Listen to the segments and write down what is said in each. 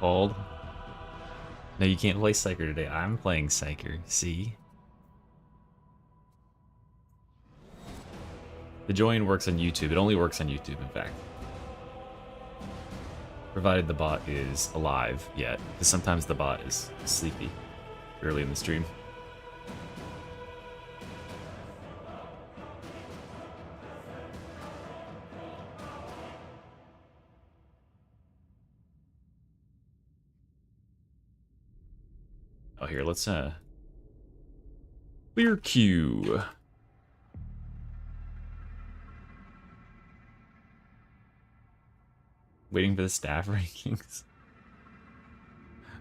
called. No, you can't play Psyker today. I'm playing Psyker. See? The join works on YouTube. It only works on YouTube, in fact. Provided the bot is alive yet, because sometimes the bot is sleepy early in the stream. Oh, here, let's clear queue. Waiting for the staff rankings.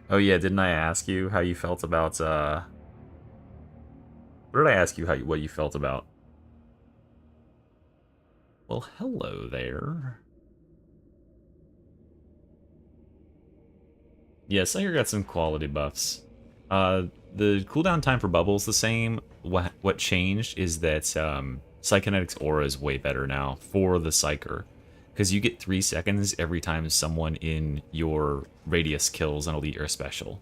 Oh yeah, didn't I ask you how you felt about what did I ask you what you felt about? Well, hello there. Yes, I got some quality buffs. The cooldown time for bubbles the same. What changed is that Psykinetic's aura is way better now for the Psyker, because you get 3 seconds every time someone in your radius kills an elite or special.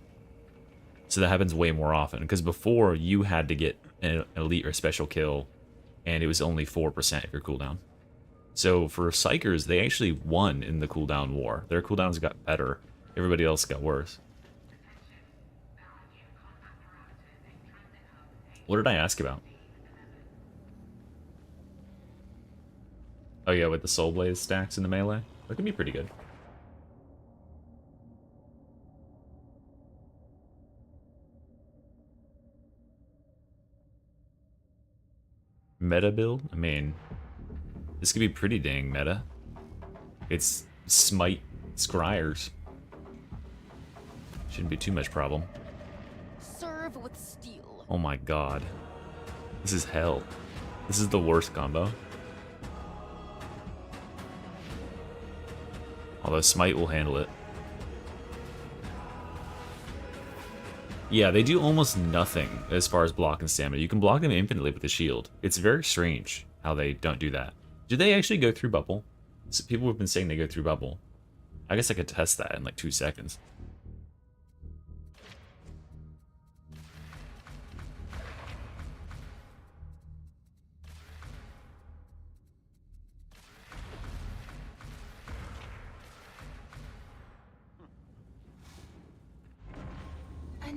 So that happens way more often, because before you had to get an elite or special kill, and it was only 4% of your cooldown. So for Psykers, they actually won in the cooldown war. Their cooldowns got better. Everybody else got worse. What did I ask about? Oh yeah, with the Soul Blaze stacks in the melee? That could be pretty good. Meta build? I mean, this could be pretty dang meta. It's Smite Scryers. Shouldn't be too much problem. Serve with steel. Oh my god. This is hell. This is the worst combo. Although Smite will handle it. Yeah, they do almost nothing as far as block and stamina. You can block them infinitely with the shield. It's very strange how they don't do that. Do they actually go through bubble? So people have been saying they go through bubble. I guess I could test that in like 2 seconds.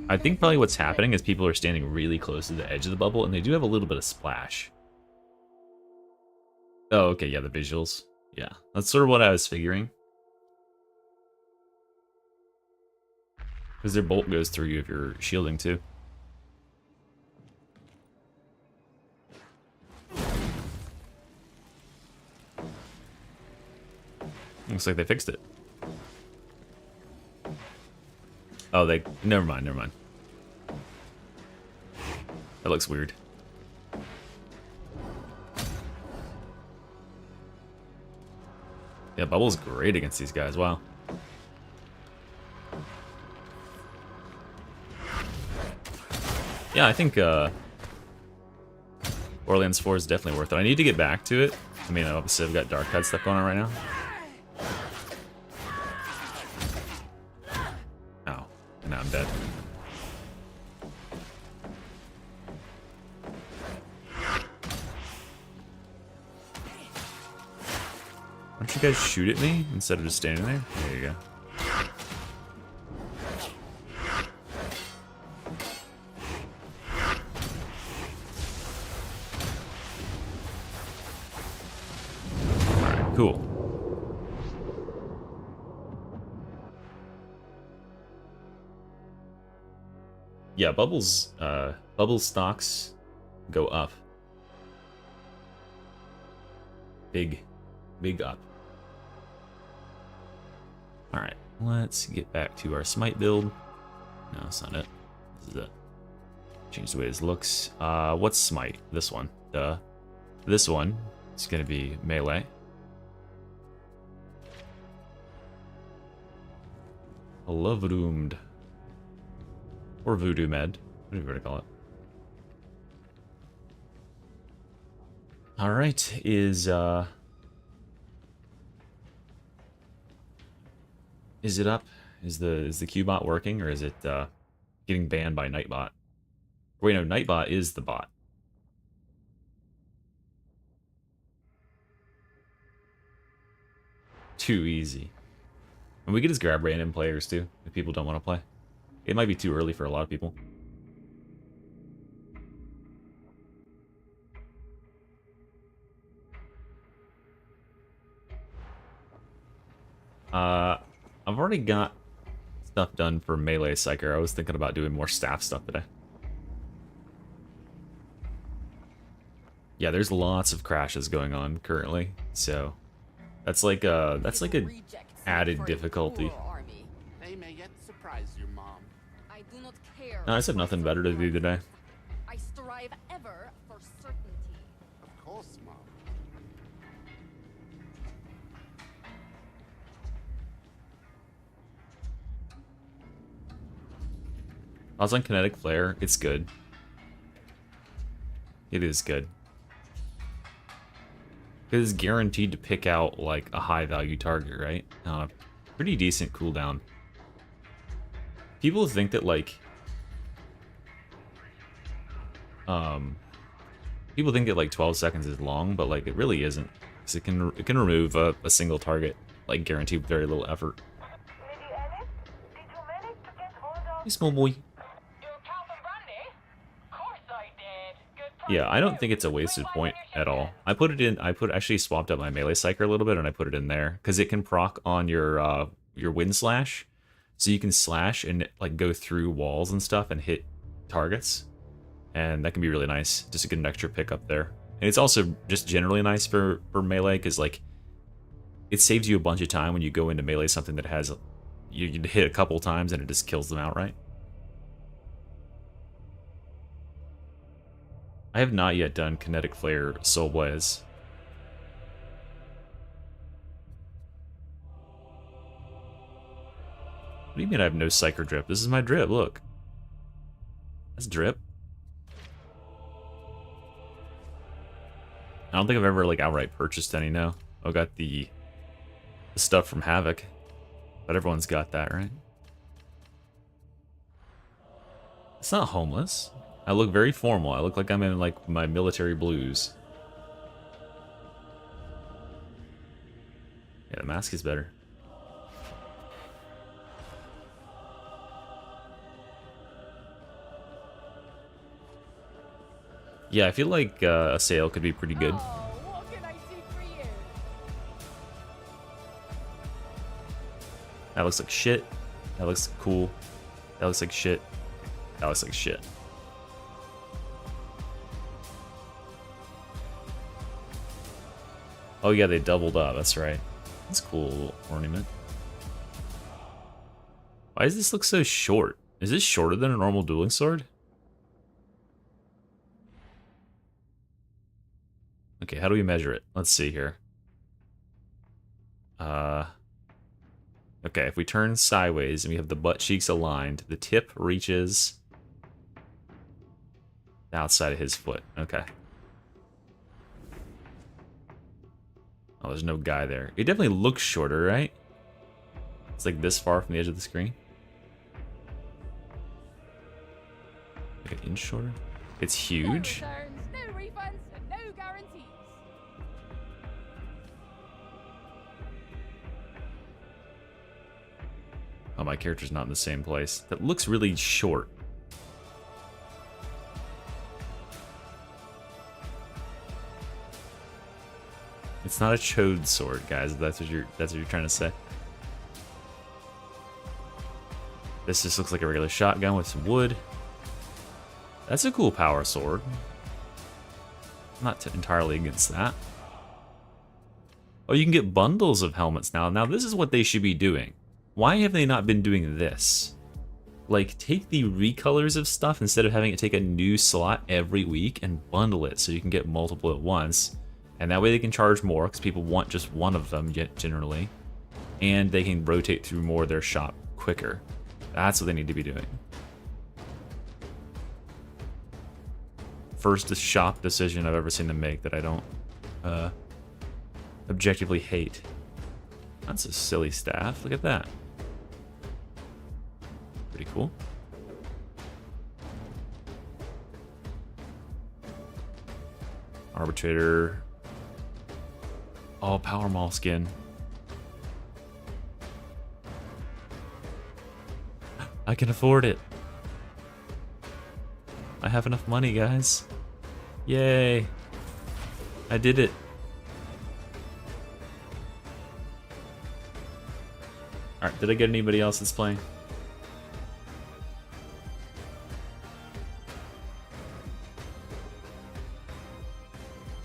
I think probably what's happening is people are standing really close to the edge of the bubble, and they do have a little bit of splash. Oh, okay, yeah, the visuals. Yeah, that's sort of what I was figuring. Because their bolt goes through you if you're shielding, too. Looks like they fixed it. Oh, never mind, never mind. That looks weird. Yeah, bubble's great against these guys, wow. Yeah, I think Orleans 4 is definitely worth it. I need to get back to it. I mean, obviously I've got Dark Tide stuff going on right now. Oh, now I'm dead. Why don't you guys shoot at me instead of just standing there? There you go. Alright, cool. Yeah, bubbles stocks go up. Big up. Alright, let's get back to our Smite build. No, that's not it. This is it. Change the way this looks. What's Smite? This one. Duh. This one is gonna be melee. Love Doomed. Or Voodoo Med. Whatever you want to call it. Alright, is it up? Is the Q-bot working, or is it getting banned by Nightbot? Wait, no, Nightbot is the bot. Too easy. And we could just grab random players too, if people don't want to play. It might be too early for a lot of people. I've already got stuff done for Melee Psyker. I was thinking about doing more staff stuff today. Yeah, there's lots of crashes going on currently, so that's like a added difficulty. They may yet surprise you, Mom. I do not care. No, I just have nothing better to do today. I strive ever for certainty. Of course, Mom. I was on Kinetic Flare. It's good. It is good. It's guaranteed to pick out like a high value target, right? Pretty decent cooldown. People think that like people think that like 12 seconds is long, but like it really isn't. Because it can remove a single target, like guaranteed with very little effort. Hey, small boy. Yeah, I don't think it's a wasted point at all. I actually swapped up my Melee Psyker a little bit and I put it in there because it can proc on your wind slash, so you can slash and like go through walls and stuff and hit targets, and that can be really nice. Just to get an extra pickup there, and it's also just generally nice for melee because like it saves you a bunch of time when you go into melee something that has you hit a couple times and it just kills them outright. I have not yet done Kinetic Flare Soul Blaze. What do you mean I have no Psyker drip? This is my drip, look. That's drip. I don't think I've ever like outright purchased any, no. I got the stuff from Havoc. But everyone's got that, right? It's not homeless. I look very formal. I look like I'm in like my military blues. Yeah, the mask is better. Yeah, I feel like a sale could be pretty good. Oh, what can I do for you? That looks like shit. That looks cool. That looks like shit. That looks like shit. Oh yeah, they doubled up, that's right. That's a cool little ornament. Why does this look so short? Is this shorter than a normal dueling sword? Okay, how do we measure it? Let's see here. Okay, if we turn sideways and we have the butt cheeks aligned, the tip reaches the outside of his foot. Okay. Oh, there's no guy there. It definitely looks shorter, right? It's like this far from the edge of the screen. Like an inch shorter. It's huge. No returns, no refunds, and no guarantees. Oh, my character's not in the same place. That looks really short. It's not a chode sword, guys. That's what you're trying to say. This just looks like a regular shotgun with some wood. That's a cool power sword. I'm not entirely against that. Oh, you can get bundles of helmets now. Now this is what they should be doing. Why have they not been doing this? Like, take the recolors of stuff instead of having it take a new slot every week and bundle it so you can get multiple at once. And that way they can charge more because people want just one of them generally. And they can rotate through more of their shop quicker. That's what they need to be doing. First shop decision I've ever seen them make that I don't objectively hate. That's a silly staff. Look at that. cool. Arbitrator. Oh, Power Maul skin. I can afford it. I have enough money, guys. Yay. I did it. Alright, did I get anybody else that's playing?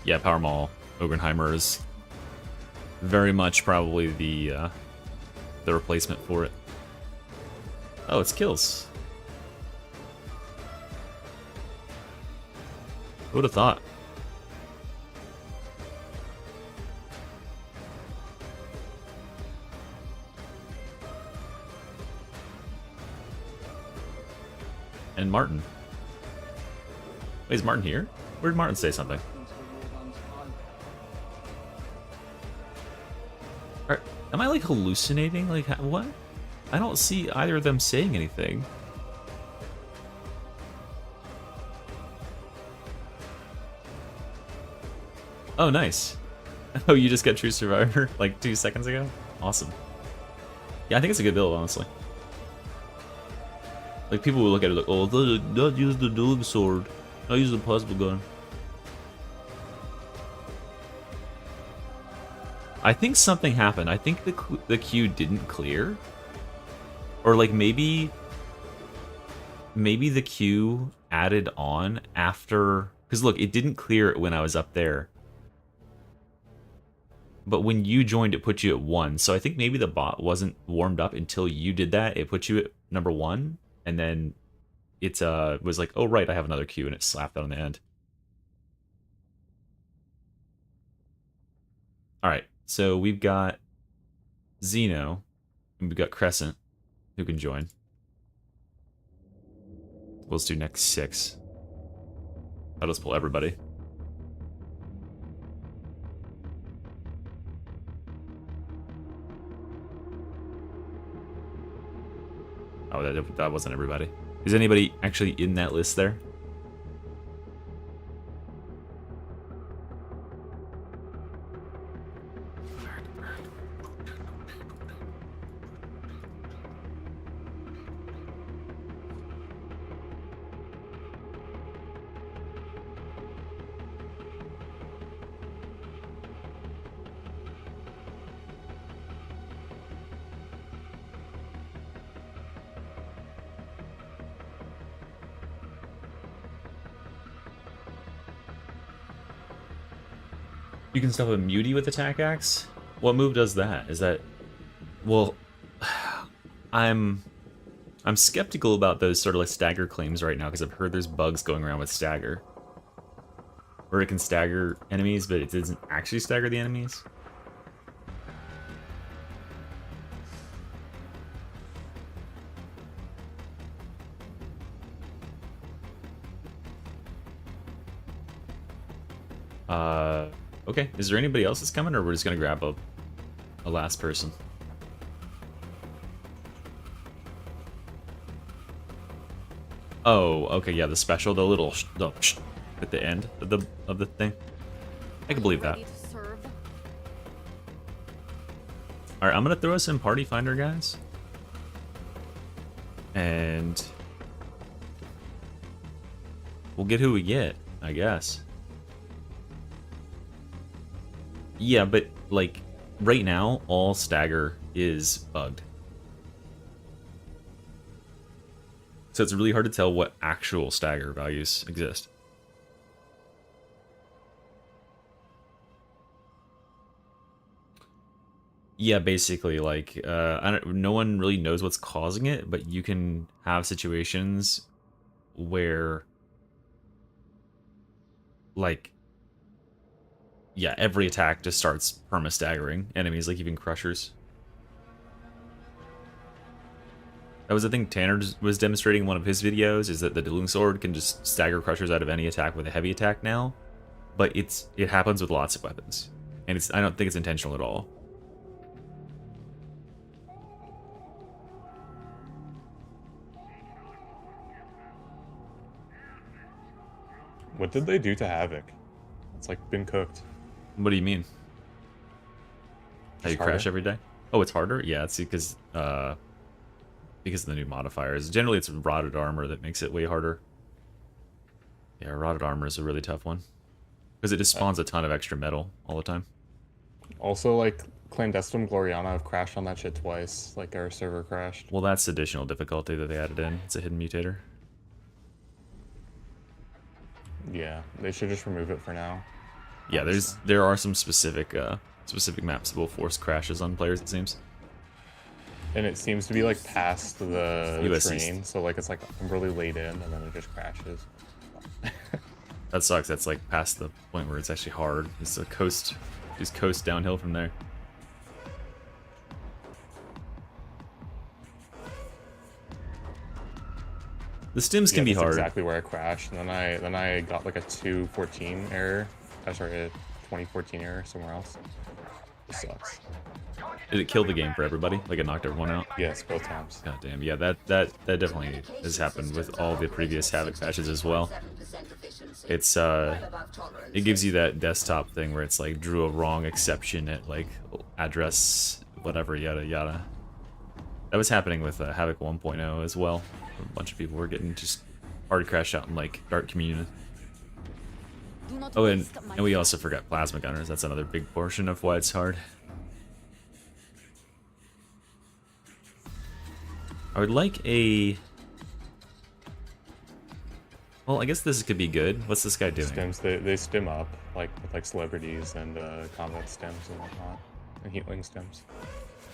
Yeah, Power Maul, Ogrenheimer is very much probably the replacement for it. Oh, it's kills. Who would have thought? And Martin. Wait, is Martin here? Where did Martin say something? Am I like hallucinating? Like, what? I don't see either of them saying anything. Oh, nice. Oh, you just got True Survivor like 2 seconds ago? Awesome. Yeah, I think it's a good build, honestly. Like, people will look at it like, oh, don't use the dueling sword. I'll use the possible gun. I think something happened. I think the queue didn't clear. Or like maybe the queue added on after, because look, it didn't clear when I was up there. But when you joined, it put you at 1. So I think maybe the bot wasn't warmed up until you did that. It put you at number 1, and then it was like, oh right, I have another queue, and it slapped that on the end. All right, so we've got Xeno, and we've got Crescent, who can join. Let's do next 6. I'll just pull everybody. Oh, that wasn't everybody. Is anybody actually in that list there? You can stuff a mutie with attack axe? What move does that? Is that... Well, I'm skeptical about those sort of like stagger claims right now because I've heard there's bugs going around with stagger. Where it can stagger enemies, but it doesn't actually stagger the enemies. Okay, is there anybody else that's coming, or we're just gonna grab a last person? Oh, okay, yeah, the special, the little at the end of the thing. I can believe that. All right, I'm gonna throw us in Party Finder, guys, and we'll get who we get, I guess. Yeah, but, like, right now, all stagger is bugged. So it's really hard to tell what actual stagger values exist. Yeah, basically, like, no one really knows what's causing it, but you can have situations where, like, yeah, every attack just starts perma-staggering enemies, like even crushers. That was the thing Tanner was demonstrating in one of his videos, is that the dueling sword can just stagger crushers out of any attack with a heavy attack now. But it happens with lots of weapons. And I don't think it's intentional at all. What did they do to Havoc? It's like been cooked. What do you mean? How Just you crash harder? every day? Oh, it's harder? Yeah, it's because of the new modifiers. Generally, it's rotted armor that makes it way harder. Yeah, rotted armor is a really tough one. Because it just spawns a ton of extra metal all the time. Also, like, Clandestine Gloriana have crashed on that shit twice. Like, our server crashed. Well, that's additional difficulty that they added in. It's a hidden mutator. Yeah, they should just remove it for now. Yeah, there are some specific maps that will force crashes on players, it seems. And it seems to be, like, past the US East. train. So, like, it's like, I'm really late in, and then it just crashes. That sucks. That's like past the point where it's actually hard. It's a coast, just coast downhill from there. The stims can be that's hard. exactly where I crashed. And then I got like a 214 error. Sorry, a 2014 error somewhere else. It sucks. Did it kill the game for everybody? Like it knocked everyone out? Yes, both times. God damn. Yeah, that definitely has happened with all the previous Havoc patches as well. It's it gives you that desktop thing where it's like drew a wrong exception at like address whatever yada yada. That was happening with Havoc 1.0 as well. A bunch of people were getting just hard crashed out in like Dark Communion. Do not Oh, and waste my we also forgot plasma gunners. That's another big portion of why it's hard. I would like a... Well, I guess this could be good. What's this guy doing? Stims, they stim up, like with like celebrities and combat stims and whatnot. And heatling stims.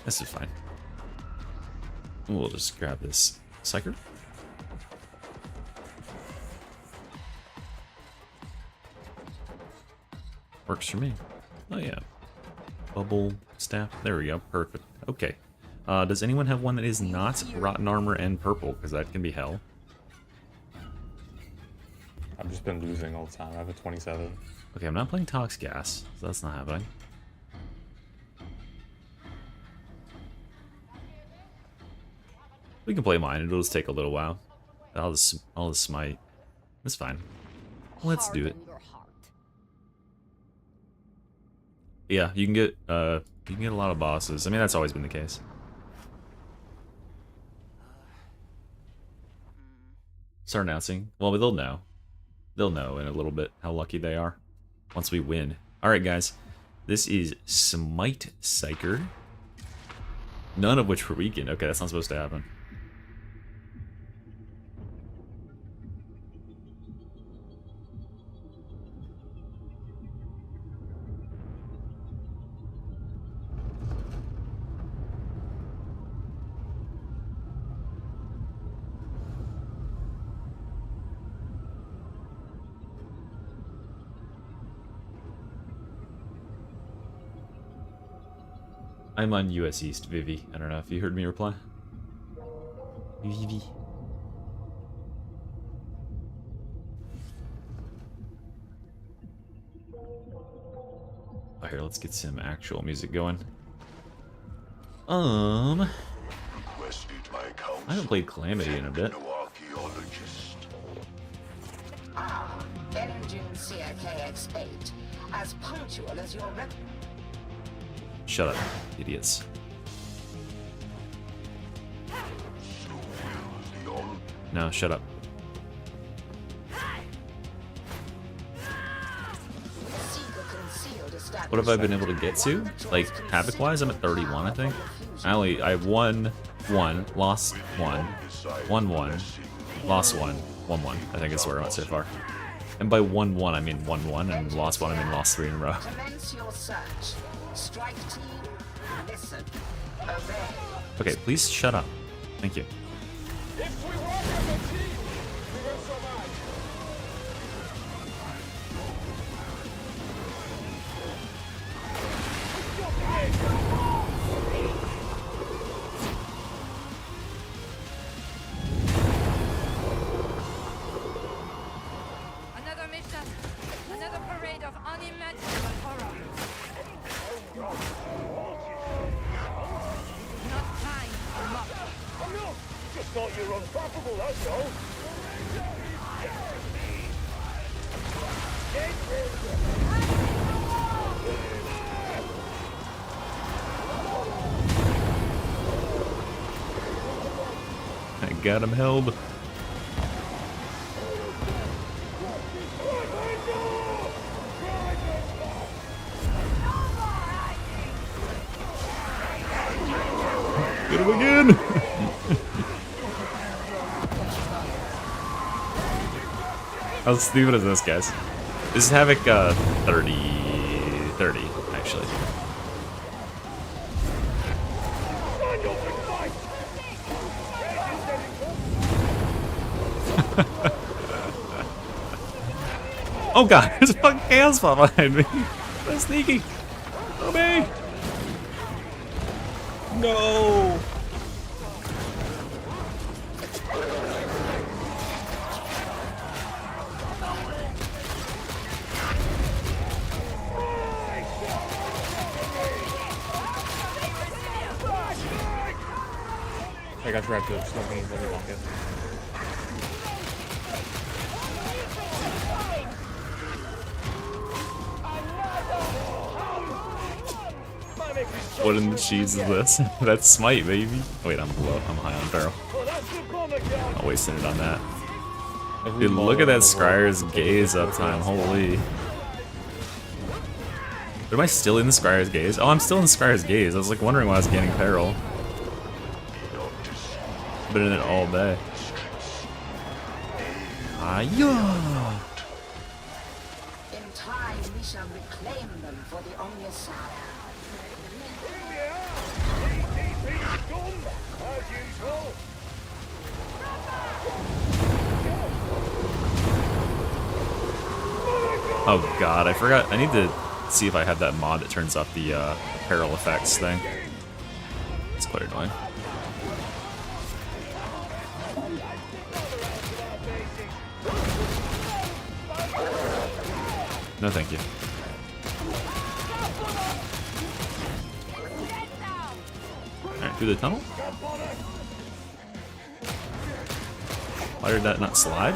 This is fine. We'll just grab this Psyker. Works for me. Oh yeah. Bubble staff. There we go. Perfect. Okay. Does anyone have one that is not rotten armor and purple? Because that can be hell. I've just been losing all the time. I have a 27. Okay, I'm not playing Tox Gas, so that's not happening. We can play mine. It'll just take a little while. I'll just smite. That's fine. Let's do it. Harden your heart. Yeah, you can get a lot of bosses. I mean, that's always been the case. Start announcing. Well, they'll know. They'll know in a little bit how lucky they are once we win. All right, guys. This is Smite Psyker. None of which were weakened. Okay, that's not supposed to happen. I'm on US East, Vivi. I don't know if you heard me reply. Vivi. Oh, here, let's get some actual music going. I haven't played Calamity in a bit. Engine Seer KX8, as punctual as your rep. Shut up, idiots. No, shut up. What have I been able to get to? Like, Havoc-wise, I'm at 31, I think. I won 1, lost 1, won 1, lost 1, won 1. I think is where I'm at so far. And by 1-1, I mean 1-1, and lost 1, I mean lost 3 in a row. Commence your search. Strike team, listen, obey. Okay, please shut up. Thank you. Another mission. Another parade of unimaginable horror. Not time for mock. Just thought you were unflappable, that's all. I got him held. Get him again! How stupid is this, guys? This is Havoc 30, actually. Oh god, there's a fucking chaos bomb behind me. That's sneaky. Oh me! No! I got trapped. Just let me walk it. What in the cheese is this? That's Smite, baby. Wait, I'm low. I'm high on barrel. Not wasting it on that. Dude, look at that Scryer's gaze uptime. Holy. Am I still in the Scryer's gaze? Oh, I'm still in the Scryer's gaze. I was like wondering why I was getting peril. Been in it all day. Yeah. In time, we shall reclaim them for the Omnissiah. Oh god, I forgot. I need to see if I have that mod that turns off the peril effects thing. It's quite annoying. No, thank you. Alright, through the tunnel? Why did that not slide?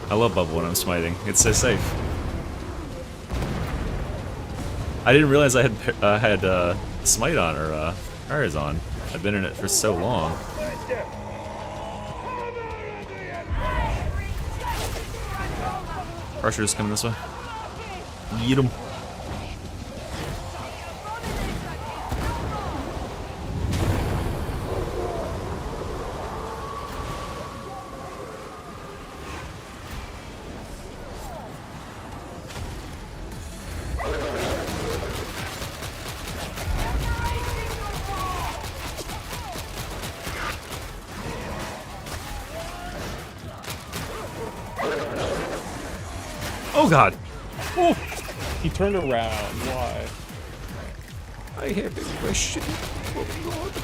I love bubble when I'm smiting. It's so safe. I didn't realize I had smite on or Fires on. I've been in it for so long. Pressure's coming this way. Eat him. Oh god! Oh! He turned around. Why? I have a question. Oh god.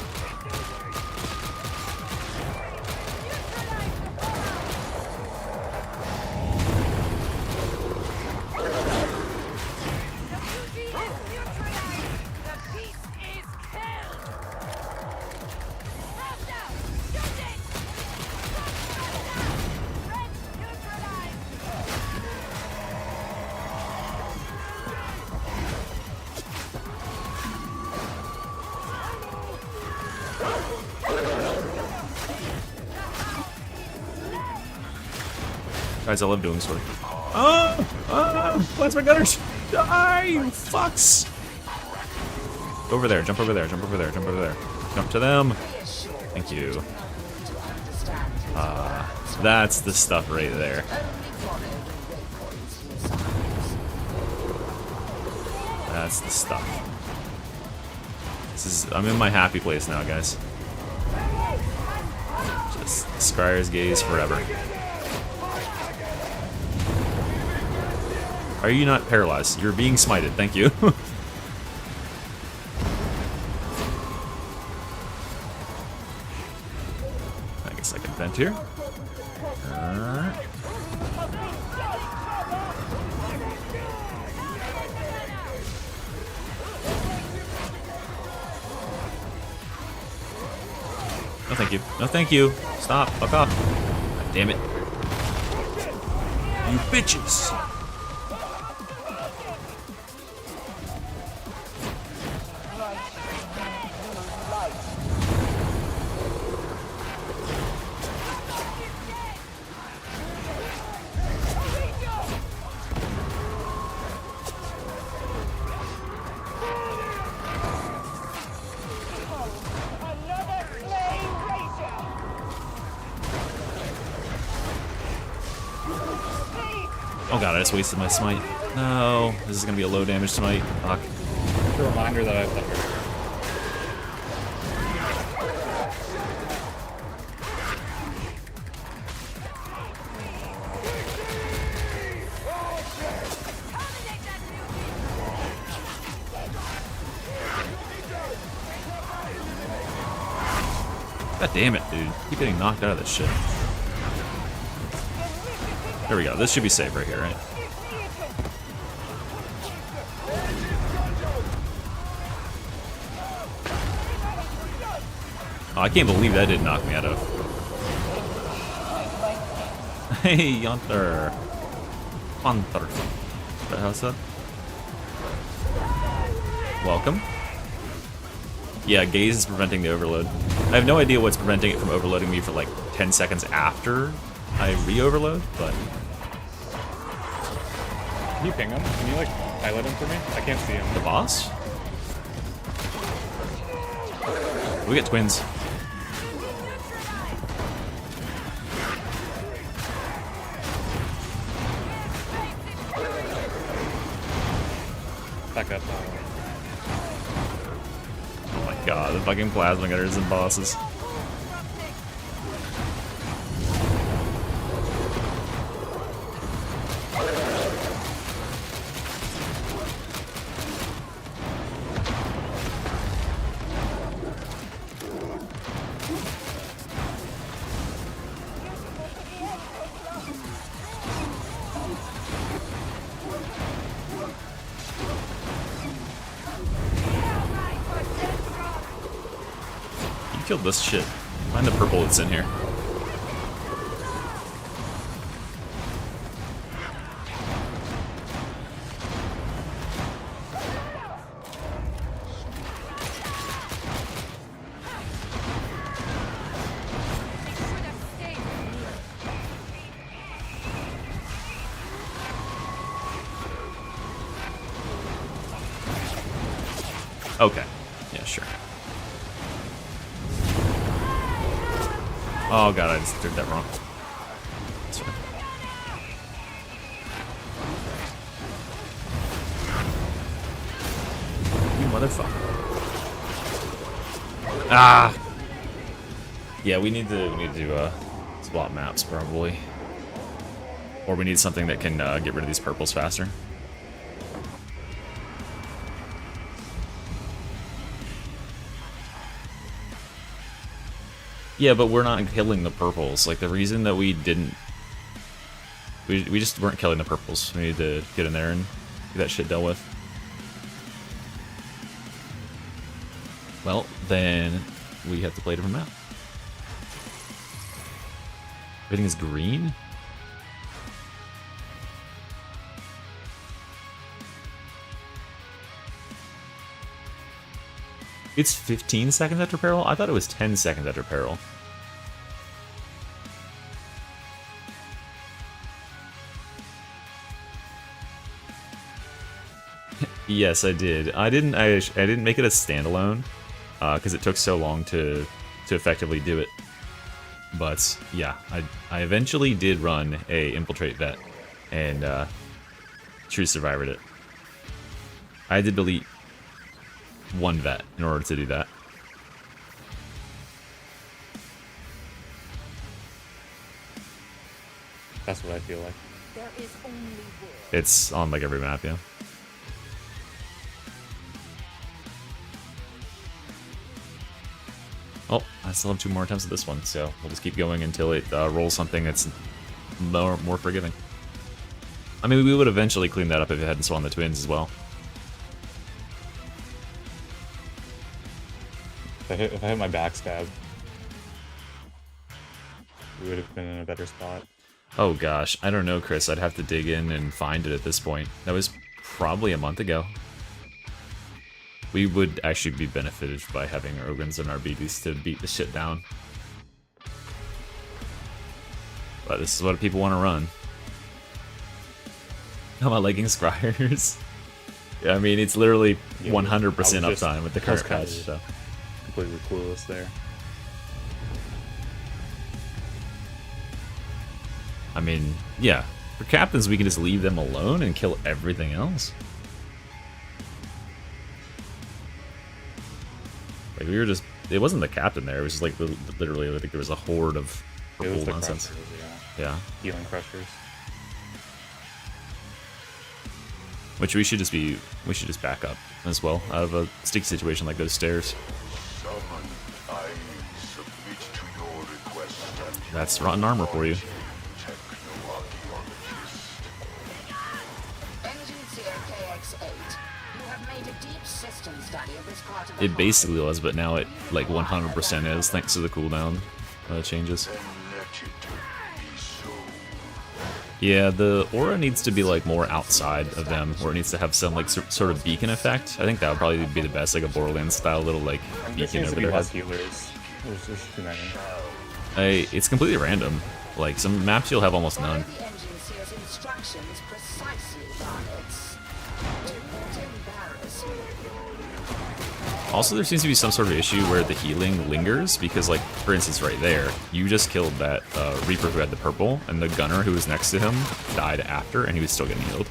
Guys, I love doing sort of. What's my gunners? Die, you fucks! Over there, jump over there, jump over there, jump over there. Jump to them. Thank you. That's the stuff right there. That's the stuff. This is, I'm in my happy place now, guys. Just Scryer's gaze forever. Are you not paralyzed? You're being smited. Thank you. I guess I can vent here. No thank you. No thank you. Stop. Fuck off. God damn it. You bitches. Oh god, I just wasted my smite. No, this is gonna be a low damage smite. Fuck. Just a reminder that I thundered. God damn it, dude. Keep getting knocked out of this shit. There we go. This should be safe right here, right? Oh, I can't believe that didn't knock me out of. Hey, Yonter. Hunter. How's that? Welcome. Yeah, gaze is preventing the overload. I have no idea what's preventing it from overloading me for like 10 seconds after I re-overload, but... Can you ping him? Can you like highlight him for me? I can't see him. The boss? We get twins. Back up. Oh my god, the fucking plasma gutters and bosses. You killed this shit. Find the purple that's in here. Okay. Yeah, sure. Oh god, I just did that wrong. Sorry. You motherfucker. Ah! Yeah, we need to swap maps probably. Or we need something that can get rid of these purples faster. Yeah, but we're not killing the purples. Like, the reason that we didn't... We just weren't killing the purples. We need to get in there and get that shit dealt with. Well, then we have to play a different map. Everything is green? It's 15 seconds after peril? I thought it was 10 seconds after peril. Yes, I did. I didn't make it a standalone because it took so long to effectively do it. But yeah, I eventually did run a infiltrate vet and true survived it. I had to delete one vet in order to do that. That's what I feel like. There is only war. It's on like every map, yeah. Oh, I still have 2 more attempts at this one, so we'll just keep going until it rolls something that's more forgiving. I mean, we would eventually clean that up if it hadn't spawned the twins as well. If I hit my backstab. we would have been in a better spot. Oh gosh, I don't know, Chris. I'd have to dig in and find it at this point. That was probably a month ago. We would actually be benefited by having Ogres and our BBs to beat the shit down. But this is what people want to run. How about legging Scryers? Yeah, I mean, it's literally 100% uptime with the current patch, so. Completely clueless there. I mean, yeah. For captains, we can just leave them alone and kill everything else. Like, we were just... It wasn't the captain there, it was just like, literally, like, there was a horde of purple nonsense. Crushers, Yeah. Healing crushers. Which we should just back up as well, out of a sticky situation like those stairs. That's rotten armor for you. It basically was, but now it like 100% is, thanks to the cooldown changes. Yeah, the aura needs to be like more outside of them, or it needs to have some like sort of beacon effect. I think that would probably be the best, like a Borderlands style little like beacon over their head. Healers. There's too many. It's completely random. Like some maps you'll have almost none. Also, there seems to be some sort of issue where the healing lingers, because, like, for instance, right there, you just killed that Reaper who had the purple, and the gunner who was next to him died after, and he was still getting healed.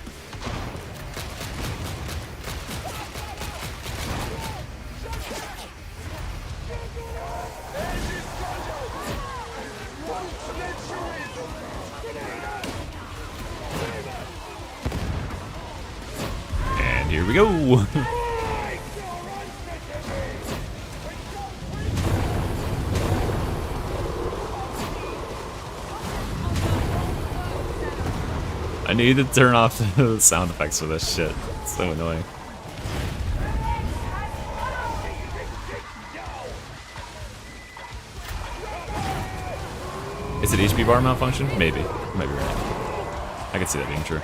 And here we go! I need to turn off the sound effects for this shit. It's so annoying. Is it HP bar malfunction? Maybe. You might be right. I could see that being true.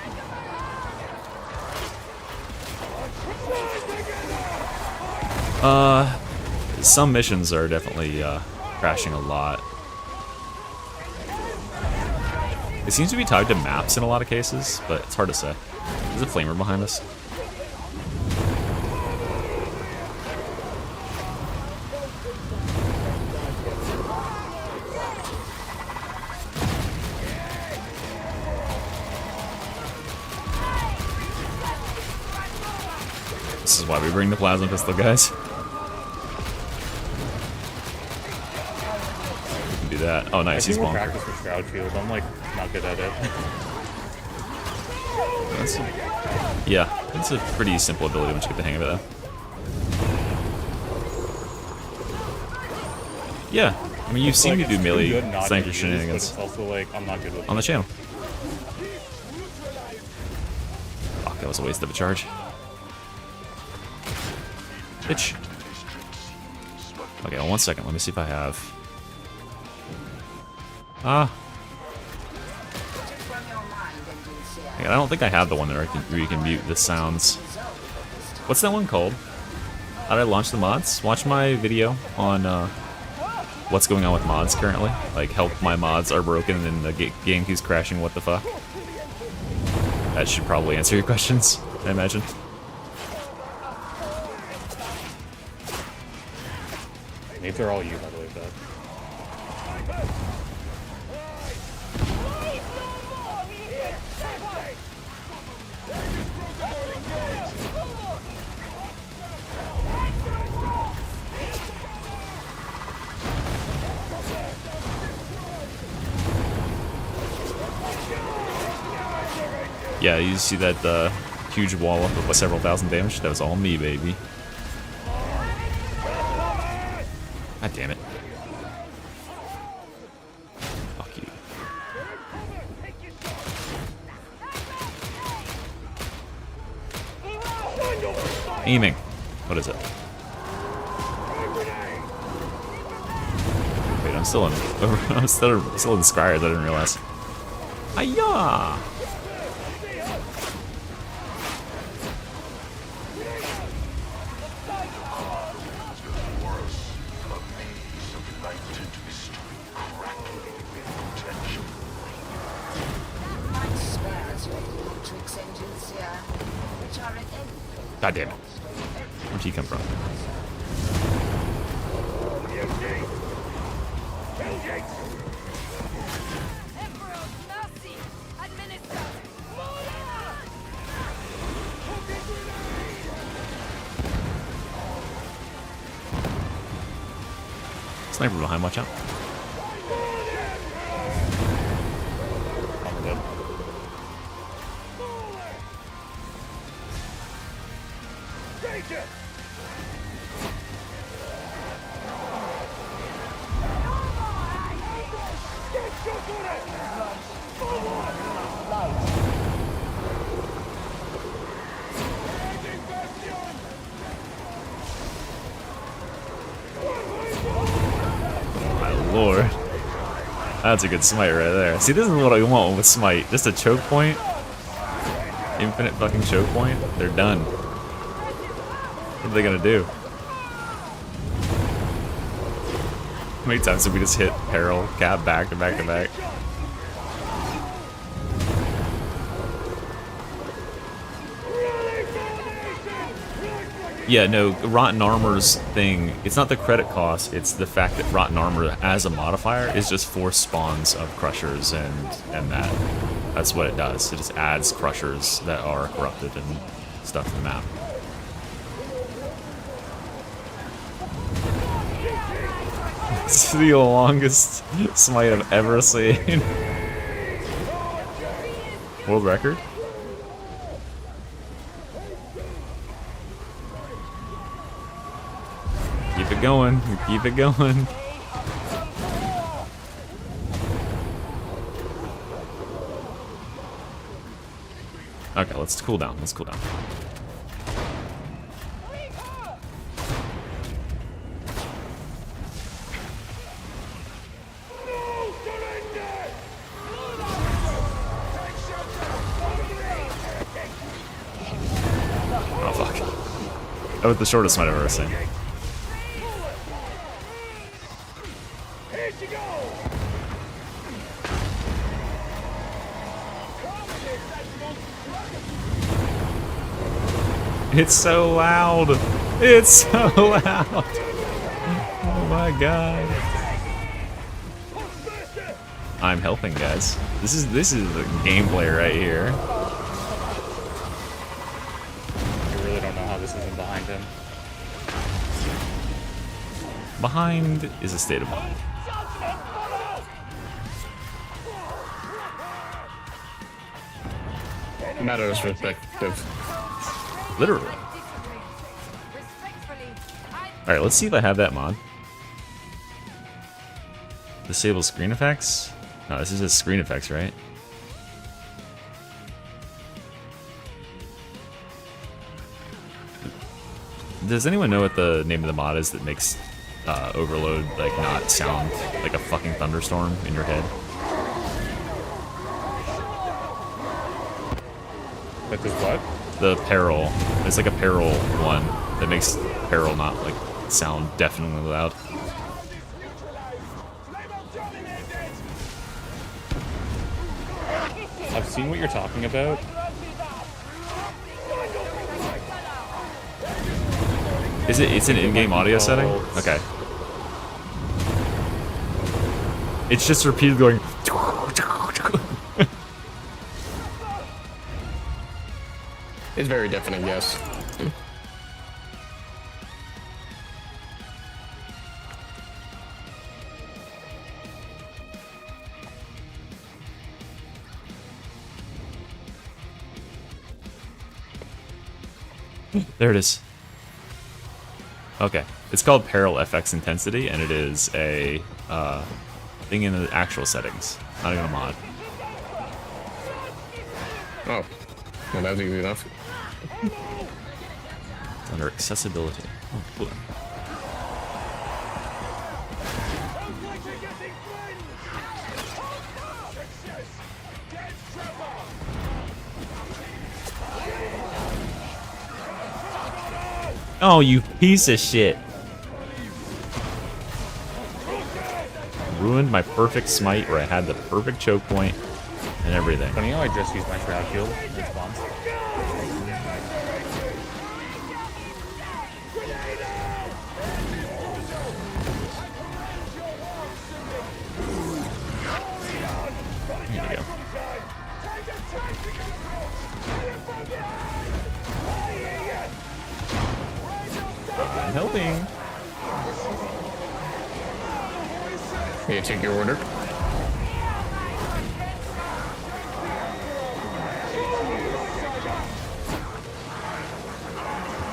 Some missions are definitely crashing a lot. It seems to be tied to maps in a lot of cases, but it's hard to say. There's a flamer behind us. This is why we bring the plasma pistol, guys. We can do that. Oh, nice, he's bonker. Practice with Shroud Field. I'm like not good at it. Yeah, it's a pretty simple ability once you get the hang of it, though. Yeah, I mean, you've seen me do melee sniper shenanigans. But it's also like, I'm not good with on the channel. Fuck, that was a waste of a charge. Bitch. Okay, well, 1 second. Let me see if I have. I don't think I have the one where you can mute the sounds. What's that one called? How did I launch the mods? Watch my video on what's going on with mods currently. Like, help my mods are broken and the game keeps crashing, what the fuck. That should probably answer your questions, I imagine. Maybe they're all you, by the way, Beth. Yeah, you see that huge wall up with several thousand damage? That was all me, baby. God damn it. Fuck you. Aiming. What is it? Wait, I'm still in. I'm still in Scryers. I didn't realize. Hiya! Might spare us your matrix engines here, which are an end. God damn it! Where'd he come from? Emperor's mercy! Administer! Sniper behind, watch out. I'm dead. My lord. That's a good smite right there. See, this is what I want with smite. Just a choke point. Infinite fucking choke point. They're done. What are they gonna do? How many times did we just hit Peril, Cap back to back to back? Yeah, no, Rotten Armor's thing, it's not the credit cost, it's the fact that Rotten Armor as a modifier is just force spawns of Crushers and that. That's what it does. It just adds Crushers that are corrupted and stuff to the map. It's the longest smite I've ever seen. World record? Keep it going, keep it going. Okay, let's cool down, let's cool down. Oh fuck. That was the shortest smite I've ever seen. It's so loud. It's so loud. Oh my god. I'm helping, guys. This is the gameplay right here. I really don't know how this isn't behind him. Behind is a state of mind. Matter of perspective. Literally. Respectfully, Alright, let's see if I have that mod. Disable screen effects? No, this is just screen effects, right? Does anyone know what the name of the mod is that makes Overload like not sound like a fucking thunderstorm in your head? That does what? The Peril. It's like a Peril one that makes Peril not like sound deafeningly loud. I've seen what you're talking about. Is it? It's an in-game audio setting. Okay. It's just repeated going. It's very definite, yes. There it is. Okay. It's called Peril FX Intensity, and it is a thing in the actual settings, not even a mod. Oh. Well, that's easy enough. It's under accessibility. Oh, cool. Oh, you piece of shit. Ruined my perfect smite where I had the perfect choke point and everything. Funny how I just used my shroud shield in response. There you go. I'm helping. Yeah, take your order.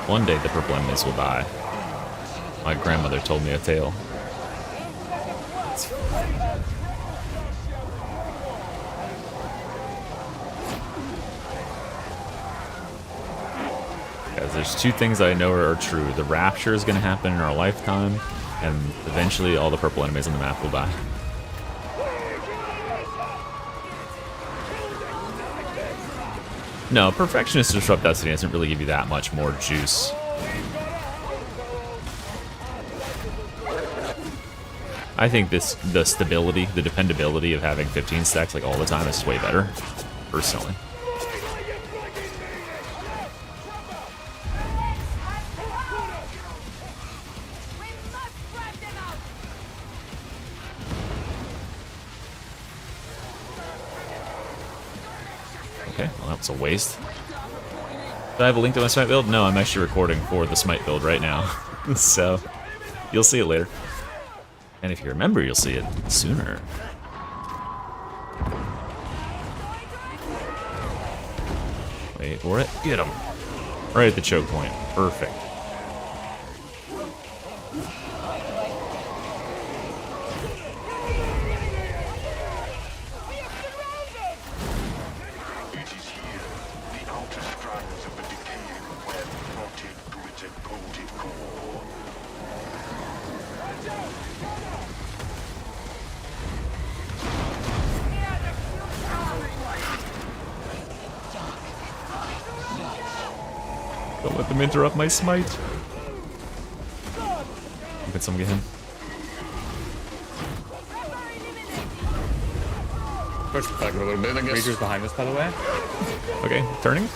One day the purple enemies will die. My grandmother told me a tale. Guys, there's two things I know are true. The rapture is going to happen in our lifetime, and eventually all the purple enemies on the map will die. No, Perfectionist Disrupt Destiny doesn't really give you that much more juice. I think the stability, the dependability of having 15 stacks like all the time is way better, personally. Okay, well that was a waste. Do I have a link to my Smite build? No, I'm actually recording for the Smite build right now. So, you'll see it later. And if you remember, you'll see it sooner. Wait for it. Get him. Right at the choke point. Perfect. Don't let them interrupt my smite. Can someone get him? Push back a little bit, I guess. Ragers behind us, by the way. Okay, turning.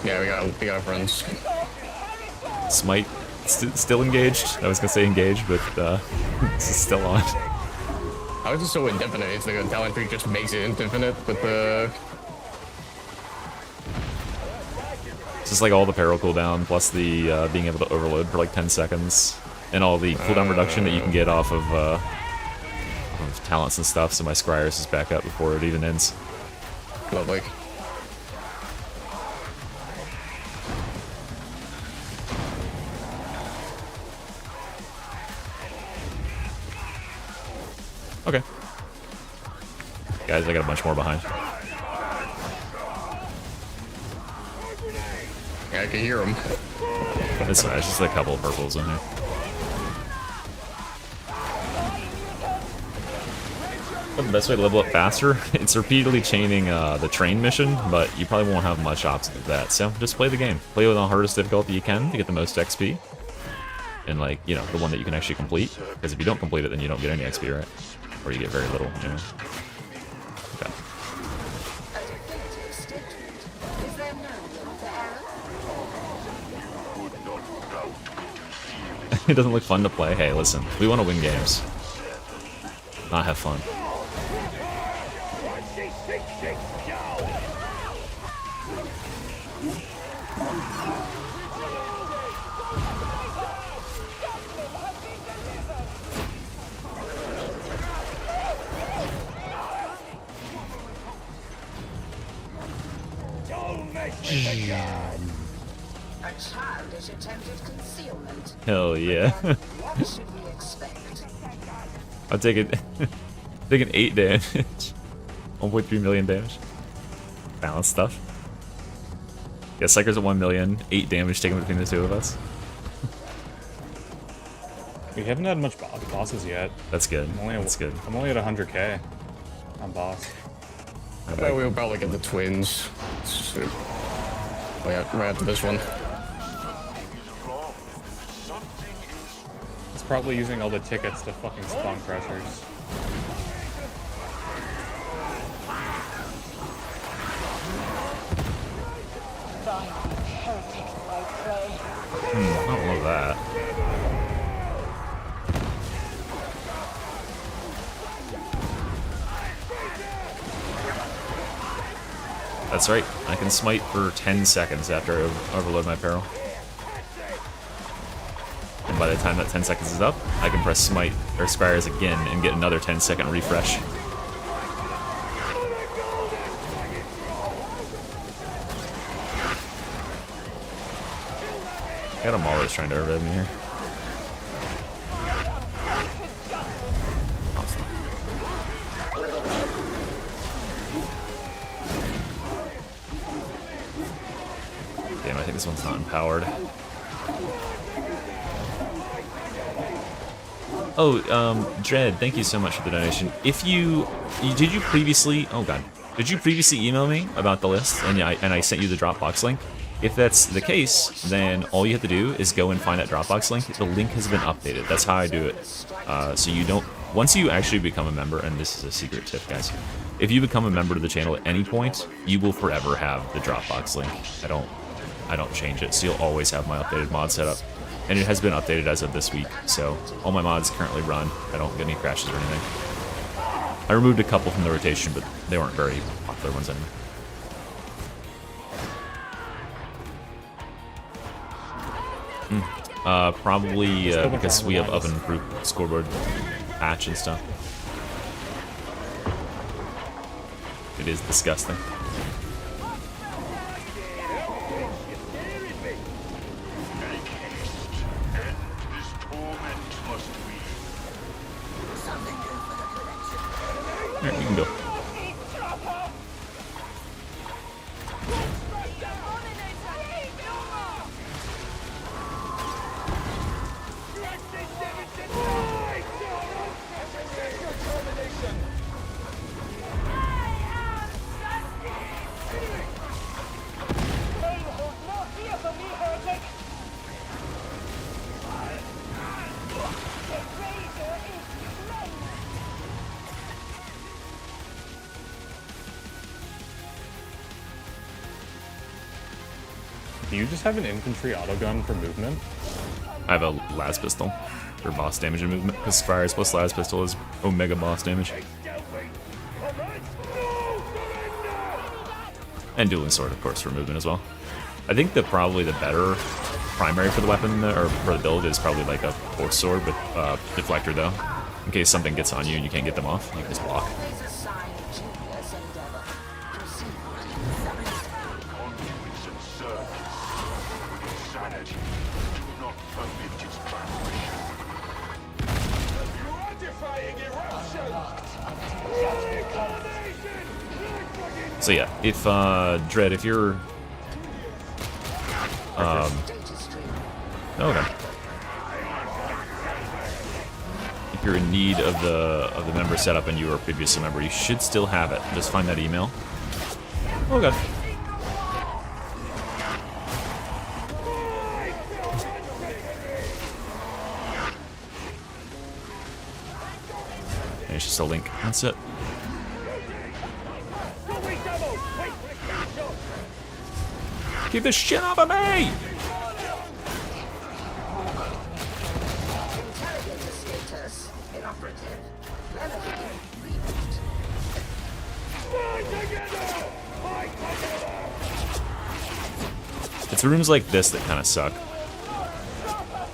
Yeah, we got friends. Smite still engaged. I was gonna say engaged, but this is still on. How is it so indefinite? It's like a talent tree just makes it infinite with the... It's just like all the peril cooldown, plus the being able to overload for like 10 seconds, and all the cooldown reduction that you can get off of talents and stuff, so my Scryers is back up before it even ends. Lovely. Okay. Guys, I got a bunch more behind. Yeah, I can hear them. It's fine, it's just a couple of purples in here. The best way to level up faster, it's repeatedly chaining the train mission, but you probably won't have much options of that. So just play the game. Play with the hardest difficulty you can to get the most XP. And like, you know, the one that you can actually complete. Because if you don't complete it, then you don't get any XP, right? Or you get very little, you know. Okay. It doesn't look fun to play. Hey, listen, we want to win games. Not have fun. A childish attempted concealment. Hell yeah. What should we expect? I'll take it. Taking 8 damage. 1.3 million damage. Balance stuff. Yeah, Psyker's at 1 million. 8 damage taken between the two of us. We haven't had much bosses yet. That's good. That's good. I'm only at 100k on boss. I bet we'll probably get the twins. So, Oh yeah, right after this one. It's probably using all the tickets to fucking spawn crushers. I don't love that. That's right, I can smite for 10 seconds after I overload my peril. And by the time that 10 seconds is up, I can press smite or scryers again and get another 10-second refresh. I got a Mauler that's trying to revive me here. Damn, I think this one's not empowered. Oh, Dread, thank you so much for the donation. If did you previously, oh god, did you previously email me about the list and I sent you the Dropbox link? If that's the case, then all you have to do is go and find that Dropbox link. The link has been updated. That's how I do it. So you don't, once you actually become a member, and this is a secret tip, guys, if you become a member to the channel at any point, you will forever have the Dropbox link. I don't change it, so you'll always have my updated mod setup. And it has been updated as of this week, so all my mods currently run. I don't get any crashes or anything. I removed a couple from the rotation, but they weren't very popular ones anymore. Probably because we have oven group scoreboard patch and stuff. It is disgusting. Alright, you can go. Do you just have an infantry autogun for movement? I have a las pistol for boss damage and movement, because Fires plus las pistol is omega boss damage. And dueling sword, of course, for movement as well. I think that probably the better primary for the weapon, or for the build, is probably like a force sword with deflector, though. In case something gets on you and you can't get them off, you can just block. So yeah, if Dread, if you're okay. If you're in need of the member setup and you were a previous member, you should still have it. Just find that email. Okay. And it's just a link. That's it. Keep this shit off of me! It's rooms like this that kind of suck.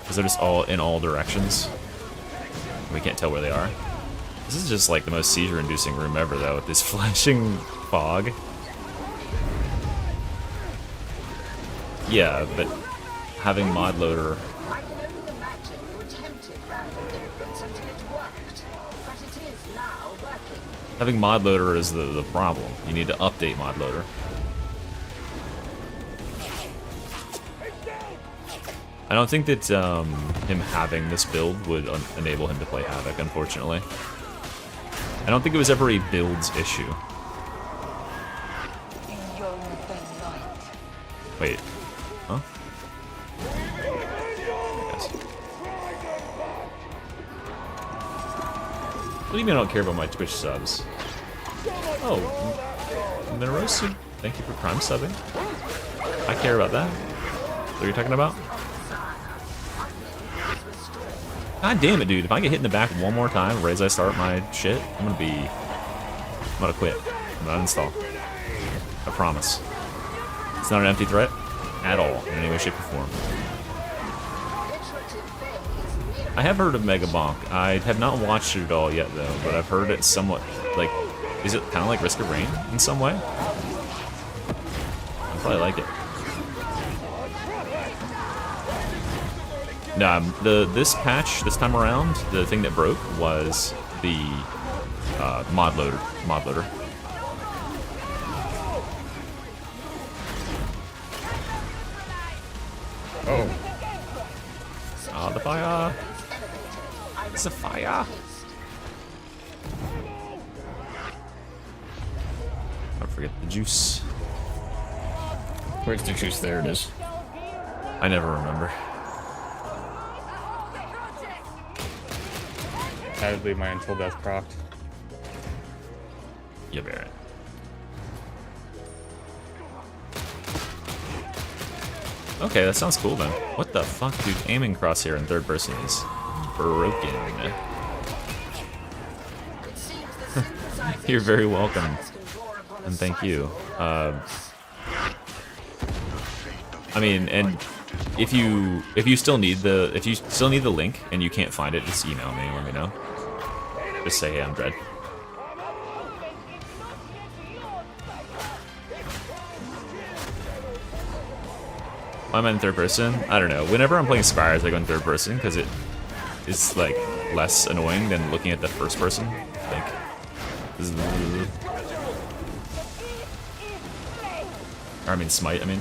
Because they're just all in all directions. We can't tell where they are. This is just like the most seizure-inducing room ever, though, with this flashing fog. Yeah, but having mod loader. I can only imagine you attempted random inputs until it worked, but it is now working. Having mod loader is the problem. You need to update mod loader. I don't think that him having this build would enable him to play Havoc, unfortunately. I don't think it was ever a builds issue. Wait. Huh? Yes. What do you mean I don't care about my Twitch subs? Oh, Minerosu, thank you for Prime subbing. I care about that. What are you talking about? God damn it, dude. If I get hit in the back one more time right as I start my shit, I'm gonna quit. I'm gonna uninstall. I promise. It's not an empty threat at all, in any way, shape, or form. I have heard of Mega Bonk. I have not watched it at all yet, though, but I've heard it somewhat, like, is it kind of like Risk of Rain in some way? I probably like it. No, this patch, this time around, the thing that broke was the mod loader. Oh. Ah, the fire! It's a fire! Don't forget the juice. Where's the juice? There it is. I never remember. I would leave my Until Death procced. You bear it. Okay, that sounds cool then. What the fuck, dude? Aiming crosshair in third person is broken. You're very welcome, and thank you. I mean, and if you still need the link and you can't find it, just email me. Let me know. Just say, hey, I'm Dread. Why am I in third person? I don't know. Whenever I'm playing Spires, I go in third person because it is like less annoying than looking at the first person. Like, or I mean Smite. I mean,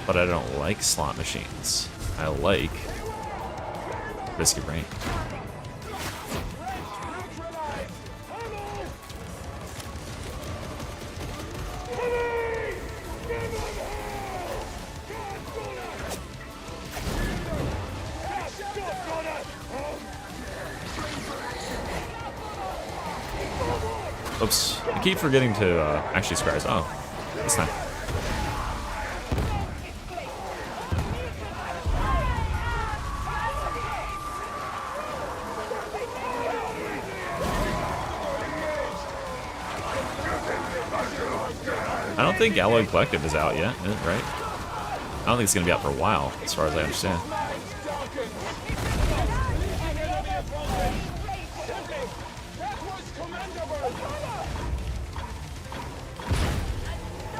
but I don't like slot machines. I like Risk of Rain. Oops, I keep forgetting to actually scars. Oh, this time. I don't think Alloy Collective is out yet, right? I don't think it's going to be out for a while, as far as I understand.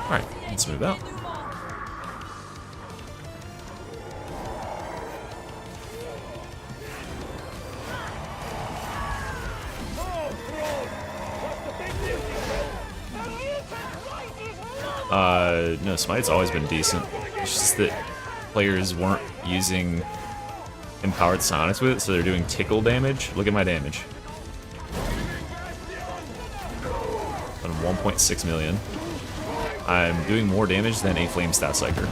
Alright, let's move out. No, Smite's always been decent. It's just that players weren't using empowered psionics with it, so they're doing tickle damage. Look at my damage. On 1.6 million. I'm doing more damage than a Flame Staff Psyker.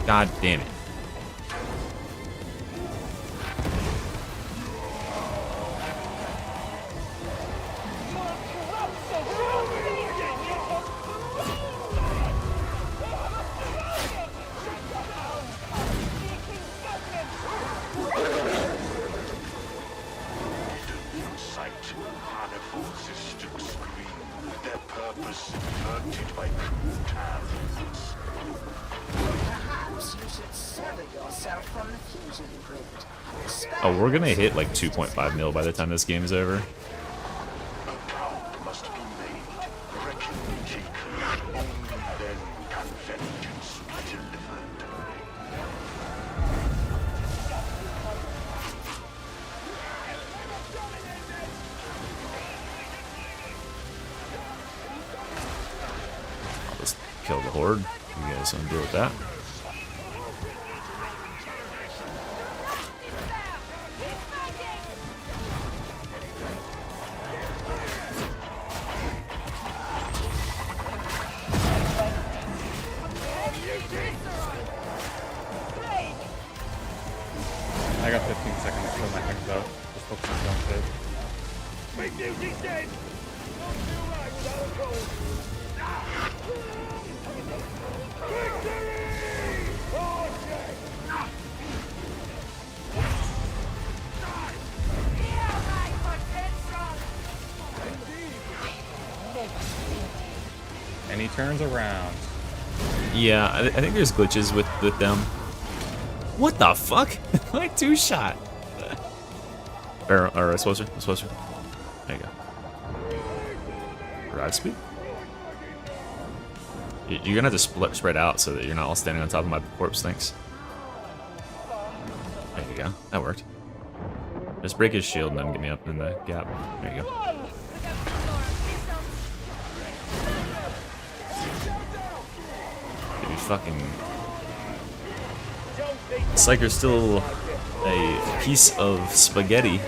God damn it. Oh, we're gonna hit like 2.5 mil by the time this game is over. I'll just kill the horde. You guys want to deal with that? I got 15 seconds to fill my things out. Just focus on going fit. And he turns around. Yeah, I think there's glitches with them. What the fuck? Like two-shot. Or closer. There you go. Ride speed? You're gonna have to spread out so that you're not all standing on top of my corpse, thanks. There you go. That worked. Just break his shield and then get me up in the gap. There you go. Dude, fucking... Psyker's still a piece of spaghetti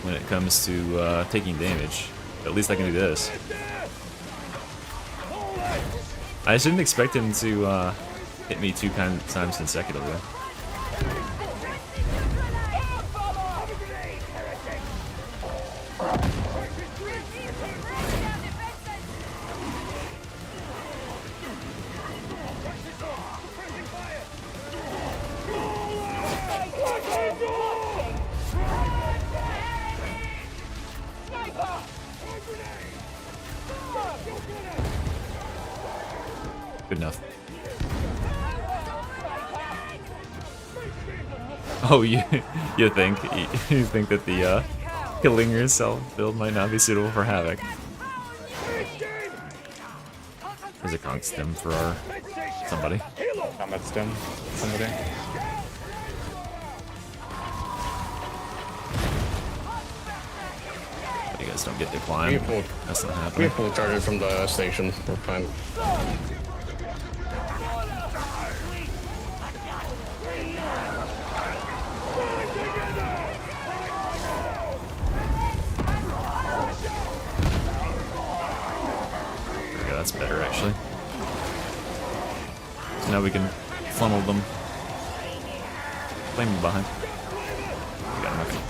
when it comes to taking damage. At least I can do this. I just didn't expect him to hit me 2 times consecutively. Good enough. Oh, you think that the killing yourself build might not be suitable for Havoc? There's a conk stem for our somebody. Combat stem. Somebody. You guys don't get declined. That's not We happening. have full charges from the station. We're fine. Okay, that's better actually. So now we can funnel them. Flame behind. We got enough.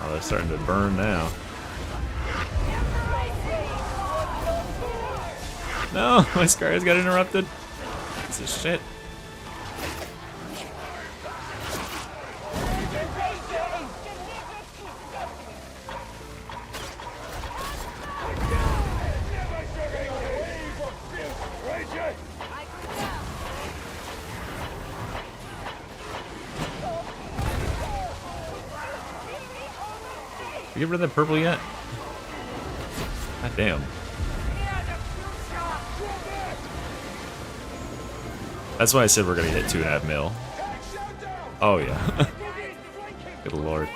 Oh, they're starting to burn now. No, my scars got interrupted. This is shit. You get rid of that purple yet? God damn. That's why I said we're gonna hit 2.5 mil. Oh yeah. Good lord.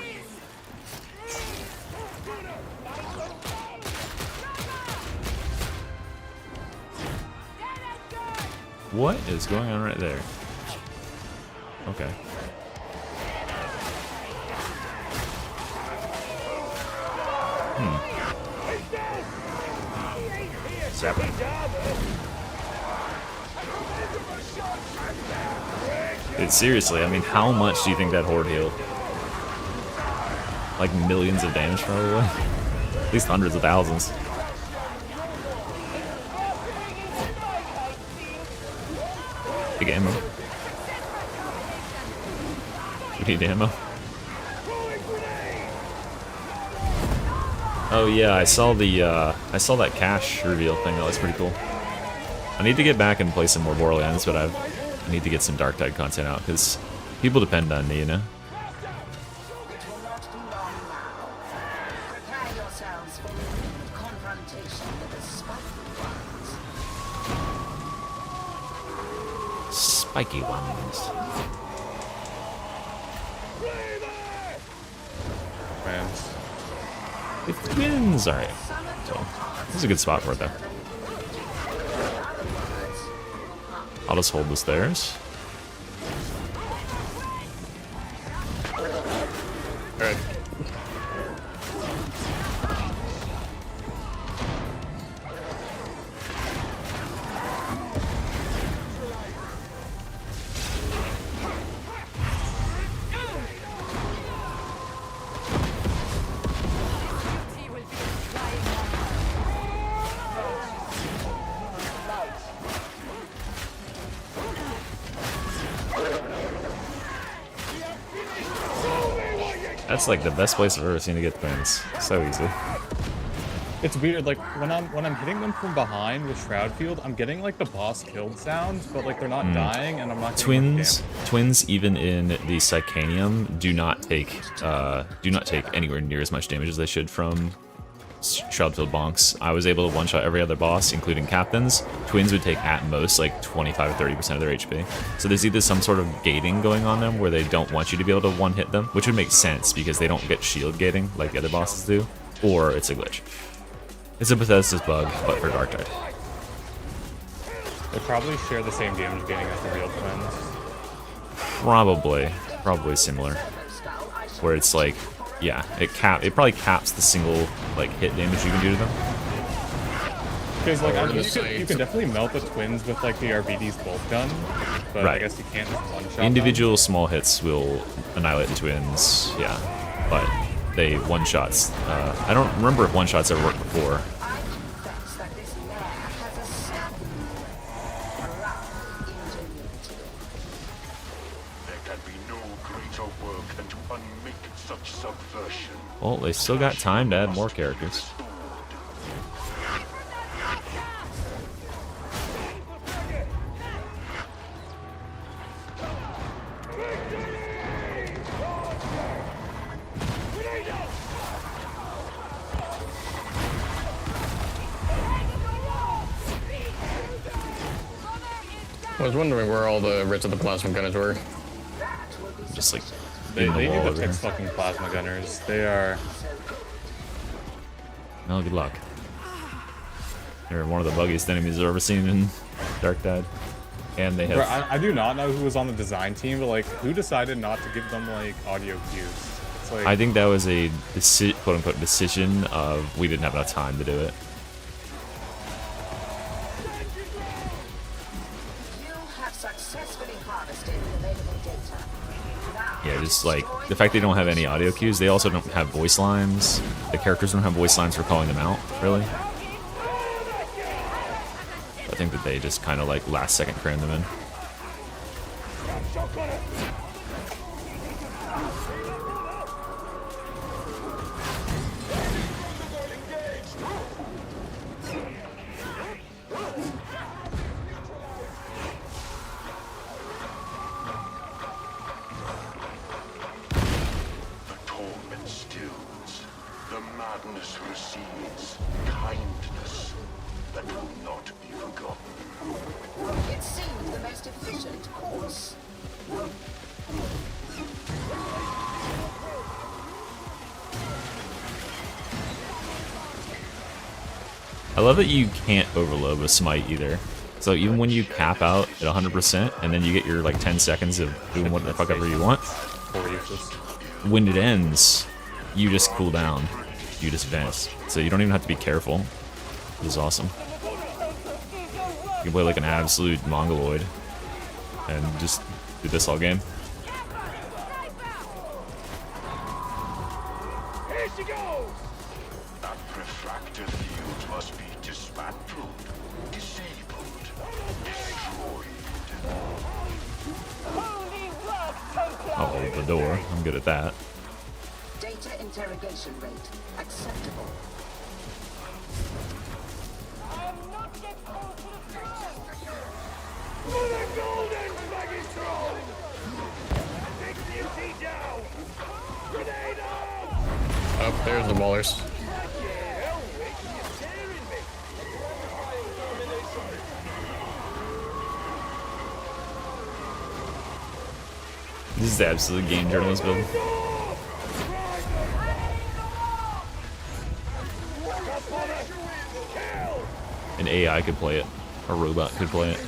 What is going on right there? Okay. Zap it. Dude, seriously, I mean, how much do you think that horde healed? Like millions of damage, probably? At least hundreds of thousands. Big ammo. We need ammo. Oh yeah, I saw that cache reveal thing. That was pretty cool. I need to get back and play some more Borderlands, but I need to get some Darktide content out because people depend on me, you know. It will not be long now. Prepare yourselves for renewed confrontation with the Smite. Spiky ones. Man. It's twins! Alright. So, this is a good spot for it, though. I'll just hold the stairs. Alright. He will be flying That's like the best place I've ever seen to get twins. So easy. It's weird, like when I'm hitting them from behind with Shroud Field, I'm getting like the boss killed sounds, but like they're not dying and I'm not getting much damage. Twins, even in the Psychanium, do not take anywhere near as much damage as they should from Shroudfield bonks. I was able to one-shot every other boss, including captains. Twins would take at most like 25 or 30% of their HP. So there's either some sort of gating going on them where they don't want you to be able to one-hit them, which would make sense because they don't get shield gating like the other bosses do, or it's a glitch. It's a Bethesda's bug, but for Dark Tide. They probably share the same damage gating as the real twins. Probably similar. Where it's like, yeah, it probably caps the single like hit damage you can do to them. Because like you can definitely melt the twins with like the RBD's bolt gun, but I guess you can't just one-shot Individual small hits will annihilate the twins, yeah, but they one-shots. I don't remember if one-shots ever worked before. I confess that this lair has a certain rough ingenuity. There can be no greater work than to unmake such subversion. Well, they still got time to add more characters. I was wondering where all the writs of the plasma gunners were. Just like They in the need wall the over here. Tix fucking plasma gunners. They are. Well, good luck. They're one of the buggiest enemies I've ever seen in Dark Tide. And they have... Bro, I do not know who was on the design team, but like, who decided not to give them like audio cues? It's like, I think that was a quote-unquote decision of we didn't have enough time to do it. You have successfully harvested the available data. Now, Yeah, just like the fact they don't have any audio cues. They also don't have voice lines. The characters don't have voice lines for calling them out, really. I think that they just kind of like last second crammed them in. The torment stills, the madness recedes, kindness that will not be forgotten. it seemed the most efficient course. I love that you can't overload with Smite either. So even when you cap out at 100% and then you get your like 10 seconds of doing what the fuck ever you want, when it ends, you just cool down. You just vent. So you don't even have to be careful. Which is awesome. You can play like an absolute mongoloid and just do this all game. That refractor field must be dismantled, disabled, destroyed. I'll hold the door. I'm good at that. Data interrogation rate acceptable. Oh, there's the ballers. This is the absolute game journalist build. An AI could play it. A robot could play it.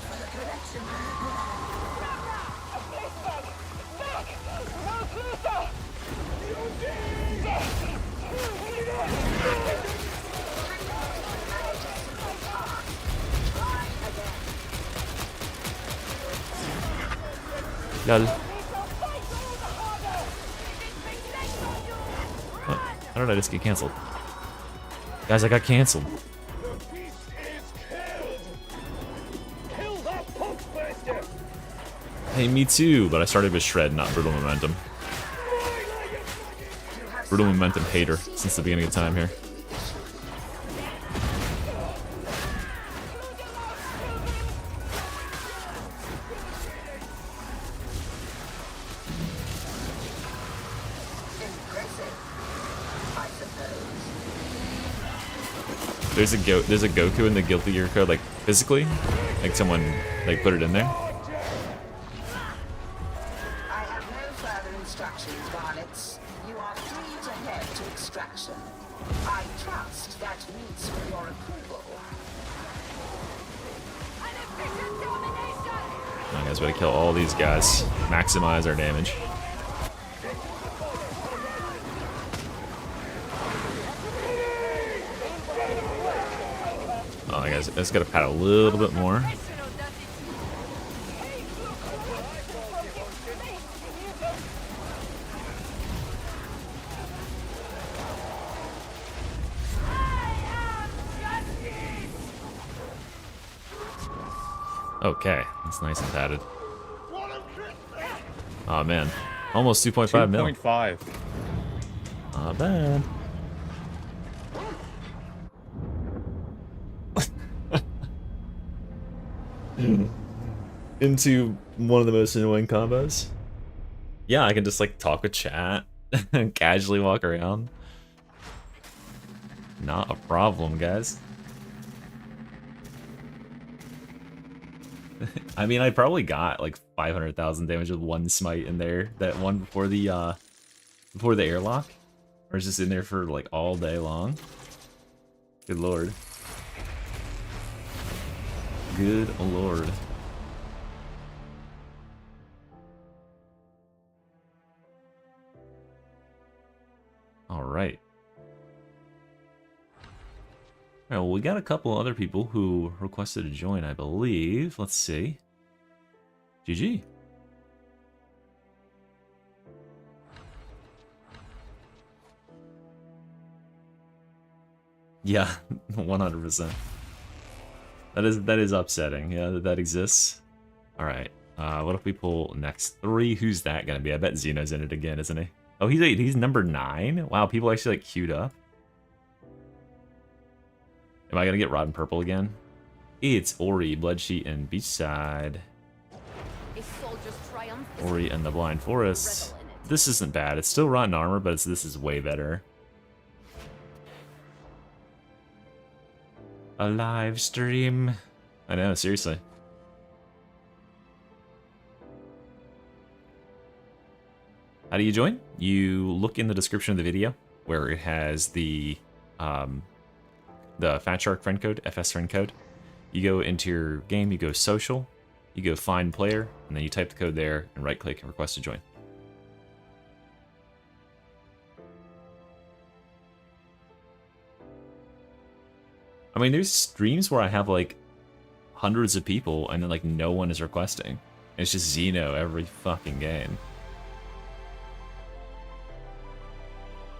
Lol. What? How did I just get cancelled? Guys, I got cancelled. Hey, me too, but I started with Shred, not Brutal Momentum. Brutal Momentum hater since the beginning of time here. There's a Goku in the Guilty Gear code, like physically, like someone like put it in there. I have no further instructions, Varnets. You are free to head to extraction. I trust that meets with your approval. Alright guys, we gotta kill all these guys. Maximize our damage. Oh, guys, I just gotta pad a little bit more. Okay, that's nice and padded. Oh man, almost 2.5 mil. 2.5. Not bad. Into one of the most annoying combos. Yeah, I can just like talk with chat and casually walk around. Not a problem, guys. I mean, I probably got like 500,000 damage with one smite in there. That one before the airlock, or is just in there for like all day long. Good lord. Good lord. All right. All right, well, we got a couple other people who requested to join, I believe. Let's see. GG. Yeah, 100%. That is upsetting. Yeah, that exists. All right. What if we pull next 3? Who's that gonna be? I bet Xeno's in it again, isn't he? Oh, he's number 9. Wow, people actually like queued up. Am I gonna get Rotten Purple again? It's Ori, Bloodsheet, and Beachside. Ori and the Blind Forest. This isn't bad. It's still Rotten Armor, but this is way better. A live stream. I know, seriously. How do you join? You look in the description of the video where it has the Fat Shark friend code, FS friend code. You go into your game, you go social, you go find player, and then you type the code there and right click and request to join. I mean, there's streams where I have like hundreds of people and then like no one is requesting. It's just Xeno every fucking game.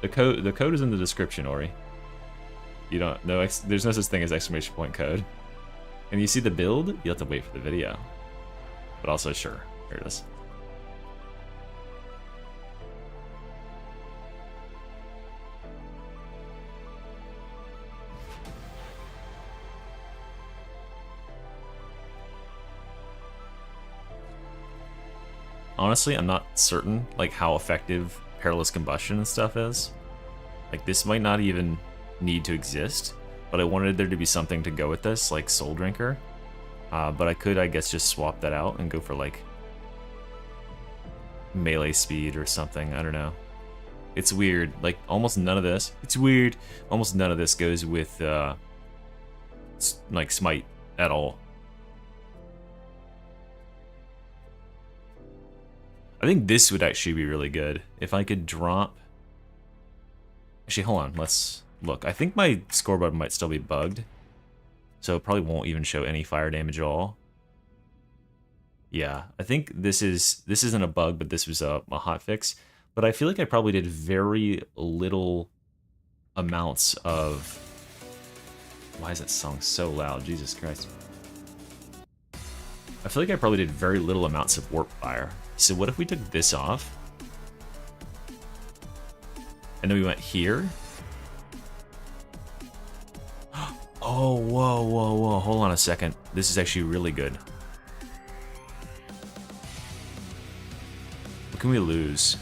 The code is in the description, Ori. You don't know, there's no such thing as exclamation point code. And you see the build, you have to wait for the video. But also, sure, here it is. Honestly, I'm not certain like how effective Perilous Combustion and stuff is. Like, this might not even need to exist, but I wanted there to be something to go with this, like Soul Drinker. But I could, I guess, just swap that out and go for like melee speed or something. I don't know. It's weird. Like almost none of this. It's weird. Almost none of this goes with like Smite at all. I think this would actually be really good if I could drop. Actually, hold on. Let's look. I think my scoreboard might still be bugged, so it probably won't even show any fire damage at all. Yeah, I think this isn't a bug, but this was a hotfix. But I feel like I probably did very little amounts of. Why is that song so loud? Jesus Christ. I feel like I probably did very little amounts of warp fire. So what if we took this off? And then we went here? Oh, whoa, whoa, whoa. Hold on a second. This is actually really good. What can we lose?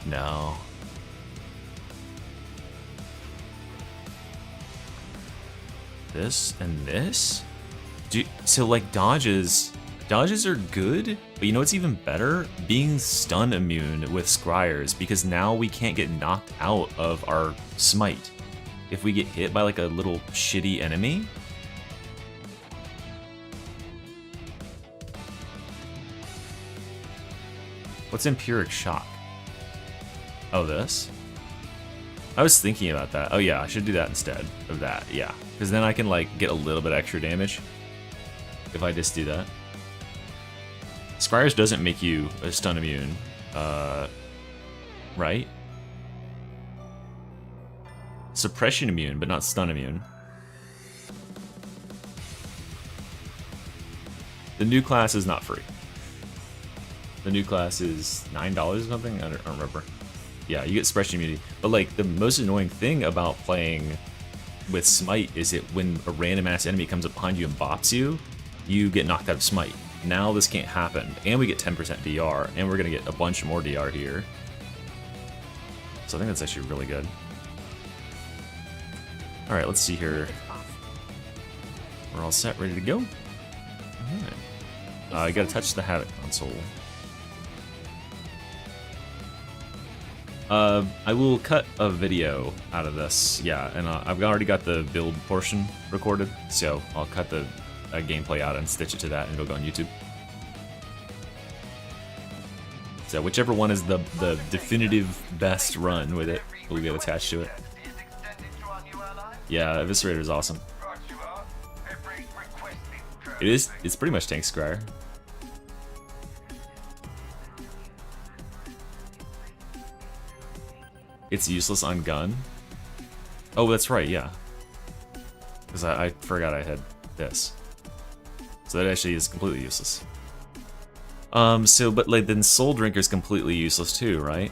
No. This and this? So like dodges are good, but you know what's even better? Being stun immune with scryers, because now we can't get knocked out of our smite. If we get hit by like a little shitty enemy. What's Empiric Shock? Oh, this? I was thinking about that. Oh yeah, I should do that instead of that, yeah. Because then I can like get a little bit extra damage if I just do that. Scryers doesn't make you a stun immune, right? Suppression immune, but not stun immune. The new class is not free. The new class is $9 or something? I don't remember. Yeah, you get suppression immunity. But like the most annoying thing about playing with Smite is that when a random ass enemy comes up behind you and bops you, you get knocked out of Smite. Now this can't happen. And we get 10% DR, and we're gonna get a bunch more DR here. So I think that's actually really good. Alright, let's see here. We're all set, ready to go. Alright. You gotta touch the Havoc console. I will cut a video out of this, yeah, and I've already got the build portion recorded, so I'll cut the gameplay out and stitch it to that, and it'll go on YouTube. So whichever one is the definitive best run with it will get attached to it. Yeah, Eviscerator is awesome. It's pretty much Tank Scryer. It's useless on gun. Oh, that's right, yeah. Because I forgot I had this. So that actually is completely useless. But like then Soul Drinker's completely useless too, right?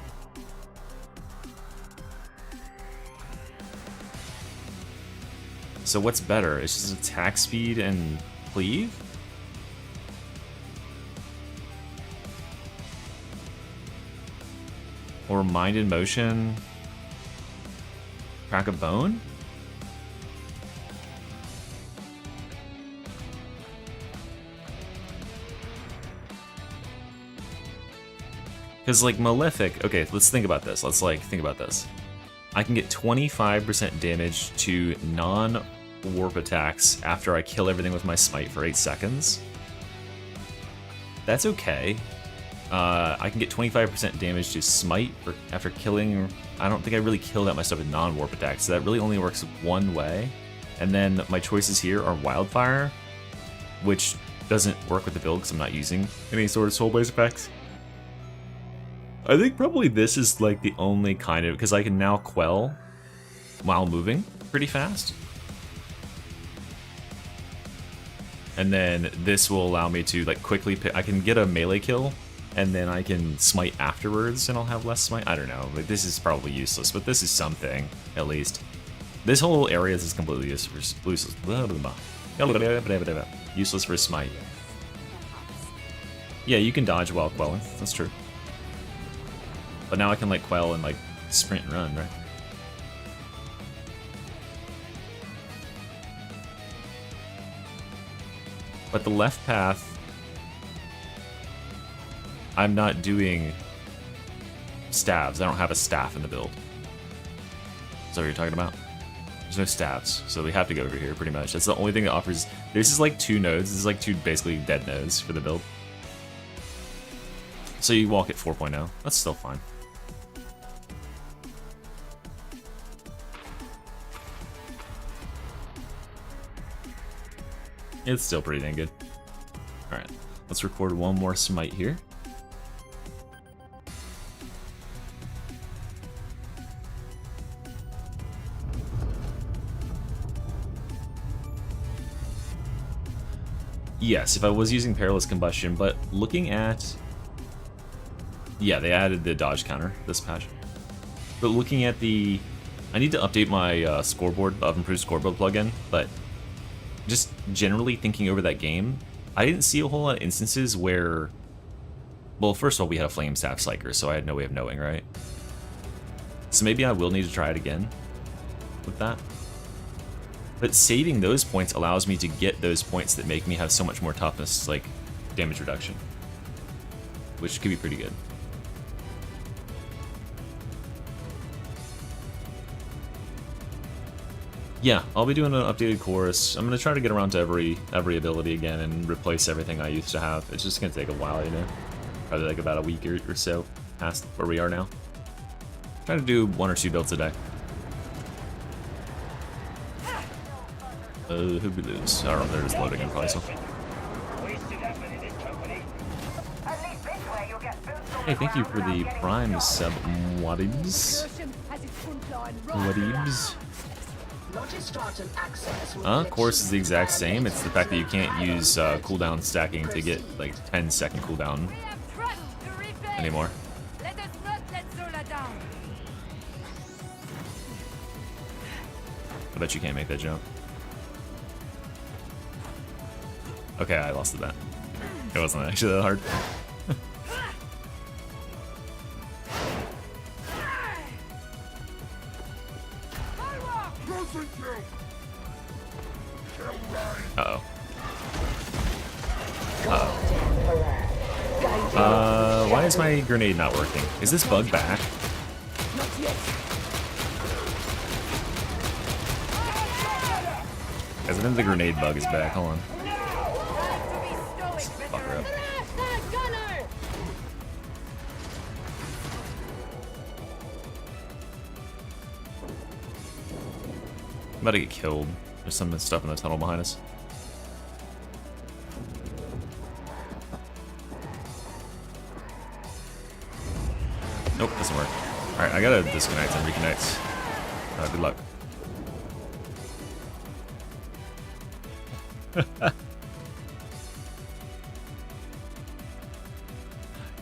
So what's better? It's just attack speed and cleave? Or mind in motion? Crack a bone? Because like Malefic, okay, let's think about this. Let's like think about this. I can get 25% damage to non-warp attacks after I kill everything with my smite for 8 seconds. That's okay. I can get 25% damage to smite after killing. I don't think I really kill that much stuff with non-warp attacks, so that really only works one way. And then my choices here are Wildfire, which doesn't work with the build because I'm not using any sort of soul blaze effects. I think probably this is like the only kind of, because I can now quell while moving pretty fast. And then this will allow me to like quickly pick, I can get a melee kill and then I can smite afterwards and I'll have less smite. I don't know, like this is probably useless, but this is something at least. This whole area is completely useless for smite. Yeah, you can dodge while quelling, that's true. But now I can like quell and like sprint and run, right? But the left path, I'm not doing staves. I don't have a staff in the build. Is that what you're talking about? There's no staffs, so we have to go over here pretty much. That's the only thing that offers. This is like 2 nodes. This is like 2 basically dead nodes for the build. So you walk at 4.0. That's still fine. It's still pretty dang good. Alright, let's record one more Smite here. Yes, if I was using Perilous Combustion, but looking at... Yeah, they added the dodge counter this patch. But looking at the... I need to update my scoreboard, the improved scoreboard plugin, but just generally thinking over that game, I didn't see a whole lot of instances where... Well, first of all, we had a Flame Staff Psyker, so I had no way of knowing, right? So maybe I will need to try it again with that. But saving those points allows me to get those points that make me have so much more toughness, like damage reduction. Which could be pretty good. Yeah, I'll be doing an updated chorus. I'm gonna try to get around to every ability again and replace everything I used to have. It's just gonna take a while, you know? Probably like about a week or so past where we are now. Try to do 1 or 2 builds a day. Who'd we lose? I don't know, they're just loading in probably so. Hey, thank you for the Prime sub, Wadibs. Wadibs. Course is the exact same. It's the fact that you can't use cooldown stacking to get like 10-second cooldown anymore. I bet you can't make that jump. Okay, I lost the bet. It wasn't actually that hard. Uh-oh. Uh-oh. Why is my grenade not working? Is this bug back? Guys, I think the grenade bug is back. Hold on. Fuck her up. I'm about to get killed. There's some stuff in the tunnel behind us. Nope, doesn't work. Alright, I gotta disconnect and reconnect. Good luck.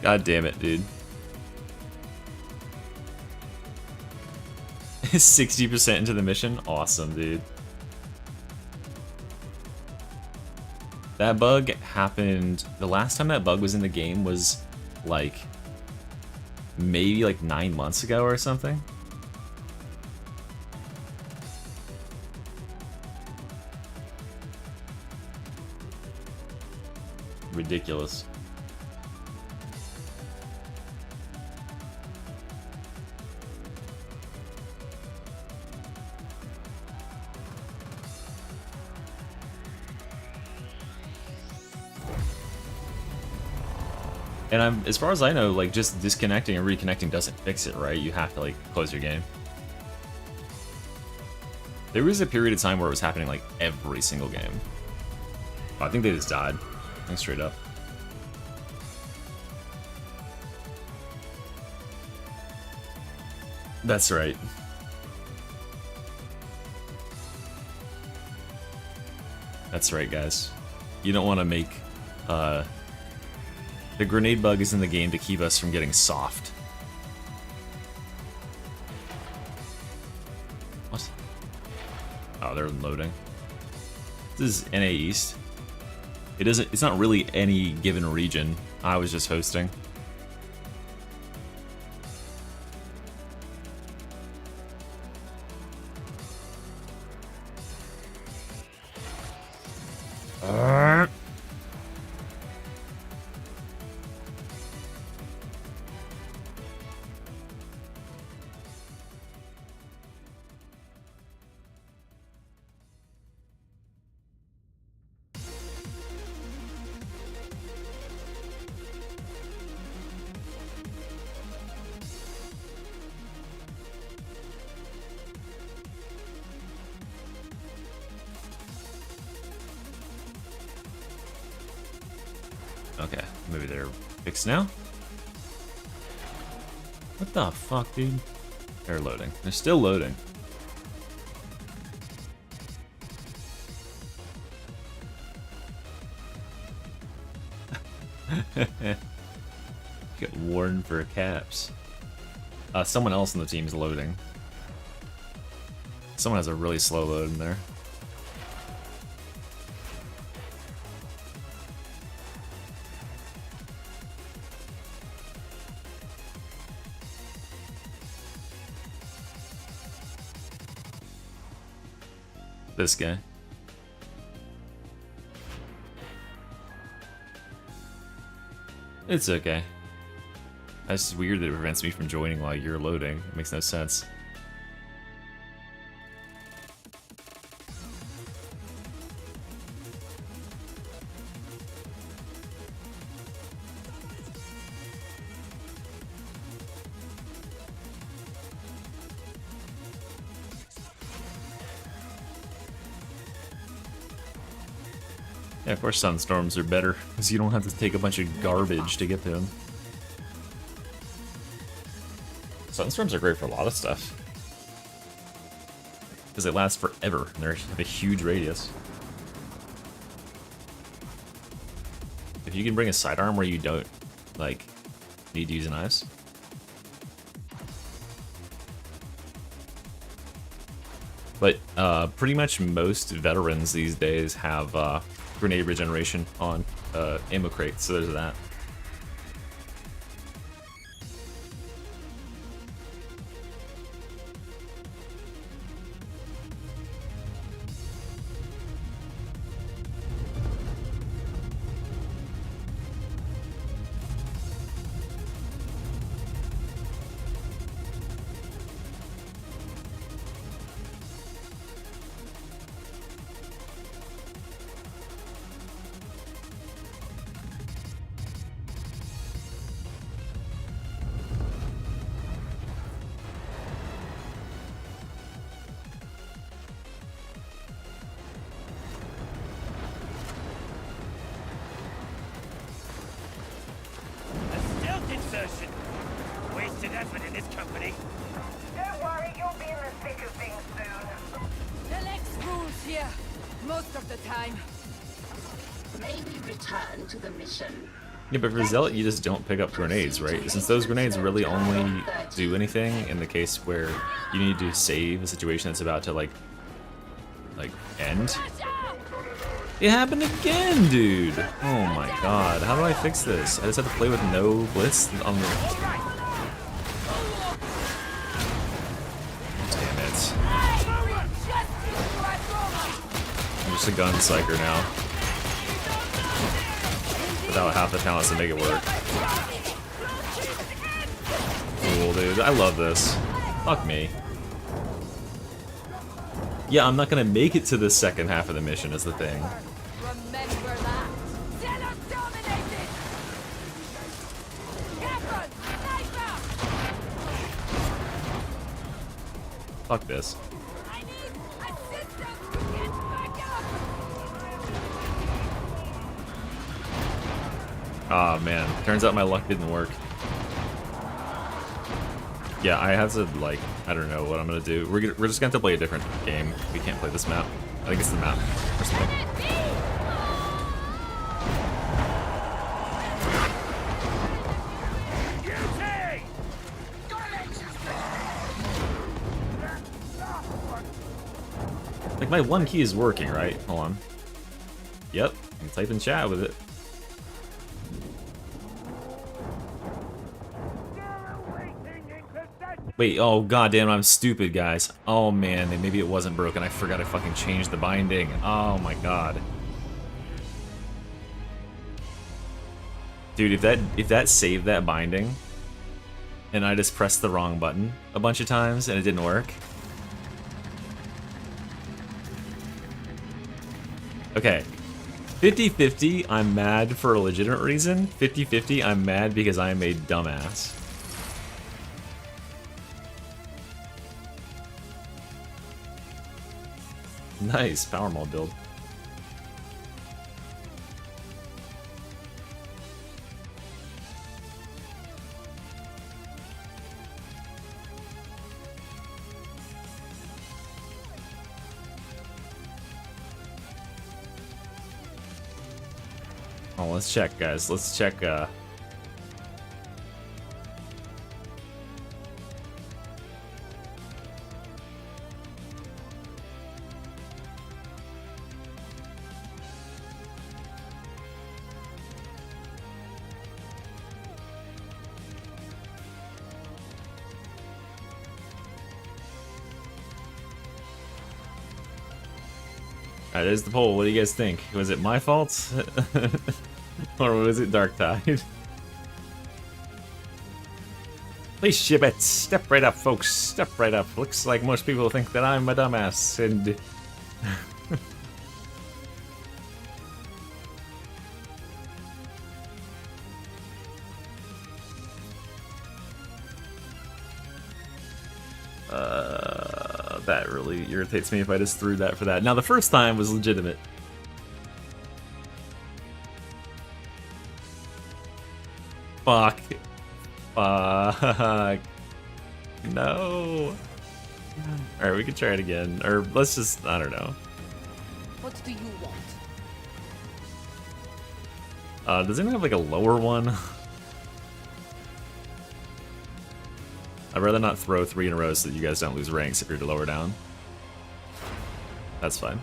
God damn it, dude. 60% into the mission? Awesome, dude. That bug happened... The last time that bug was in the game was, like... maybe, like, 9 months ago or something? Ridiculous. And as far as I know, like, just disconnecting and reconnecting doesn't fix it, right? You have to, like, close your game. There was a period of time where it was happening, like, every single game. Oh, I think they just died. I think straight up. That's right. That's right, guys. You don't want to make, the grenade bug is in the game to keep us from getting soft. What? Oh, they're loading. This is NA East. It's not really any given region. I was just hosting. Okay, maybe they're fixed now. What the fuck, dude? They're loading. They're still loading. Get warned for caps. Someone else in the team's loading. Someone has a really slow load in there. This guy. It's okay. That's just weird that it prevents me from joining while you're loading. It makes no sense. Yeah, of course sunstorms are better, because you don't have to take a bunch of garbage to get to them. Sunstorms are great for a lot of stuff. Because they last forever, and they have a huge radius. If you can bring a sidearm where you don't, like, need to use knives. But pretty much most veterans these days have grenade regeneration on ammo crates, so there's that. Wasted effort in this company. Don't worry, you'll be in the thick of things soon. The Lex rules here, most of the time. Maybe return to the mission. Yeah, but for Zealot, you just don't pick up grenades, right? Since those grenades really only do anything in the case where you need to save a situation that's about to, like end. It happened again, dude! Oh my god, how do I fix this? I just have to play with no blitz on the... Damn it. I'm just a gun psyker now. Without half the talents to make it work. Cool, dude. I love this. Fuck me. Yeah, I'm not gonna make it to the second half of the mission is the thing. Remember that. Zealot dominated. Captain, sniper. Fuck this. I need assistance to get back up. Aw, man. Turns out my luck didn't work. Yeah, I have to, like, I don't know what I'm gonna do. We're just gonna have to play a different game. We can't play this map. I think it's the map or something. Like, my one key is working, right? Hold on. Yep, I can type in chat with it. Wait, oh goddamn, I'm stupid, guys. Oh man, maybe it wasn't broken. I forgot I fucking changed the binding. Oh my god. Dude, if that saved that binding, and I just pressed the wrong button a bunch of times and it didn't work. Okay. 50-50, I'm mad for a legitimate reason. 50-50, I'm mad because I am a dumbass. Nice, power mod build. Oh, let's check, guys. Let's check. Alright, there's the poll. What do you guys think? Was it my fault? Or was it Dark Tide? Please ship it. Step right up, folks. Step right up. Looks like most people think that I'm a dumbass, and... that really irritates me if I just threw that for that. Now, the first time was legitimate. Fuck. Fuck. No. Alright, we can try it again. Or let's just, I don't know. What do you want? Does anyone have like a lower one? I'd rather not throw 3 in a row so that you guys don't lose ranks if you're lower down. That's fine.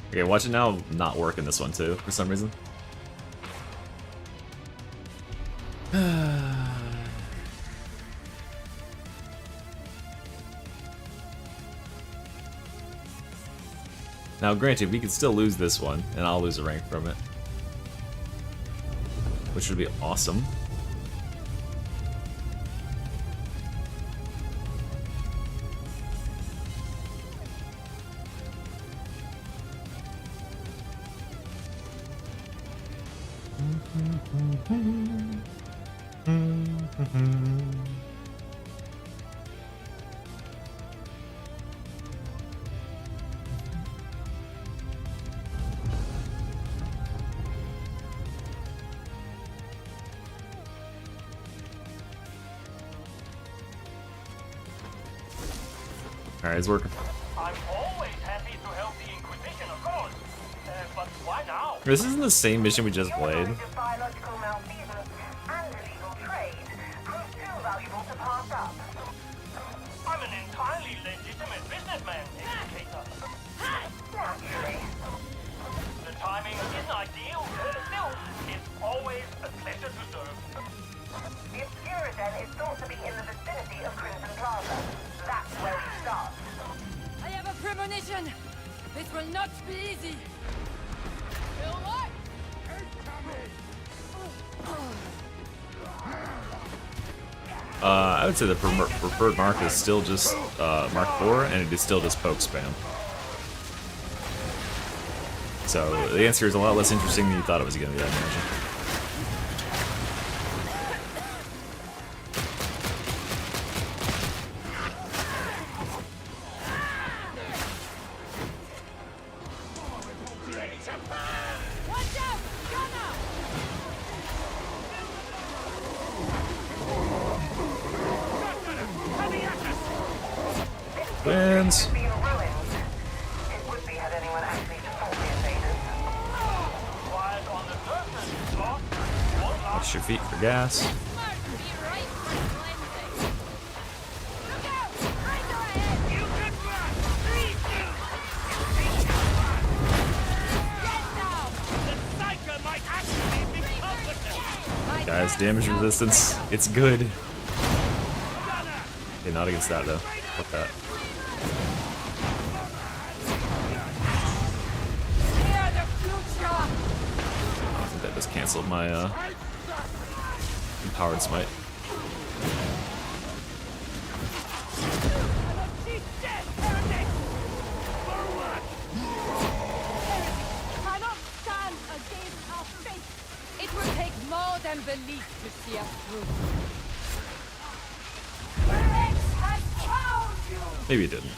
Okay, watch it now not work in this one too, for some reason. Now, granted, we could still lose this one, and I'll lose a rank from it. Which would be awesome. Alright, it's working. I'm always happy to help the Inquisition, of course. But why now? This isn't the same mission we just played. Biological malfeasance and illegal trade proved too valuable to pass up. I'm an entirely legitimate businessman, Educator. Naturally. The timing isn't ideal. Still, it's always a pleasure to serve. The Obscurizen is thought to be in the vicinity of Crimson Plaza. That's where we start. I have a premonition. This will not be easy. Feel what? I would say the preferred mark is still just Mark 4, and it is still just poke spam. So the answer is a lot less interesting than you thought it was going to be, I imagine. Watch out! Gunner! Wins. Being ruined. It would be had anyone actually fought the invaders. Quiet on the surface, Lord. Watch your feet for gas. Smart to be right for cleansing. Look out! Right ahead! You could run! Please do! Get down! The Psyker might actually be competent! Guys, damage resistance. It's good. Okay, not against that though. Fuck that. Hear the future! I think that just canceled my empowered smite. She's dead, heretic! Cannot stand against our fate. It will take more than belief to see us through. Maybe it didn't.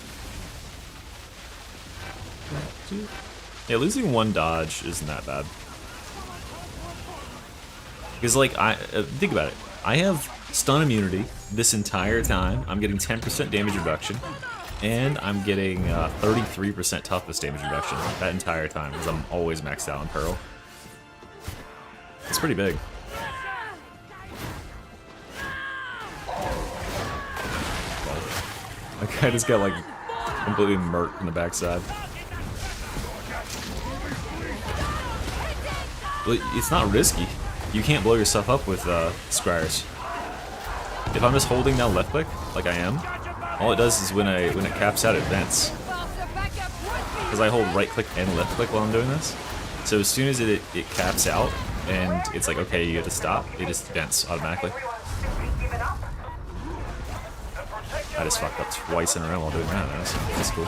Yeah, losing 1 dodge isn't that bad. Because, like, think about it. I have stun immunity this entire time. I'm getting 10% damage reduction. And I'm getting 33% toughness damage reduction that entire time, because I'm always maxed out on Pearl. It's pretty big. My guy just got, like, completely murked in the backside. Well, it's not risky. You can't blow yourself up with Scryers. If I'm just holding down left click, like I am, all it does is when it caps out, it vents. Because I hold right click and left click while I'm doing this. So as soon as it caps out, and it's like, okay, you have to stop, it just vents automatically. I just fucked up twice in a row while doing that. That's cool.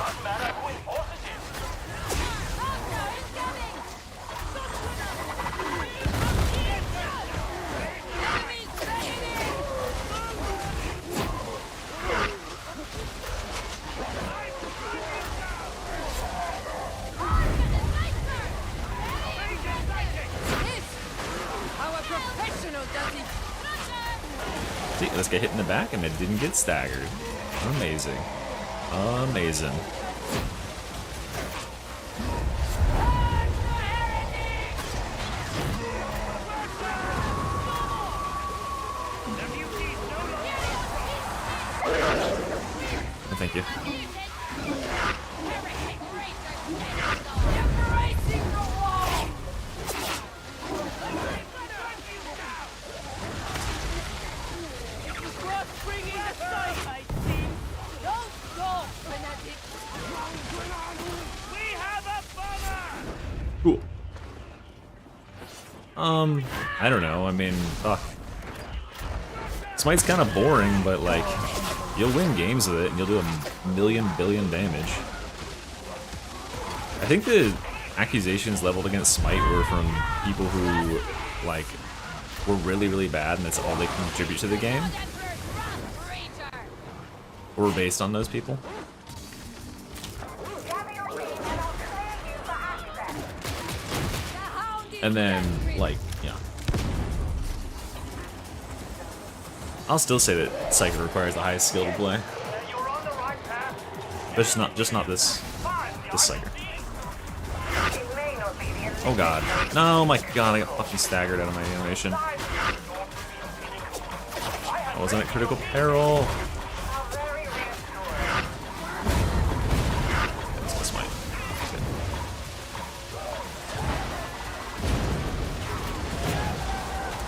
See, let's get hit in the back and it didn't get staggered. Amazing. Amazing. Oh, thank you. Cool. I don't know. I mean, fuck. Smite's kind of boring, but like, you'll win games with it, and you'll do a million billion damage. I think the accusations leveled against Smite were from people who, like, were really, really bad, and that's all they contribute to the game. Or based on those people. And then, like, yeah. I'll still say that Psyker requires the highest skill to play. But just not this Psyker. Oh god. No, my god, I got fucking staggered out of my animation. I wasn't at critical peril.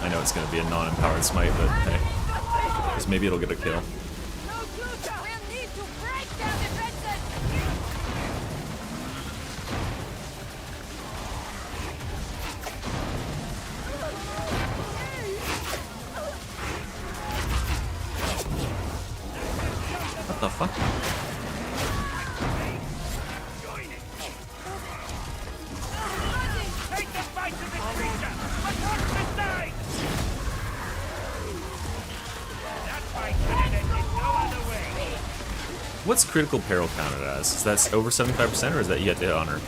I know it's going to be a non-empowered Smite, but hey, because maybe it'll get a kill. What the fuck? What's critical peril counted as? Is that over 75% or is that you have to hit 100?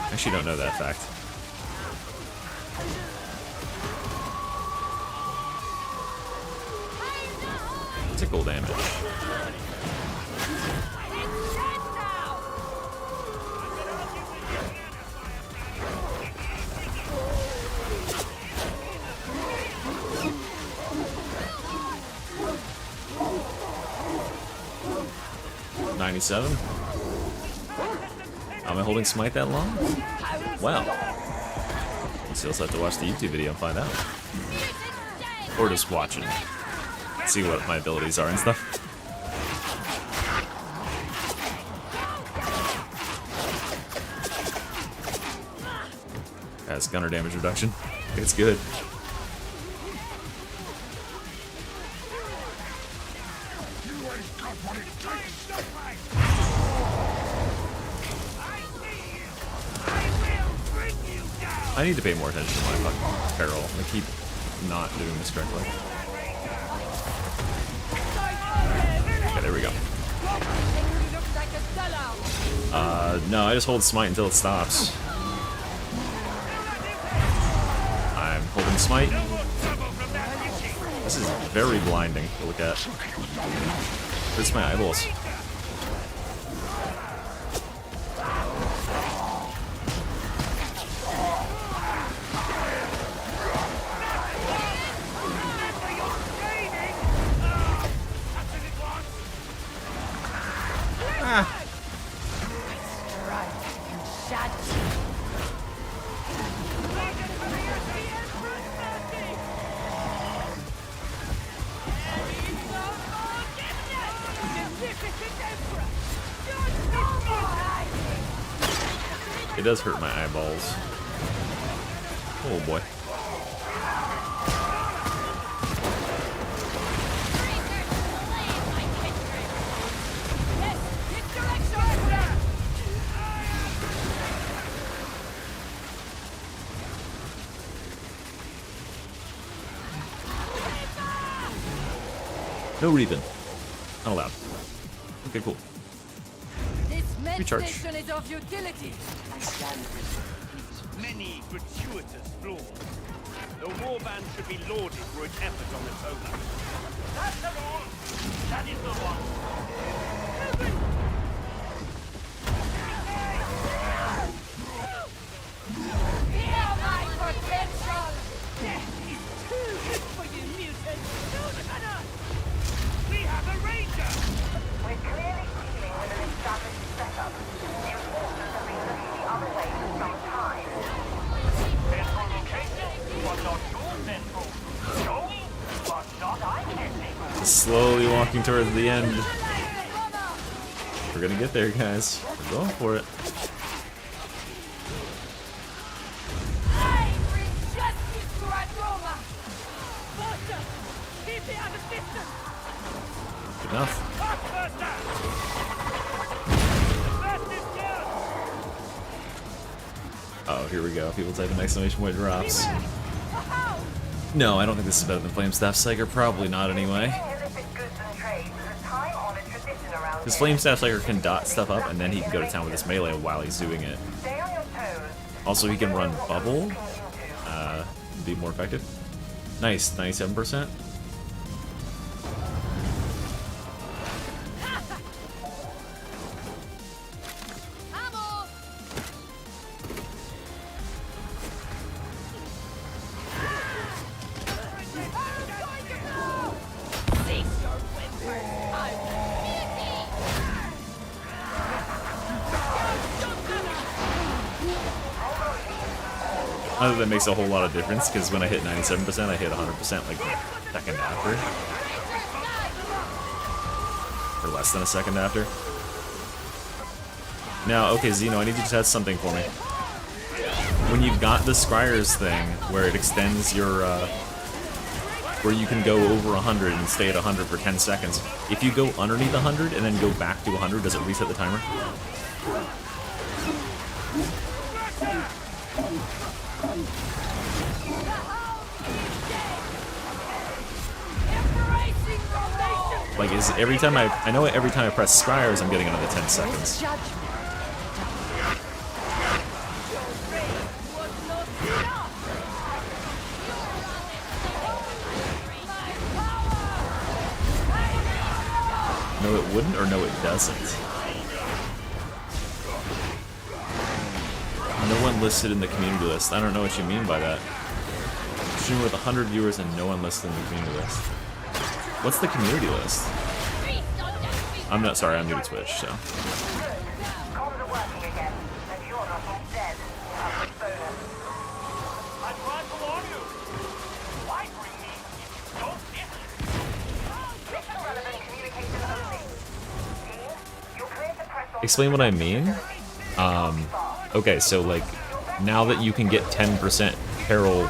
I actually don't know that fact. Tickle damage. $97. Am I holding Smite that long? Well, you still have to watch the YouTube video and find out. Or just watch it. See what my abilities are and stuff. Has gunner damage reduction. It's good. I need to pay more attention to my fucking peril. I keep not doing this correctly. Okay, there we go. No, I just hold Smite until it stops. I'm Smite. This is very blinding to look at. Hurts my eyeballs. It does hurt my eyeballs. Oh boy. No Reaping. Not allowed. Okay, cool. This med Recharge. station is of utility. Many gratuitous flaws. The warband should be lauded for its effort on its own. That's the rule. That is the one. Hear my potential! Death is too good for you, mutants. We have a ranger. We're clearly dealing with an established setup. The enforcers have been looking the other way for some time. Central location, but not your central. Showy, but not eye-catching. Slowly walking towards the end. We're gonna get there, guys. We're going for it. I bring justice to Roma. Faster! Keep it at a distance! Good enough. First out! First is yours! Oh, here we go. People type in exclamation point drops. No, I don't think this is better than Flame Staff Psyker. Probably not anyway. Illicit goods and trade is a time-honored tradition around Because here. Flame Staff Psyker can dot stuff up and then he can go to town with his melee while he's doing it. Stay on your toes. Also, he can run Bubble. Be more effective. Nice, 97%. Ammo! Cease your whimpers! Not that that makes a whole lot of difference, because when I hit 97%, I hit 100% like a second after. Or less than a second after. Now, okay, Zeno, I need you to test something for me. When you've got the Scryer's thing, where it extends your, where you can go over 100 and stay at 100 for 10 seconds, if you go underneath 100 and then go back to 100, does it reset the timer? Like, is every time I know every time I press Scryers, I'm getting another 10 seconds. No, it wouldn't, or no, it doesn't. No one listed in the community list. I don't know what you mean by that. Stream with 100 viewers and no one listed in the community list. What's the community list? I'm not sorry, I'm new to Twitch, so. Comms are working again, and you're not all dead. Have a bonus. I'm trying to warn you. Why bring me if you don't listen? Mission relevant communication only. Team, you're clear to press on. Explain what I mean. Okay, so like, now that you can get 10% peril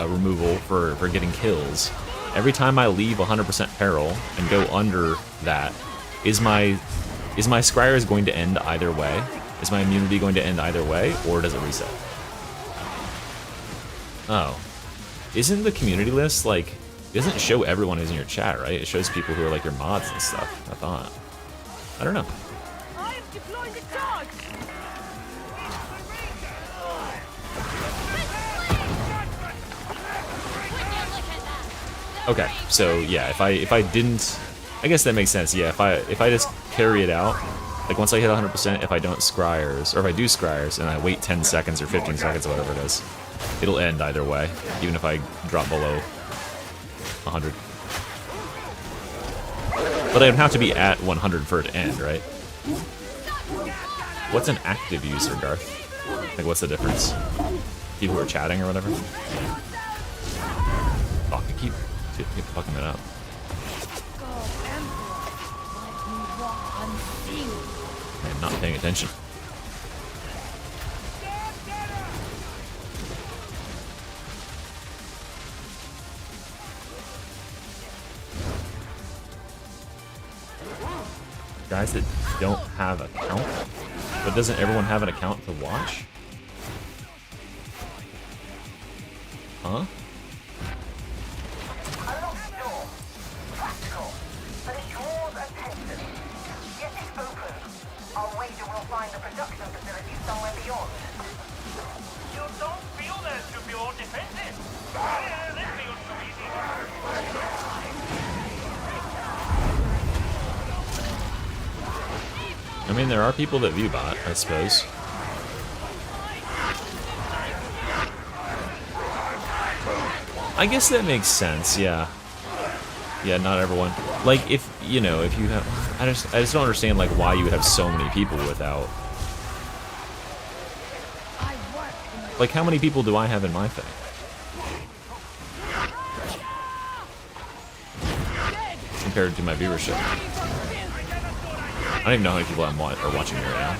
removal for getting kills, every time I leave 100% peril and go under that, is my Scryers going to end either way? Is my immunity going to end either way, or does it reset? Oh. Isn't the community list, like, it doesn't show everyone who's in your chat, right? It shows people who are like your mods and stuff, I thought. I don't know. I am deploying the charge! Okay, so yeah, if I didn't, I guess that makes sense. Yeah, if I just carry it out, like once I hit 100%, if I don't scryers, or if I do scryers and I wait 10 seconds or 15 seconds or whatever it is, it'll end either way, even if I drop below 100. But I'd have to be at 100 for it to end, right? What's an active user, Garth? Like, what's the difference? People who are chatting or whatever? Fuck, I keep fucking it up. I'm not paying attention. Guys that don't have an account? But doesn't everyone have an account to watch? Huh? I mean, there are people that view bot, I suppose. I guess that makes sense, yeah. Yeah, not everyone. Like, if, you know, if you have... I just don't understand, like, why you would have so many people without... Like, how many people do I have in my thing? Compared to my viewership. I don't even know how many people are watching me right now.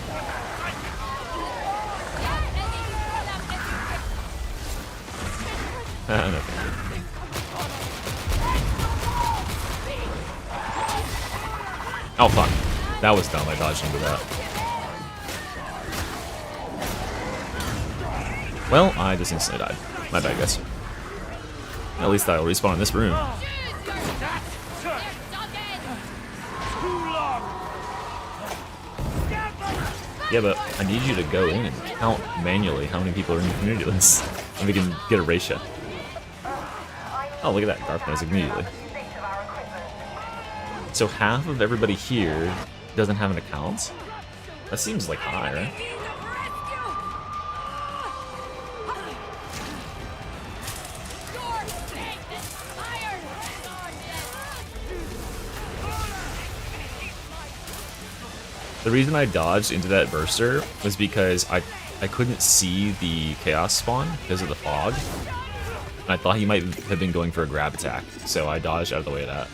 No. Oh fuck. That was dumb, I dodged into that. Well, I just instantly died. My bad, guys. At least I'll respawn in this room. Yeah, but I need you to go in and count manually how many people are in the community list. And we can get a ratio. Oh, look at that. Garth knows immediately. So half of everybody here doesn't have an account? That seems like high, right? The reason I dodged into that burster was because I couldn't see the chaos spawn because of the fog. And I thought he might have been going for a grab attack, so I dodged out of the way of that.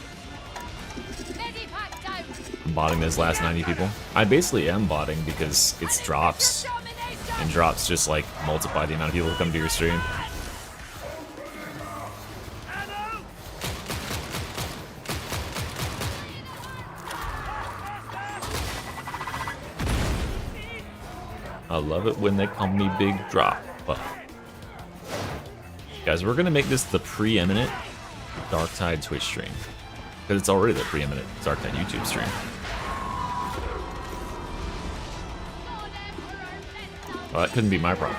I'm botting those last 90 people. I basically am botting because it's drops, and drops just like multiply the amount of people who come to your stream. I love it when they call me Big Drop. Guys, we're gonna make this the preeminent Darktide Twitch stream. Because it's already the preeminent Darktide YouTube stream. Well, that couldn't be my problem.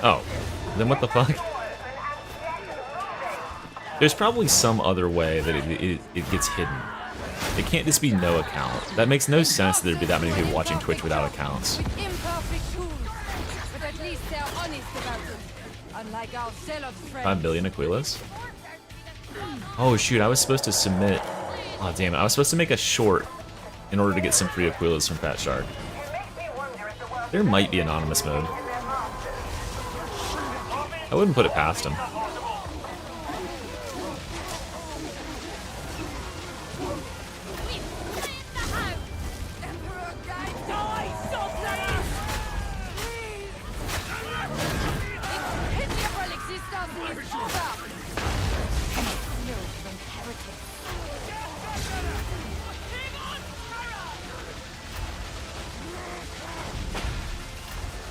Oh, then what the fuck? There's probably some other way that it gets hidden. It can't just be no account. That makes no sense that there'd be that many people watching Twitch without accounts. Imperfect tools, but at least they're honest about it. Unlike our zealot friends. 5 billion Aquilas? Oh shoot, I was supposed to submit... Oh damn it, I was supposed to make a short in order to get some free Aquilas from Fat Shark. There might be anonymous mode. I wouldn't put it past him.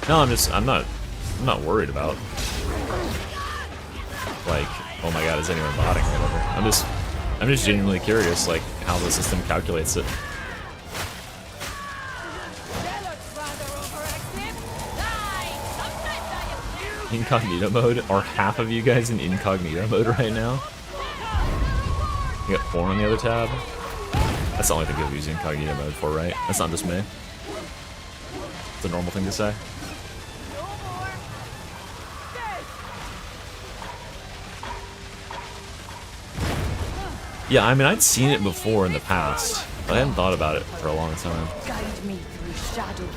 No, I'm not worried about, like, oh my god, is anyone botting or whatever. I'm just genuinely curious, like, how the system calculates it. Incognito mode? Are half of you guys in incognito mode right now? You got 4 on the other tab? That's the only thing people use incognito mode for, right? That's not just me. It's a normal thing to say. Yeah, I mean, I'd seen it before in the past, but I hadn't thought about it for a long time. Guide me through shadow.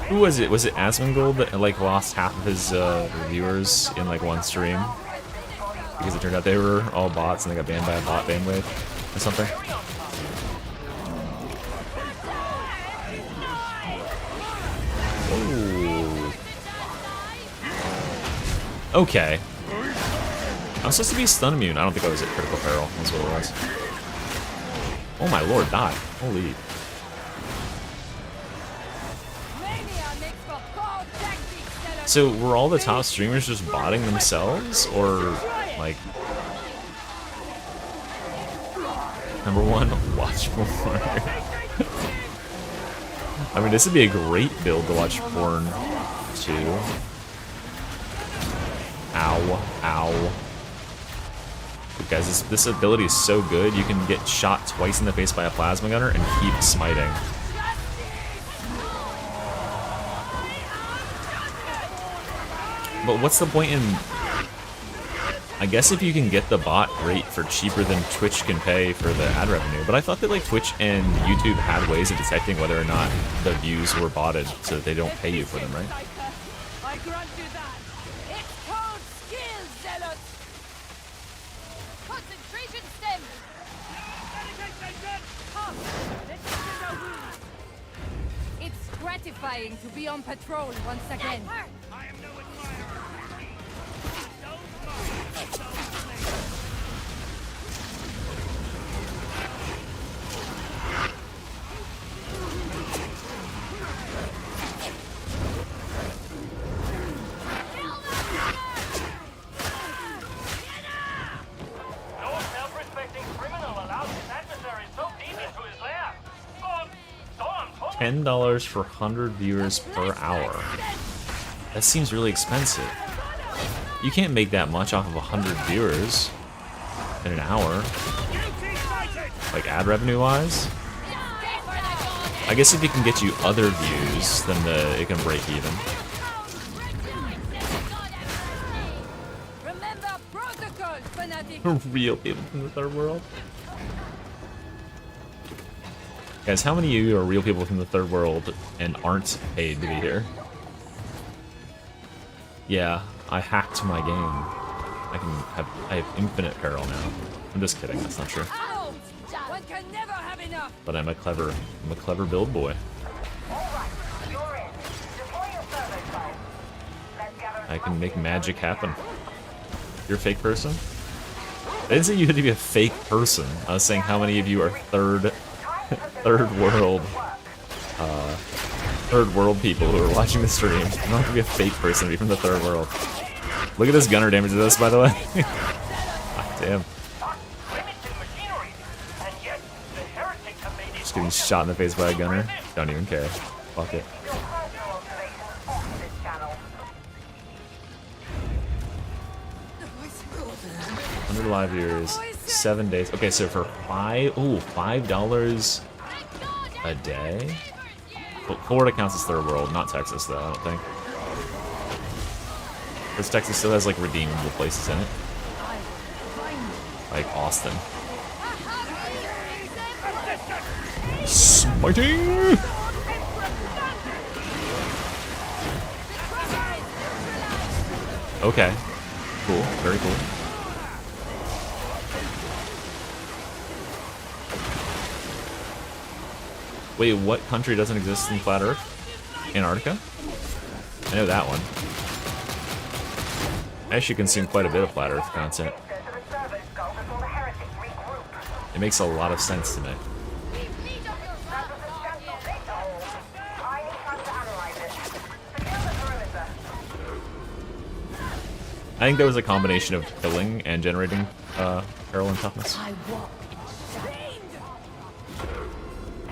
Who was it? Was it Asmongold that like lost half of his viewers in like one stream? Because it turned out they were all bots and they got banned by a bot bandwave or something? Ooh. Okay. I was supposed to be stun immune. I don't think I was at critical peril. That's what it was. Oh my lord, die. Holy. So were all the top streamers just botting themselves, or like #1, watch porn? I mean, this would be a great build to watch porn too. Ow, ow. But guys, this ability is so good, you can get shot twice in the face by a plasma gunner and keep smiting. But what's the point in... I guess if you can get the bot rate for cheaper than Twitch can pay for the ad revenue. But I thought that like Twitch and YouTube had ways of detecting whether or not the views were botted so that they don't pay you for them, right? I grant you that. It's called skill, zealot. Concentration stem. Come, let's get a wound. It's gratifying to be on patrol once again. I am no admirer. Don't mind. No self-respecting criminal allows his adversary so deep into his lair. $10 for 100 viewers per hour. That seems really expensive. You can't make that much off of 100 viewers in an hour. Like ad revenue wise. I guess if it can get you other views, then it can break even. Remember protocol, fanatic. Real people from the third world. Guys, how many of you are real people from the third world and aren't paid to be here? Yeah, I hacked my game. I have infinite peril now. I'm just kidding, that's not true. One can never have enough. But I'm a clever build boy. I can make magic happen. You're a fake person? I didn't say you had to be a fake person. I was saying how many of you are third world people who are watching the stream. You don't have to be a fake person to be from the third world. Look at this gunner damage to this, by the way. God damn. Just getting shot in the face by a gunner. Don't even care. Fuck it. 100 live viewers, 7 days. Okay, so for $5 a day? Florida counts as third world, not Texas though, I don't think. Because Texas still has like redeemable places in it. Like Austin. Smiting! Okay. Cool, very cool. Wait, what country doesn't exist in Flat Earth? Antarctica? I know that one. I actually consume quite a bit of Flat Earth content. It makes a lot of sense to me. I think there was a combination of killing and generating peril and toughness. I walk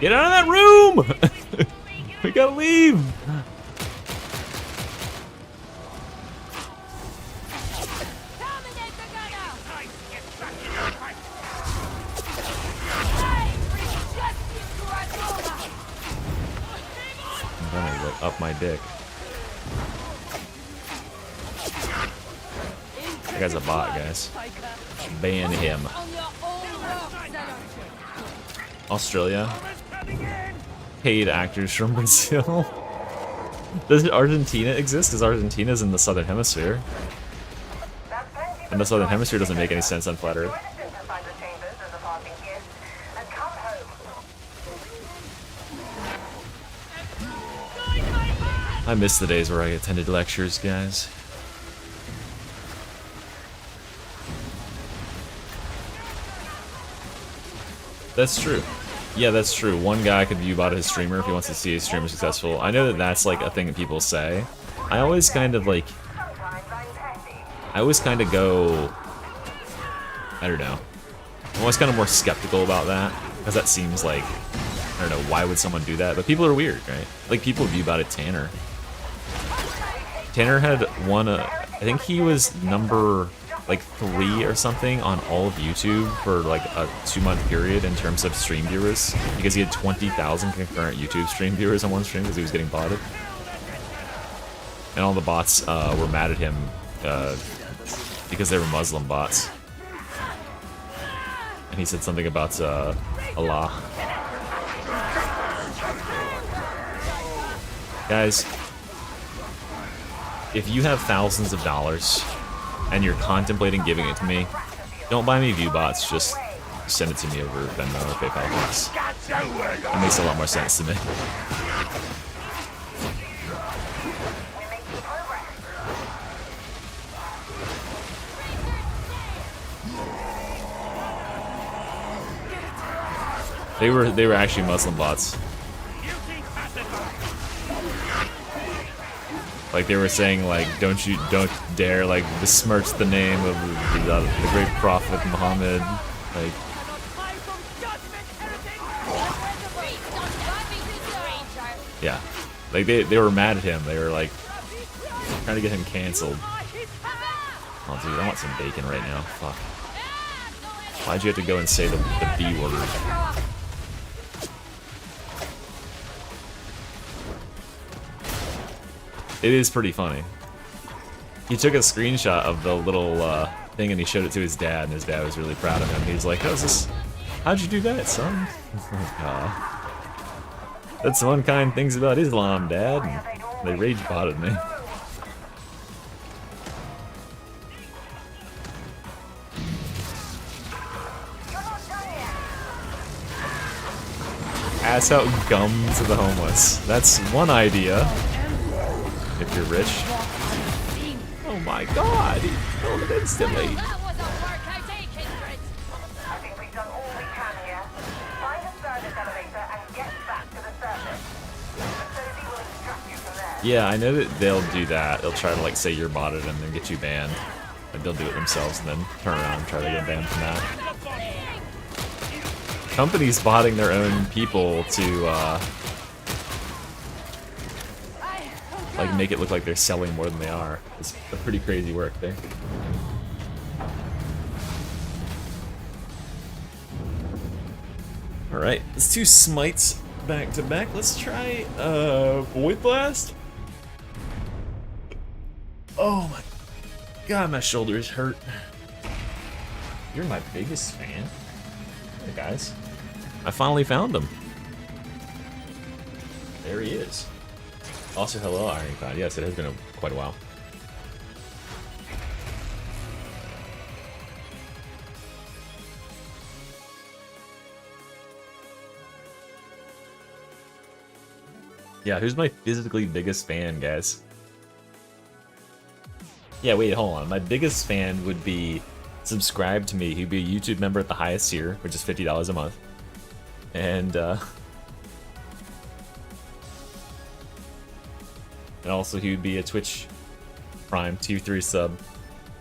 Get out of that room! We gotta leave! Terminate the gunner! Time to get back in the fight. I'm gonna like up my dick. That guy's a bot, guys. Ban him. On your own rock, Zealot. Australia. Paid actors from Brazil. Does Argentina exist? Because Argentina's in the southern hemisphere. And the southern hemisphere doesn't make any sense on Flat Earth. I miss the days where I attended lectures, guys. That's true. Yeah, that's true. One guy could view bot his streamer if he wants to see his streamer successful. I know that that's like a thing that people say. I always kind of like... I always kind of go... I don't know. I'm always kind of more skeptical about that. Because that seems like... I don't know, why would someone do that? But people are weird, right? Like, people view bot at Tanner. Tanner had won a... I think he was number... like 3 or something on all of YouTube for like a 2-month period in terms of stream viewers, because he had 20,000 concurrent YouTube stream viewers on one stream because he was getting botted, and all the bots were mad at him because they were Muslim bots, and he said something about Allah. Guys, if you have thousands of dollars and you're contemplating giving it to me, don't buy me view bots, just send it to me over Venmo or PayPal, please. It makes a lot more sense to me. They were actually Muslim bots. Like, they were saying, like, don't dare, like, besmirch the name of the great prophet Muhammad. Like, yeah. Like, they were mad at him. They were, like, trying to get him canceled. Oh, dude, I want some bacon right now. Fuck. Why'd you have to go and say the B word? It is pretty funny. He took a screenshot of the little thing and he showed it to his dad, and his dad was really proud of him. He was like, how'd you do that, son? That's one kind things about Islam, Dad. And they rage botted me. Pass out gum to the homeless. That's one idea. If you're rich. Oh my god, he killed him instantly. That was a workout, Kindred. I think we've done all we can here. Find a service elevator and get back to the surface. Facility will extract you from there. Yeah, I know that they'll do that. They'll try to like say you're botted and then get you banned. Like, they'll do it themselves and then turn around and try to get banned from that. Companies botting their own people to like make it look like they're selling more than they are. It's a pretty crazy work there. Alright, let's do Smites back to back. Let's try Void Blast. Oh my god, my shoulders hurt. You're my biggest fan. Hey guys. I finally found him. There he is. Also, hello, Ironclad. Yes, it has been quite a while. Yeah, who's my physically biggest fan, guys? Yeah, wait, hold on. My biggest fan would be subscribe to me. He'd be a YouTube member at the highest tier, which is $50 a month. And also he would be a Twitch Prime tier 3 sub,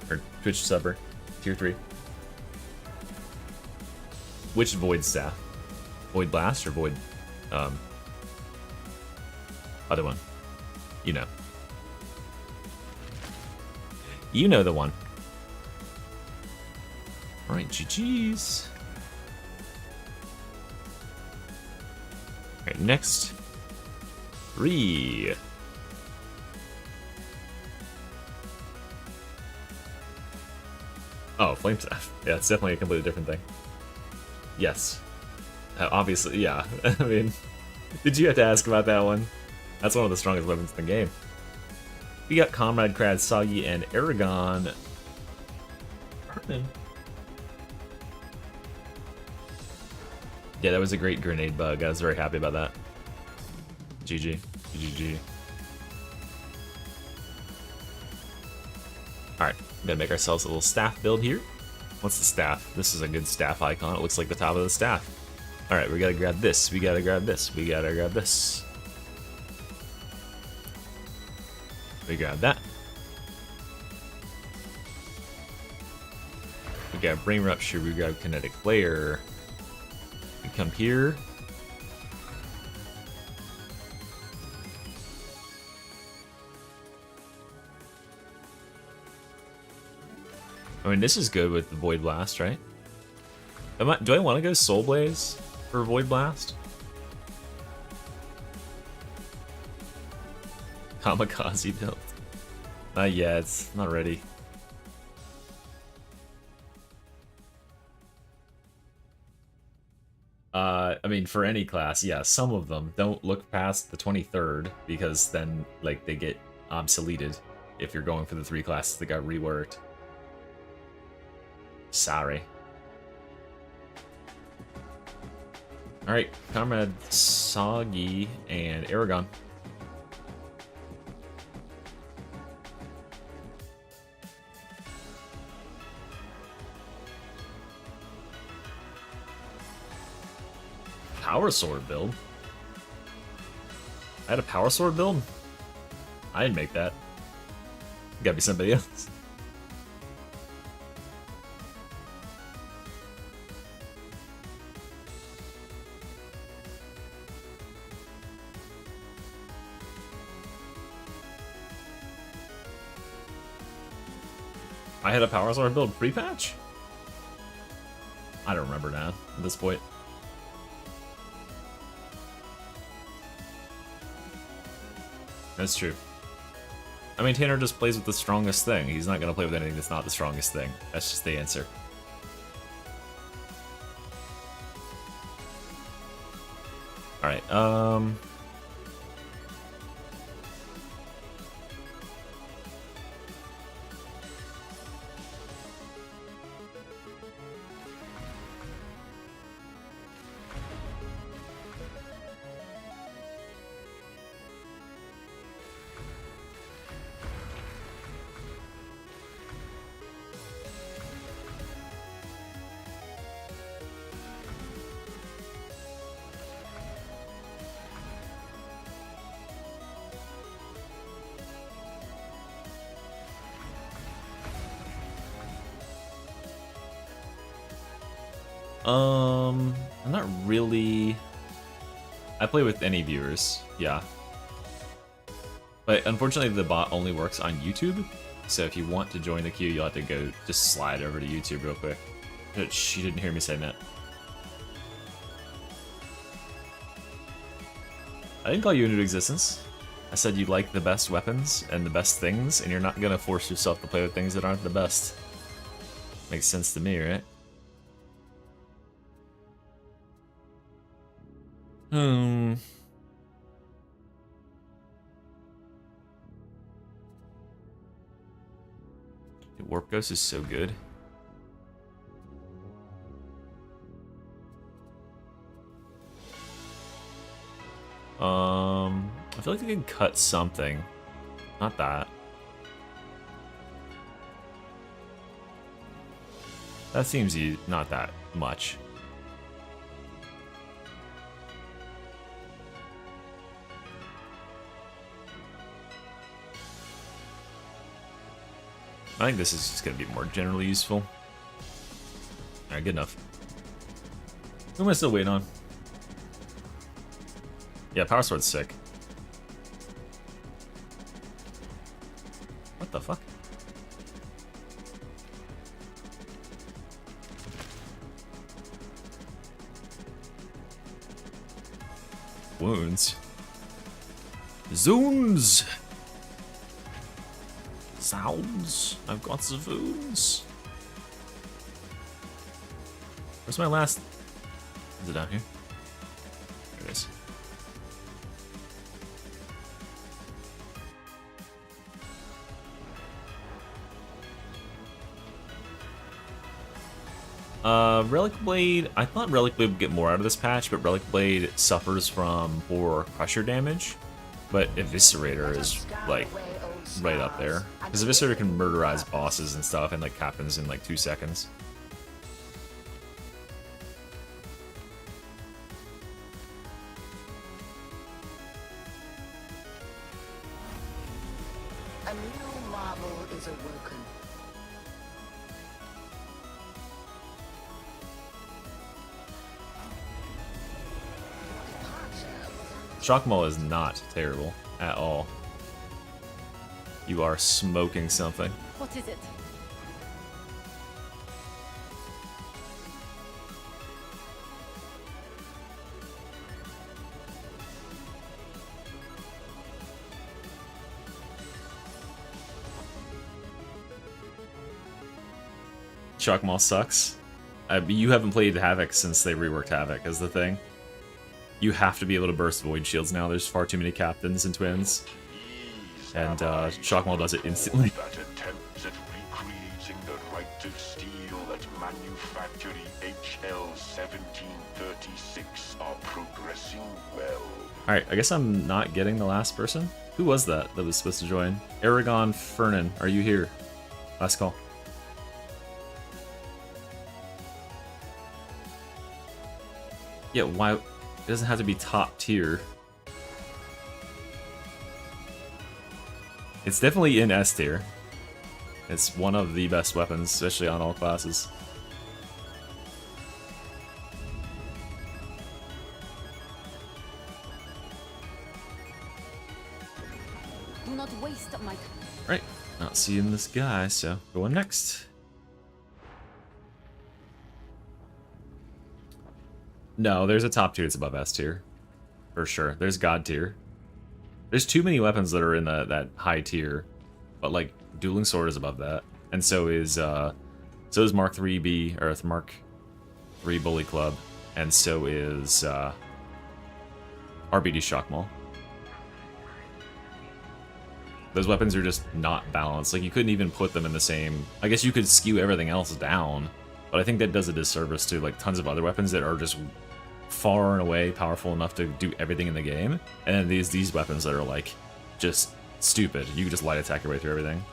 or Twitch subber, tier 3. Which Void staff? Void Blast or Void Other one. You know. You know the one. Alright, GG's. Alright, next. 3. Oh, flame staff. Yeah, it's definitely a completely different thing. Yes. Obviously, yeah. I mean, did you have to ask about that one? That's one of the strongest weapons in the game. We got Comrade, Crad, Soggy, and Aragon. Yeah, that was a great grenade bug. I was very happy about that. GG. GG. Alright, we gotta make ourselves a little staff build here. What's the staff? This is a good staff icon. It looks like the top of the staff. Alright, we gotta grab this. We gotta grab this. We gotta grab this. We grab that. We got Brain Rupture. We grab Kinetic Flare. We come here. I mean, this is good with the Void Blast, right? Do I want to go Soul Blaze for Void Blast? Kamikaze build. Not yet. Not ready. I mean, for any class, yeah, some of them don't look past the 23rd because then, like, they get obsoleted if you're going for the 3 classes that got reworked. Sorry. Alright, Comrade Soggy and Aragon. Power Sword build? I had a Power Sword build? I didn't make that. Gotta be somebody else. I had a Power Sword build pre-patch? I don't remember now at this point. That's true. I mean, Tanner just plays with the strongest thing. He's not going to play with anything that's not the strongest thing. That's just the answer. Alright, I'm not really... I play with any viewers, yeah. But unfortunately the bot only works on YouTube, so if you want to join the queue, you'll have to go just slide over to YouTube real quick. She didn't hear me say that. I didn't call you into existence. I said you like the best weapons and the best things, and you're not gonna force yourself to play with things that aren't the best. Makes sense to me, right? The Warp Ghost is so good. I feel like I can cut something. Not that. That seems not that much. I think this is just going to be more generally useful. Alright, good enough. Who am I still waiting on? Yeah, Power Sword's sick. What the fuck? Wounds. Zoons! Sounds. I've got the wounds. Where's my last? Is it down here? There it is. Relic Blade, I thought Relic Blade would get more out of this patch, but Relic Blade suffers from poor Crusher damage, but Eviscerator is, like, right up there. Because Eviscerator can murderize bosses and stuff and, like, captains in, like, 2 seconds. A new marvel is awoken. Shock Maul is not terrible at all. You are smoking something. What is it? Shock Maul sucks. You haven't played Havoc since they reworked Havoc, is the thing. You have to be able to burst Void Shields now. There's far too many captains and twins. And Shock Maul does it instantly. That attempts at recreating the right of steel at manufacturing HL 1736 are progressing well. Alright, I guess I'm not getting the last person. Who was that was supposed to join? Aragon Fernan, are you here? Last call. Yeah, why? It doesn't have to be top tier. It's definitely in S tier. It's one of the best weapons, especially on all classes. Do not waste my... Right, not seeing this guy, so going next. No, there's a top tier that's above S tier. For sure. There's God tier. There's too many weapons that are in that high tier. But like Dueling Sword is above that. And so is Mark 3B or Mark 3 Bully Club. And so is RBD Shock Maul. Those weapons are just not balanced. Like you couldn't even put them in the same. I guess you could skew everything else down. But I think that does a disservice to like tons of other weapons that are just far and away powerful enough to do everything in the game. And then these weapons that are like just stupid. You can just light attack your way through everything.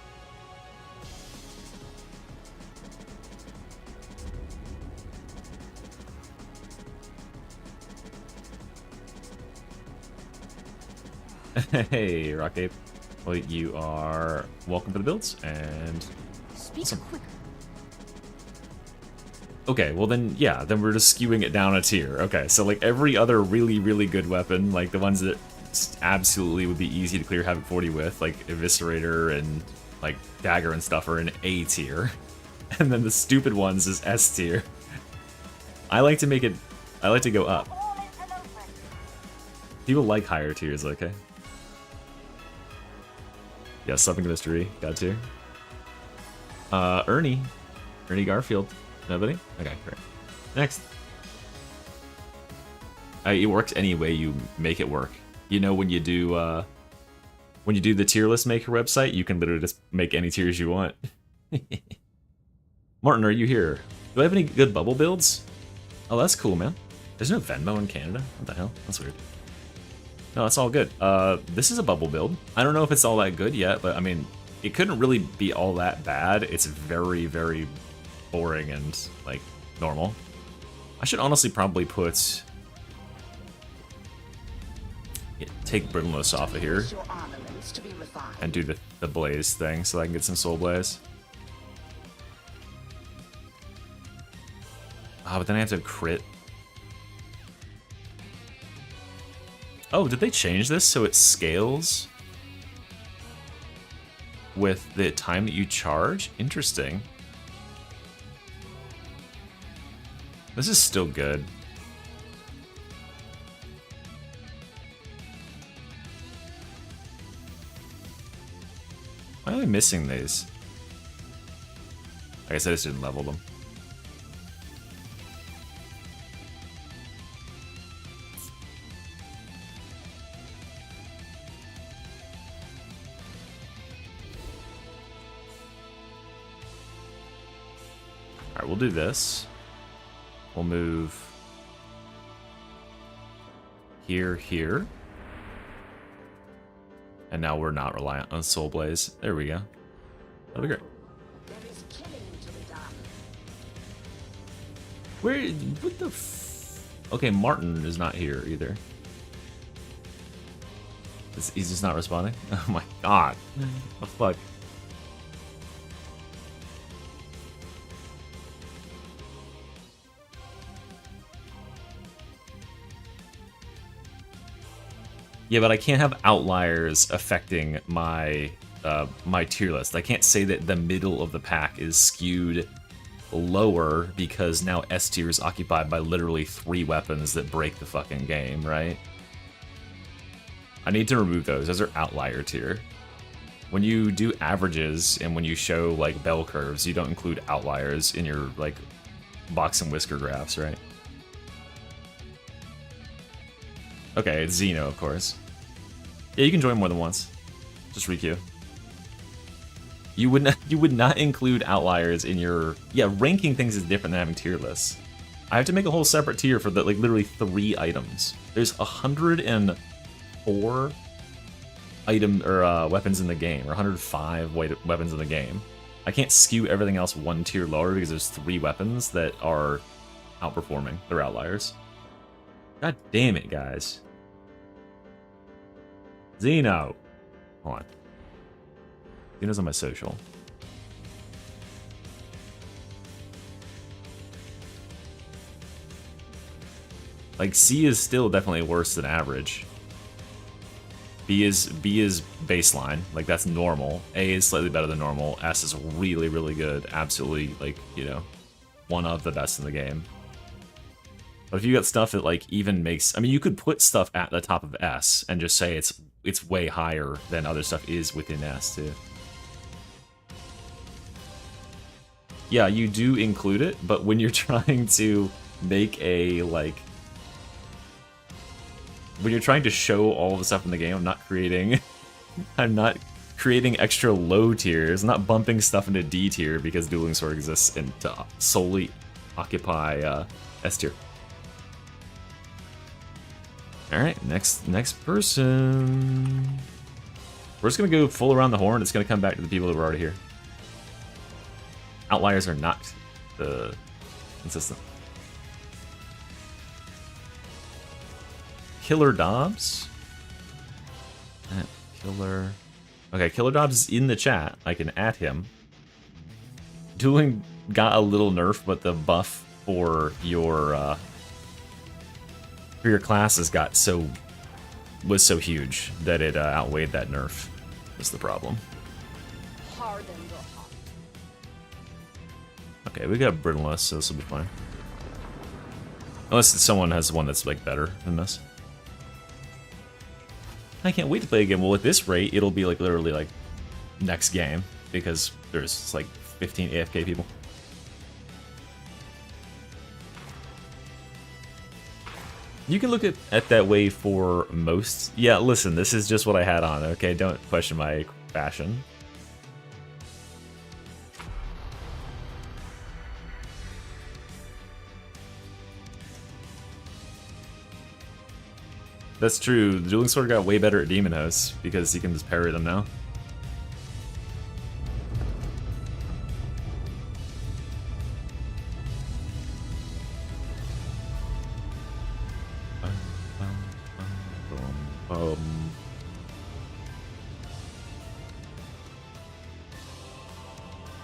Hey, Rockape. Well, you are welcome to the builds and Speak awesome. quick. Okay, well then, yeah, then we're just skewing it down a tier. Okay, so like every other really, really good weapon, like the ones that absolutely would be easy to clear Havoc 40 with, like Eviscerator and like Dagger and stuff are in A tier. And then the stupid ones is S tier. I like to go up. People like higher tiers, okay? Yeah, Something Mystery, God tier. Ernie Garfield. Nobody? Okay, great. Next. It works any way you make it work. You know, when you do the tier list maker website, you can literally just make any tiers you want. Martin, are you here? Do I have any good bubble builds? Oh, that's cool, man. There's no Venmo in Canada? What the hell? That's weird. No, that's all good. This is a bubble build. I don't know if it's all that good yet, but I mean, it couldn't really be all that bad. It's very, very boring and like normal. I should honestly probably put take Brittleness off of here and do the blaze thing so I can get some soul blaze. But then I have to crit. Oh, did they change this so it scales with the time that you charge? Interesting. This is still good. Why am I missing these? I guess I just didn't level them. Alright, we'll do this. We'll move here, here. And now we're not reliant on Soul Blaze. There we go. That'll be great. There is killing to be done. Where? What the f... Okay, Martin is not here either. He's just not responding? Oh my god. What the fuck? Yeah, but I can't have outliers affecting my my tier list. I can't say that the middle of the pack is skewed lower because now S tier is occupied by literally 3 weapons that break the fucking game, right? I need to remove those. Those are outlier tier. When you do averages and when you show like bell curves, you don't include outliers in your like box and whisker graphs, right? Okay, it's Xeno, of course. Yeah, you can join more than once. Just requeue. You would not include outliers in your... Yeah, ranking things is different than having tier lists. I have to make a whole separate tier for the, like, literally 3 items. There's 104 item or weapons in the game, or 105 weapons in the game. I can't skew everything else 1 tier lower because there's 3 weapons that are outperforming. They're outliers. God damn it, guys. Xeno! Hold on. Xeno's on my social. Like, C is still definitely worse than average. B is baseline. Like, that's normal. A is slightly better than normal. S is really, really good. Absolutely, like, you know, one of the best in the game. But if you got stuff that, like, even makes... I mean, you could put stuff at the top of S and just say it's way higher than other stuff is within S, too. Yeah, you do include it, but when you're trying to make a, like... When you're trying to show all the stuff in the game, I'm not creating... I'm not creating extra low tiers. I'm not bumping stuff into D tier because Dueling Sword exists and to solely occupy S tier. Alright, next person. We're just gonna go full around the horn. It's gonna come back to the people that were already here. Outliers are not consistent. Killer Dobbs? Killer... Okay, Killer Dobbs is in the chat. I can add him. Dueling got a little nerf, but the buff for your classes was so huge that it outweighed that nerf. That's the problem. Harden your heart. Okay, we got Brittleless, so this will be fine. Unless someone has one that's like better than this. I can't wait to play again. Well, at this rate, it'll be like literally like next game because there's like 15 AFK people. You can look at that way for most. Yeah, listen, this is just what I had on, okay? Don't question my fashion. That's true. The Dueling Sword got way better at Demon Hosts because he can just parry them now.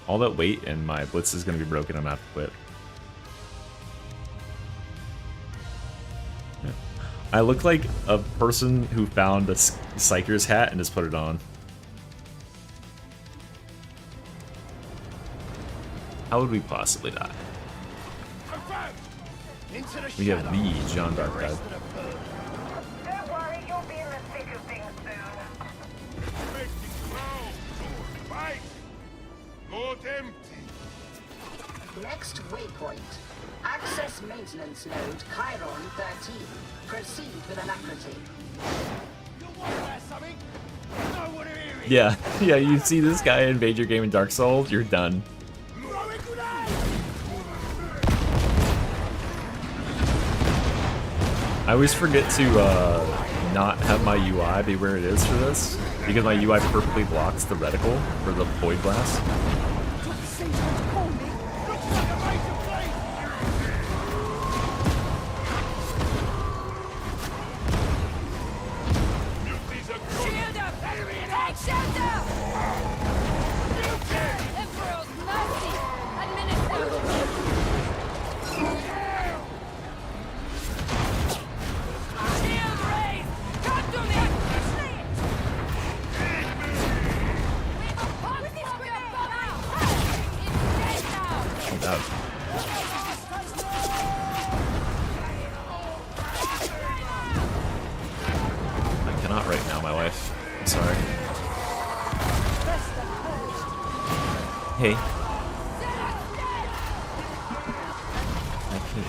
All that weight and my blitz is going to be broken. I'm going to have to quit. Yeah. I look like a person who found a Psyker's hat and just put it on. How would we possibly die? We have the John Dark guy. Don't worry, you'll be in the thick of things soon. Fight! Not empty. Next waypoint. Access maintenance node Chiron 13. Proceed with alacrity. Yeah, yeah, you see this guy invade your game in Dark Souls, you're done. I always forget to not have my UI be where it is for this, because my UI perfectly blocks the reticle for the void blast. Shield up! Take shelter! Emperor's mercy! Administer! Shield raised! Come to me! Pop this fucker bomb! It's dead now! That- I cannot right now, my wife. I'm sorry. Hey.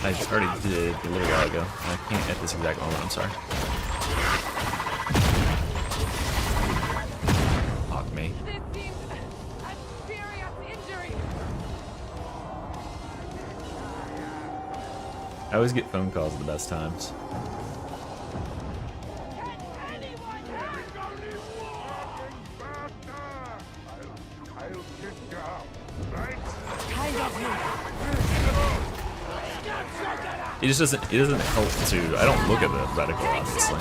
I already did a little while ago. I can't at this exact moment, I'm sorry. Fuck me. This seems a serious injury! I always get phone calls at the best times. It just doesn't. It doesn't help to. I don't look at the reticle, obviously.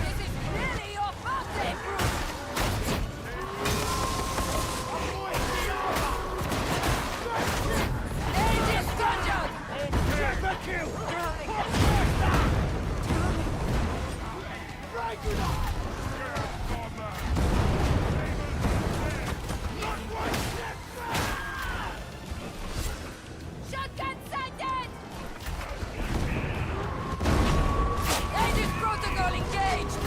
This is really your birthday, Aegis Gungeon! Shotgun sighted! Aegis protocol engaged!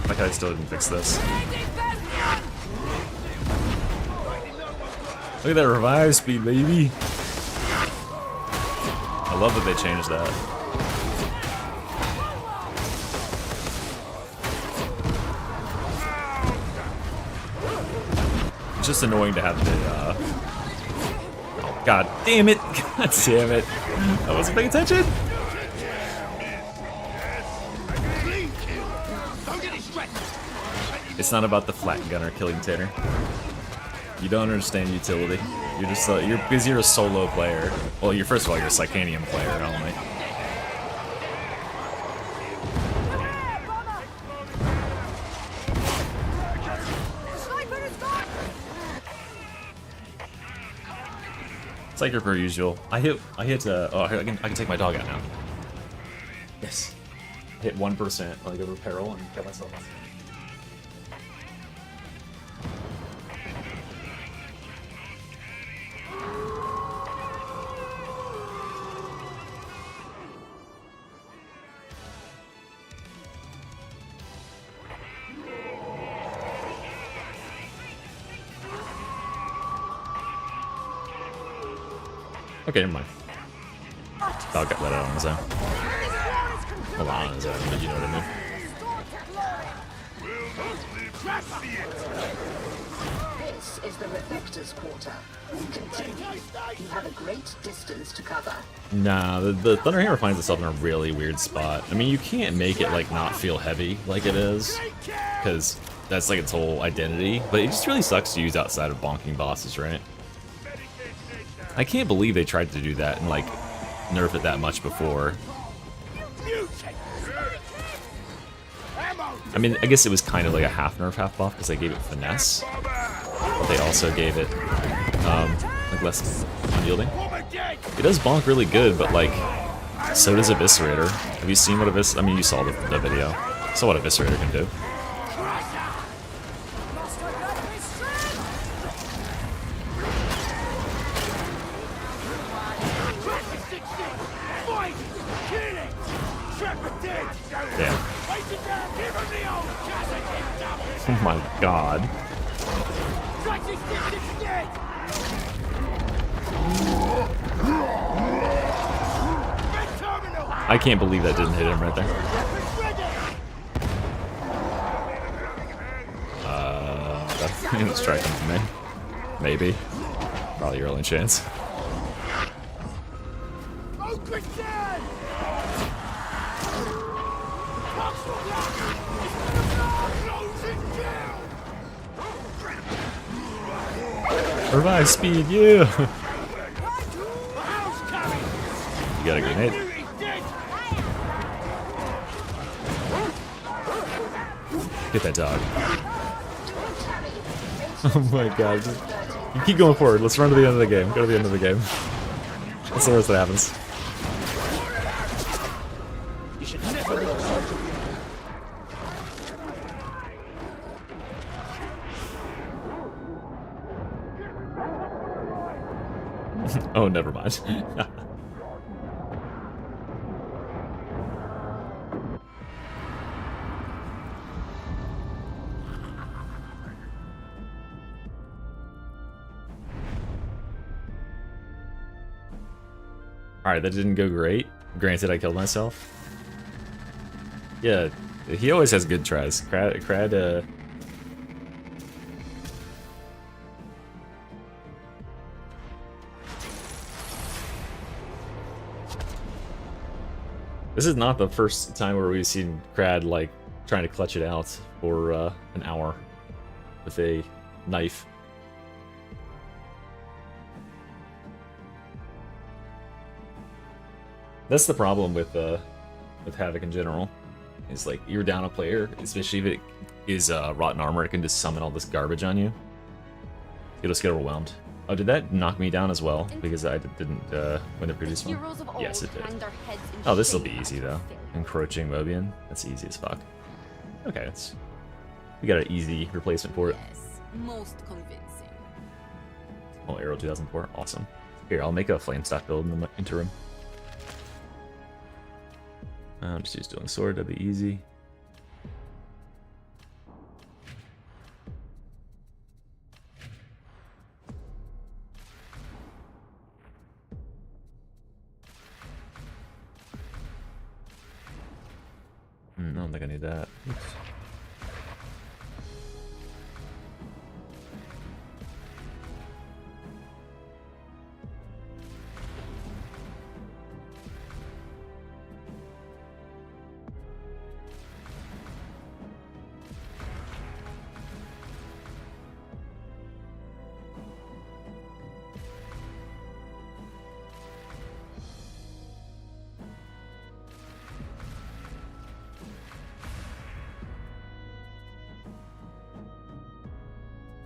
Like I still didn't fix this. Aegis Bastion! Look at that revive speed, baby. I love that they changed that. It's just annoying to have the, oh, god damn it! God damn it! I wasn't paying attention! It's not about the flat gunner killing Tanner. You don't understand utility. You're just because you're a solo player. Well, you're first of all you're a Psychanium player only. Psyker per usual. I hit oh I can take my dog out now. Yes. I hit 1% like over peril and kill myself. Okay, never mind. Dog got let out on his own. Well, on his own, but you know what I mean. This is the Reflector's Quarter. Continue. You have a great distance to cover. Nah, the Thunderhammer finds itself in a really weird spot. I mean, you can't make it, like, not feel heavy like it is, because that's, like, its whole identity, but it just really sucks to use outside of bonking bosses, right? I can't believe they tried to do that in, like, nerf it that much before. I mean, I guess it was kind of like a half nerf, half buff because they gave it finesse, but they also gave it like less unyielding. It does bonk really good, but like so does Eviscerator. Have you seen what I mean, you saw the video. So what Eviscerator can do. Damn. Oh my god. I can't believe that didn't hit him right there. That's striking to me. Maybe. Probably your only chance. Revive speed, you! You got a grenade. Get that dog. Oh my god. You keep going forward. Let's run to the end of the game. Go to the end of the game. That's the worst that happens. Oh, never mind. Alright, that didn't go great. Granted, I killed myself. Yeah, he always has good tries. Crad, This is not the first time where we've seen Crad, like, trying to clutch it out for an hour with a knife. That's the problem with Havoc in general. Is like, you're down a player, especially if it is rotten armor, it can just summon all this garbage on you. You'll just get overwhelmed. Oh, did that knock me down as well? Because I didn't win the previous one? Yes, it did. Oh, this will be easy, though. Encroaching Mobian. That's easy as fuck. Okay, we got an easy replacement for it. Yes, most convincing. Oh, Arrow 2004. Awesome. Here, I'll make a flame stock build in the interim. Just use Dueling Sword, that'd be easy. I don't think I need that. Oops.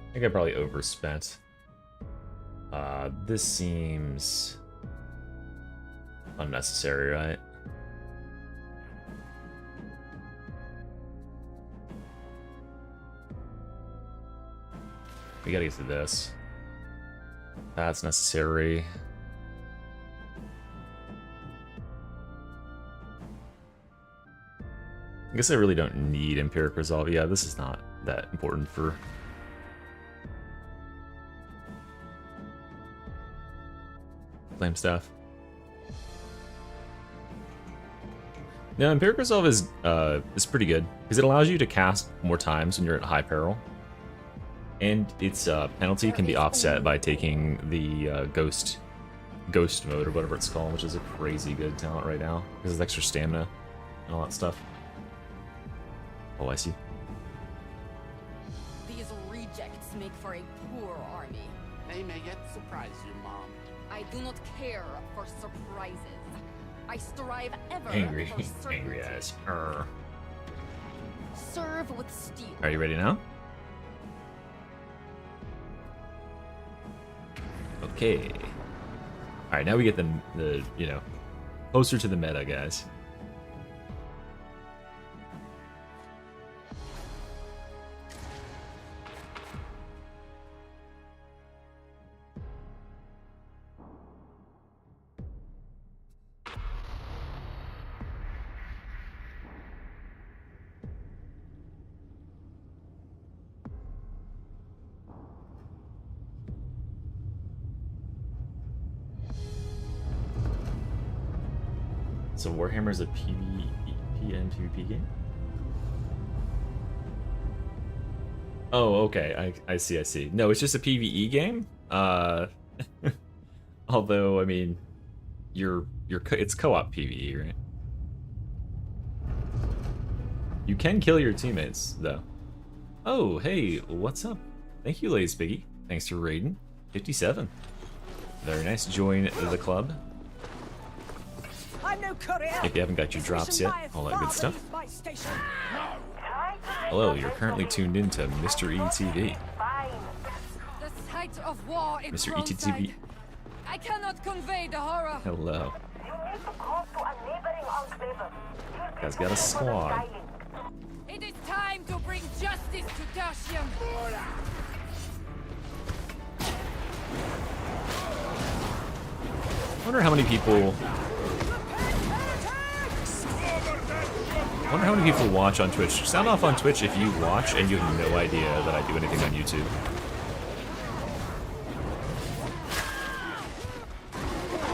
I think I probably overspent. This seems unnecessary, right? We gotta get to this. That's necessary. I guess I really don't need Empiric Resolve. Yeah, this is not that important for... Flame Staff. Now, Empiric Resolve is pretty good because it allows you to cast more times when you're at high peril, and its penalty can be offset by taking the ghost mode or whatever it's called, which is a crazy good talent right now because it's extra stamina and all that stuff. Oh, I see. These rejects make for a poor army. They may yet surprise you, Mom. I do not care for surprises. I strive ever Angry, for certainty. angry eyes. Arr. Serve with steel. Are you ready now? Okay. All right, now we get the you know, closer to the meta, guys. So Warhammer is a PvP game? Oh, okay. I see. No, it's just a PvE game. Although, I mean, it's co-op PvE, right? You can kill your teammates, though. Oh, hey, what's up? Thank you, Lays Biggie. Thanks for raiding. 57. Very nice. Join the club. I'm no courier. If you haven't got your drops yet, all that good stuff. Hello, you're currently tuned in to Mr. ETV. The sight of war in Mr. Frontside. ETV. I cannot convey the horror. Hello. Guys got a squad. It is time to bring justice to Dacian. I wonder how many people watch on Twitch. Sound off on Twitch if you watch and you have no idea that I do anything on YouTube.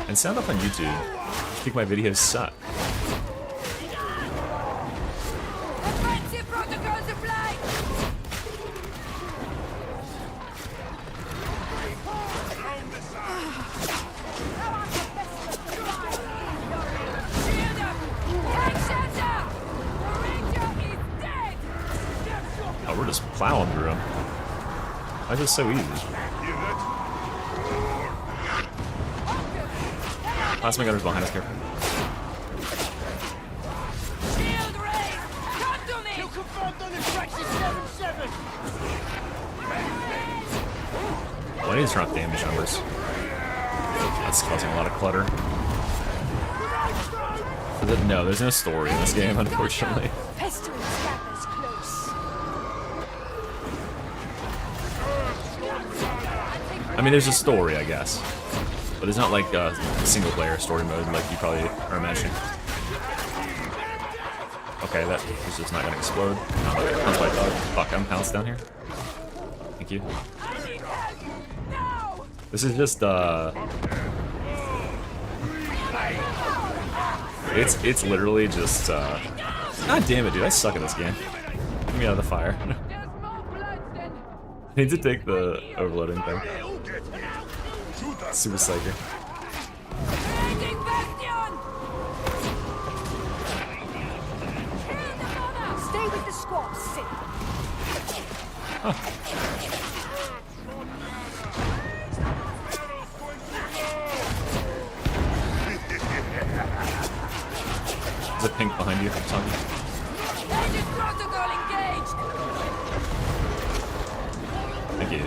And sound off on YouTube. I think my videos suck. Offensive protocols applied. Shield up. Take shelter. The ranger is dead. Oh, we're just plowing through them. Why is this so easy? Plasma gunner's behind us, careful. Shield raised. Come to me. Kill confirmed on extraction 7-7. Oh, I need to turn off damage numbers. That's causing a lot of clutter. No, there's no story in this game, unfortunately. Pestering scabbers close. I mean, there's a story, I guess. But it's not like a single-player story mode like you probably are imagining. Okay, that is just not gonna explode. That's my dog. Fuck, I'm pounced down here. Thank you. This is just, It's literally just, God damn it, dude, I suck at this game. Get me out of the fire. There's more blood than. I need to take the overloading thing. Super Psyker. Raiding Bastion. Kill the monarch. Stay with the squad, Sid. There's a pink behind you. Tommy. Aegis protocol engaged. Thank you.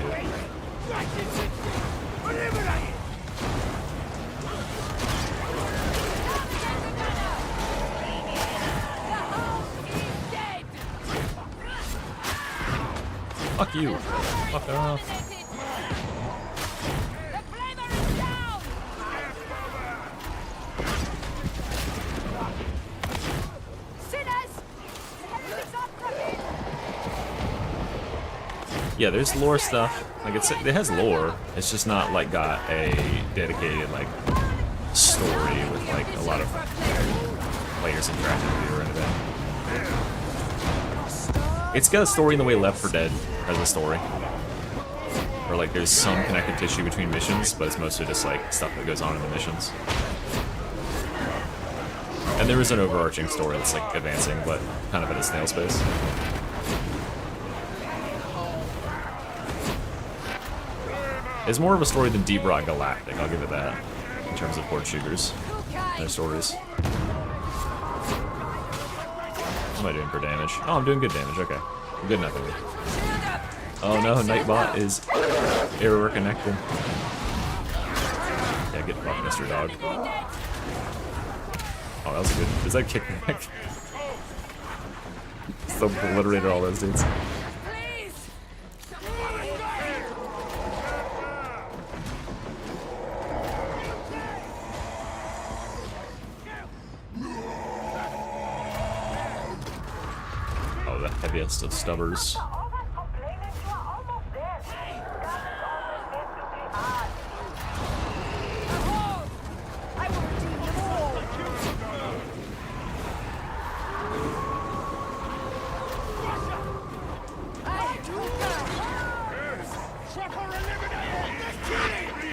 Dead. Fuck you. Fuck off. The flamer is down. Sinners! Heads up, Yeah, there's lore stuff. Like it has lore. It's just not like got a dedicated like story with like a lot of players interacting with you or anything. It's got a story in the way Left 4 Dead has a story. Where like there's some connective tissue between missions, but it's mostly just like stuff that goes on in the missions. And there is an overarching story that's like advancing, but kind of at a snail's pace. It's more of a story than Deep Rock Galactic, I'll give it that, in terms of port shooters. Their stories. What am I doing for damage? Oh, I'm doing good damage, okay. I'm good enough. Oh no, Nightbot is error connected. Yeah, get fucked, Mr. Dog. Oh, that was a good. Is that kickback? So obliterated all those dudes. Oh, the heaviest of stubbers.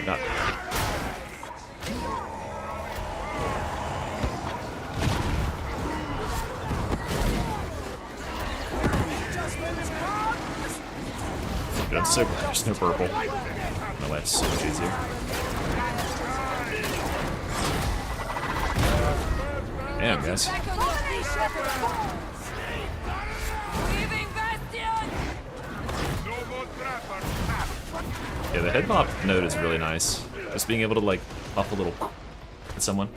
Not. Dude, I'm so glad there's no purple. My life's so much easier. Damn, guys. Yeah, the head bop node is really nice. Just being able to, like, buff a little at someone.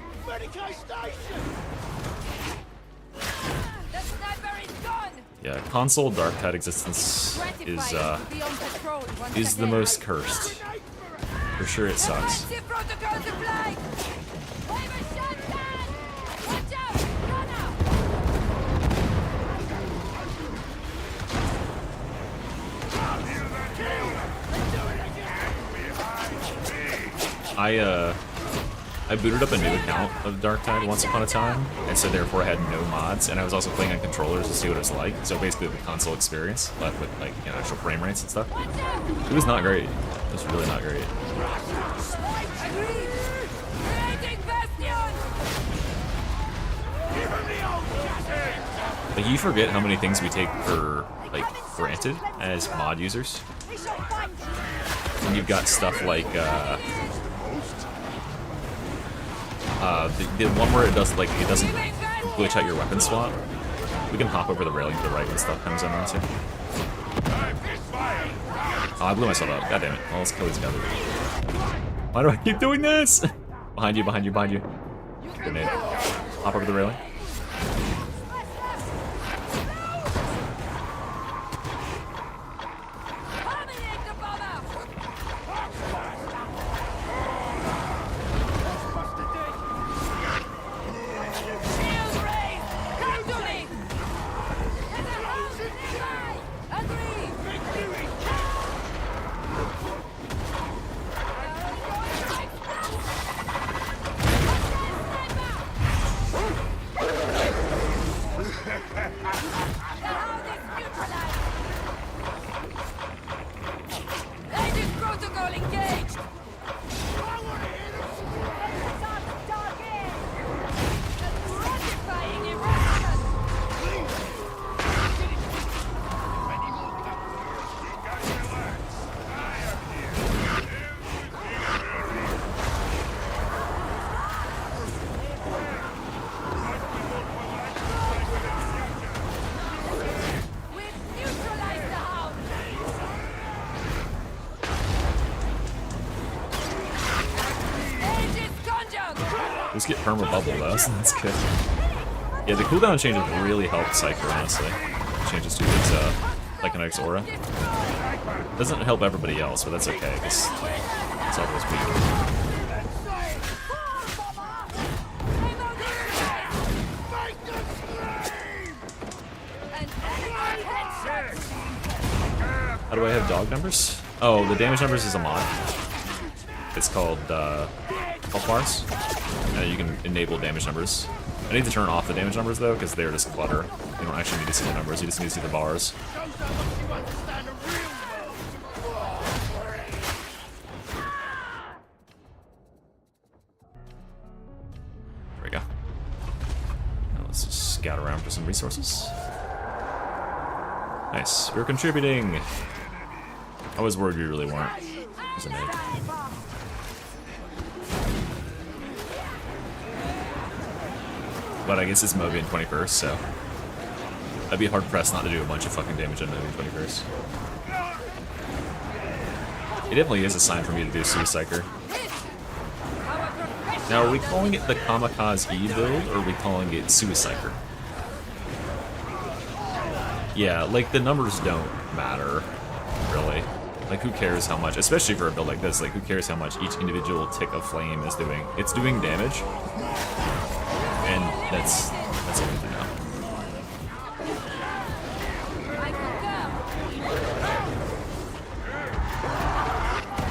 Yeah, console dark tide existence is the most cursed. For sure it sucks. I booted up a new account of Dark Tide once upon a time, and so therefore I had no mods, and I was also playing on controllers to see what it was like, so basically the console experience, but with like, you know, actual frame rates and stuff. It was not great. It was really not great. Like, you forget how many things we take for, like, granted as mod users. And you've got stuff like, the one where it does, like, it doesn't glitch out your weapon swap. We can hop over the railing to the right when stuff comes in on too. Oh, I blew myself up. God damn it. Well, let's kill these guys. Why do I keep doing this? Behind you, behind you, behind you. Grenade. Hop over the railing. Let's get perma bubble though, so that's good. Yeah, the cooldown changes really help Psyker, honestly. Changes to its Psychonetics aura. Doesn't help everybody else, but that's okay, because it's all those people. How do I have dog numbers? Oh, the damage numbers is a mod. It's called health bars. You can enable damage numbers. I need to turn off the damage numbers though, because they're just clutter. You don't actually need to see the numbers, you just need to see the bars. There we go. Now let's just scout around for some resources. Nice, we're contributing. I was worried we really weren't. There's a nade. But I guess it's Mobian 21st, so I'd be hard pressed not to do a bunch of fucking damage on Mobian 21st. It definitely is a sign for me to do PSYKER. Now, are we calling it the Kamikaze build, or are we calling it PSYKER? Yeah, like, the numbers don't matter, really. Like, who cares how much, especially for a build like this, like, who cares how much each individual tick of flame is doing? It's doing damage, and that's all we do now.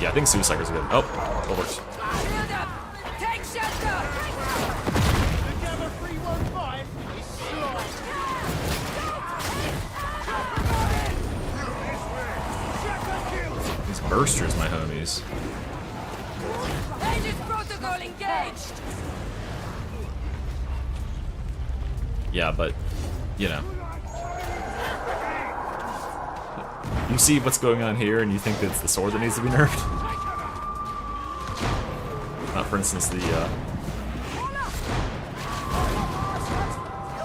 Yeah, I think PSYKER's good. Oh, that works. Take shelter! Together 315 is slide. These bursters, my homies. Aegis protocol engaged! Yeah, but, you know. You see what's going on here and you think that it's the sword that needs to be nerfed? Not, for instance, the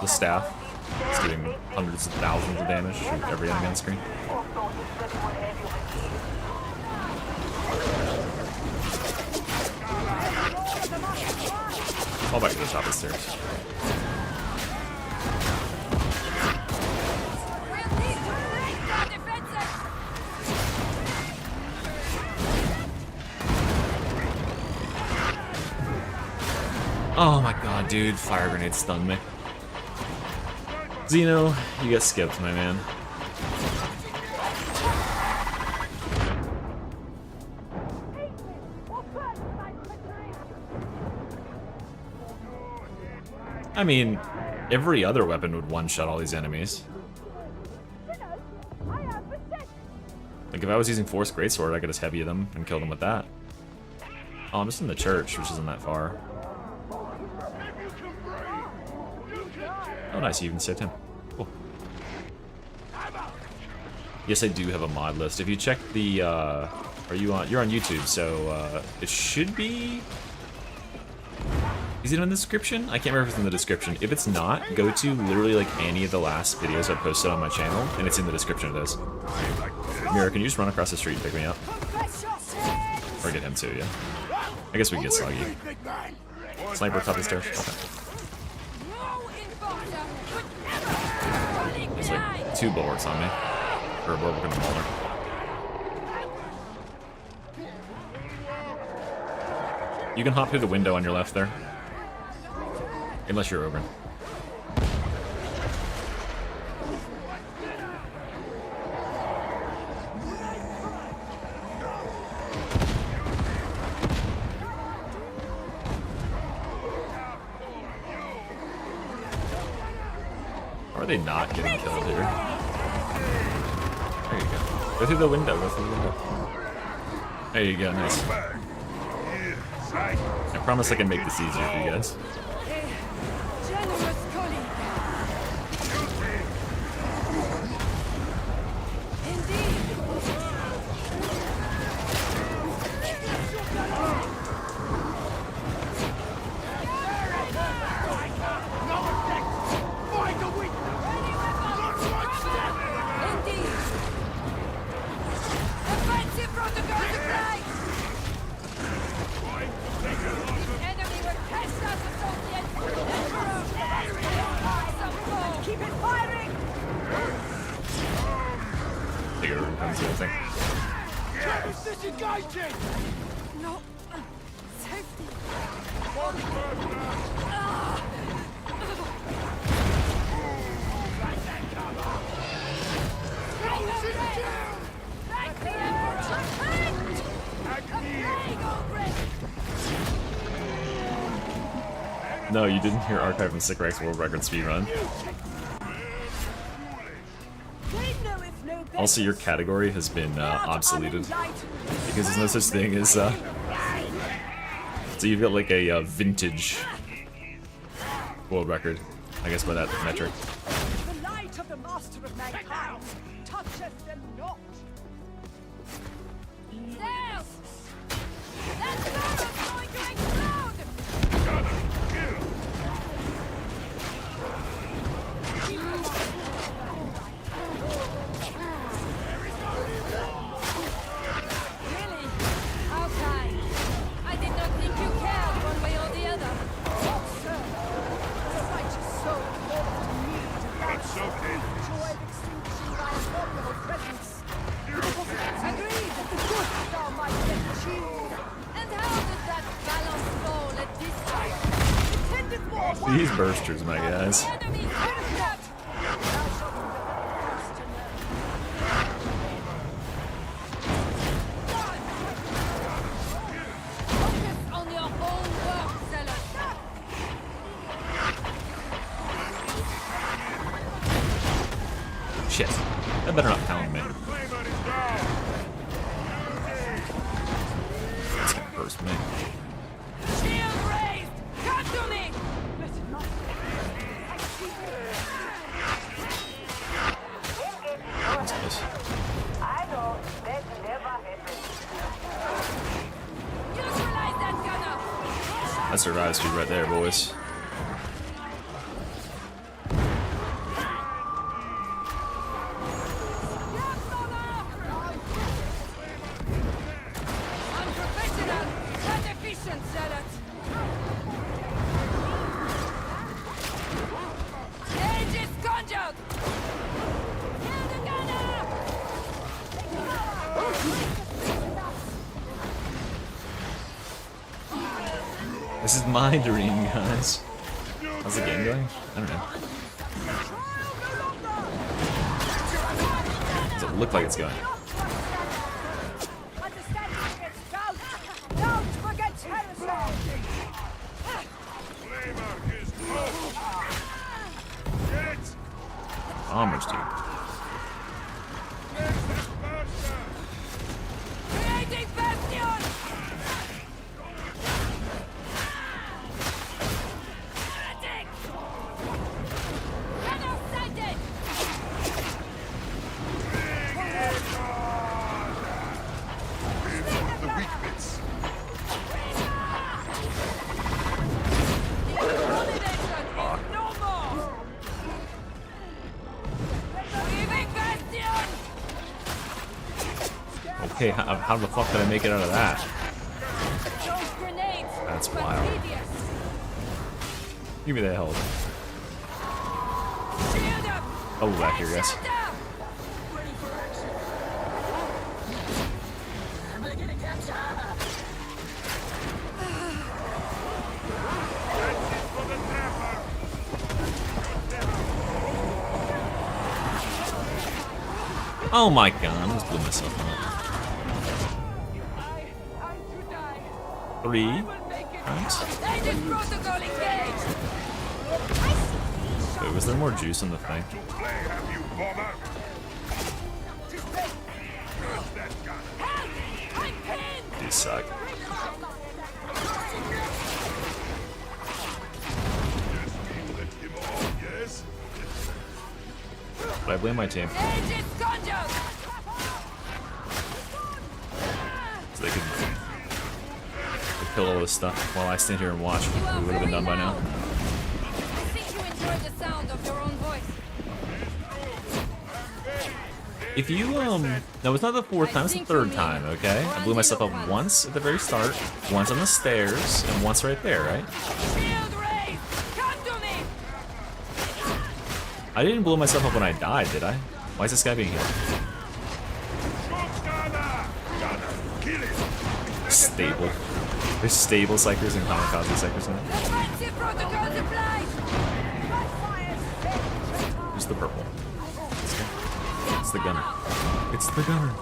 staff. It's doing hundreds of thousands of damage to every enemy on screen. Fall back to the top of the stairs. Oh my god, dude, fire grenade stunned me. Xeno, you got skipped, my man. I mean, every other weapon would one-shot all these enemies. Like, if I was using Force Greatsword, I could just heavy them and kill them with that. Oh, I'm just in the church, which isn't that far. Oh, nice, you even saved him. Cool. Yes, I do have a mod list. If you check the, you're on YouTube, so, it should be... Is it in the description? I can't remember if it's in the description. If it's not, go to literally, like, any of the last videos I posted on my channel, and it's in the description of those. Mira, can you just run across the street and pick me up? Or get him too, yeah. I guess we can get Sluggy. Sniper top of the stairs. Okay. There's like 2 bulwarks on me. Or a bulwark and a mauler. You can hop through the window on your left there. Unless you're over. Are they not getting killed here? There you go. Go through the window, go through the window. There you go, nice. I promise I can make this easier for you guys. Generous colleague. Indeed. Indeed. Offensive protocols applied. Enemy will test us, associates. Keep it firing. Bigger room comes here, I think. Disengaging! No. Safety. Like the Emperor. No, you didn't hear Archive and Sycorax World Record speedrun. Also, your category has been obsoleted. Because there's no such thing as, so you've got like a vintage world record, I guess by that metric. The light of the master of mankind touches them not. Stairs! That barrel's going to explode! Gather, kill. Really? How kind. I did not think you cared one way or the other. Oh, sir. The righteous soul called to me to That's okay. joy of extinction by a formidable presence. Agreed that the good thou might get achieved. And how does that balance fall at this time? Intended more These bursters, my guys. The enemy hears that! thou shalt be the first to know. Focus on your own work, Zealot. Shit. That better not pound me. Flamer is down. That's gonna burst me. Shield raised! Come to me! That's close. Neutralize that gunner! That's survive speed right there, boys. Unprofessional, but efficient, Zealot. Stage is conjured! Kill the gunner! This is my dream, guys. How's the game going? I don't know. Does it look like it's going? Understanding against doubt. Doubt against heresy. Flamer is close. Get. Bombers, dude. Creating bastion! Attack! Gunner sighted! The weak bits. The abomination is no more! Weaving bastion! Okay, how the fuck did I make it out of that? Those grenades! That's but wild. hideous. Give me that health. Shield up! Oh, back here, guys. Shut down! Oh my god, I just blew myself up. I'm to die. 3 Will make it. times? Aegis protocol engaged! Wait, was there more juice in the thing? Play, have you, bomber? Where's that gun? Help! I'm pinned! These suck. Let him off, yes? But I blame my team. Aegis conjured! So they could kill all this stuff while I stand here and watch. You are We would have been very done by now. loud. I think you enjoy the sound of your own voice. If you, no, it's not the fourth time, it's the third time, okay? I blew myself up once at the very start, once on the stairs, and once right there, right? Shield raised! Come to me! I didn't blow myself up when I died, did I? Why is this guy being healed? Kill it! Stable. There's stable psychers and kamikaze psychers now. Defensive protocol applied! Who's the purple? It's the gunner. It's the gunner.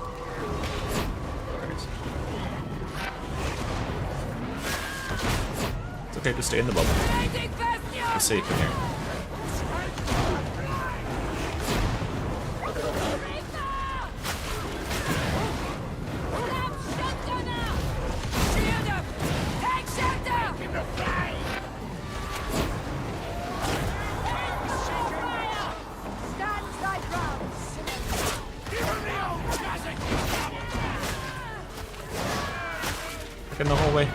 It's okay, just stay in the bubble. Creating bastion! We're safe in here. Shield up! Take shelter! Stand thy ground. walking the whole way.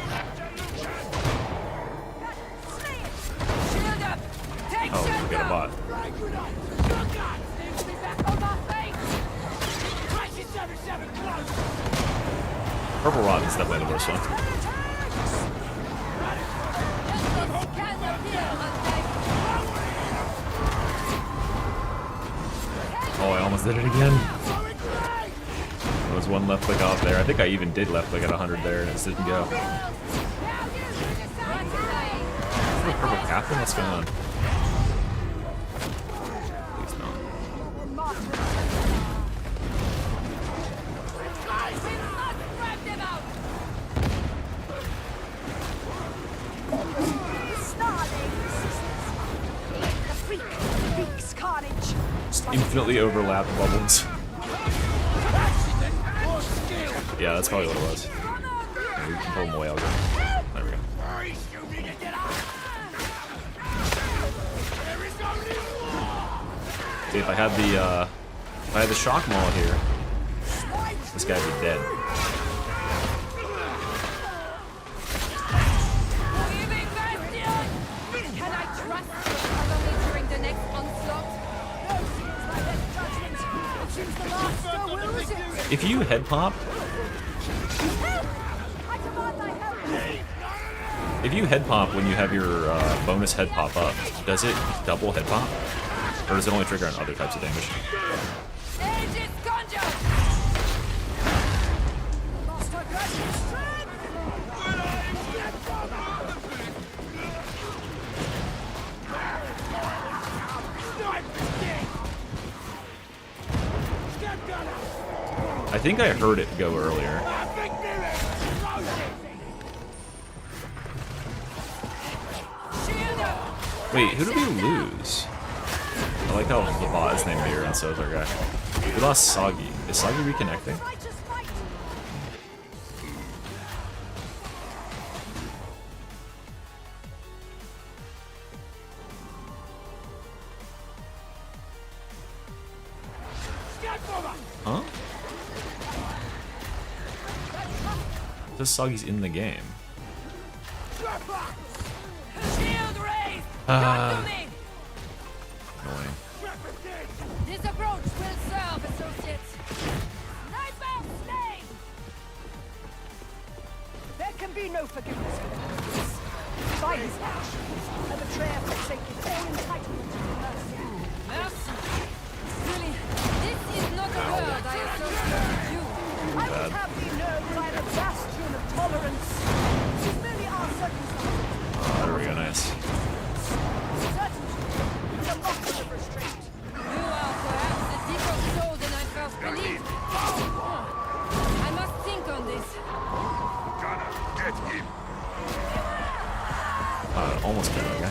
Shield up! Take Oh, we got a shelter! bot. Seems to be back on my feet! Purple Rod is definitely the worst one. Oh, I almost did it again. There was one left click off there. I think I even did left click at 100 there and it didn't go. Is there a purple captain? What's going on? Please no. Just infinitely overlap bubbles. Yeah, that's probably what it was. Yeah, we can pull them away. I'll go. There we go. See, if I had the shock maul here, this guy would be dead. Can I trust your colony during the next onslaught? If you head pop, when you have your bonus head pop up, does it double head pop? Or does it only trigger on other types of damage? Aegis conjure! I think I heard it go earlier. Wait, who did we lose? I like how the bot is named Beer and so is our guy. We lost Soggy. Is Soggy reconnecting? Huh? This Soggy's in the game. Annoying. This approach will serve, associates. Sniper slain! There can be no forgiveness for them. By his actions, a betrayer forsaken all entitlement to mercy. Mercy? Really, this is not a word I associate with you. I would have thee know that I am a bastion of tolerance. It is merely our circumstances. There we go, nice. Certainty is a mountain of restraint. You are perhaps a deeper soul than I first believed. I must think on this. Gonna get him. Almost killed that guy.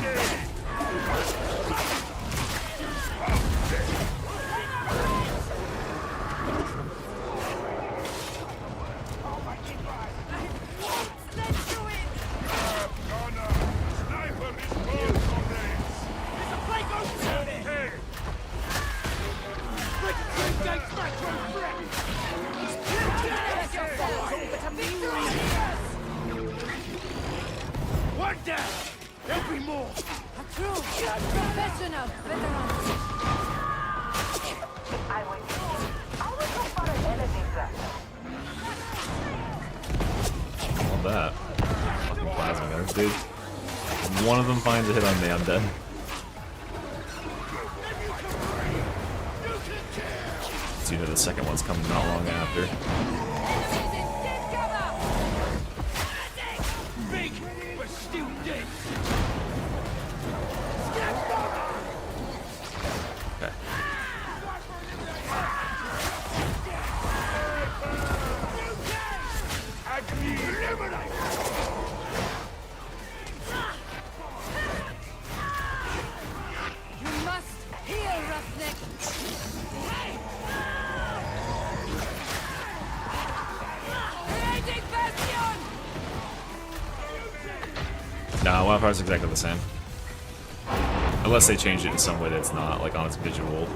One down! There'll be more! A true, professional veteran. I will go for an enemy vessel. All that. Fucking plasma gunners, dude. If one of them finds a hit on me, I'm dead. So you know the second one's coming not long after. Big, but still dead! Okay. Eliminate! You must heal, roughneck. Creating bastion! No, Wildfire's exactly the same. Unless they change it in some way that's not, like on its visual,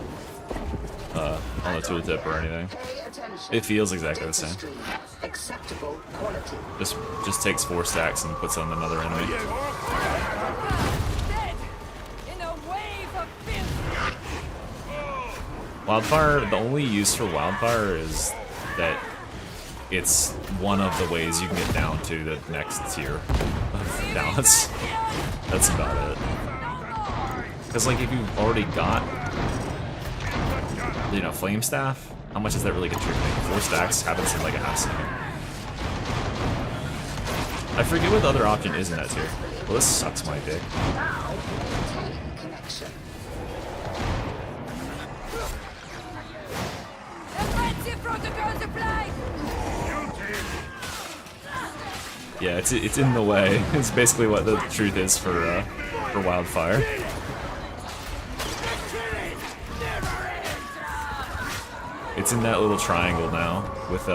on the tooltip or anything. Pay attention. information. It feels exactly the same. Data stream, acceptable quality. Just takes 4 stacks and puts on another enemy. Dead in a wave of filth. Wildfire, the only use for Wildfire is that it's one of the ways you can get down to the next tier of balance. That's about it. Because, like, if you've already got, you know, Flame Staff, how much does that really contribute? 4 stacks happens in like a half second. I forget what the other option is in that tier. Well, this sucks my dick. Now, maintain connection. Offensive protocols applied. Yeah, it's in the way. It's basically what the truth is for Wildfire. It's in that little triangle now with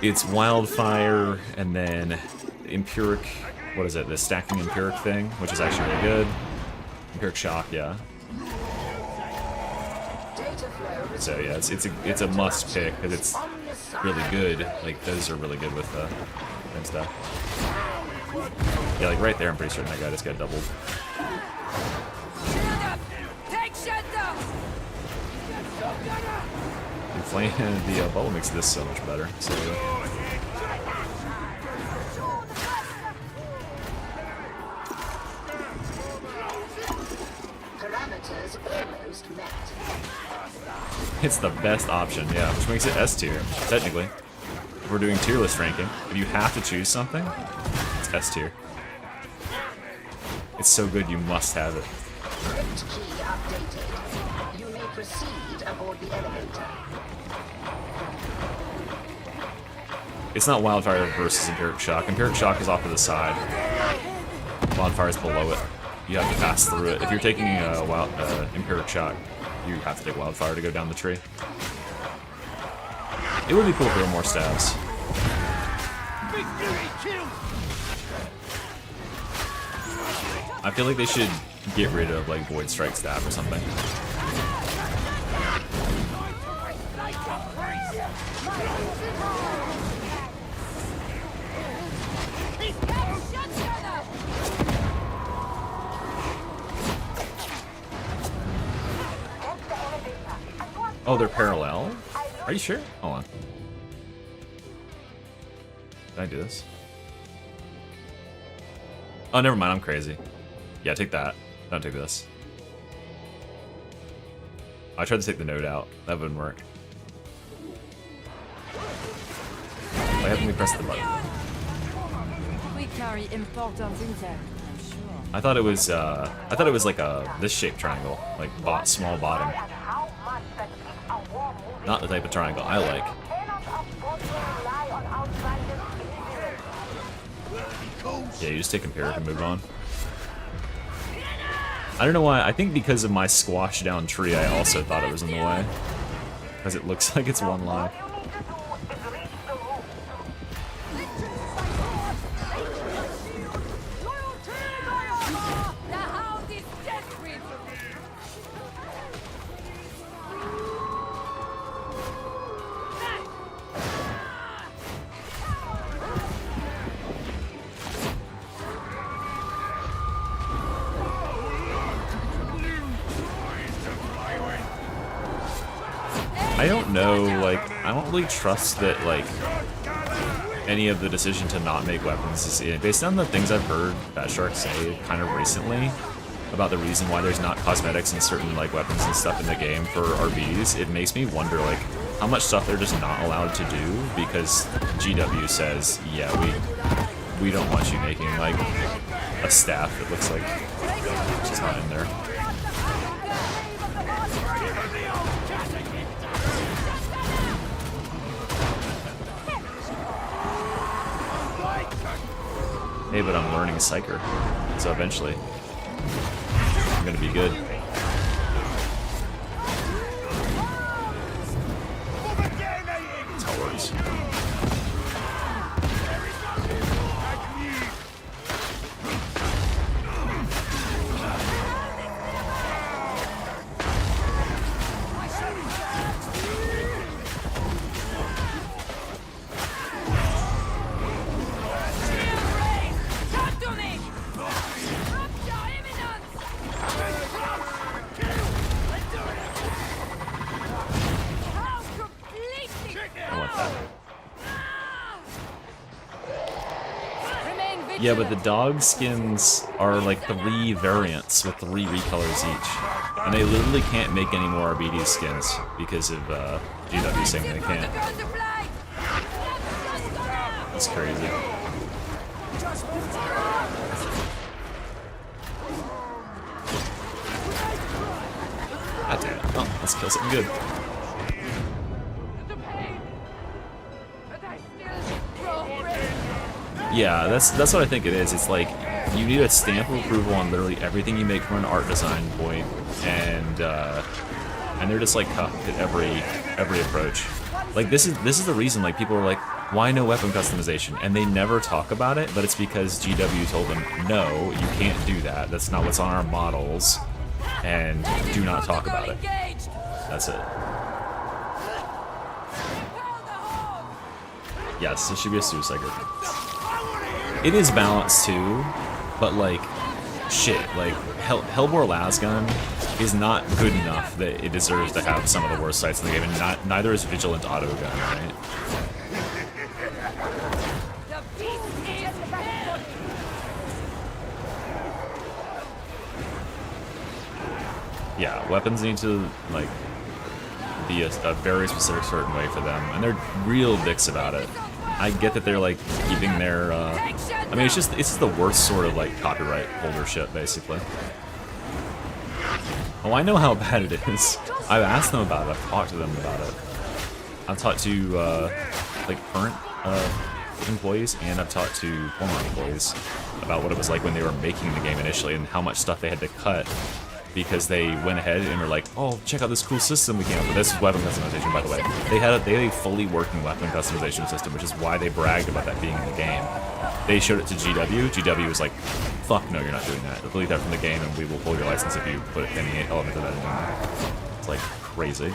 it's Wildfire and then Empiric, what is it? The stacking Empiric thing, which is actually really good. Empiric Shock, yeah. So yeah, it's a must pick because it's really good. Like those are really good with and stuff. Yeah, like right there, I'm pretty certain that guy just got doubled. Shield up. Take shelter. And flame, the bubble makes this so much better. So Parameters almost met. it's the best option, yeah, which makes it S tier technically. If we're doing tier list ranking, if you have to choose something, it's S tier. It's so good, you must have it. Crypt key updated. You may proceed aboard the elevator. It's not Wildfire versus Empiric Shock. Empiric Shock is off to the side. Wildfire is below it. You have to pass through it. If you're taking Empiric Shock, you have to take Wildfire to go down the tree. It would be cool if there were more stabs. I feel like they should get rid of like Void Strike Stab or something. Oh, they're parallel? Are you sure? Hold on. Can I do this? Oh, never mind. I'm crazy. Yeah, take that. Don't take this. I tried to take the node out. That wouldn't work. Why haven't we pressed the button? We carry important intel, I'm sure. I thought it was like a this shaped triangle, like small bottom. Not the type of triangle I like. Yeah, you just take Empiric and move on. I don't know why. I think because of my squash down tree, I also thought it was in the way. Because it looks like it's one line. The hound is desperate. I don't know, like, I don't really trust that, like, any of the decision to not make weapons is based on the things I've heard Fat Shark say kind of recently about the reason why there's not cosmetics and certain, like, weapons and stuff in the game for RBs. It makes me wonder, like, how much stuff they're just not allowed to do because GW says, yeah, we don't want you making, like, a staff that looks like it's just not in there. Hey, but I'm learning Psyker, so eventually I'm gonna be good. That's how it works. Yeah, but the dog skins are like 3 variants with 3 recolors each. And they literally can't make any more RBD skins because of GW saying they can't. That's crazy. God damn it. Oh, let's kill something good. Yeah, that's what I think it is. It's like you need a stamp of approval on literally everything you make from an art design point, and they're just like cuffed at every approach. Like this is the reason like people are like, why no weapon customization? And they never talk about it, but it's because GW told them, no, you can't do that. That's not what's on our models, and do not talk about it. That's it. Yes, it should be a suicider. It is balanced too, but like, shit, like Hellbore Lasgun is not good enough that it deserves to have some of the worst sights in the game, and neither is Vigilant Autogun, right? Yeah, weapons need to like be a very specific certain way for them, and they're real dicks about it. I get that they're like keeping their I mean it's just the worst sort of like copyright holder shit basically. Oh, I know how bad it is. I've asked them about it, I've talked to them about it. I've talked to like current employees, and I've talked to former employees about what it was like when they were making the game initially and how much stuff they had to cut because they went ahead and were like, oh, check out this cool system we came up with. This is weapon customization, by the way. They had a fully working weapon customization system, which is why they bragged about that being in the game. They showed it to GW. GW was like, fuck no, you're not doing that. Delete that from the game, and we will pull your license if you put any element of that in there. It's like crazy.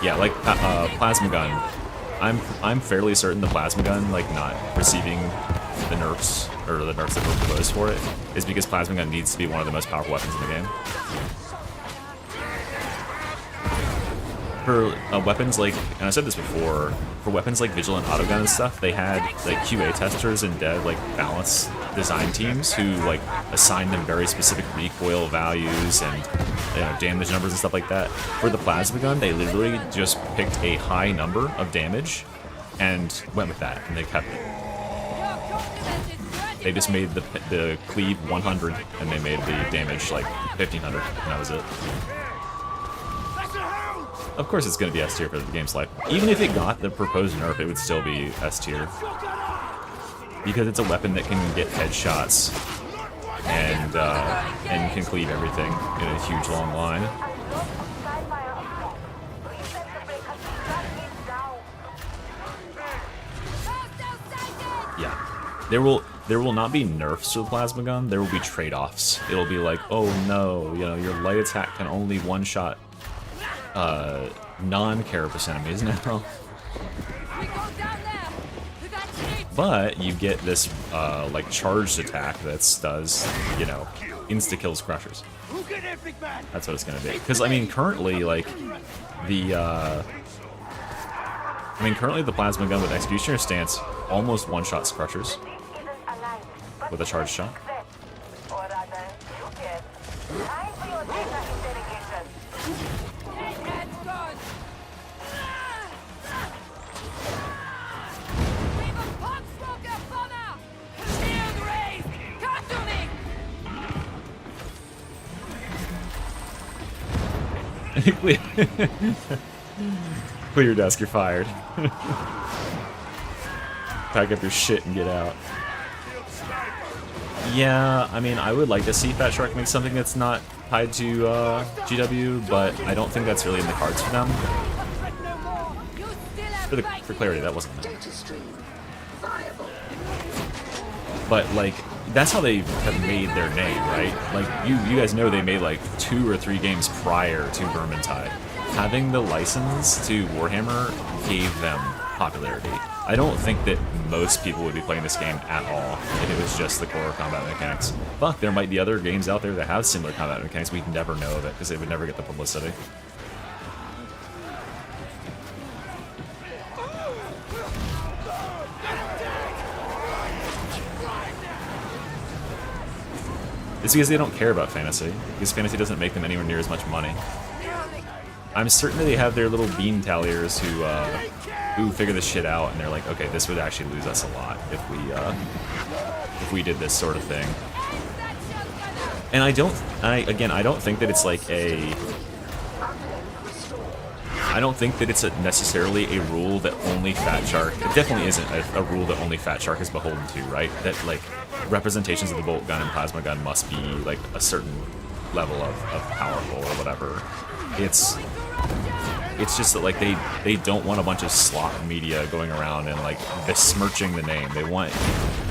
Yeah, like plasma gun. I'm fairly certain the plasma gun, like not receiving the nerfs, or the nerfs that were proposed for it, is because plasma gun needs to be one of the most powerful weapons in the game. For weapons like, and I said this before, for weapons like Vigilant Autogun and stuff, they had like QA testers and dev like balance design teams who like assigned them very specific recoil values and damage numbers and stuff like that. For the plasma gun, they literally just picked a high number of damage and went with that, and they kept it. They just made the cleave 100, and they made the damage like 1500, and that was it. Of course it's going to be S tier for the game's life. Even if it got the proposed nerf, it would still be S tier. Because it's a weapon that can get headshots and can cleave everything in a huge long line. Yeah. There will not be nerfs to the plasma gun, there will be trade-offs. It'll be like, oh no, your light attack can only one-shot non-carapace enemies now. But you get this like charged attack that does, insta-kills crushers. That's what it's gonna be. Because I mean currently like currently the plasma gun with Executioner stance almost one-shots crushers with a charged shot. Clear your desk, you're fired. Pack up your shit and get out. Yeah, I mean, I would like to see Fat Shark make something that's not tied to GW, but I don't think that's really in the cards for them. For clarity, that wasn't them. But, like, that's how they have made their name, right? Like, you guys know they made, like, 2 or 3 games prior to Vermintide. Having the license to Warhammer gave them popularity. I don't think that most people would be playing this game at all if it was just the core combat mechanics. Fuck, there might be other games out there that have similar combat mechanics, we'd never know of it, because they would never get the publicity. It's because they don't care about fantasy. Because fantasy doesn't make them anywhere near as much money. I'm certain that they have their little bean talliers who figure this shit out, and they're like, okay, this would actually lose us a lot if we did this sort of thing. And I don't think that it's like I don't think that it's necessarily a rule that only Fat Shark. It definitely isn't a rule that only Fat Shark is beholden to, right? That like representations of the bolt gun and plasma gun must be like a certain level of powerful or whatever. It's just that like they don't want a bunch of slot media going around and like besmirching the name. They want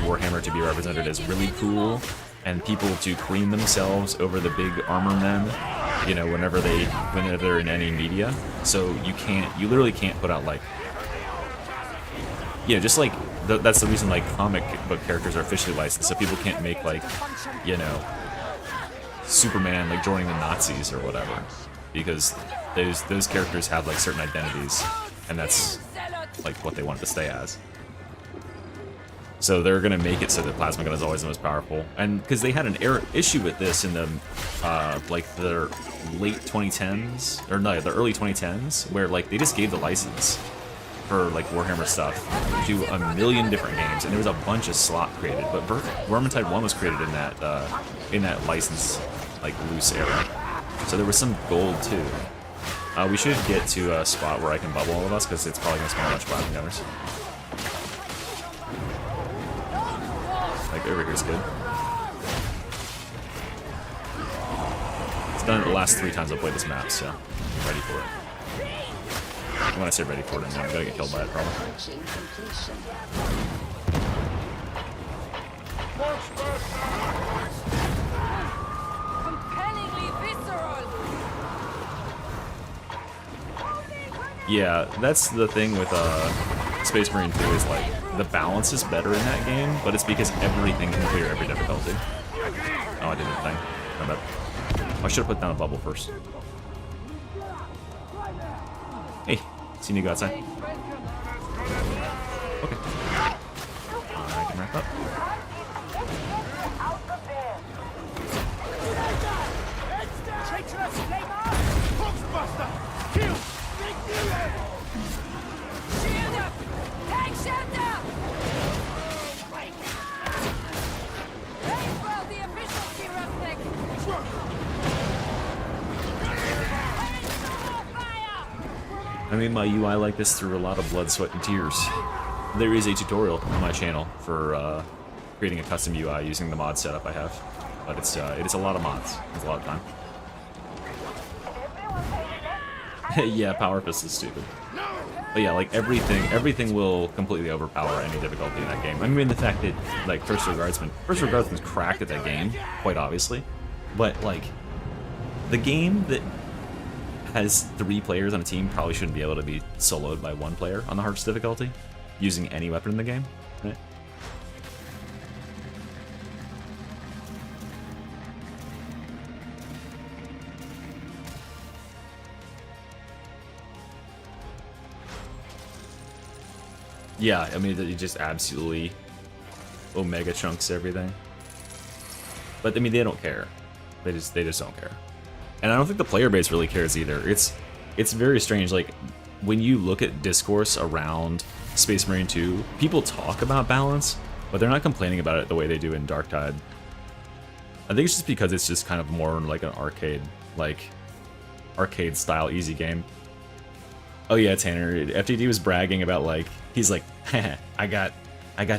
Warhammer to be represented as really cool and people to cream themselves over the big armor men, you know, whenever they're in any media. So you literally can't put out like, you know, just like that's the reason like comic book characters are officially licensed, so people can't make like, you know, Superman like joining the Nazis or whatever, because those characters have like certain identities, and that's like what they want it to stay as. So they're gonna make it so that plasma gun is always the most powerful, and because they had an issue with this in the like the late 2010s, or no, the early 2010s, where like they just gave the license for like Warhammer stuff to a million different games, and there was a bunch of slot created. But Vermintide 1 was created in that license like loose era, so there was some gold too. We should get to a spot where I can bubble all of us, because it's probably gonna spawn a bunch of plasma gunners. Like over here's good. It's done it the last 3 times I've played this map, so I'm ready for it. And when I say ready for it, I mean I'm gonna get killed by it probably. Yeah, that's the thing with Space Marine 2 is like the balance is better in that game, but it's because everything can clear every difficulty. Oh, I did the thing. My bad. I should have put down a bubble first. Hey, seen you go outside. Okay. I can wrap up. I made my UI like this through a lot of blood, sweat, and tears. There is a tutorial on my channel for creating a custom UI using the mod setup I have, but it is a lot of mods. It's a lot of time. Yeah, Power Fist is stupid. But yeah, like everything will completely overpower any difficulty in that game. I mean, the fact that like First Regardsman's cracked at that game, quite obviously, but like the game that has 3 players on a team probably shouldn't be able to be soloed by 1 player on the hardest difficulty using any weapon in the game, right? Yeah, I mean, it just absolutely omega chunks everything. But I mean, they don't care. They just don't care. And I don't think the player base really cares either. It's very strange. Like, when you look at discourse around Space Marine 2, people talk about balance, but they're not complaining about it the way they do in Darktide. I think it's just because it's just kind of more like an arcade style easy game. Oh yeah, Tanner, FTD was bragging about like, he's like, I got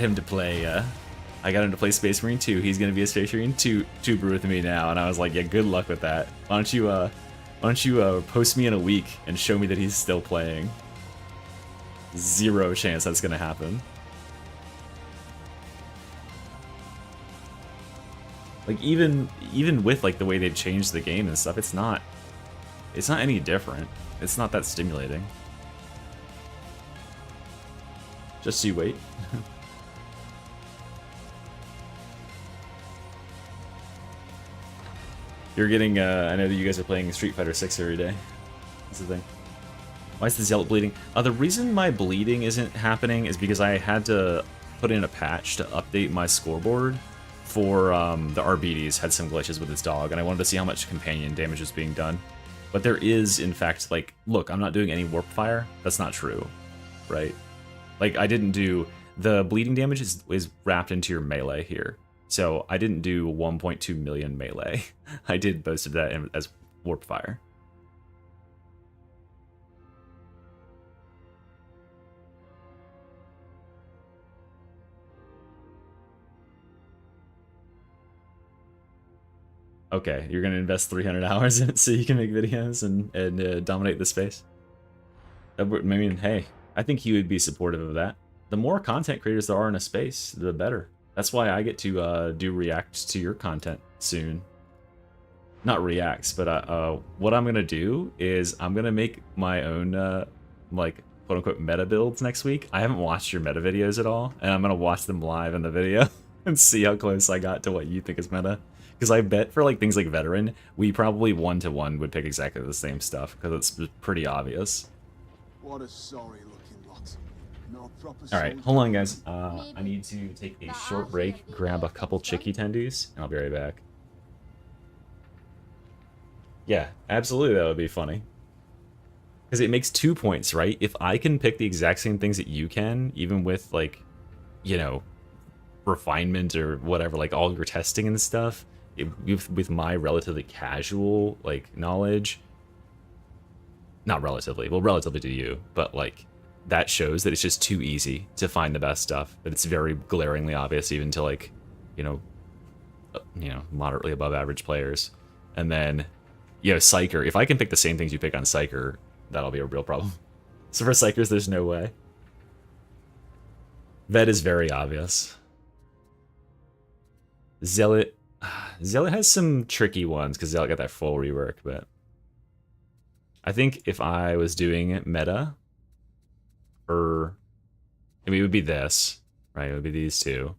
him to play Space Marine 2. He's gonna be a Space Marine 2 tuber with me now, and I was like, yeah, good luck with that. Why don't you post me in a week and show me that he's still playing? Zero chance that's gonna happen. Like even with like the way they've changed the game and stuff, it's not any different. It's not that stimulating. Just so you wait. You're getting, I know that you guys are playing Street Fighter 6 every day. That's the thing. Why is the Zealot bleeding? The reason my bleeding isn't happening is because I had to put in a patch to update my scoreboard for the RBDs had some glitches with its dog, and I wanted to see how much companion damage was being done. But there is, in fact, like, look, I'm not doing any warp fire. That's not true, right? Like, I didn't do... The bleeding damage is wrapped into your melee here. So I didn't do 1.2 million melee. I did most of that as warp fire. Okay, you're gonna invest 300 hours in it so you can make videos and dominate the space? I mean, hey, I think he would be supportive of that. The more content creators there are in a space, the better. That's why I get to do reacts to your content soon. Not reacts, but what I'm gonna do is I'm gonna make my own like quote unquote meta builds next week. I haven't watched your meta videos at all, and I'm gonna watch them live in the video and see how close I got to what you think is meta. Because I bet for like things like veteran, we probably 1-to-1 would pick exactly the same stuff because it's pretty obvious. What a sorry looking lot. No proper All right, hold on, guys. I need to take a short break, grab a couple chicky tendies, and I'll be right back. Yeah, absolutely, that would be funny. Because it makes 2 points, right? If I can pick the exact same things that you can, even with like, you know, refinement or whatever, like all your testing and stuff, with my relatively casual like knowledge, not relatively, well, relatively to you, but like that shows that it's just too easy to find the best stuff. That it's very glaringly obvious even to like, you know, moderately above average players. And then, you know, Psyker. If I can pick the same things you pick on Psyker, that'll be a real problem. So for Psykers, there's no way. Vet is very obvious. Zealot has some tricky ones because Zealot got that full rework, but I think if I was doing meta, I mean, it would be this, right? It would be these two.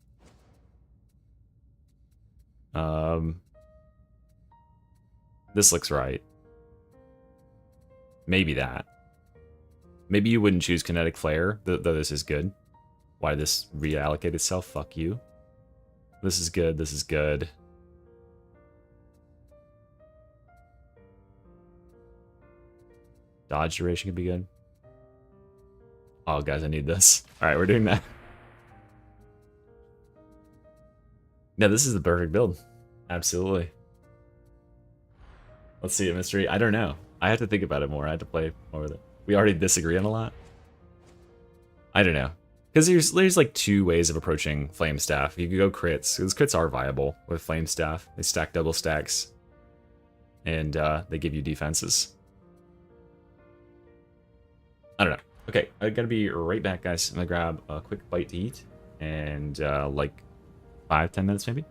This looks right. Maybe that. Maybe you wouldn't choose Kinetic Flare, though this is good. Why did this reallocate itself? Fuck you. This is good, this is good. Dodge duration could be good. Oh, guys, I need this. Alright, we're doing that. Yeah, this is the perfect build. Absolutely. Let's see it, Mystery. I don't know. I have to think about it more. I have to play more with it. We already disagree on a lot. I don't know. Because there's like two ways of approaching Flame Staff. You could go crits, because crits are viable with Flame Staff. They stack double stacks. And they give you defenses. I don't know. Okay, I gotta be right back, guys. I'm gonna grab a quick bite to eat. And like 5-10 minutes maybe.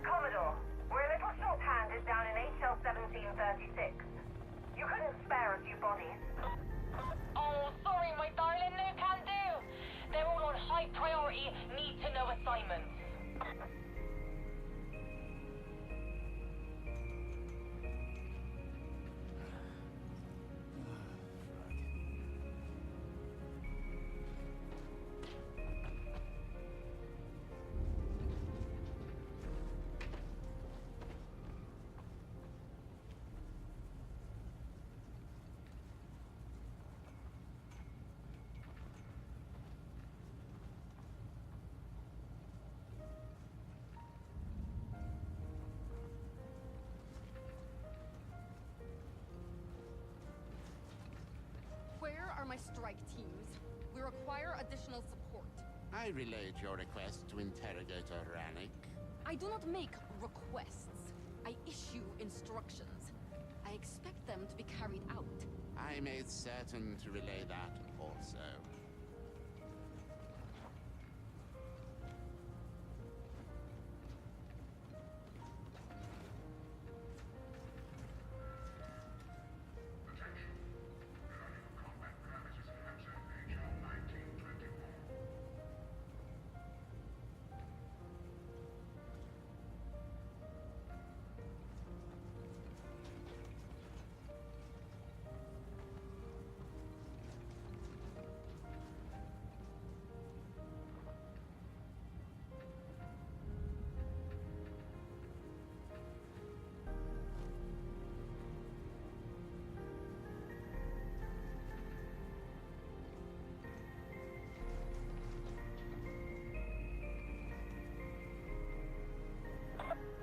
Commodore, we're a little short-handed down in HL 1736. You couldn't spare a few bodies. Oh, sorry, my darling, no can do. They're all on high priority, need to know assignments. Where are my strike teams? We require additional support. I relayed your request to Interrogator Rannick. I do not make requests. I issue instructions. I expect them to be carried out. I made certain to relay that also.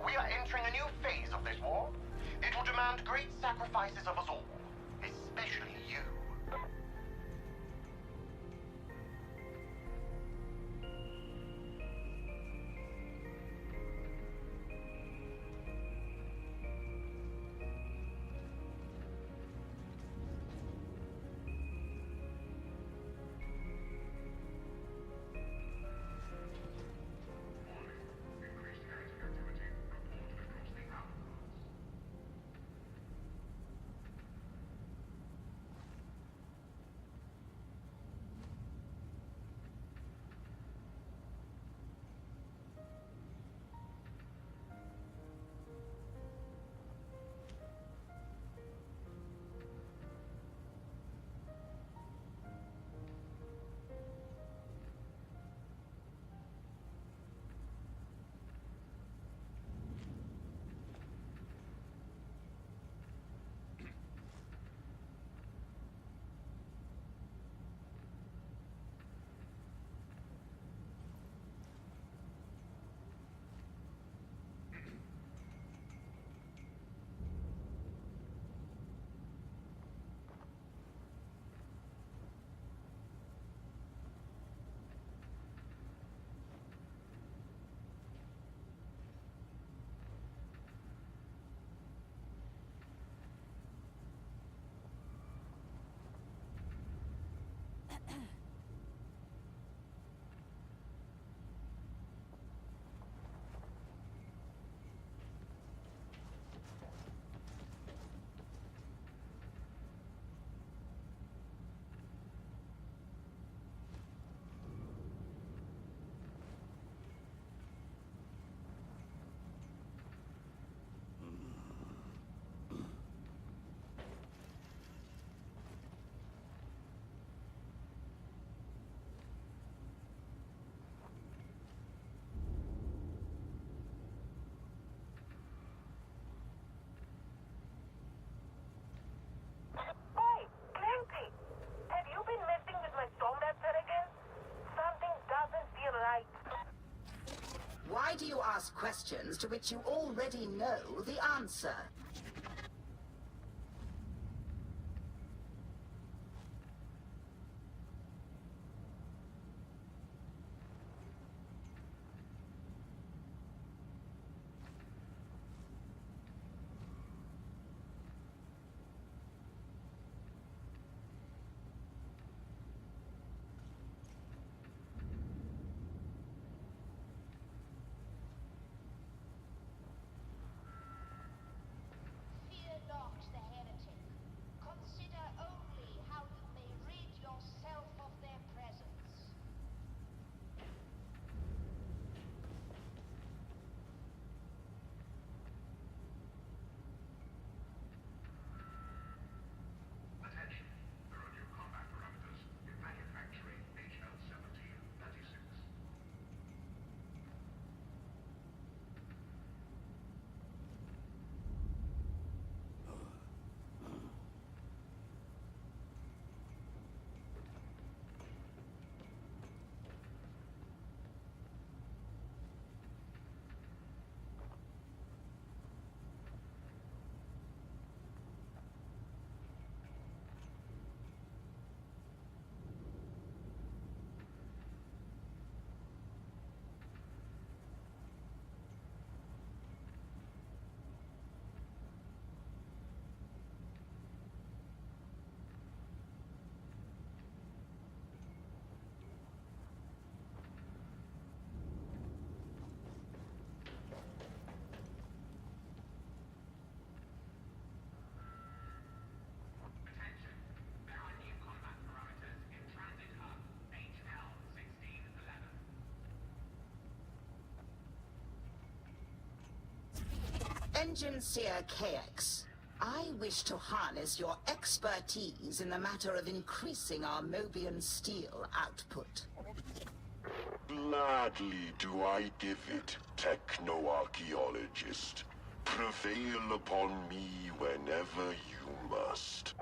We are entering a new phase of this war. It will demand great sacrifices of us all, especially you. Hey, Clancy! Have you been messing with my storm dancer again? Something doesn't feel right. Why do you ask questions to which you already know the answer? Fear not the heretic. Consider only how you may rid yourself of their presence. Attention. There are new combat parameters in manufacturing HL1736. Attention. There are new combat parameters in transit hub HL1611. Engine Seer KX, I wish to harness your expertise in the matter of increasing our Mobian steel output. Gladly do I give it, techno-archaeologist. Prevail upon me whenever you must.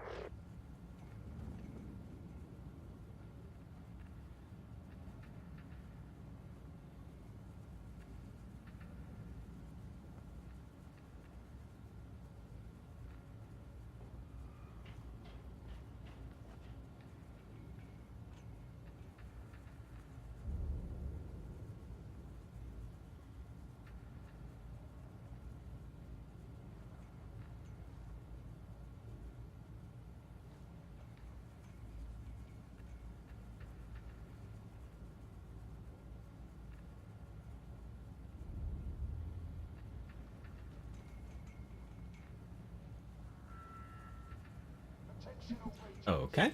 Okay.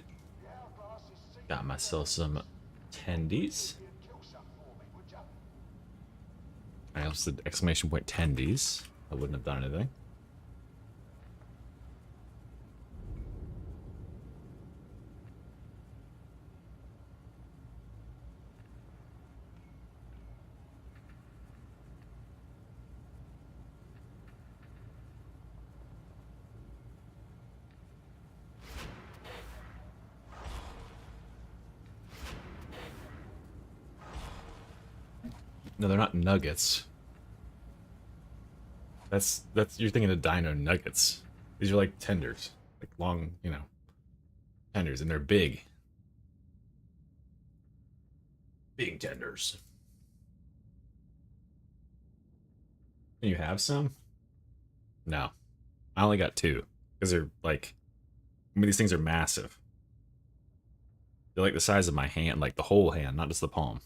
Got myself some tendies. I also said exclamation point tendies. I wouldn't have done anything. No, they're not nuggets. That's you're thinking of dino nuggets. These are like tenders, like long, you know, tenders, and they're big. Big tenders. Can you have some? No. I only got 2. Because they're like, I mean, these things are massive. They're like the size of my hand, like the whole hand, not just the palm.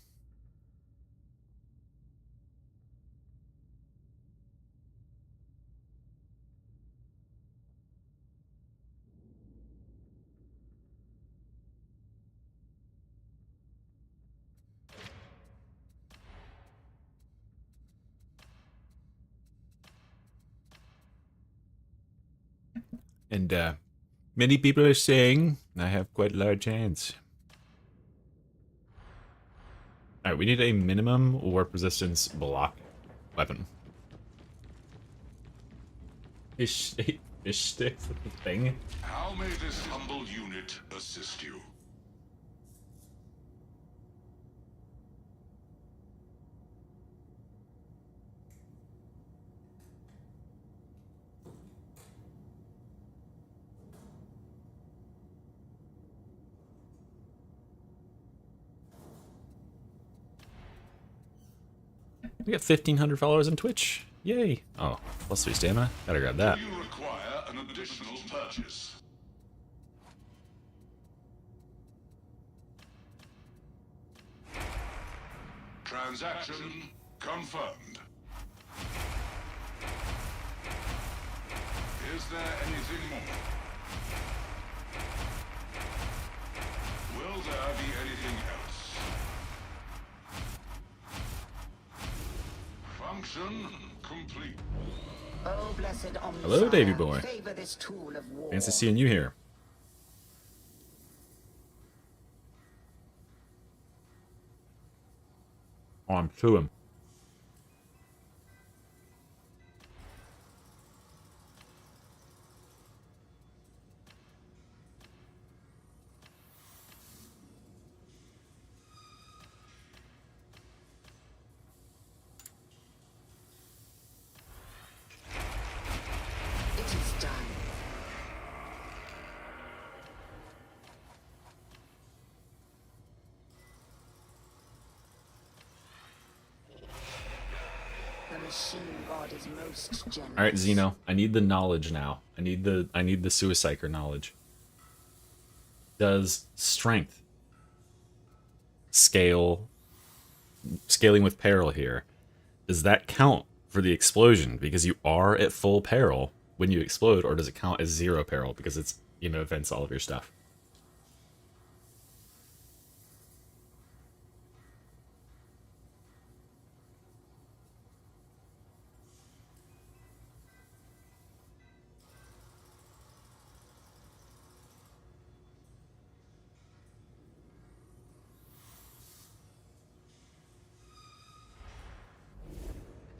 And many people are saying I have quite large hands. Alright, we need a minimum warp resistance block weapon. Fish stick thing. How may this humble unit assist you? We got 1,500 followers on Twitch. Yay! Oh, +3 stamina. Gotta grab that. Do you require an additional purchase? Transaction confirmed. Is there anything more? Will there be anything else? Function complete. Oh, blessed Hello, Davy boy. favor this tool of war. Fancy seeing you here. On to him. It is done. The machine god is most generous. All right, Xeno. I need the knowledge now. I need the PSYKER knowledge. Does strength scaling with peril here? Does that count for the explosion because you are at full peril when you explode, or does it count as 0 peril because it's, you know, events all of your stuff?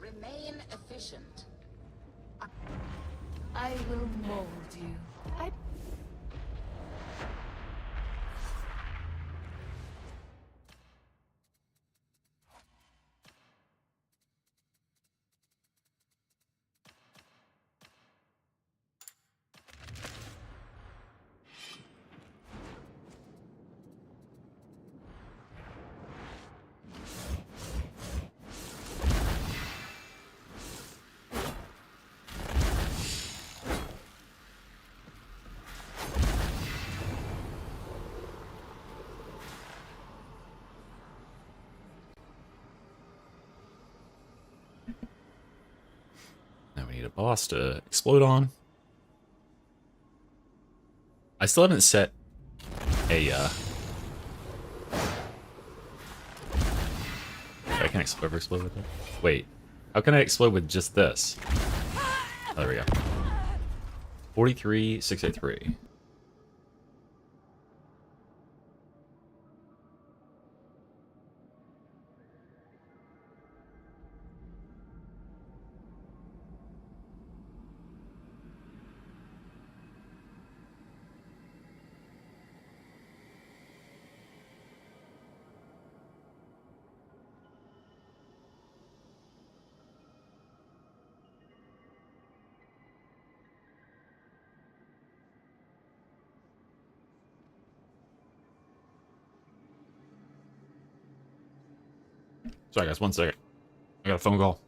Remain efficient. I will mold you. Now we need a boss to explode on. I still haven't set a, I can explode with it. Wait, how can I explode with just this? Oh, there we go. 43,683. Sorry guys, 1 second. I got a phone call.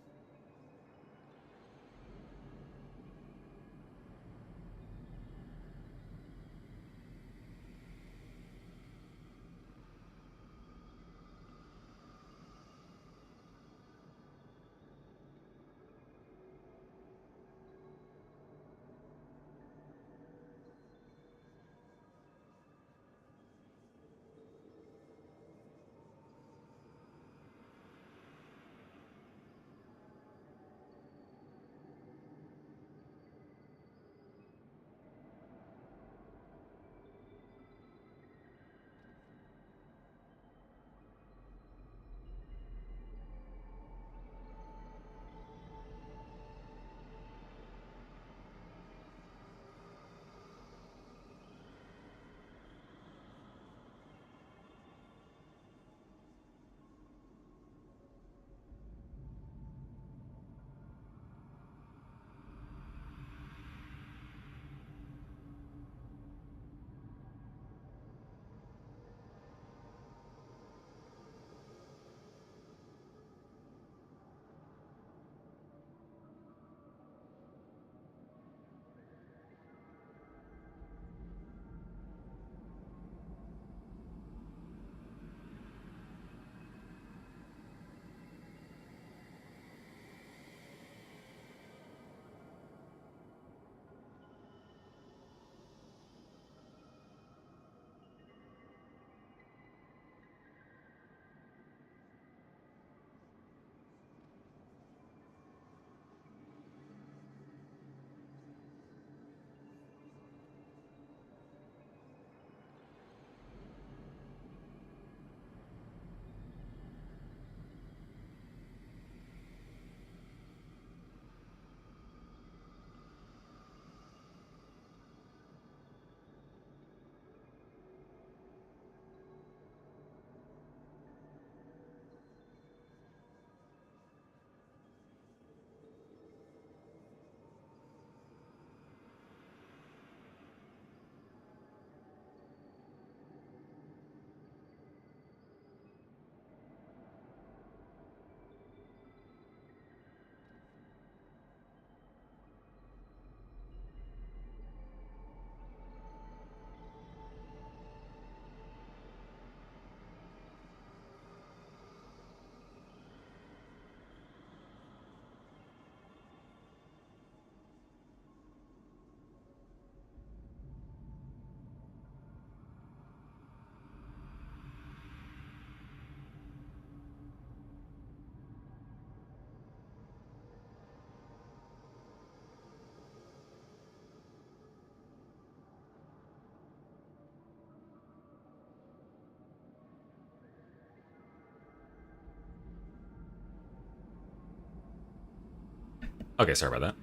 Okay, sorry about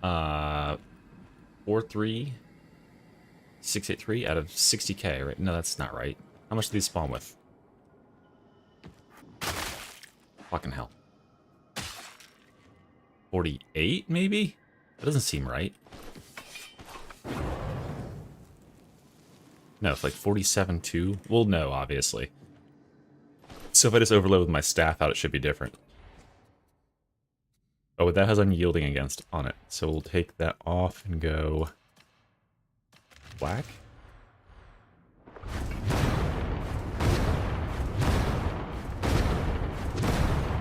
that. 43683 out of 60k, right? No, that's not right. How much do these spawn with? Fucking hell. 48, maybe? That doesn't seem right. No, it's like 47 too. Well, no, obviously. So if I just overload with my staff out, it should be different. Oh, that has unyielding against on it. So we'll take that off and go black.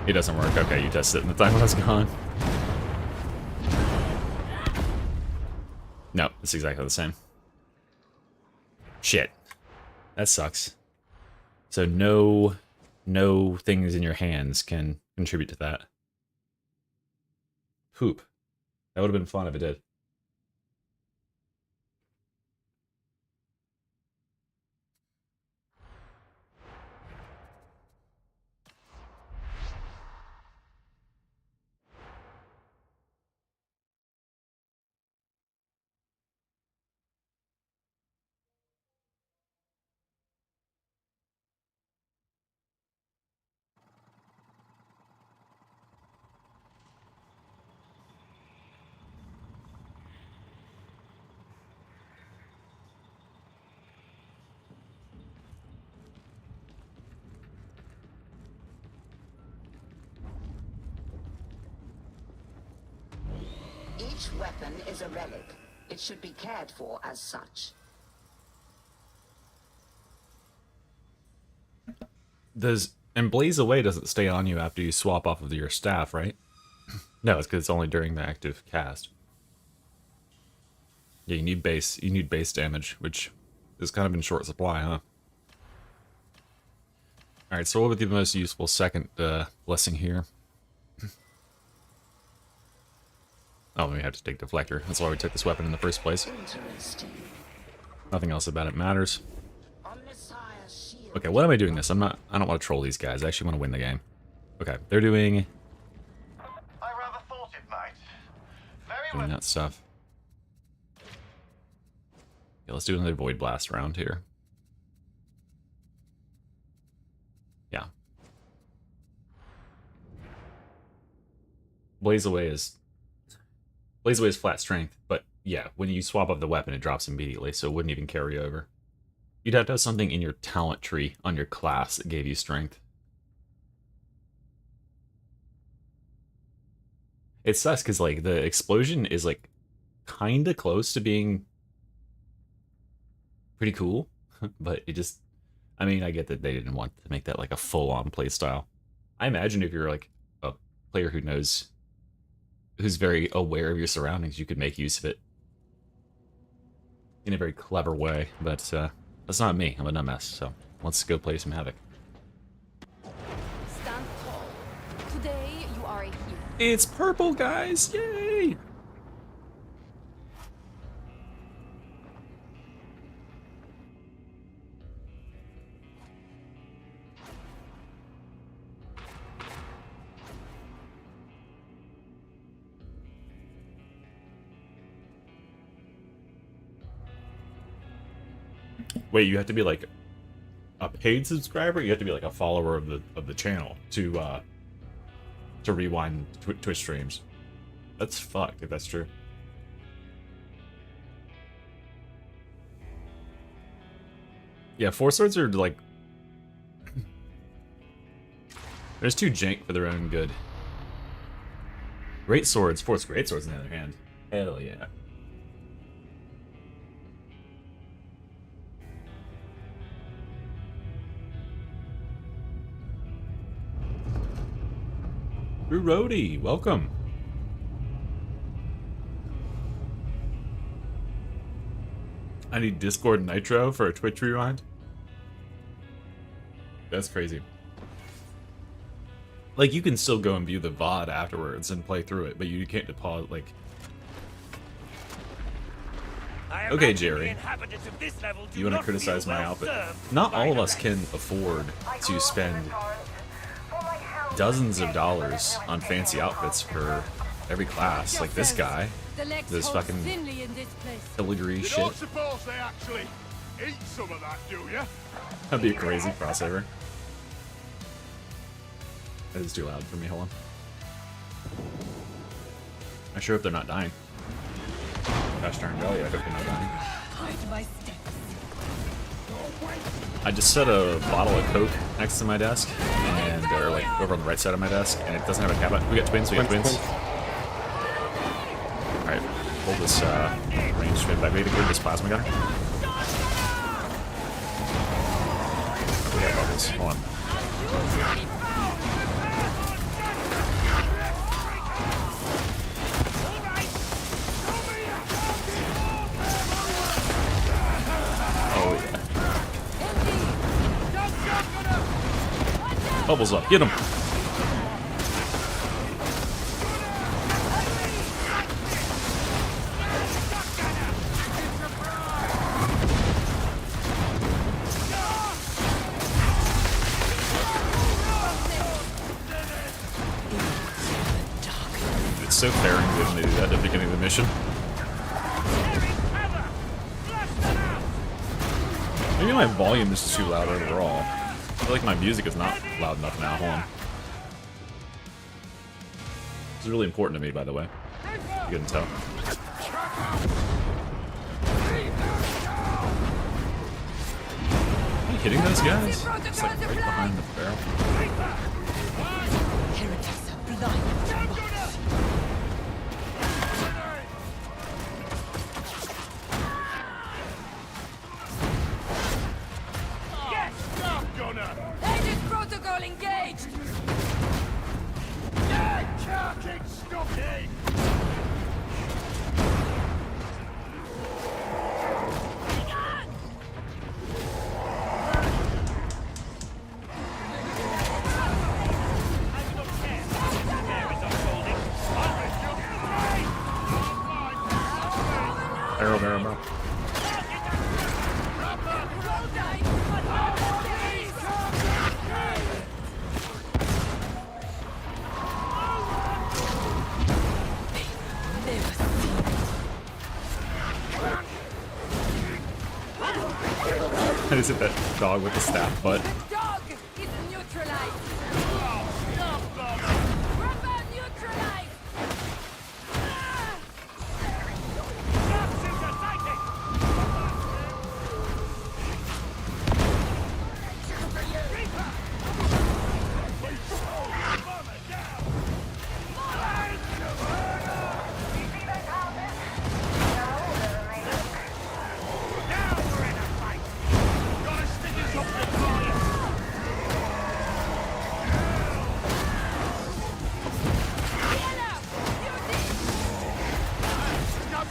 It doesn't work. Okay, you tested it in the time when I was gone. No, it's exactly the same. Shit. That sucks. So no things in your hands can contribute to that. Poop. That would have been fun if it did. Each weapon is a relic. It should be cared for as such. And Blaze Away doesn't stay on you after you swap off of your staff, right? No, it's because it's only during the active cast. Yeah, you need base damage, which is kind of in short supply, huh? Alright, so what would be the most useful second blessing here? Oh, we have to take Deflector. That's why we took this weapon in the first place. Nothing else about it matters. Okay, what am I doing this? I don't want to troll these guys. I actually want to win the game. Okay, they're doing I rather thought it might. Very doing that stuff. Yeah, let's do another Void Blast round here. Yeah. Blaze Away is flat strength, but yeah, when you swap up the weapon, it drops immediately, so it wouldn't even carry over. You'd have to have something in your talent tree on your class that gave you strength. It sucks because like the explosion is like kind of close to being pretty cool, but it just, I mean, I get that they didn't want to make that like a full-on playstyle. I imagine if you're like a player who's very aware of your surroundings, you could make use of it in a very clever way, but that's not me. I'm a dumbass, so let's go play some Havoc. Stand tall. Today you are a hero. It's purple, guys! Yay! Wait, you have to be like a paid subscriber? You have to be like a follower of the channel to rewind Twitch streams. That's fucked if that's true. Yeah, Force Swords are like there's too jank for their own good. Great Swords, Force Great Swords on the other hand. Hell yeah. Drew Rohde, welcome. I need Discord Nitro for a Twitch rewind. That's crazy. Like, you can still go and view the VOD afterwards and play through it, but you can't deposit, like... Okay, Jerry. You want to criticize my outfit? Not all of us can afford to spend dozens of dollars on fancy outfits for every class. Like this guy, this fucking filigree shit. You don't suppose they actually eat some of that, do you? That'd be a crazy crossover. That is too loud for me. Hold on. I sure hope they're not dying. Gosh darn belly, I hope they're not dying. I just set a bottle of Coke next to my desk, and they're like over on the right side of my desk, and it doesn't have a cap on it. We got twins, Alright, hold this range straight back. We gotta get this plasma gun. We got bubbles. Hold on. Oh yeah. Bubbles up. Get him. It's so fair and good when they do that at the beginning of the mission. Maybe my volume is too loud overall. I feel like my music is not loud enough now. Hold on. This is really important to me, by the way. You couldn't tell. Are you hitting those guys? It's like right behind the barrel. Heretics are blind. Aegis protocol engaged! Barrel, barrel, barrel. I just hit that dog with the staff butt. Dog is neutralized! Rubber neutralized!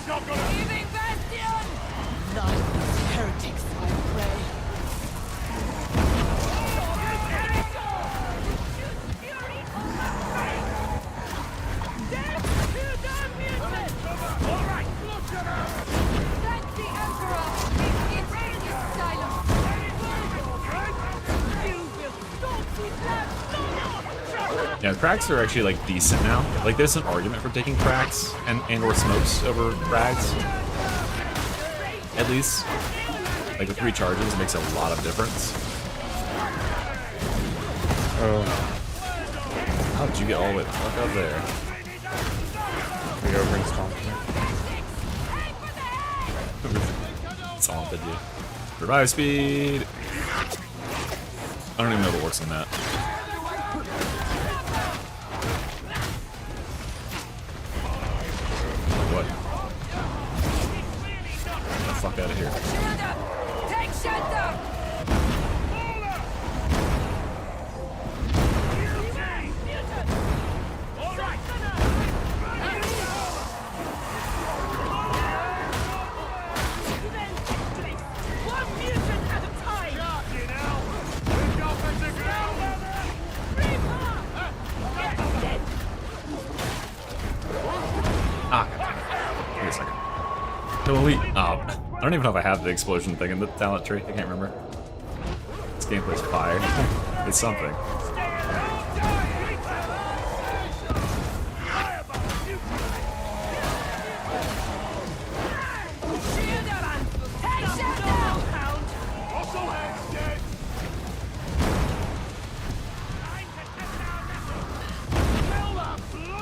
Giving bastion! Not these heretics, I pray. Alright, thank the Emperor! His silence! You will not be left! Yeah, cracks are actually like decent now. Like there's an argument for taking cracks and or smokes over frags. At least, like with 3 charges, it makes a lot of difference. Oh. How did you get all the way the fuck up there? We go bring stomp here. Stomped you. Revive speed. I don't even know what works on that. What? Get the fuck out of here. Take shelter! Ah, wait a second. No, wait. I don't even know if I have the explosion thing in the talent tree. I can't remember. This gameplay's fire. It's something.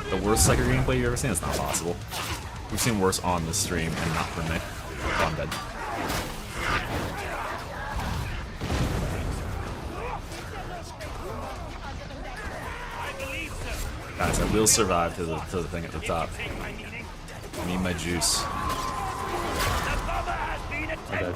The worst Psyker gameplay you've ever seen? It's not possible. We've seen worse on the stream and not from me. Oh, I'm dead. Guys, I will survive to the thing at the top. I need my juice. Okay.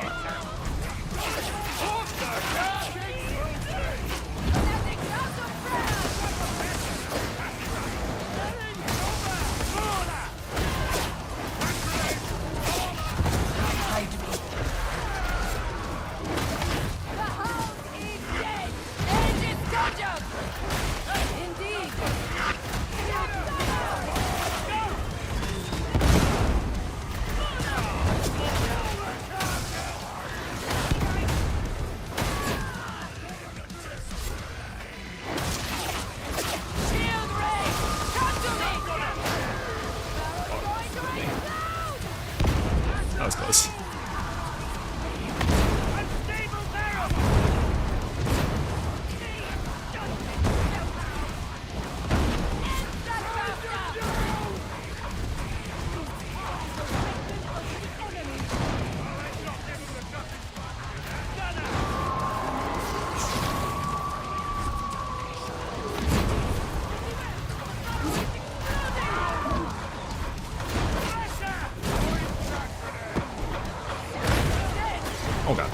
Oh god.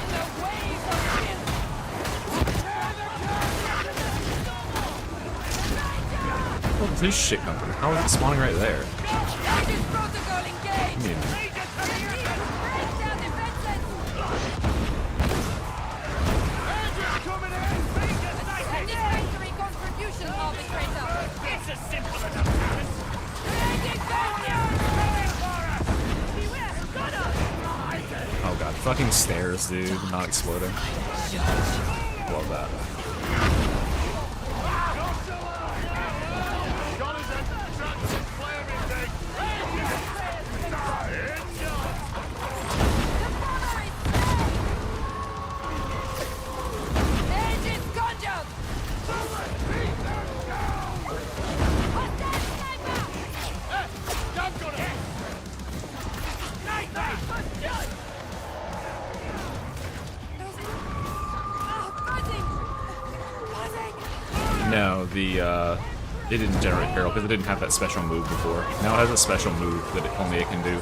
Where's this shit come from? How is it spawning right there? I mean, It's as simple enough. oh god, fucking stairs, dude, not exploding. Love that. No, it didn't generate peril because it didn't have that special move before. Now it has a special move that only it can do.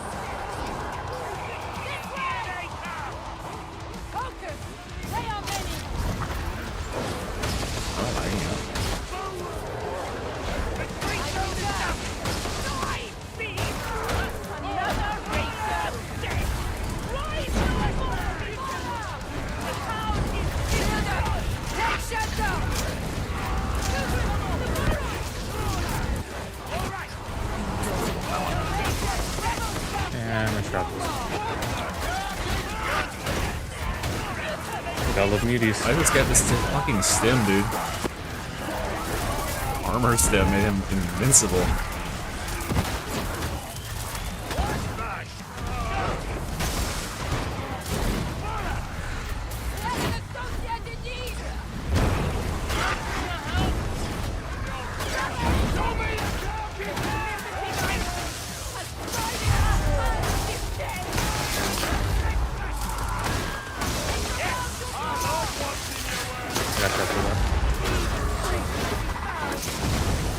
And my trap was. Gotta love muties. I just got this fucking stem, dude. Armor stem made him invincible.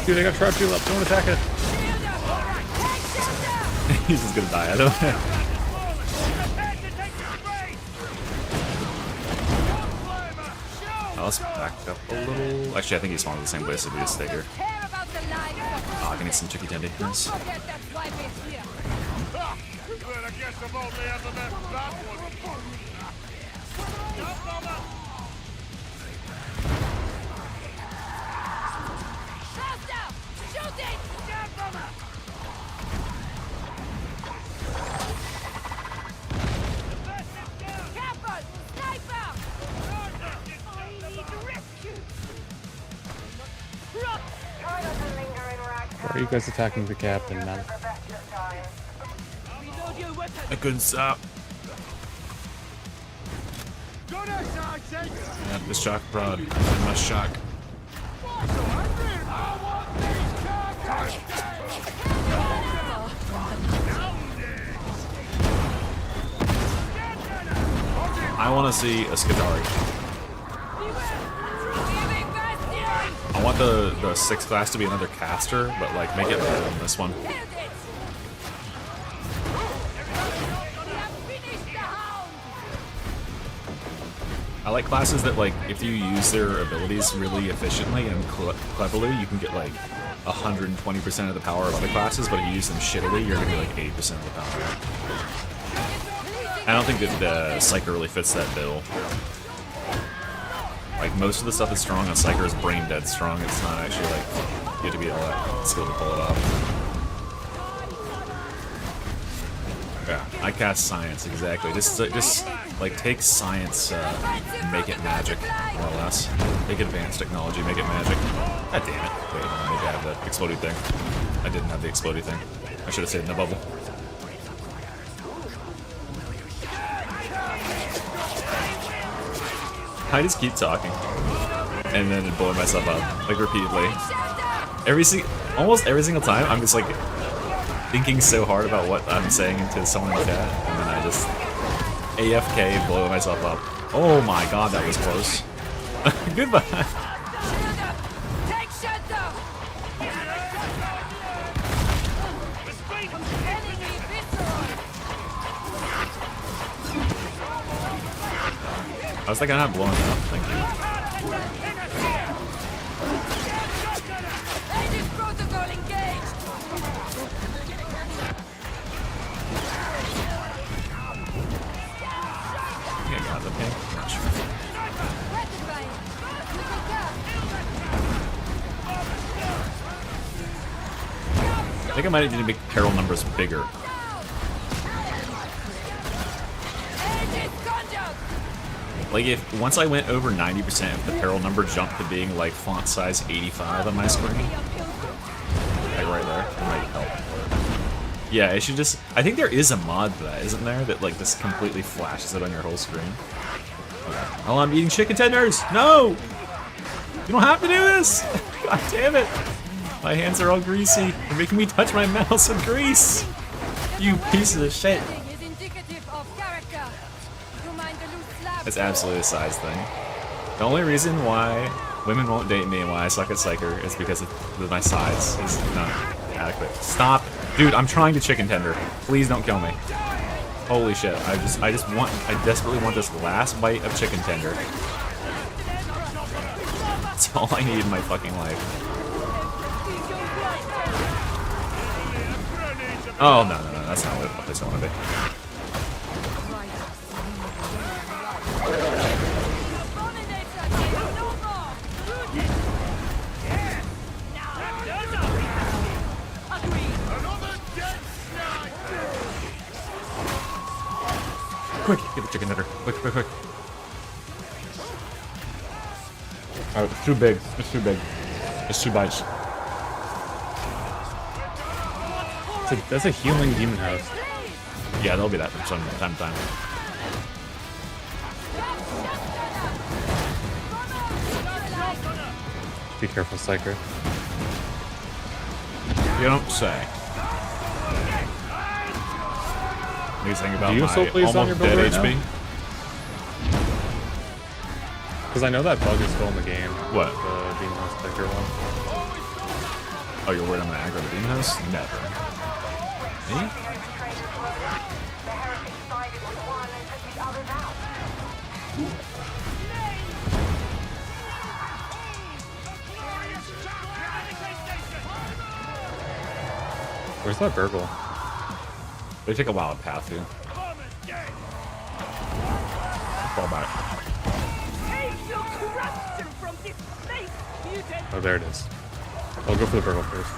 Dude, I got trap shield up. Don't attack it. He's just gonna die, I don't know. Oh, let's back up a little. Actually, I think he spawned in the same place, so we just stay here. Oh, I can get some chicky tendy. Nice. Well, I guess I've only ever met that one. Why are you guys attacking the captain, man? I couldn't stop. Yeah, the shock prod. I must shock. I want to see a Skadari. I want the 6th class to be another caster, but like make it better than this one. I like classes that, like, if you use their abilities really efficiently and cleverly, you can get like 120% of the power of other classes, but if you use them shittily, you're gonna get like 80% of the power. I don't think that the Psyker really fits that bill. Like, most of the stuff that's strong on Psyker is brain dead strong. It's not actually like you have to be all that skilled to pull it off. Yeah, I cast science, exactly. Just like take science, make it magic, more or less. Take advanced technology, make it magic. God damn it. Wait, maybe I have the exploding thing. I didn't have the exploding thing. I should have stayed in the bubble. I just keep talking, and then blowing myself up, like, repeatedly. Almost every single time, I'm just, like, thinking so hard about what I'm saying to someone in the chat, and then I just AFK, blowing myself up. Oh my god, that was close. Goodbye. How's that guy not blowing up? Thank you. Aegis protocol engaged. Yeah, got it, okay. Not sure. Gratifying. Little gap. I think I might need to make peril numbers bigger. Aegis conjure. Like if once I went over 90%, if the peril number jumped to being like font size 85 on my screen, like right there, it might help. Yeah, it should just. I think there is a mod for that, isn't there? That like this completely flashes it on your whole screen. Okay. Oh, I'm eating chicken tenders. No, you don't have to do this. God damn it! My hands are all greasy. You're making me touch my mouse with grease. You pieces of shit. Is indicative of character. You mind the loose slab? It's absolutely a size thing. The only reason why women won't date me and why I suck at Psyker is because of my size is not adequate. Stop. Dude, I'm trying to chicken tender. Please don't kill me. Holy shit. I desperately want this last bite of chicken tender. That's all I need in my fucking life. Oh, no, that's not what I want to be. Quick, get the chicken tender. Quick. Oh, it's too big. It's too big. It's 2 bites. That's a healing demon house. Yeah, there'll be that from time to time. Be careful, Psyker. You don't say. What do you think about Do you my still please on almost your build dead right HP? Because I know that bug is still in the game. What? The demon house Psyker one. Oh, you're worried I'm gonna aggro the demon house? Never. Me? Where's that burgle? They take a wild path, dude. Fall back. Oh, there it is. I'll go for the burgle first.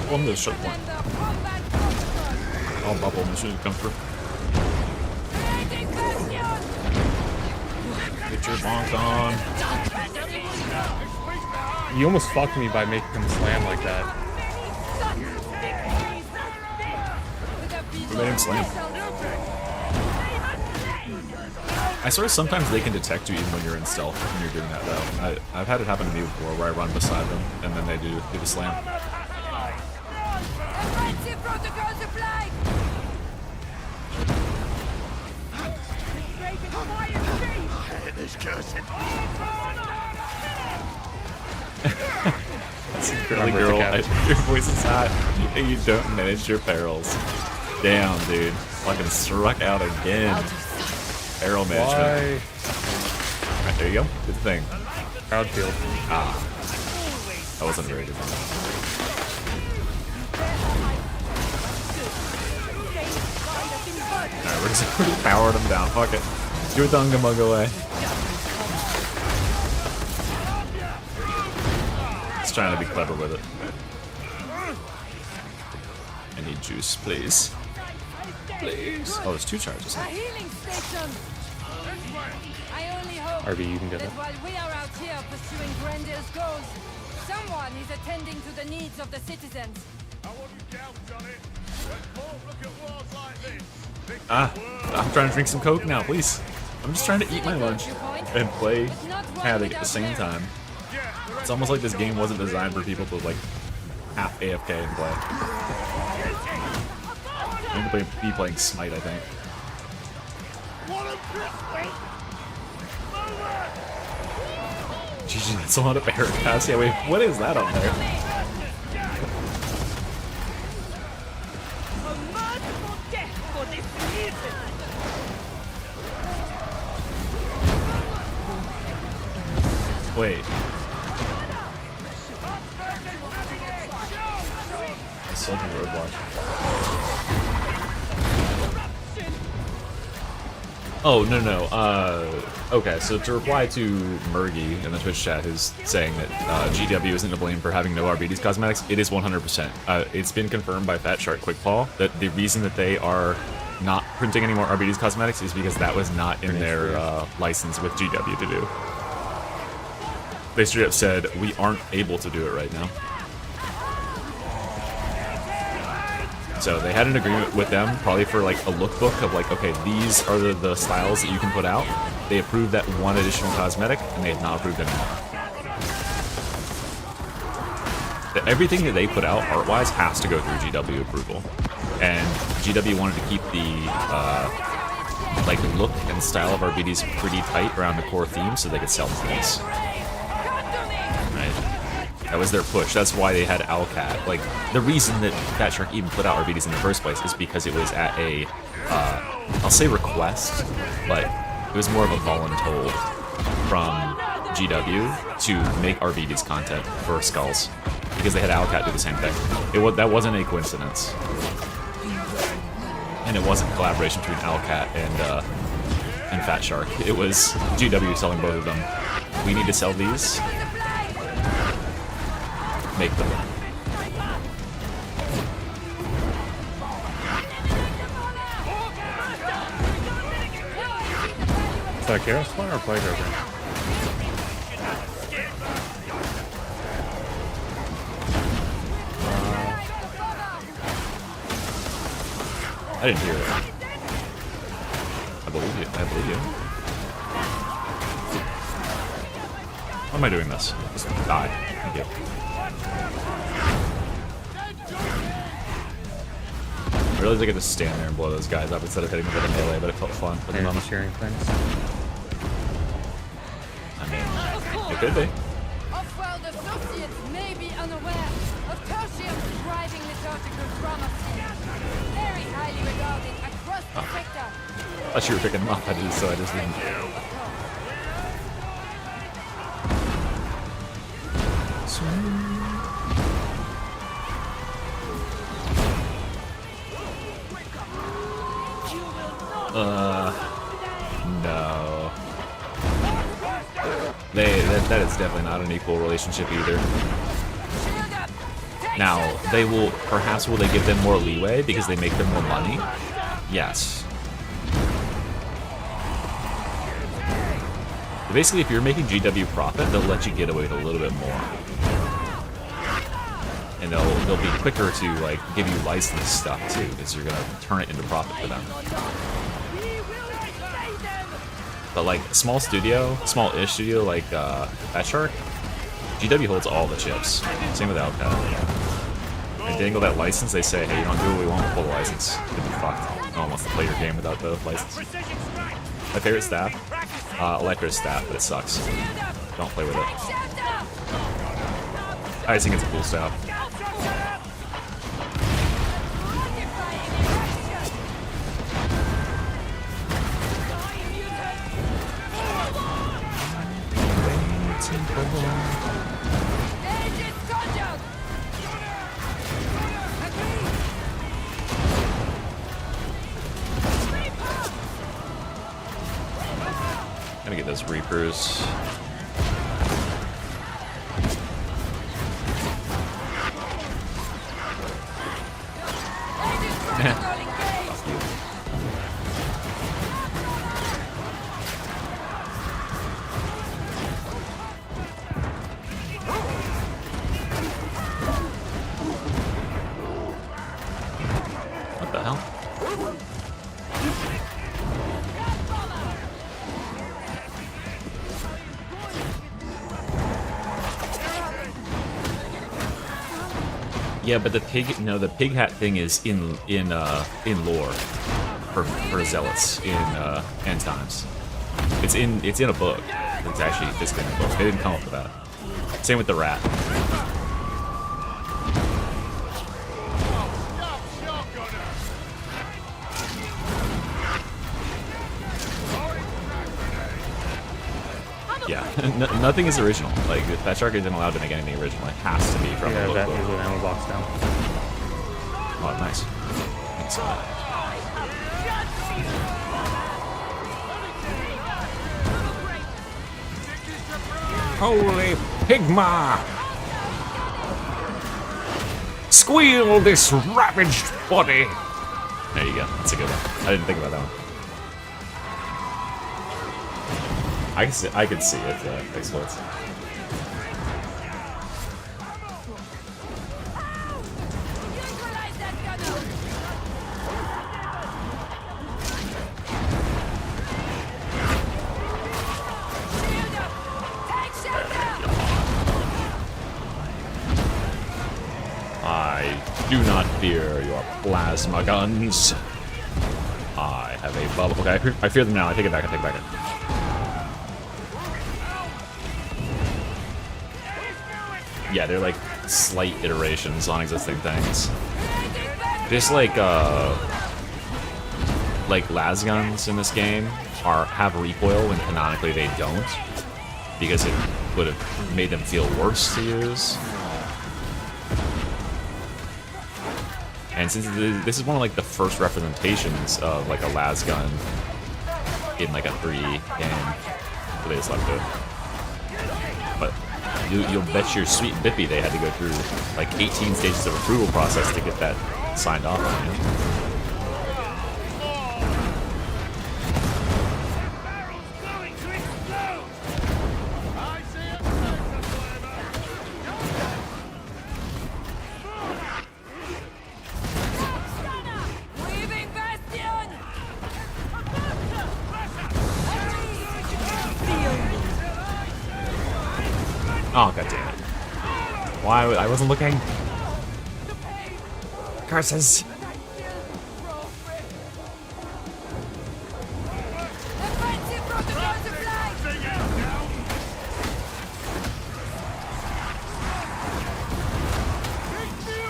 One of the short one. I'll bubble him as soon as it comes through. Get your bonk on. You almost fucked me by making him slam like that. We made him slam. I swear sometimes they can detect you even when you're in stealth when you're doing that though. I've had it happen to me before where I run beside them and then they do the slam. Protocols applied. This cursed. That's really girl. Your voice is hot and you don't manage your perils. Damn, dude. Fucking struck out again. Peril management. Alright, there you go. Good thing. Crowd field. Ah. That wasn't a very good one. Alright, we're just powering them down. Fuck it. Do it the Ungamug away. Just trying to be clever with it. I need juice, please. Please. Oh, there's 2 charges. A healing station. I only hope RB, you can get that it. while we are out here pursuing grandiose goals, someone is attending to the needs of the citizens. Ah, I'm trying to drink some Coke now, please. I'm just trying to eat my lunch and play Havoc at the same time. It's almost like this game wasn't designed for people to like half AFK and play. I need to be playing Smite, I think. GG, that's a lot of air pass. Yeah, wait, what is that on there? Sultan Roadwatch. Oh, no. Okay, so to reply to Murgy in the Twitch chat who's saying that GW isn't to blame for having no RBD's cosmetics, it is 100%. It's been confirmed by Fat Shark Quickpaw that the reason that they are not printing any more RBD's cosmetics is because that was not in their license with GW to do. They straight up said, we aren't able to do it right now. So they had an agreement with them, probably for like a lookbook of like, okay, these are the styles that you can put out. They approved that one additional cosmetic, and they have not approved any more. Everything that they put out art-wise has to go through GW approval. And GW wanted to keep the like look and style of our BDs pretty tight around the core theme so they could sell things. That was their push. That's why they had Owlcat. Like, the reason that Fat Shark even put out RBDs in the first place is because it was at a, I'll say request, but it was more of a voluntold from GW to make RBDs content for Skulls. Because they had Owlcat do the same thing. That wasn't a coincidence. And it wasn't collaboration between Owlcat and Fat Shark. It was GW selling both of them. We need to sell these. Make them. Is that Chaos Fire or Plague Ogre? I didn't hear it. I believe you. I believe you. Why am I doing this? Just die. Thank you. I realized I could just stand there and blow those guys up instead of hitting them with a melee, but it felt fun for the moment. Sharing things. I mean, it could be. Off-world associates may be unaware of Tertium's thriving liturgical drama scene. Very highly regarded across the sector. I thought you were picking them up, so I just didn't. No. That is definitely not an equal relationship either. Now, perhaps will they give them more leeway because they make them more money? Yes. Basically, if you're making GW profit, they'll let you get away with a little bit more. And they'll be quicker to like give you licensed stuff too, because you're gonna turn it into profit for them. But like small-ish studio like Fat Shark, GW holds all the chips. Same with Owlcat. They dangle that license, they say, hey, you don't do what we want, we'll pull the license. You'll be fucked. No one wants to play your game without the license. My favorite staff? Electra's staff, but it sucks. Don't play with it. I just think it's a cool staff. Gonna get those Reapers. What the hell? Yeah, but the pig hat thing is in lore for zealots in end times. It's in a book. It's actually physically in a book. They didn't come up with that. Same with the rat. Yeah, nothing is original. Like, Fat Shark isn't allowed to make anything original. It has to be from the that book. is an ammo box down. Oh, nice. Holy pigma! Squeal this ravaged body! There you go. That's a good one. I didn't think about that one. I could see it explodes. I do not fear your plasma guns. I have a bubble. Okay, I fear them now. I take it back. I take it back. Yeah, they're like slight iterations on existing things. Just like las guns in this game have recoil when canonically they don't, because it would have made them feel worse to use. And since this is one of like the first representations of like a las gun in like a 3 game, so they just left it. But you'll bet your sweet bippy they had to go through like 18 stages of approval process to get that signed off on you. Oh, god damn it. Why? I wasn't looking. Curses.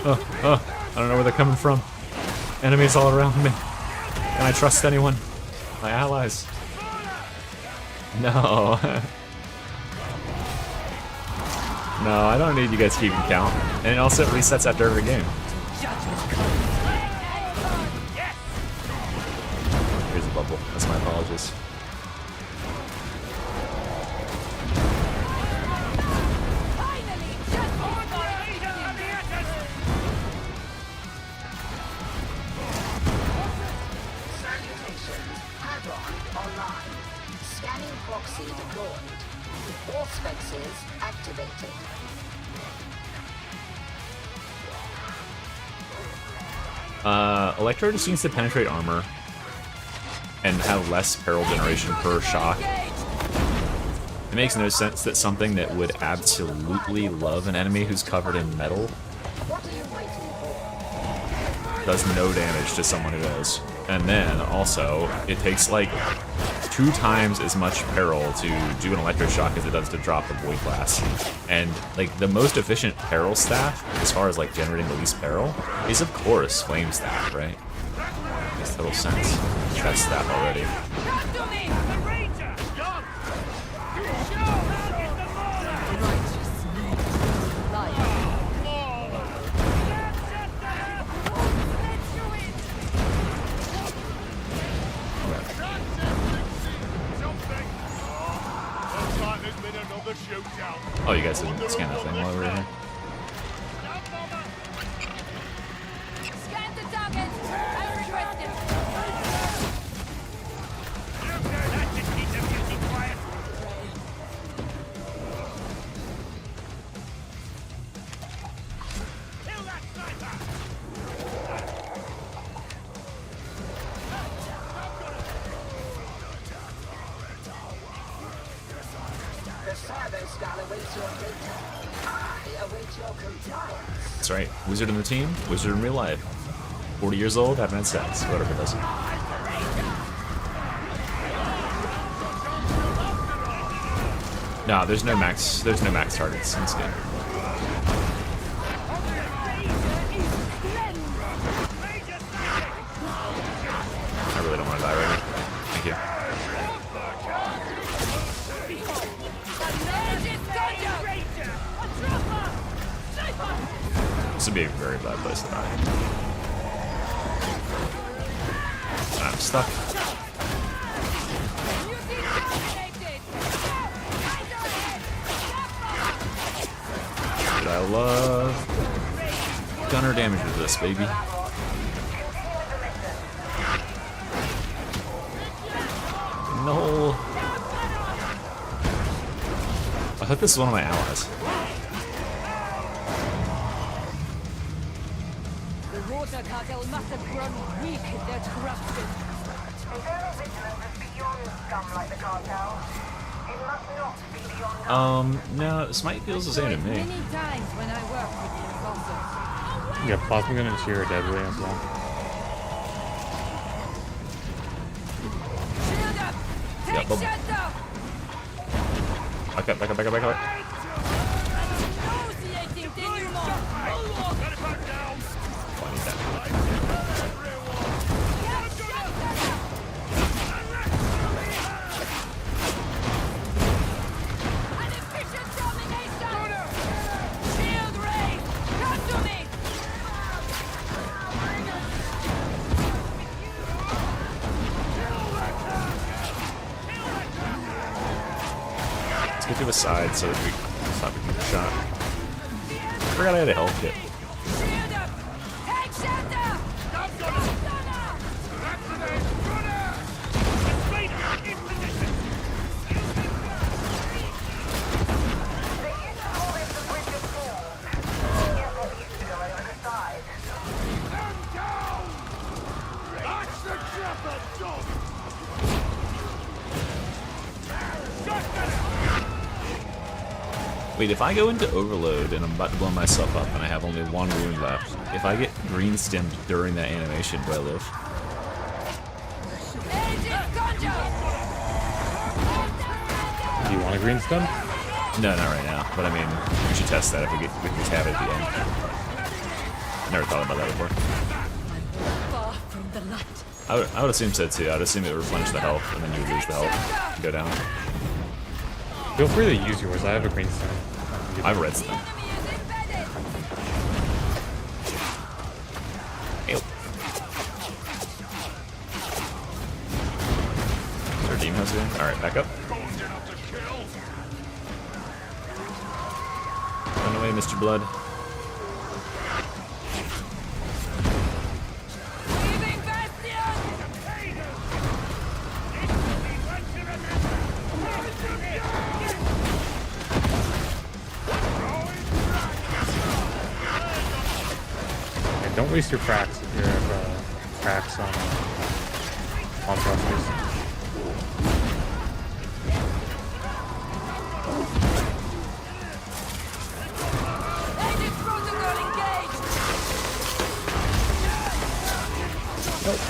I don't know where they're coming from. Enemies all around me. Can I trust anyone? My allies. No. No, I don't need you guys keeping count. And it also resets after every game. Here's a bubble. That's my apologies. Salutations. Havoc online. Scanning proxy deployed. All spaces activated. Electro just seems to penetrate armor and have less peril generation per shock. It makes no sense that something that would absolutely love an enemy who's covered in metal does no damage to someone who does. And then also, it takes like 2 times as much peril to do an electroshock as it does to drop the void blast. And like the most efficient peril staff, as far as like generating the least peril, is of course flame staff, right? Makes total sense. That staff already. Oh, you guys didn't scan that thing while we were here? Scan the target. I request it. That just keeps everything quiet. Kill that sniper! The servers shall await your data. I await your compliance. That's right. Wizard in the team, wizard in real life. 40 years old, haven't had sex. Whatever it does. No, there's no max targets in this game. I really don't want to die right now. Thank you. This would be a very bad place to die. I'm stuck. Dude, I love gunner damage with this, baby. No. I thought this was one of my allies. The water cartel must have grown weak in their corruption. Internal vigilance is beyond scum like the cartel. It must not be beyond No, Smite feels the same to me. Many times when I work with the impulsors. Yeah, plasma gun and shear are deadly as well. Shield up! Take bubble. shelter! Back up, back up, back up, back up. Nauseating denouement! Oh, I need that. An efficient domination! Shield raise! Come to me! Let's get to the side so that we stop getting shot. I forgot I had a health kit. Shield up! Take shelter! Wait, if I go into overload and I'm about to blow myself up and I have only one wound left, if I get green stemmed during that animation, do I live? Do you want a green stun? No, not right now. But I mean, we should test that if we just have it at the end. Never thought about that before. Far from the light. I would assume so too. I'd assume it would replenish the health and then you would lose the health and go down. Feel free to use yours. I have a green stun. I have a red stun. Ew. Is there a demon house here? Alright, back up. Run away, Mr. Blood. Don't waste your cracks if you have cracks on thrusters.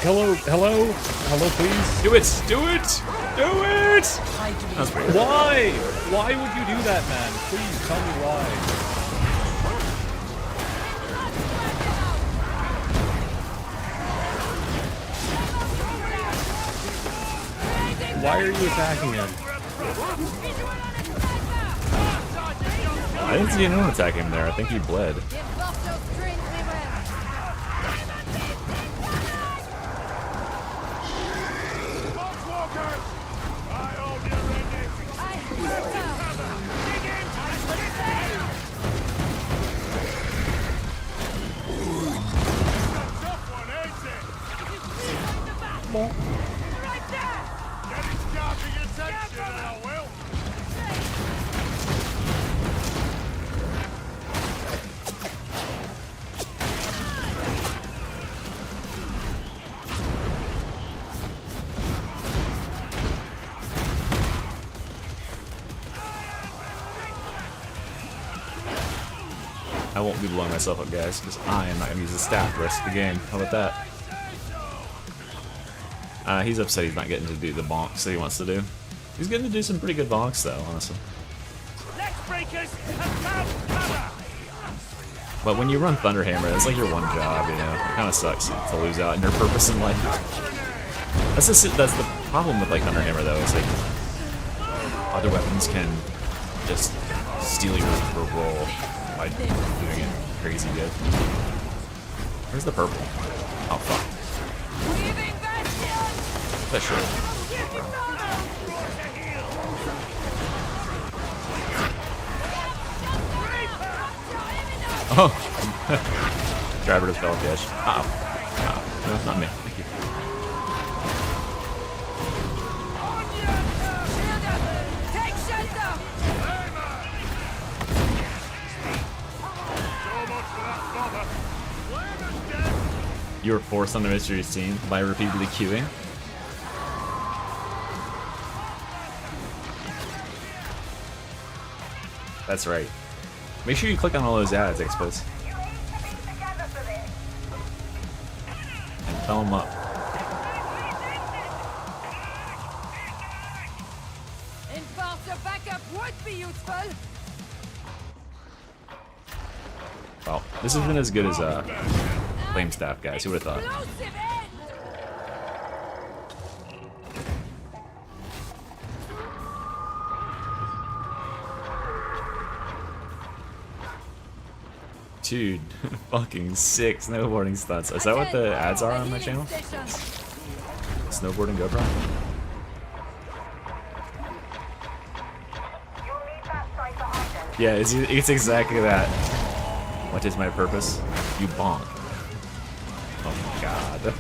Oh, hello, please. Do it! Do it! Do it! That's pretty good. Why? Why would you do that, man? Please tell me why. Why are you attacking him? I didn't see anyone attacking him there. I think he bled. I won't be blowing myself up, guys, because I am not going to use the staff the rest of the game. How about that? He's upset he's not getting to do the bonks that he wants to do. He's getting to do some pretty good bonks, though, honestly. But when you run Thunderhammer, it's like your one job, you know? It kind of sucks to lose out in your purpose in life. That's the problem with, like, Thunderhammer, though, is, like, other weapons can just steal your roll by doing it crazy good. Where's the purple? Oh, fuck. Special. Oh! Driver just fell off the edge. Uh-oh. No, not me. Thank you. Take shelter! You were forced on the mystery scene by repeatedly queuing. That's right. Make sure you click on all those ads, Expos. And fill them up. Enforcer backup would be useful. Well, this isn't as good as Flame Staff, guys. Who would have thought? Explosive end! Dude, fucking sick snowboarding stunts. Is that what the ads are on my channel? Snowboarding GoPro? Yeah, it's exactly that. What is my purpose? You bonk. Oh my god.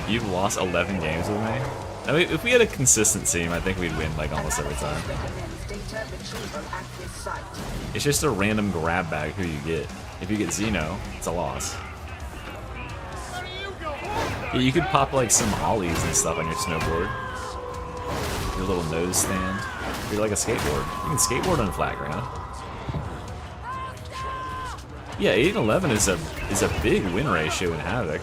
You've lost 11 games with me? I mean, if we had a consistent team, I think we'd win like almost every time. It's just a random grab bag who you get. If you get Xeno, it's a loss. Yeah, you could pop like some ollies and stuff on your snowboard. Your little nose stand. You're like a skateboard. You can skateboard on flat ground. Yeah, 8 and 11 is a big win ratio in Havoc.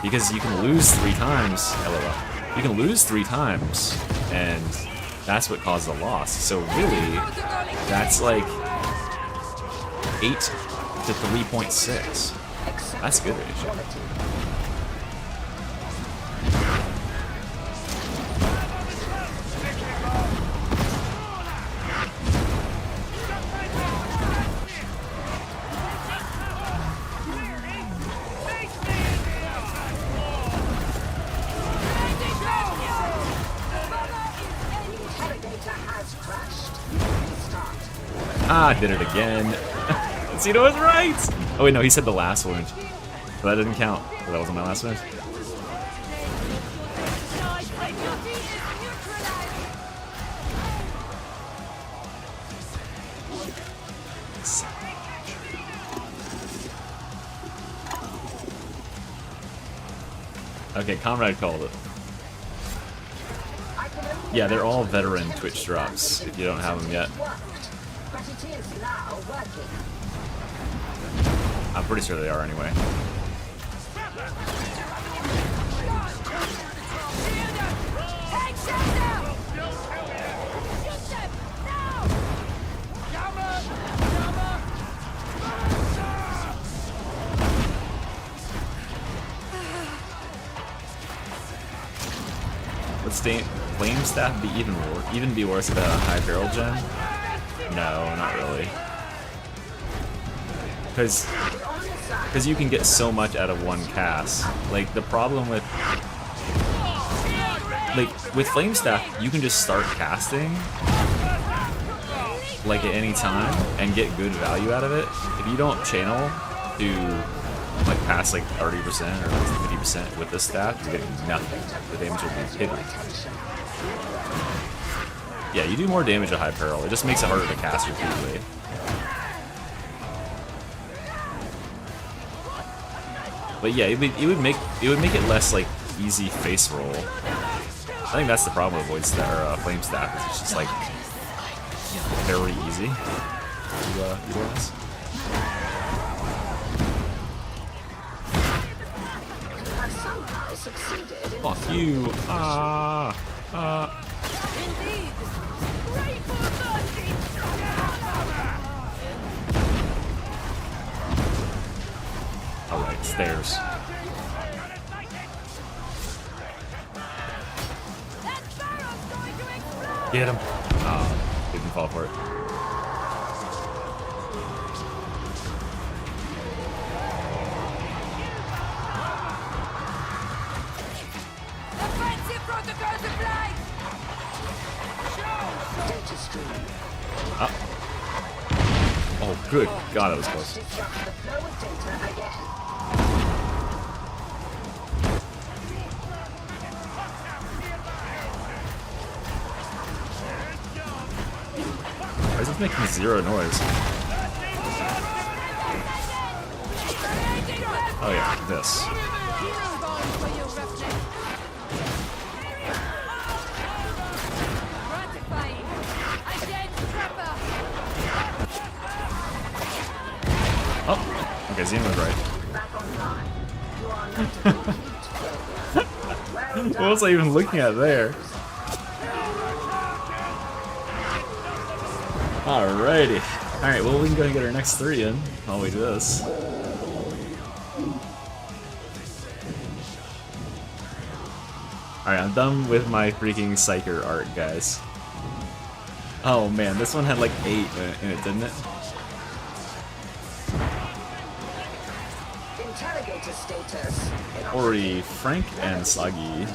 Because you can lose 3 times. LOL. You can lose 3 times, and that's what caused the loss. So really, that's like 8 to 3.6. That's good ratio. Ah, did it again. Zeno was right! Oh wait, no, he said the last wound. But that didn't count. So that wasn't my last wound. Okay, Comrade called it. Yeah, they're all veteran Twitch drops, if you don't have them yet. I'm pretty sure they are anyway. Would Flame Staff be even be worse than a high barrel gen? No, not really. Because you can get so much out of one cast. Like the problem with Flame Staff, you can just start casting like at any time and get good value out of it. If you don't channel to like past like 30% or 50% with this staff, you're getting nothing. The damage will be hidden. Yeah, you do more damage at high peril. It just makes it harder to cast repeatedly. But yeah, it would make it less like easy face roll. I think that's the problem with Void Staff or Flame Staff. Is it's just like very easy to utilize. Fuck you! Alright, stairs. Get him. Oh, didn't fall for it. Offensive protocols applied! Data stream. Oh, good God, that was close. Disrupt the flow of data again. Why is this making zero noise? Oh yeah, this. Oh, okay, Zine was right. What was I even looking at there? Alrighty. Alright, well, we can go and get our next 3 in while we do this. Alright, I'm done with my freaking Psyker art, guys. Oh man, this one had like 8 in it, didn't it? Interrogator status. Ori, Frank, and Sagi.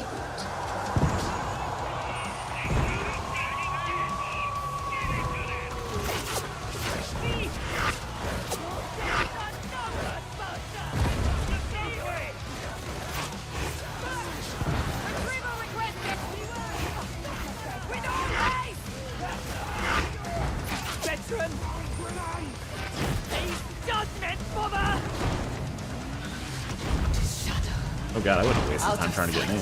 Oh god, I wouldn't waste the time trying to get an A.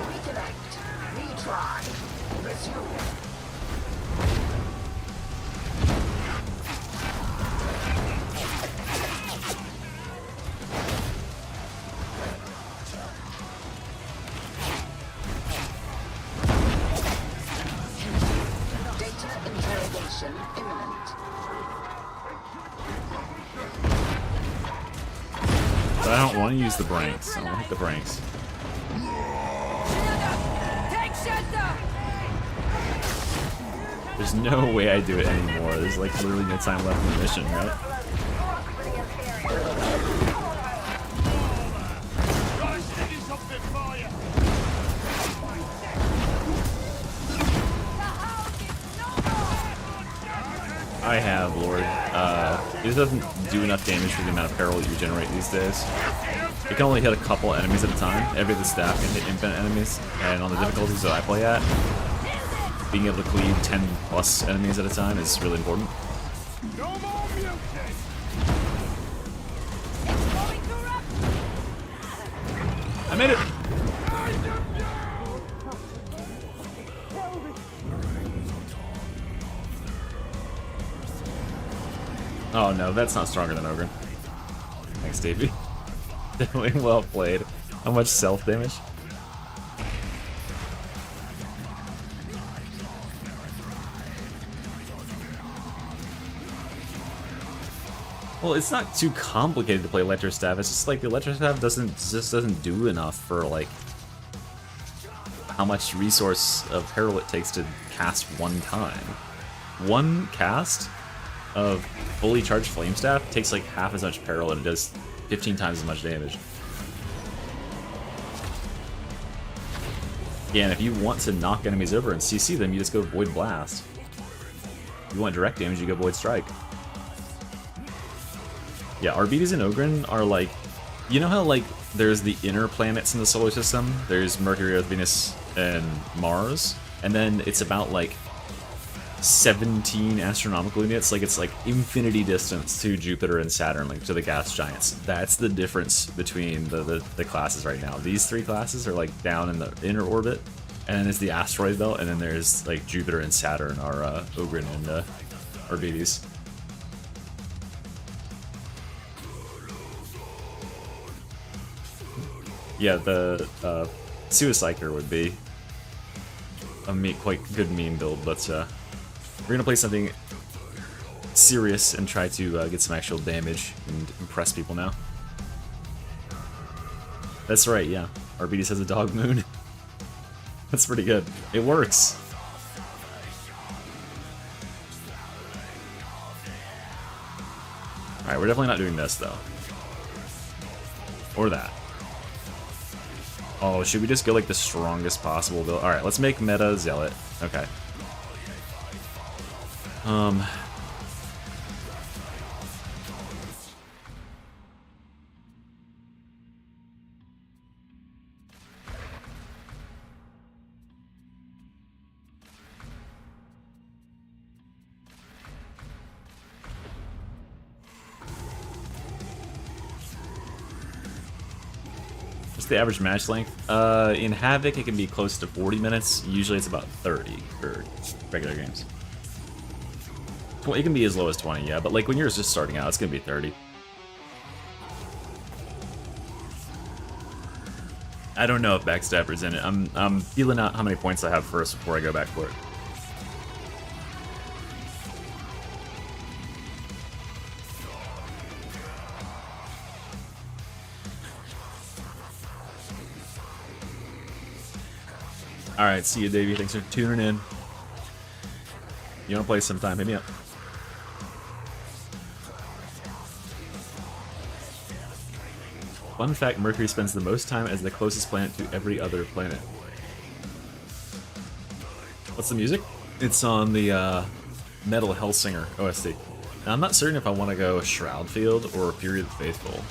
Reconnect. Retry. Resume. Data interrogation imminent. But I don't want to use the Branks. I don't like the Branks. Take shelter! There's no way I do it anymore. There's like literally no time left in the mission, right? I have, Lord. It doesn't do enough damage for the amount of peril that you generate these days. It can only hit a couple enemies at a time. Every other staff can hit infinite enemies, and on the difficulties that I play at, being able to cleave 10 plus enemies at a time is really important. I made it! Oh no, that's not stronger than Ogre. Thanks, Davey. Definitely well played. How much self damage? Well, it's not too complicated to play Electro Staff. It's just like the Electro Staff doesn't do enough for like how much resource of peril it takes to cast one time. One cast of fully charged Flame Staff takes like half as much peril and it does 15 times as much damage. Yeah, and if you want to knock enemies over and CC them, you just go Void Blast. If you want direct damage, you go Void Strike. Yeah, Arbites and Ogryn are like, you know how like there's the inner planets in the solar system? There's Mercury, Earth, Venus, and Mars, and then it's about like 17 astronomical units, like it's like infinity distance to Jupiter and Saturn, like to the gas giants. That's the difference between the classes right now. These 3 classes are like down in the inner orbit, and then there's the asteroid belt, and then there's like Jupiter and Saturn are Ogryn and Arbites. Yeah, the PSYKER would be a quite good meme build, but we're gonna play something serious and try to get some actual damage and impress people now. That's right, yeah. Arbites has a dog moon. That's pretty good. It works. Alright, we're definitely not doing this, though. Or that. Oh, should we just go, like, the strongest possible build? Alright, let's make meta Zealot. Okay. What's the average match length? In Havoc, it can be close to 40 minutes. Usually it's about 30 for regular games. Well, it can be as low as 20, yeah, but like when you're just starting out, it's gonna be 30. I don't know if Backstabber's in it. I'm feeling out how many points I have first before I go back for it. Alright, see you, Davey. Thanks for tuning in. You wanna play sometime? Hit me up. Fun fact, Mercury spends the most time as the closest planet to every other planet. What's the music? It's on the Metal Hellsinger OST. Now, I'm not certain if I want to go Shroudfield or Fury of the Faithful.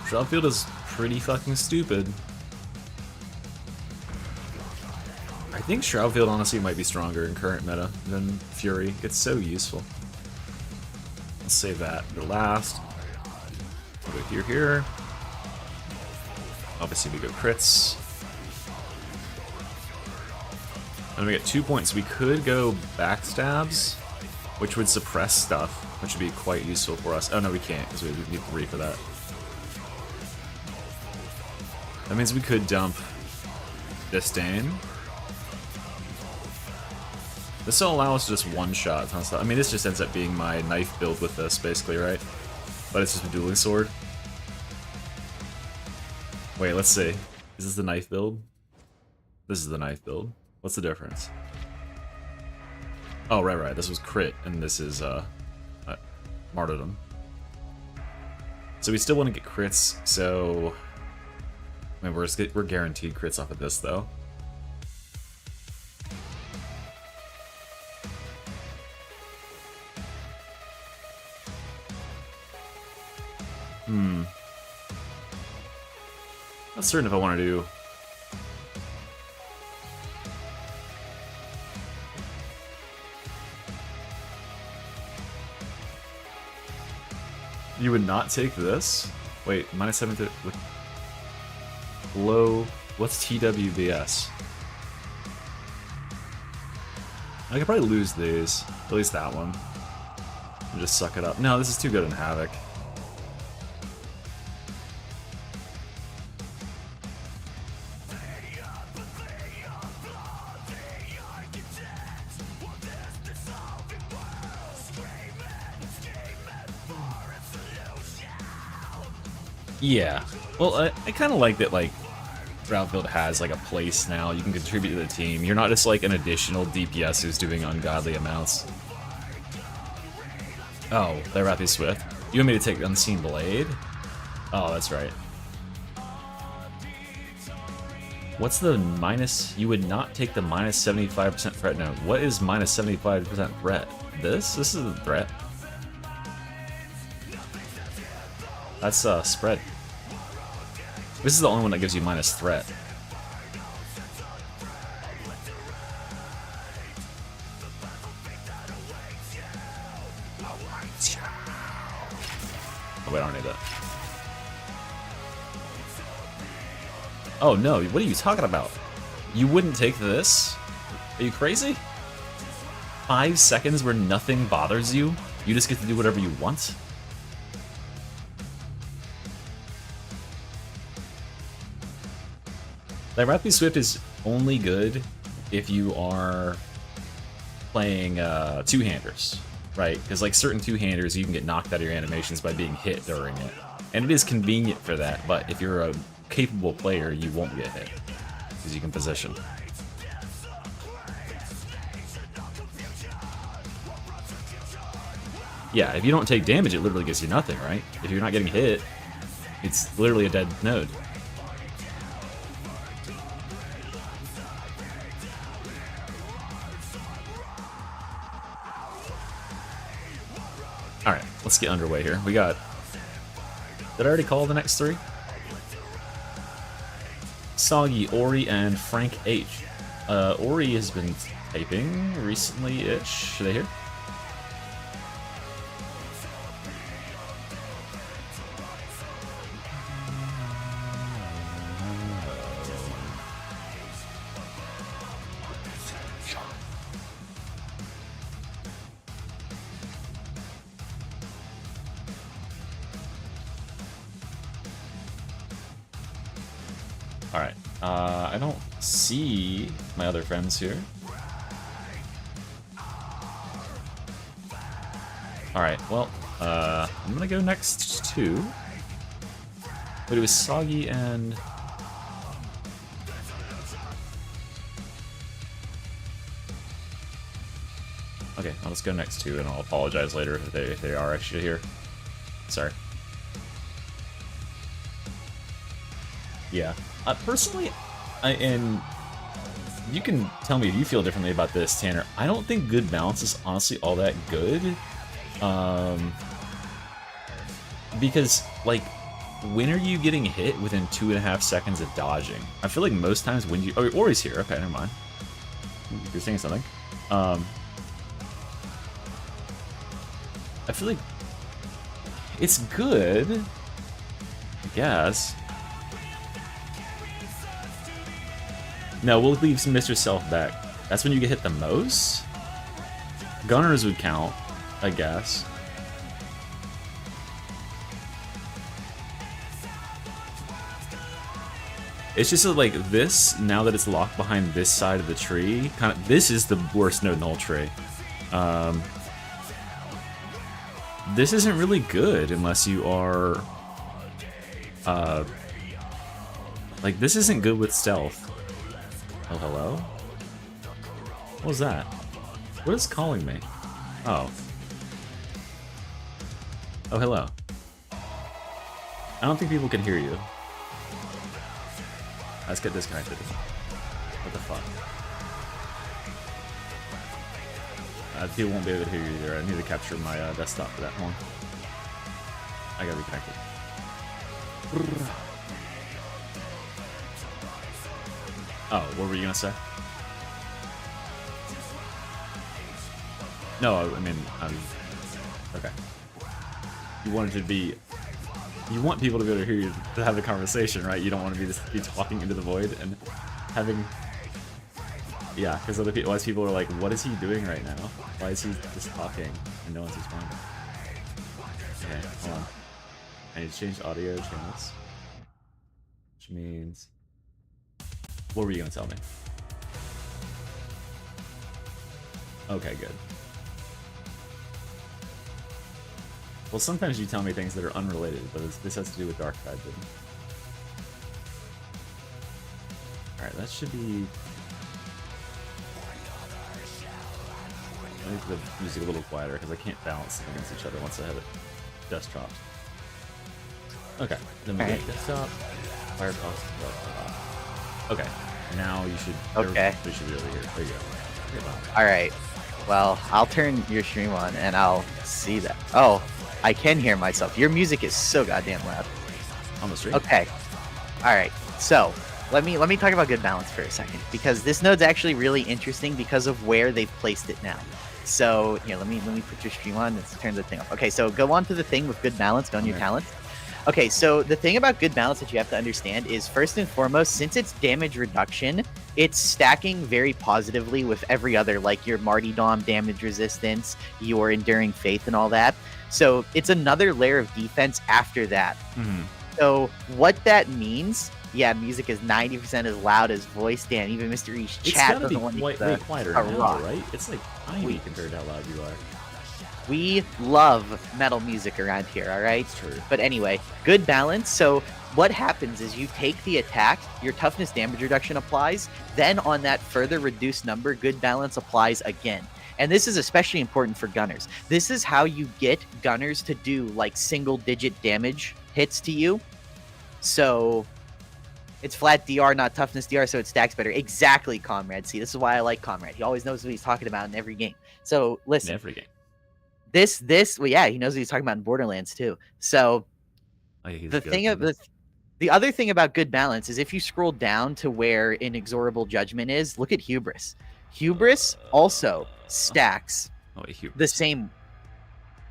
Shroudfield is pretty fucking stupid. I think Shroudfield honestly might be stronger in current meta than Fury. It's so useful. Let's save that for last. We'll go here. Obviously we go crits. And we get 2 points. We could go backstabs, which would suppress stuff, which would be quite useful for us. Oh no, we can't, because we need 3 for that. That means we could dump Disdain. This will allow us to just one-shot tons of stuff. I mean, this just ends up being my knife build with this, basically, right? But it's just a dueling sword. Wait, let's see. Is this the knife build? This is the knife build. What's the difference? Oh, right. This was crit, and this is, martyrdom. So we still want to get crits, so... I mean, we're guaranteed crits off of this, though. Not certain if I want to do... You would not take this? Wait, -7 to... with low... What's TWBS? I could probably lose these. At least that one. And just suck it up. No, this is too good in Havoc. Yeah. Well, I kind of like that, like, Shroudfield has, like, a place now. You can contribute to the team. You're not just, like, an additional DPS who's doing ungodly amounts. Oh, they're Rathy Swift. You want me to take Unseen Blade? Oh, that's right. What's the minus... You would not take the -75% threat note. What is -75% threat? This? This is a threat. That's, spread. This is the only one that gives you minus threat. Oh, wait, I don't need that. Oh, no, what are you talking about? You wouldn't take this? Are you crazy? 5 seconds where nothing bothers you? You just get to do whatever you want? Like, Rathy Swift is only good if you are playing two-handers, right? Because, like, certain two-handers, you can get knocked out of your animations by being hit during it. And it is convenient for that, but if you're a capable player, you won't get hit. because you can position. Yeah, if you don't take damage, it literally gets you nothing, right? If you're not getting hit, it's literally a dead node. Alright, let's get underway here. We got... Did I already call the next three? Soggy, Ori, and Frank H. Ori has been typing recently-ish. Should they hear? Alright, I don't see my other friends here. Alright, well, I'm gonna go next to... But it was Soggy and... Okay, I'll just go next to, and I'll apologize later if they are actually here. Sorry. Yeah. Personally, and you can tell me if you feel differently about this, Tanner. I don't think good balance is honestly all that good. Because, like, when are you getting hit within 2.5 seconds of dodging? I feel like most times when you... Oh, Ori's here. Okay, never mind. You're saying something. I feel like it's good, I guess. No, we'll leave some Mr. Self back. That's when you get hit the most? Gunners would count, I guess. It's just like this, now that it's locked behind this side of the tree, this is the worst node in the whole tree. This isn't really good unless you are... like, this isn't good with stealth. Oh, hello? What was that? What is calling me? Oh. Oh, hello. I don't think people can hear you. Let's get disconnected. What the fuck? People won't be able to hear you either. I need to capture my desktop for that. Hold on. I gotta be connected. Oh, what were you gonna say? No, I mean, okay. You wanted to be... You want people to be able to hear you to have the conversation, right? You don't want to be talking into the void and having... Yeah, because otherwise people are like, what is he doing right now? Why is he just talking and no one's responding? Okay, hold on. I need to change audio channels. Which means... What were you going to tell me? Okay, good. Well, sometimes you tell me things that are unrelated, but this has to do with Dark Tide. Alright, that should be... I need the music a little quieter because I can't balance them against each other once I have it dust dropped. Okay, then we get desktop, Firefox, okay, now you should... Okay. We should be over here. There you go. Alright. Well, I'll turn your stream on and I'll see that. Oh, I can hear myself. Your music is so goddamn loud. On the stream? Okay. Alright, so let me talk about good balance for a second, because this node's actually really interesting because of where they've placed it now. So yeah, let me put your stream on. Let's turn the thing off. Okay, so go on to the thing with good balance. Go on your talents. Okay, so the thing about good balance that you have to understand is, first and foremost, since it's damage reduction, it's stacking very positively with every other, like your Martyrdom damage resistance, your Enduring Faith, and all that. So it's another layer of defense after that. So what that means, yeah, music is 90% as loud as voice. Dan, even Mr. East chat doesn't want way quieter now, right? It's like tiny compared to how loud you are. We love metal music around here, all right? True. But anyway, good balance. So what happens is you take the attack, your toughness damage reduction applies, then on that further reduced number, good balance applies again. And this is especially important for gunners. This is how you get gunners to do like single digit damage hits to you. So it's flat DR, not toughness DR, so it stacks better. Exactly, Comrade. See, this is why I like Comrade. He always knows what he's talking about in every game. So listen. In every game. Well, yeah, he knows what he's talking about in Borderlands too. So the other thing about good balance is if you scroll down to where Inexorable Judgment is, look at Hubris. Hubris also stacks the same.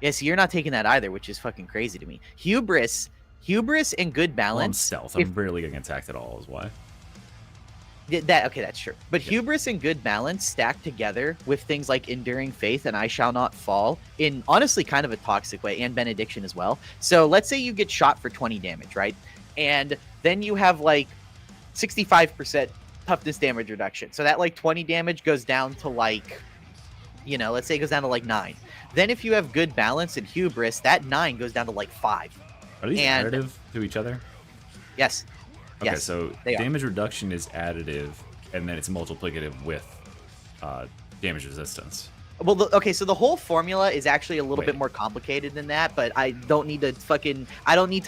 Yeah, so you're not taking that either, which is fucking crazy to me. Hubris and good balance. Stealth. I'm barely getting attacked at all, is why. That's true. But hubris and good balance stack together with things like Enduring Faith and I Shall Not Fall in honestly kind of a toxic way, and Benediction as well. So let's say you get shot for 20 damage, right? And then you have like 65% toughness damage reduction. So that like 20 damage goes down to like, let's say it goes down to like 9. Then if you have good balance and hubris, that 9 goes down to like 5. Are these additive to each other? Yes. Okay, yes, so damage reduction is additive, and then it's multiplicative with damage resistance. Well, so the whole formula is actually a little bit more complicated than that, but I don't need to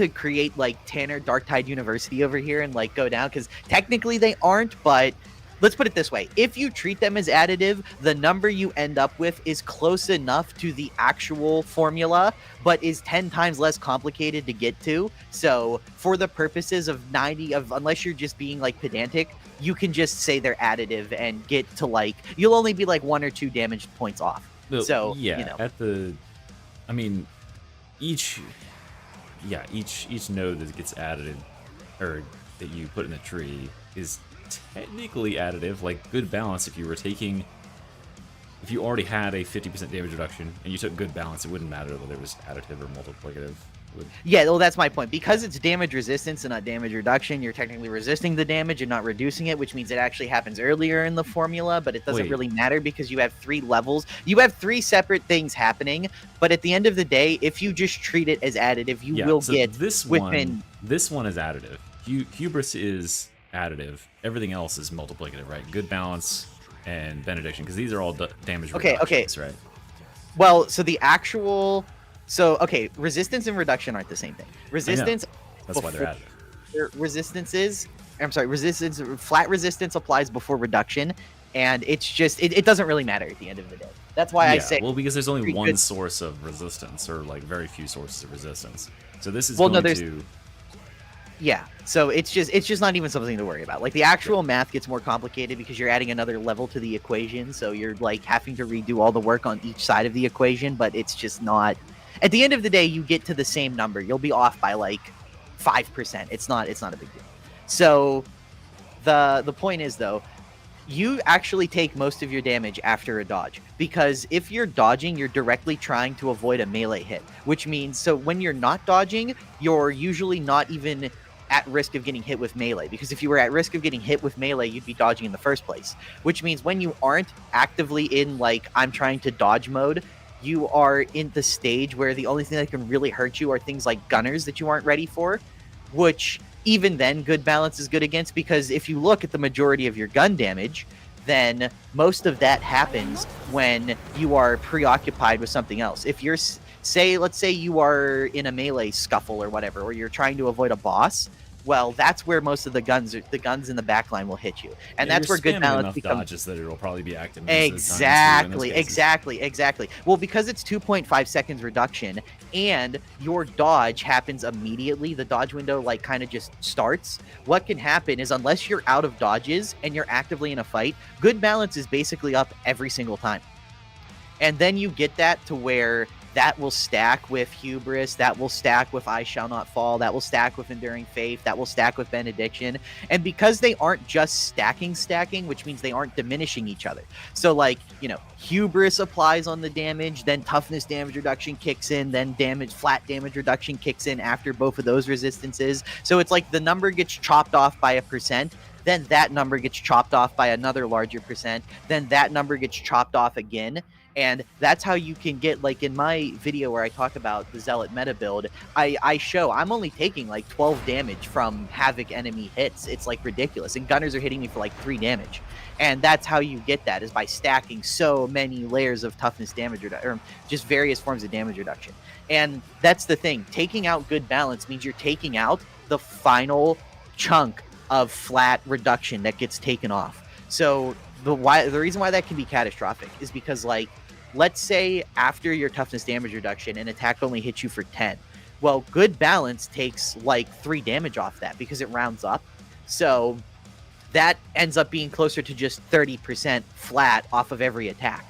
create like Tanner Darktide University over here and like go down, because technically they aren't, but let's put it this way. If you treat them as additive, the number you end up with is close enough to the actual formula, but is 10 times less complicated to get to. So for the purposes of unless you're just being like pedantic, you can just say they're additive and get to like, you'll only be like 1 or 2 damage points off. So yeah, each node that gets added or that you put in the tree is technically additive. Like good balance, if you already had a 50% damage reduction and you took good balance, it wouldn't matter whether it was additive or multiplicative. Yeah, well, that's my point. Because it's damage resistance and not damage reduction, you're technically resisting the damage and not reducing it, which means it actually happens earlier in the formula, but it doesn't really matter because you have 3 levels. You have 3 separate things happening, but at the end of the day, if you just treat it as additive, you will get this within... This one is additive. Hubris is additive. Everything else is multiplicative, right? Good balance and benediction, because these are all damage reductions, right? Well, so the actual... resistance and reduction aren't the same thing. Resistance... That's why they're additive. Flat resistance applies before reduction, and it's just... It doesn't really matter at the end of the day. That's why I say... well, because there's only one source of resistance, or like very few sources of resistance. So this is Yeah, so it's just not even something to worry about. Like the actual math gets more complicated because you're adding another level to the equation, so you're like having to redo all the work on each side of the equation, but it's just not... At the end of the day, you get to the same number. You'll be off by like 5%. It's not a big deal. So the point is though, you actually take most of your damage after a dodge, because if you're dodging, you're directly trying to avoid a melee hit, which means so when you're not dodging, you're usually not even at risk of getting hit with melee, because if you were at risk of getting hit with melee, you'd be dodging in the first place, which means when you aren't actively in like I'm trying to dodge mode, you are in the stage where the only thing that can really hurt you are things like gunners that you aren't ready for, which even then good balance is good against, because if you look at the majority of your gun damage, then most of that happens when you are preoccupied with something else. If you're let's say you are in a melee scuffle or whatever, or you're trying to avoid a boss, well, that's where most of the guns in the backline will hit you, and that's where good balance becomes dodges that it'll probably be active. Exactly. Well, because it's 2.5 seconds reduction, and your dodge happens immediately, the dodge window like kind of just starts. What can happen is, unless you're out of dodges and you're actively in a fight, good balance is basically up every single time, and then you get that to where that will stack with Hubris, that will stack with I Shall Not Fall, that will stack with Enduring Faith, that will stack with Benediction. And because they aren't just stacking, which means they aren't diminishing each other. So like, Hubris applies on the damage, then toughness damage reduction kicks in, then flat damage reduction kicks in after both of those resistances. So it's like the number gets chopped off by 1%, then that number gets chopped off by another larger percent, then that number gets chopped off again. And that's how you can get, like in my video where I talk about the Zealot meta build, I show I'm only taking like 12 damage from Havoc enemy hits. It's like ridiculous. And Gunners are hitting me for like 3 damage. And that's how you get that, is by stacking so many layers of toughness damage or just various forms of damage reduction. And that's the thing. Taking out good balance means you're taking out the final chunk of flat reduction that gets taken off. So the reason why that can be catastrophic is because, like, let's say after your toughness damage reduction, an attack only hits you for 10. Well, good balance takes like 3 damage off that because it rounds up. So that ends up being closer to just 30% flat off of every attack.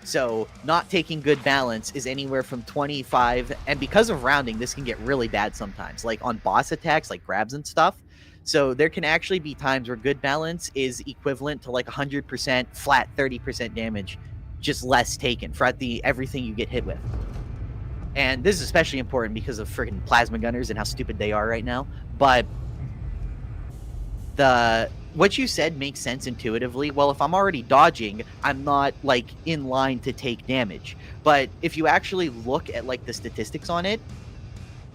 So not taking good balance is anywhere from 25, and because of rounding, this can get really bad sometimes, like on boss attacks, like grabs and stuff. So there can actually be times where good balance is equivalent to like 100% flat 30% damage, just less taken for everything you get hit with. And this is especially important because of freaking plasma gunners and how stupid they are right now. But what you said makes sense intuitively. Well, if I'm already dodging, I'm not like in line to take damage. But if you actually look at like the statistics on it,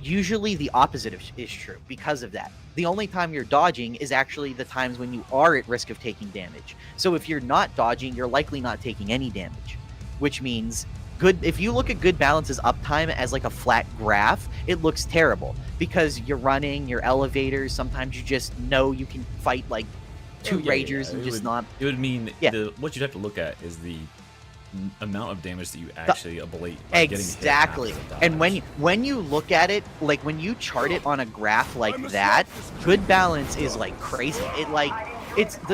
usually the opposite is true because of that. The only time you're dodging is actually the times when you are at risk of taking damage. So if you're not dodging, you're likely not taking any damage, which means if you look at good balance's uptime as like a flat graph, it looks terrible because you're running your elevators. Sometimes you just know you can fight like 2 ragers and just not. It would mean what you'd have to look at is the amount of damage that you actually ablate by exactly. Getting hit and when you look at it, like when you chart it on a graph like that, good balance is like crazy.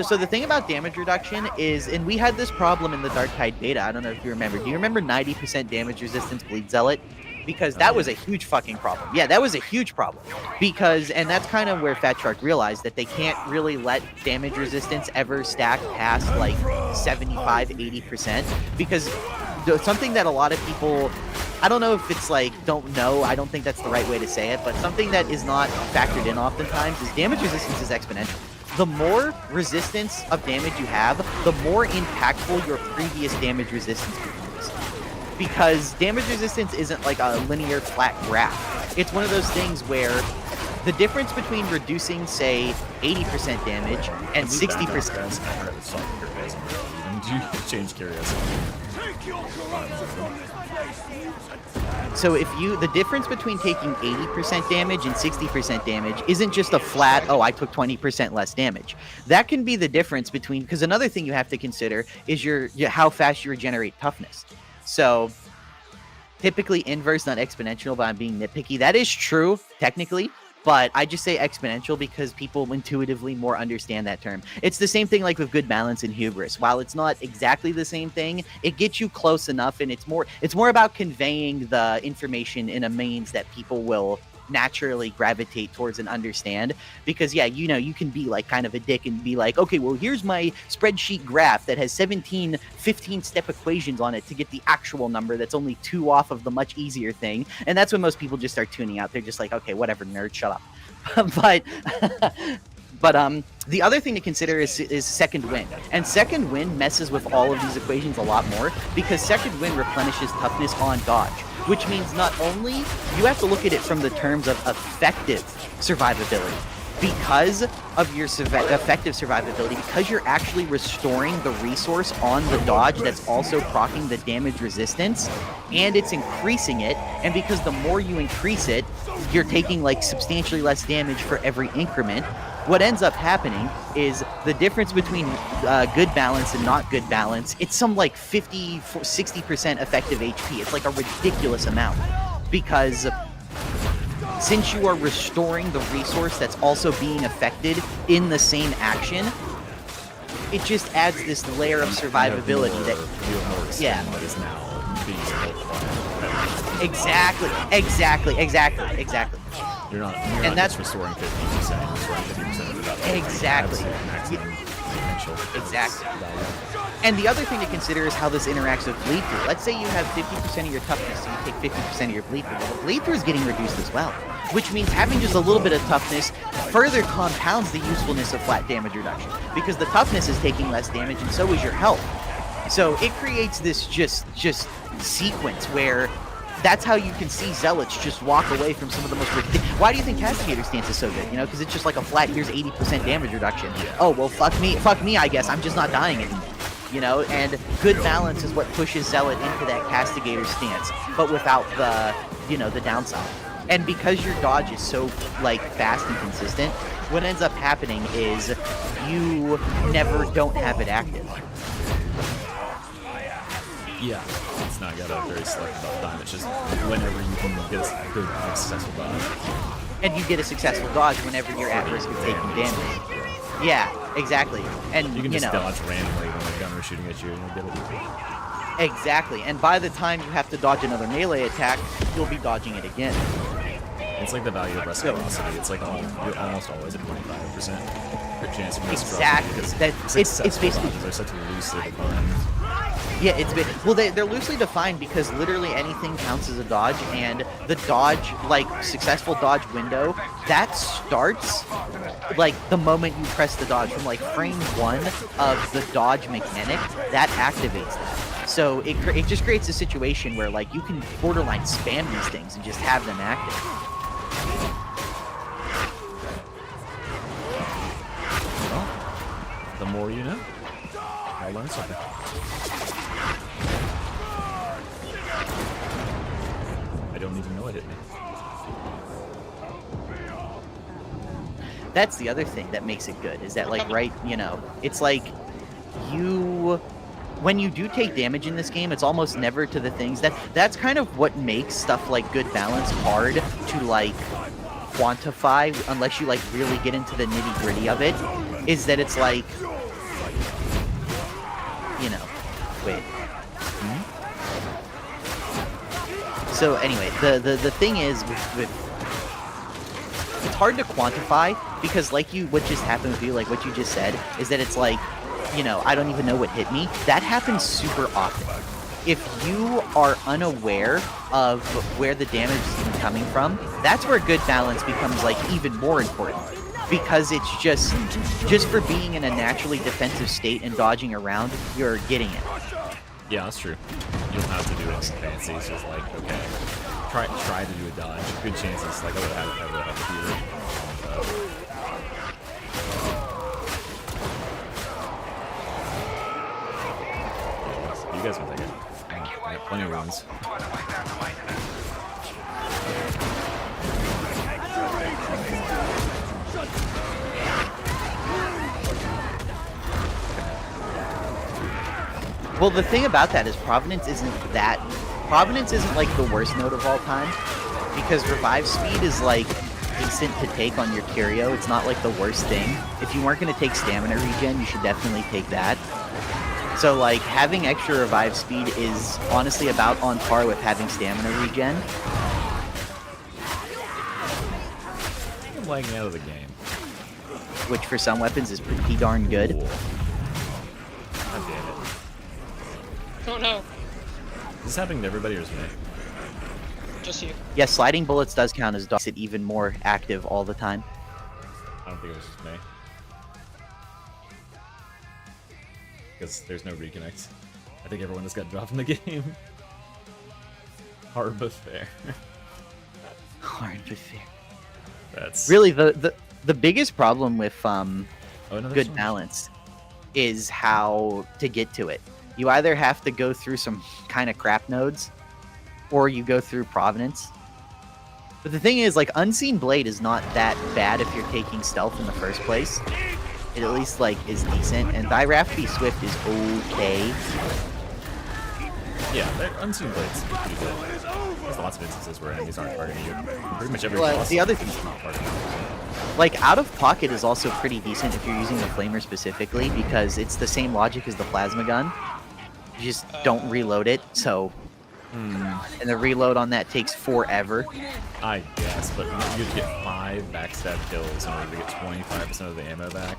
So the thing about damage reduction is, and we had this problem in the Dark Tide beta, I don't know if you remember. Do you remember 90% damage resistance Bleed Zealot? Because that was a huge fucking problem. Yeah, that was a huge problem. And that's kind of where Fat Shark realized that they can't really let damage resistance ever stack past like 75-80%. Because something that a lot of people, I don't know if it's like don't know, I don't think that's the right way to say it, but something that is not factored in oftentimes is damage resistance is exponential. The more resistance of damage you have, the more impactful your previous damage resistance becomes. Because damage resistance isn't like a linear flat graph. It's one of those things where the difference between reducing, say, 80% damage and 60%. Change curious. So the difference between taking 80% damage and 60% damage isn't just a flat, oh, I took 20% less damage. That can be the difference between, because another thing you have to consider is how fast you regenerate toughness. So typically inverse, not exponential, but I'm being nitpicky. That is true, technically, but I just say exponential because people intuitively more understand that term. It's the same thing like with good balance and hubris. While it's not exactly the same thing, it gets you close enough, and it's more about conveying the information in a means that people will naturally gravitate towards and understand. Because you can be like kind of a dick and be like, okay, well, here's my spreadsheet graph that has 17 15-step equations on it to get the actual number that's only 2 off of the much easier thing. And that's when most people just start tuning out. They're just like, okay, whatever, nerd, shut up. But the other thing to consider is second wind. And second wind messes with all of these equations a lot more because second wind replenishes toughness on dodge, which means not only you have to look at it from the terms of effective survivability, because of your effective survivability, because you're actually restoring the resource on the dodge that's also proccing the damage resistance, and it's increasing it, and because the more you increase it, you're taking like substantially less damage for every increment. What ends up happening is the difference between good balance and not good balance, it's some like 50-60% effective HP. It's like a ridiculous amount because since you are restoring the resource that's also being affected in the same action, it just adds this layer of survivability that is now being Exactly. You're not that's just restoring 50%, you're restoring 50% of the value. Exactly. And the other thing to consider is how this interacts with bleed through. Let's say you have 50% of your toughness, so you take 50% of your bleed through. Well, the bleed through is getting reduced as well, which means having just a little bit of toughness further compounds the usefulness of flat damage reduction, because the toughness is taking less damage and so is your health. So it creates this just sequence where that's how you can see Zealots just walk away from some of the most ridiculous. Why do you think Castigator stance is so good? You know, because it's just like a flat, here's 80% damage reduction. Oh, well, fuck me, I guess. I'm just not dying anymore. You know, and good balance is what pushes Zealot into that Castigator stance, but without the, you know, the downside. And because your dodge is so, like, fast and consistent, what ends up happening is you never don't have it active. Yeah, it's not got a very selective time. It's just whenever you can get a good, successful dodge. And you get a successful dodge whenever you're at risk of taking damage. Yeah, exactly. And you can just know, dodge randomly when a gunner's shooting at you and you'll get it. Exactly. And by the time you have to dodge another melee attack, you'll be dodging it again. It's like the value of reciprocity. It's like you're almost always at 25% crit chance of Exactly. It's basically they're such a loosely defined. Yeah, well, they're loosely defined because literally anything counts as a dodge, and the dodge, like, successful dodge window, that starts, like, the moment you press the dodge. From, like, frame 1 of the dodge mechanic, that activates that. So it just creates a situation where, like, you can borderline spam these things and just have them active. Well, the more you know. I'll learn something. I don't even know it hit me. That's the other thing that makes it good, is that, like, right, you know, it's like you, when you do take damage in this game, it's almost never to the things that's kind of what makes stuff like good balance hard to, like, quantify unless you, like, really get into the nitty gritty of it, is that it's like, you know, wait. So anyway, the thing is with it's hard to quantify because, like, what just happened with you, like what you just said, is that it's like, you know, I don't even know what hit me. That happens super often. If you are unaware of where the damage is even coming from, that's where good balance becomes, like, even more important. Because it's just for being in a naturally defensive state and dodging around, you're getting it. Yeah, that's true. You don't have to do anything fancy. It's just like, okay, try to do a dodge. Good chances. Like I would have to do it. You guys can take it. I got plenty of rounds. Well, the thing about that is Providence isn't like the worst node of all time, because revive speed is, like, decent to take on your Curio. It's not like the worst thing. If you weren't going to take stamina regen, you should definitely take that. So, like, having extra revive speed is honestly about on par with having stamina regen. I'm lagging out of the game. Which for some weapons is pretty darn good. God damn it. Oh no. Is this happening to everybody or is it me? Just you. Yes, sliding bullets does count as dodge, it even more active all the time. I don't think it was just me. Because there's no reconnect. I think everyone just got dropped in the game. Hard but fair. Hard but fair. That's really the biggest problem with good one? balance is how to get to it. You either have to go through some kind of crap nodes, or you go through Providence. But the thing is, like, Unseen Blade is not that bad if you're taking stealth in the first place. It at least, like, is decent, and Thyraphby Swift is okay. Yeah, Unseen Blade's pretty good. There's lots of instances where enemies aren't targeting you. Pretty much every boss the other thing, is not targeting you. like, Out of Pocket is also pretty decent if you're using the Flamer specifically, because it's the same logic as the Plasma Gun. You just don't reload it, so... And the reload on that takes forever. I guess, but you get 5 backstab kills in order to get 25% of the ammo back.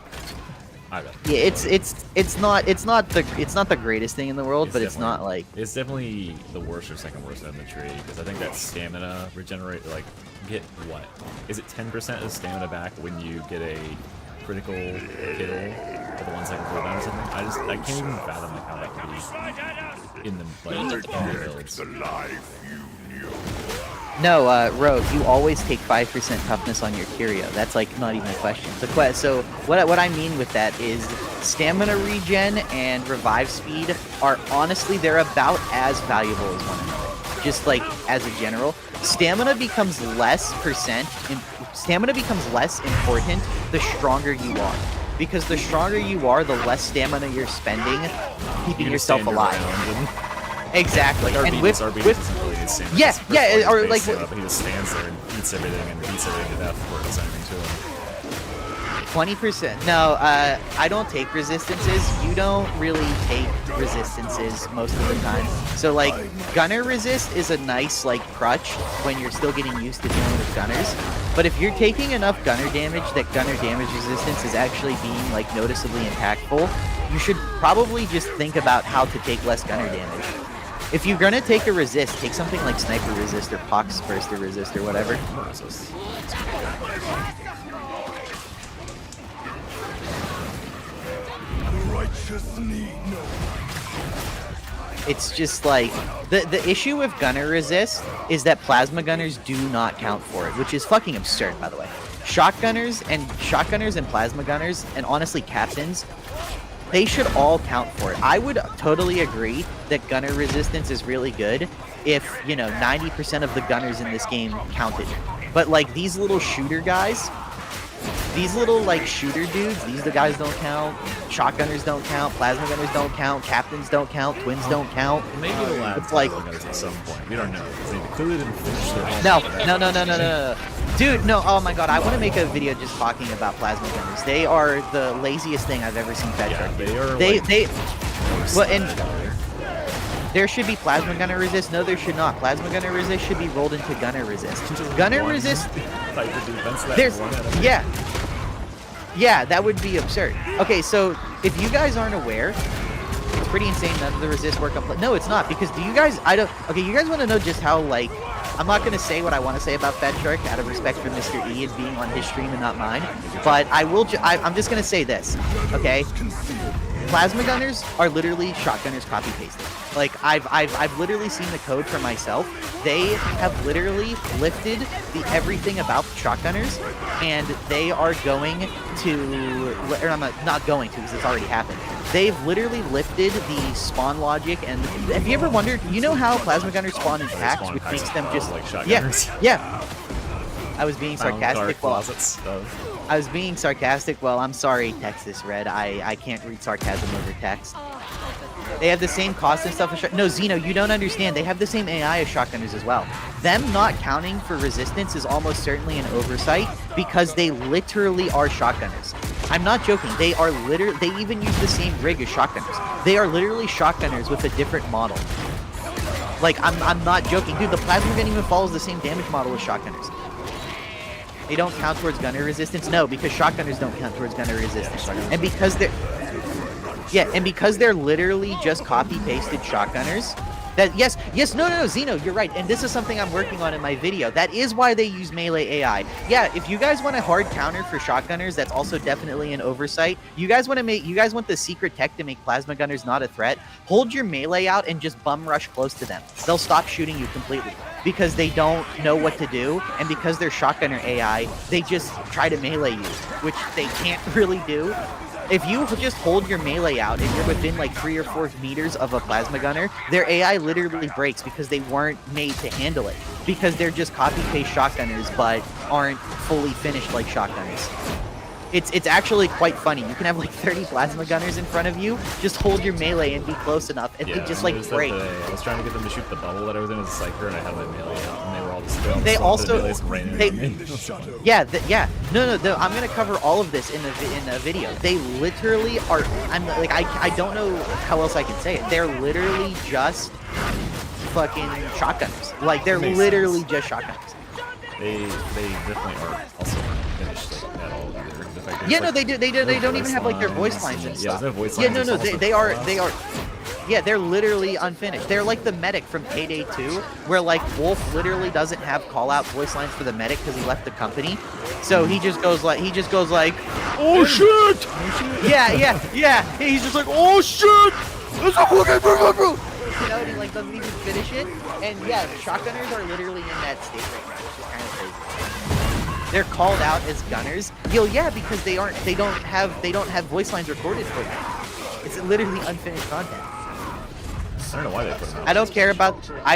I bet. Yeah, it's not the greatest thing in the world, but it's not like... It's definitely the worst or second worst end of the tree, because I think that stamina regenerate, like, get what? Is it 10% of stamina back when you get a critical kill for the ones that can pull down or something. I can't even fathom like how that could be in the builds. No, Rogue, you always take 5% toughness on your curio. That's like not even a question. So what I mean with that is stamina regen and revive speed are honestly, they're about as valuable as one another. Just like as a general, stamina becomes less important the stronger you are. Because the stronger you are, the less stamina you're spending keeping yourself alive. Like Exactly. RB, And with RB doesn't really do stamina. yeah, yeah, or like he just stands there and eats everything and beats everything to death before it does anything to him. 20%. No, I don't take resistances. You don't really take resistances most of the time. So like gunner resist is a nice like crutch when you're still getting used to dealing with gunners. But if you're taking enough gunner damage that gunner damage resistance is actually being like noticeably impactful, you should probably just think about how to take less gunner damage. If you're gonna take a resist, take something like sniper resist or pox burster resist or whatever. It's just like the issue with gunner resist is that plasma gunners do not count for it, which is fucking absurd, by the way. Shotgunners and plasma gunners, and honestly captains, they should all count for it. I would totally agree that gunner resistance is really good if, you know, 90% of the gunners in this game counted. But like these little shooter guys, these little like shooter dudes, these the guys don't count. Shotgunners don't count. Plasma gunners don't count. Captains don't count. Twins don't count. Maybe the lab it's like at some point. We don't know. They clearly didn't finish their No. Dude, no, oh my god, I want to make a video just talking about plasma gunners. They are the laziest thing I've ever seen Fedtruck do. Well, and there should be plasma gunner resist. No, there should not. Plasma gunner resist should be rolled into gunner resist. Gunner resist. Yeah, that would be absurd. Okay, so if you guys aren't aware, it's pretty insane none of the resist work on. No, it's not, because you guys want to know just how like. I'm not going to say what I want to say about Fedtruck out of respect for Mr. E and being on his stream and not mine, but I will. I'm just going to say this, okay? Plasma gunners are literally shotgunners copy pasted. Like I've literally seen the code for myself. They have literally lifted the everything about shotgunners, and they are going to, or I'm not going to because it's already happened. They've literally lifted the spawn logic, and have you ever wondered, you know how plasma gunners spawn in packs, which makes them just like shotgunners. Yeah. I was being sarcastic. I was being sarcastic. Well, I'm sorry, Texas Red. I can't read sarcasm over text. They have the same cost and stuff as No, Zeno, you don't understand. They have the same AI as shotgunners as well. Them not counting for resistance is almost certainly an oversight because they literally are shotgunners. I'm not joking. They are literally. They even use the same rig as shotgunners. They are literally shotgunners with a different model. Like I'm not joking, dude. The plasma gun even follows the same damage model as shotgunners. They don't count towards gunner resistance? No, because shotgunners don't count towards gunner resistance. And because they're literally just copy-pasted shotgunners, no, Zeno, you're right. And this is something I'm working on in my video. That is why they use melee AI. Yeah, if you guys want a hard counter for shotgunners, that's also definitely an oversight. You guys want the secret tech to make plasma gunners not a threat? Hold your melee out and just bum rush close to them. They'll stop shooting you completely because they don't know what to do, and because they're shotgunner AI, they just try to melee you, which they can't really do. If you just hold your melee out and you're within like 3 or 4 meters of a plasma gunner, their AI literally breaks because they weren't made to handle it. Because they're just copy-paste shotgunners but aren't fully finished like shotgunners. It's actually quite funny. You can have like 30 plasma gunners in front of you, just hold your melee and be close enough, and they just like break. I was trying to get them to shoot the bubble that I was in as a psyker, and I had my melee out, and they were all just No, I'm gonna cover all of this in the video. They literally are. I don't know how else I can say it. They're literally just fucking shotgunners. Like they're literally just shotgunners. They definitely are also finished like at all either. Yeah, no, they do. They don't even have like their voice lines and stuff. Yeah, no voice lines. lines. They are. Yeah, they're literally unfinished. They're like the medic from Payday 2, where like Wolf literally doesn't have call-out voice lines for the medic because he left the company. So he just goes like, oh shit! Yeah. He's just like, oh shit! That's a fucking bro. You know, and he like doesn't even finish it. And yeah, shotgunners are literally in that state right now, which is kind of crazy. They're called out as gunners. Yeah, because they don't have voice lines recorded for them. It's literally unfinished content. I don't know why they put them out. I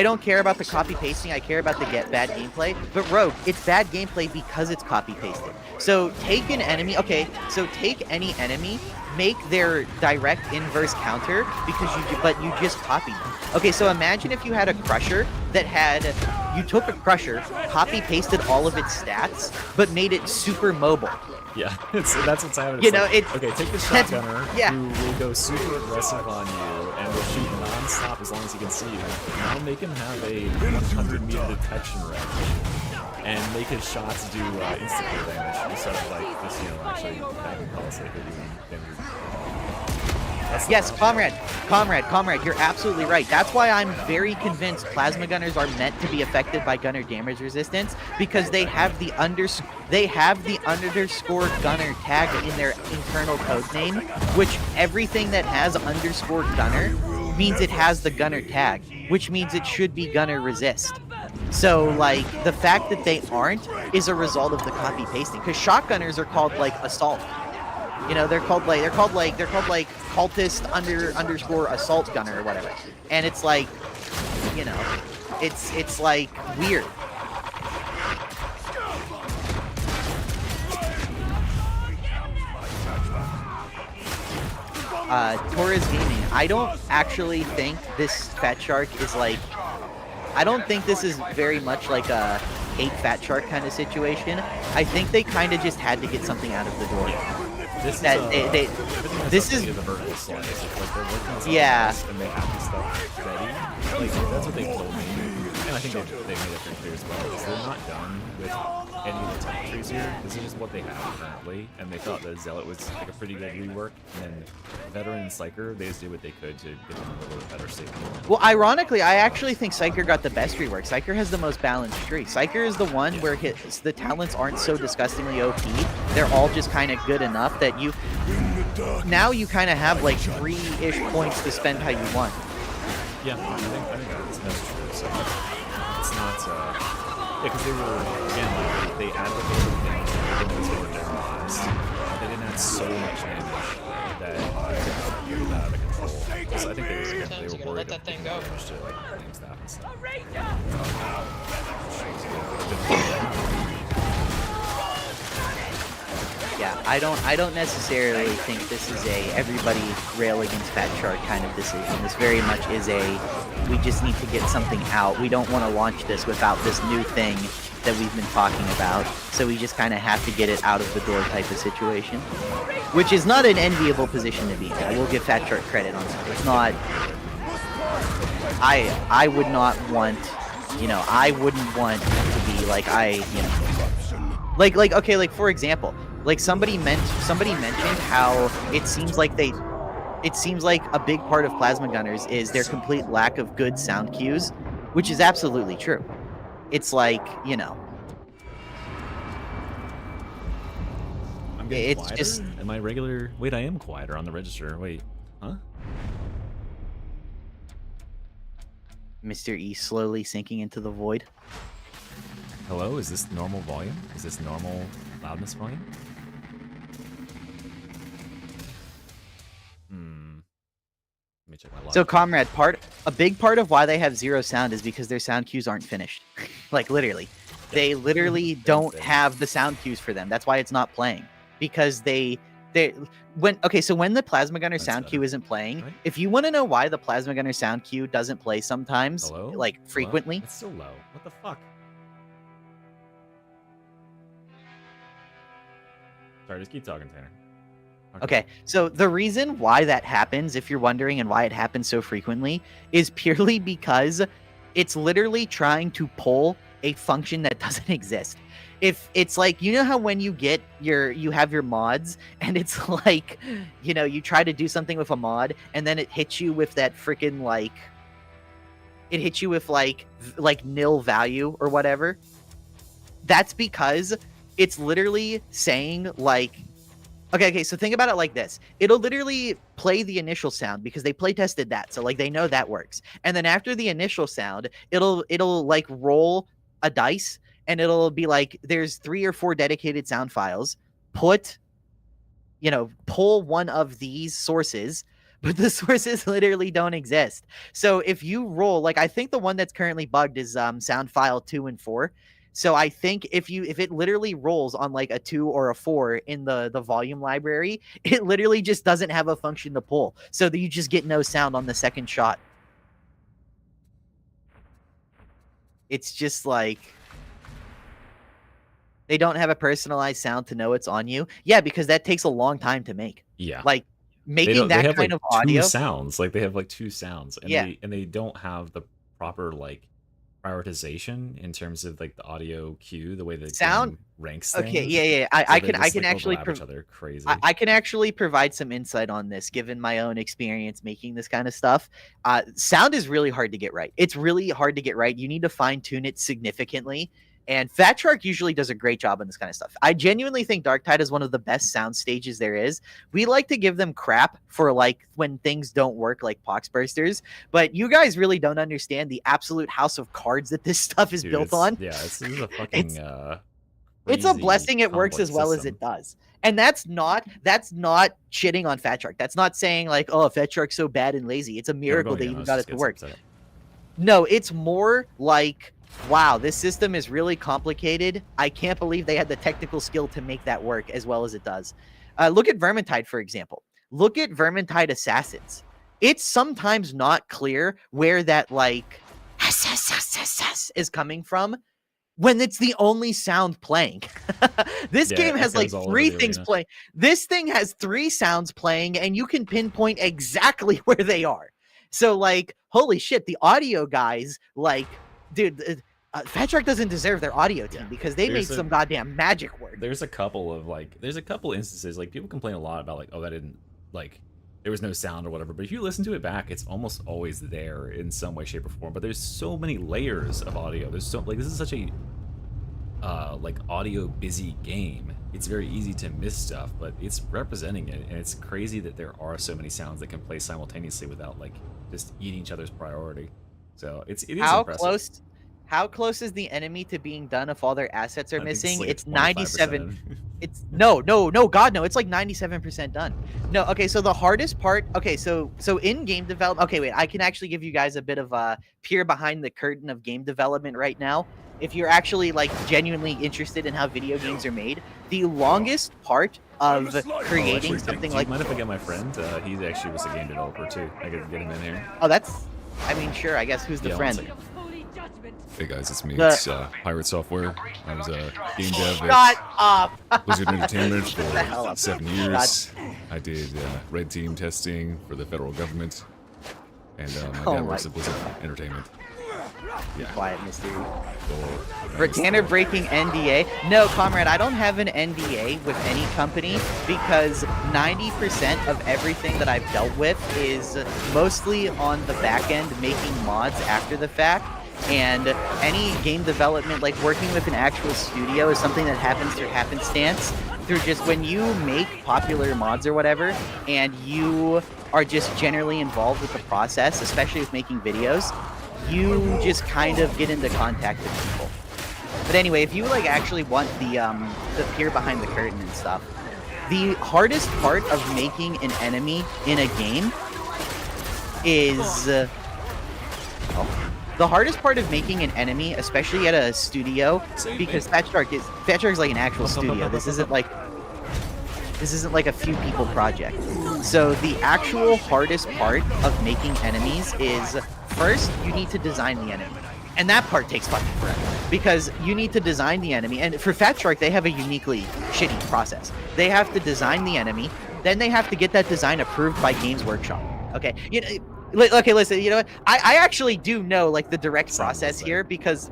don't care about the copy pasting. I care about the bad gameplay. But Rogue, it's bad gameplay because it's copy pasted. So take an enemy. Okay, so take any enemy, make their direct inverse counter because you just copied them. Okay, so imagine if you had a crusher you took a crusher, copy pasted all of its stats, but made it super mobile. Yeah, that's what's happening. You know, it's okay. Take the shotgunner who will go super aggressive on you and will shoot non-stop as long as he can see you. Now make him have a 100-meter detection range and make his shots do instant kill damage instead of like just actually having policy damage. Yes, comrade, you're absolutely right. That's why I'm very convinced plasma gunners are meant to be affected by gunner damage resistance because they have the underscore gunner tag in their internal code name, which everything that has underscore gunner means it has the gunner tag, which means it should be gunner resist. So like the fact that they aren't is a result of the copy pasting because shotgunners are called like assault. You know, they're called like cultist underscore assault gunner or whatever. And it's like, you know, it's like weird. Torres Gaming. I don't actually think this Fat Shark is like, I don't think this is very much like a hate Fat Shark kind of situation. I think they kind of just had to get something out of the door. This is the vertical slice. It's like they're working on something else and they have this stuff ready. Like that's what they told me, and I think they made it pretty clear as well. Because they're not done with any of the tech trees here. This is just what they have currently, and they thought that Zealot was like a pretty good rework. And then Veteran and Psyker, they just did what they could to get them a little bit better state. Well, ironically, I actually think Psyker got the best rework. Psyker has the most balanced tree. Psyker is the one where the talents aren't so disgustingly OP. They're all just kind of good enough that now you kind of have like 3-ish points to spend how you want. Yeah, I think that's true. So it's not, because they were, again, like, they advocated things that they were generalized. They didn't have so much damage that it got out of control. So I think they were worried let that thing go. To, like, name staff and stuff. Yeah, I don't necessarily think this is a everybody rail against Fat Shark kind of decision. This very much is a we just need to get something out. We don't want to launch this without this new thing that we've been talking about. So we just kind of have to get it out of the door type of situation. Which is not an enviable position to be in. I will give Fat Shark credit on that. It's not I would not want, you know, I wouldn't want to be like okay, for example, like somebody mentioned how it seems like a big part of plasma gunners is their complete lack of good sound cues, which is absolutely true. It's like, you know, I'm getting quieter? Am I regular? Wait, I am quieter on the register. Wait, huh? Mr. E slowly sinking into the void. Hello, is this normal volume? Is this normal loudness volume? Let me check my log. So, comrade, a big part of why they have zero sound is because their sound cues aren't finished. Like, literally. They literally don't have the sound cues for them. That's why it's not playing. Because when the Plasma Gunner sound cue isn't playing, right? If you want to know why the Plasma Gunner sound cue doesn't play sometimes, like frequently. It's so low. What the fuck? Sorry, just keep talking, Tanner. Okay, so the reason why that happens, if you're wondering, and why it happens so frequently, is purely because it's literally trying to pull a function that doesn't exist. If it's like, you know how when you have your mods and it's like, you know, you try to do something with a mod and then it hits you with that freaking like, it hits you with like nil value or whatever. That's because it's literally saying like, okay, so think about it like this. It'll literally play the initial sound because they play tested that. So like they know that works. And then after the initial sound, it'll like roll a dice and it'll be like, there's 3 or 4 dedicated sound files. Pull one of these sources, but the sources literally don't exist. So if you roll, like I think the one that's currently bugged is sound file 2 and 4. So I think if it literally rolls on like a 2 or a 4 in the volume library, it literally just doesn't have a function to pull. So that you just get no sound on the second shot. It's just like they don't have a personalized sound to know it's on you. Yeah, because that takes a long time to make. Yeah. Like making that kind of audio sounds. Like they have like 2 sounds. And yeah. they don't have the proper like prioritization in terms of like the audio cue, the way the sound ranks things. Okay, yeah. I can actually crazy. I can actually provide some insight on this given my own experience making this kind of stuff. Sound is really hard to get right. It's really hard to get right. You need to fine tune it significantly. And Fat Shark usually does a great job on this kind of stuff. I genuinely think Darktide is one of the best sound stages there is. We like to give them crap for like when things don't work like Poxbursters, but you guys really don't understand the absolute house of cards that this stuff is built on. Yeah, this is a fucking it's a blessing it works as well as it does. And that's not shitting on Fat Shark. That's not saying like, oh, Fat Shark's so bad and lazy. It's a miracle they even got it to work. No, it's more like, wow, this system is really complicated. I can't believe they had the technical skill to make that work as well as it does. Look at Vermintide, for example. Look at Vermintide Assassins. It's sometimes not clear where that, like, is coming from when it's the only sound playing. This game has, like, 3 things playing. This thing has 3 sounds playing, and you can pinpoint exactly where they are. So, like, holy shit, the audio guys, like, dude, Fat Shark doesn't deserve their audio team because they made some goddamn magic work. There's a couple instances, like, people complain a lot about, like, oh, that didn't, like, there was no sound or whatever, but if you listen to it back, it's almost always there in some way, shape, or form. But there's so many layers of audio. There's so, like, this is such a, like, audio busy game. It's very easy to miss stuff, but it's representing it, and it's crazy that there are so many sounds that can play simultaneously without, like, just eating each other's priority. So it is impressive. How close is the enemy to being done if all their assets are missing? It's 97. It's no, God, no. It's like 97% done. No, okay. So the hardest part. Okay, so in game development. Okay, wait. I can actually give you guys a bit of a peer behind the curtain of game development right now. If you're actually like genuinely interested in how video games are made, the longest part of creating something like. Do you mind if I get my friend? He actually was a game developer too. I could get him in here. Oh, that's. I mean, sure. I guess who's the friend? Hey guys, it's me. It's Pirate Software. I was a game dev at Blizzard Entertainment for 7 years. I did red team testing for the federal government, and my dad works at Blizzard Entertainment. Yeah. Quiet, mystery. Tanner breaking NDA. No, comrade, I don't have an NDA with any company because 90% of everything that I've dealt with is mostly on the back end, making mods after the fact. And any game development, like working with an actual studio, is something that happens through happenstance. Through just when you make popular mods or whatever, and you are just generally involved with the process, especially with making videos, you just kind of get into contact with people. But anyway, if you like actually want the peer behind the curtain and stuff, the hardest part of making an enemy in a game is the hardest part of making an enemy, especially at a studio, because Fat Shark is like an actual studio. This isn't like a few people project. So the actual hardest part of making enemies is, first, you need to design the enemy. And that part takes fucking forever. Because you need to design the enemy. And for Fat Shark, they have a uniquely shitty process. They have to design the enemy, then they have to get that design approved by Games Workshop. Okay? You know, okay, listen, you know what? I actually do know, like, the direct process here, because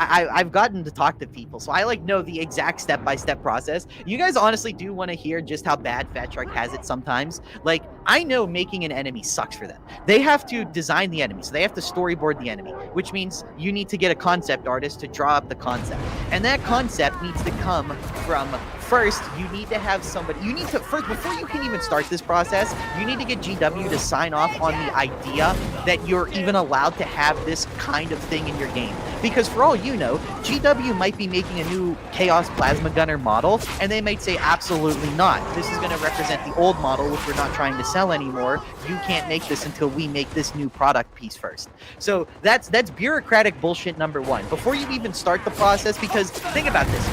I've gotten to talk to people, so I like know the exact step-by-step process. You guys honestly do want to hear just how bad Fat Shark has it sometimes. Like, I know making an enemy sucks for them. They have to design the enemy, so they have to storyboard the enemy, which means you need to get a concept artist to draw up the concept. And that concept needs to come from, first, you need to have somebody, you need to, first, before you can even start this process, you need to get GW to sign off on the idea that you're even allowed to have this kind of thing in your game. Because for all you know, GW might be making a new Chaos Plasma Gunner model, and they might say, absolutely not. This is going to represent the old model, which we're not trying to sell anymore. You can't make this until we make this new product piece first. So that's bureaucratic bullshit number one. Before you even start the process, because think about this.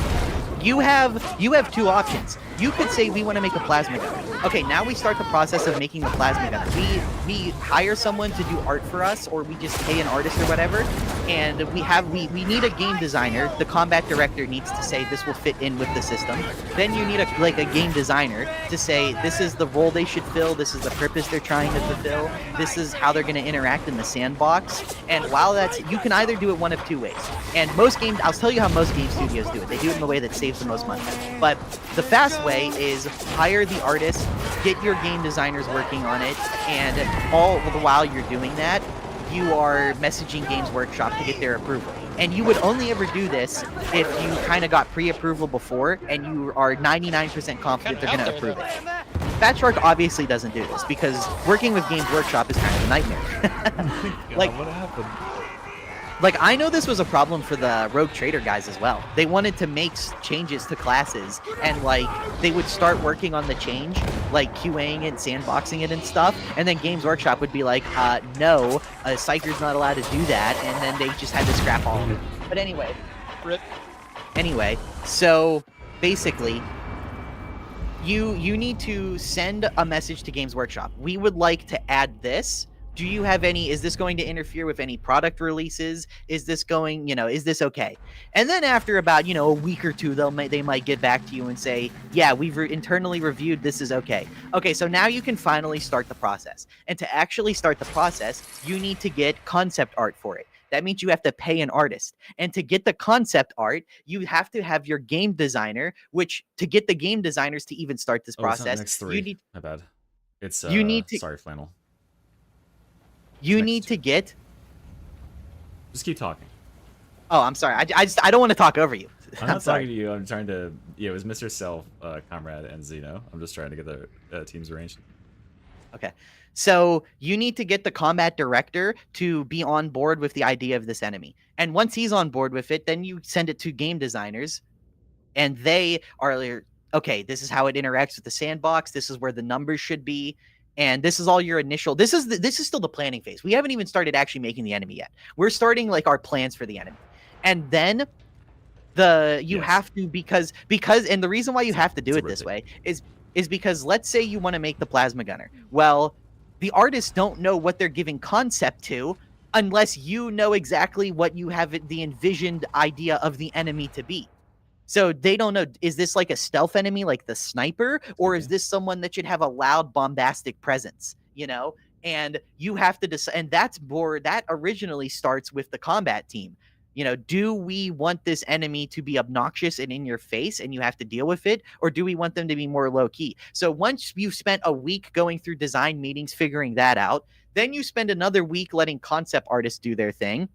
You have two options. You could say we want to make a plasma gunner. Okay, now we start the process of making the plasma gunner. We hire someone to do art for us, or we just pay an artist or whatever, and we need a game designer. The combat director needs to say this will fit in with the system. Then you need a game designer to say this is the role they should fill, this is the purpose they're trying to fulfill, this is how they're going to interact in the sandbox. And while that's, you can either do it one of two ways. And most games, I'll tell you how most game studios do it. They do it in the way that saves the most money. But the fast way is hire the artist, get your game designers working on it, and all the while you're doing that, you are messaging Games Workshop to get their approval. And you would only ever do this if you kind of got pre-approval before and you are 99% confident they're going to approve it. Fat Shark obviously doesn't do this because working with Games Workshop is kind of a nightmare. Like, what happened? Like, I know this was a problem for the Rogue Trader guys as well. They wanted to make changes to classes, and, like, they would start working on the change, like, QAing it, sandboxing it and stuff, and then Games Workshop would be like, no, a Psyker's not allowed to do that, and then they just had to scrap all of it. But anyway. Anyway, so, basically, you need to send a message to Games Workshop. We would like to add this. Do you have any, is this going to interfere with any product releases? Is this going, is this okay? And then after about, a week or two, they might get back to you and say, yeah, we've internally reviewed, this is okay. Okay, so now you can finally start the process. And to actually start the process, you need to get concept art for it. That means you have to pay an artist. And to get the concept art, you have to have your game designer, which to get the game designers to even start this process, it's not next 3. you need, My bad. It's, you need to, sorry, Flannel. You need to get. Just keep talking. Oh, I'm sorry. I don't want to talk over you. I'm not talking to you. I'm trying to. Yeah, it was Mr. Self, Comrade, and Zeno. I'm just trying to get the teams arranged. Okay. So you need to get the combat director to be on board with the idea of this enemy. And once he's on board with it, then you send it to game designers. And they are, okay, this is how it interacts with the sandbox. This is where the numbers should be. And this is all your initial, this is still the planning phase. We haven't even started actually making the enemy yet. We're starting like our plans for the enemy. And then you have to, because, and the reason why you have to do it this way is because let's say you want to make the plasma gunner. Well, the artists don't know what they're giving concept to unless you know exactly what you have the envisioned idea of the enemy to be. So they don't know, is this like a stealth enemy like the sniper, or is this someone that should have a loud, bombastic presence, And you have to decide, and that originally starts with the combat team. Do we want this enemy to be obnoxious and in your face and you have to deal with it, or do we want them to be more low key? So once you've spent a week going through design meetings, figuring that out, then you spend another week letting concept artists do their thing.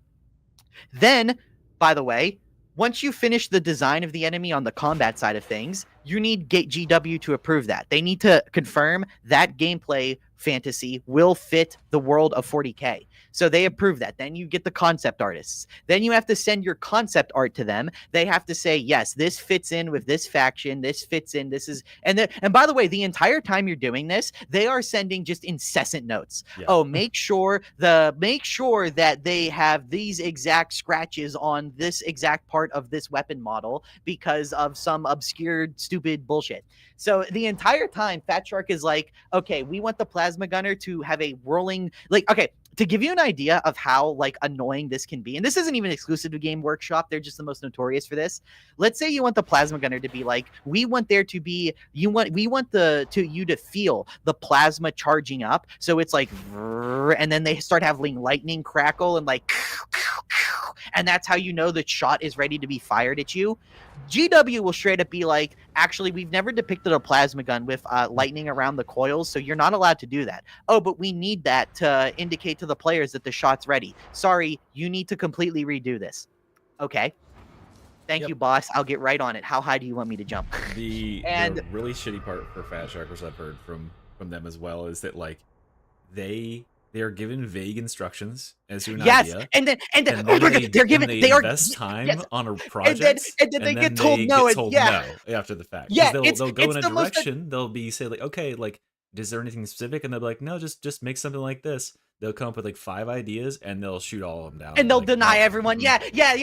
Then, by the way, once you finish the design of the enemy on the combat side of things, you need GW to approve that. They need to confirm that gameplay fantasy will fit the world of 40K. So they approve that. Then you get the concept artists. Then you have to send your concept art to them. They have to say, yes, this fits in with this faction. This fits in. This is, and by the way, the entire time you're doing this, they are sending just incessant notes. Yeah. Oh, make sure that they have these exact scratches on this exact part of this weapon model because of some obscure, stupid bullshit. So the entire time, Fat Shark is like, okay, we want the plasma gunner to have a whirling, okay, to give you an idea of how annoying this can be, and this isn't even exclusive to Game Workshop, they're just the most notorious for this. Let's say you want the plasma gunner to be we want there to be, you to feel the plasma charging up, so it's and then they start having lightning crackle and and that's how you know the shot is ready to be fired at you. GW will straight up be like, actually, we've never depicted a plasma gun with lightning around the coils, so you're not allowed to do that. Oh, but we need that to indicate to the players that the shot's ready. Sorry, you need to completely redo this. Okay. Thank you, boss. I'll get right on it. How high do you want me to jump? The really shitty part for Fat Shark, which I've heard from them as well, is that like they are given vague instructions as to an idea. and then oh my god, they invest time on a project, and then they get told no after the fact. Yeah, they'll go in a direction. They'll be say like, okay, like, is there anything specific? And they'll be like, no, just make something like this. They'll come up with like 5 ideas and they'll shoot all of them down. And they'll like, deny everyone. Yeah.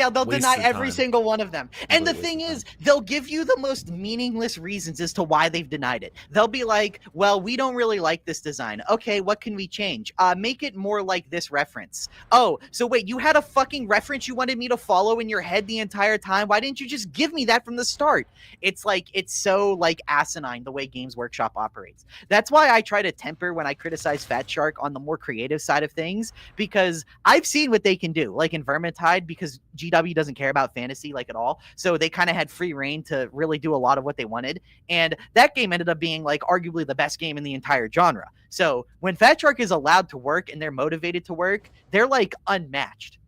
They'll deny every time. single one of them. And the thing is, they'll give you the most meaningless reasons as to why they've denied it. They'll be like, well, we don't really like this design. Okay, what can we change? Make it more like this reference. Oh, so wait, you had a fucking reference you wanted me to follow in your head the entire time? Why didn't you just give me that from the start? It's like, it's so like asinine the way Games Workshop operates. That's why I try to temper when I criticize Fat Shark on the more creative side of things, because I've seen what they can do, like in Vermintide, because GW doesn't care about fantasy like at all, so they kind of had free reign to really do a lot of what they wanted, and that game ended up being like arguably the best game in the entire genre. So when Fat Shark is allowed to work and they're motivated to work, they're like unmatched.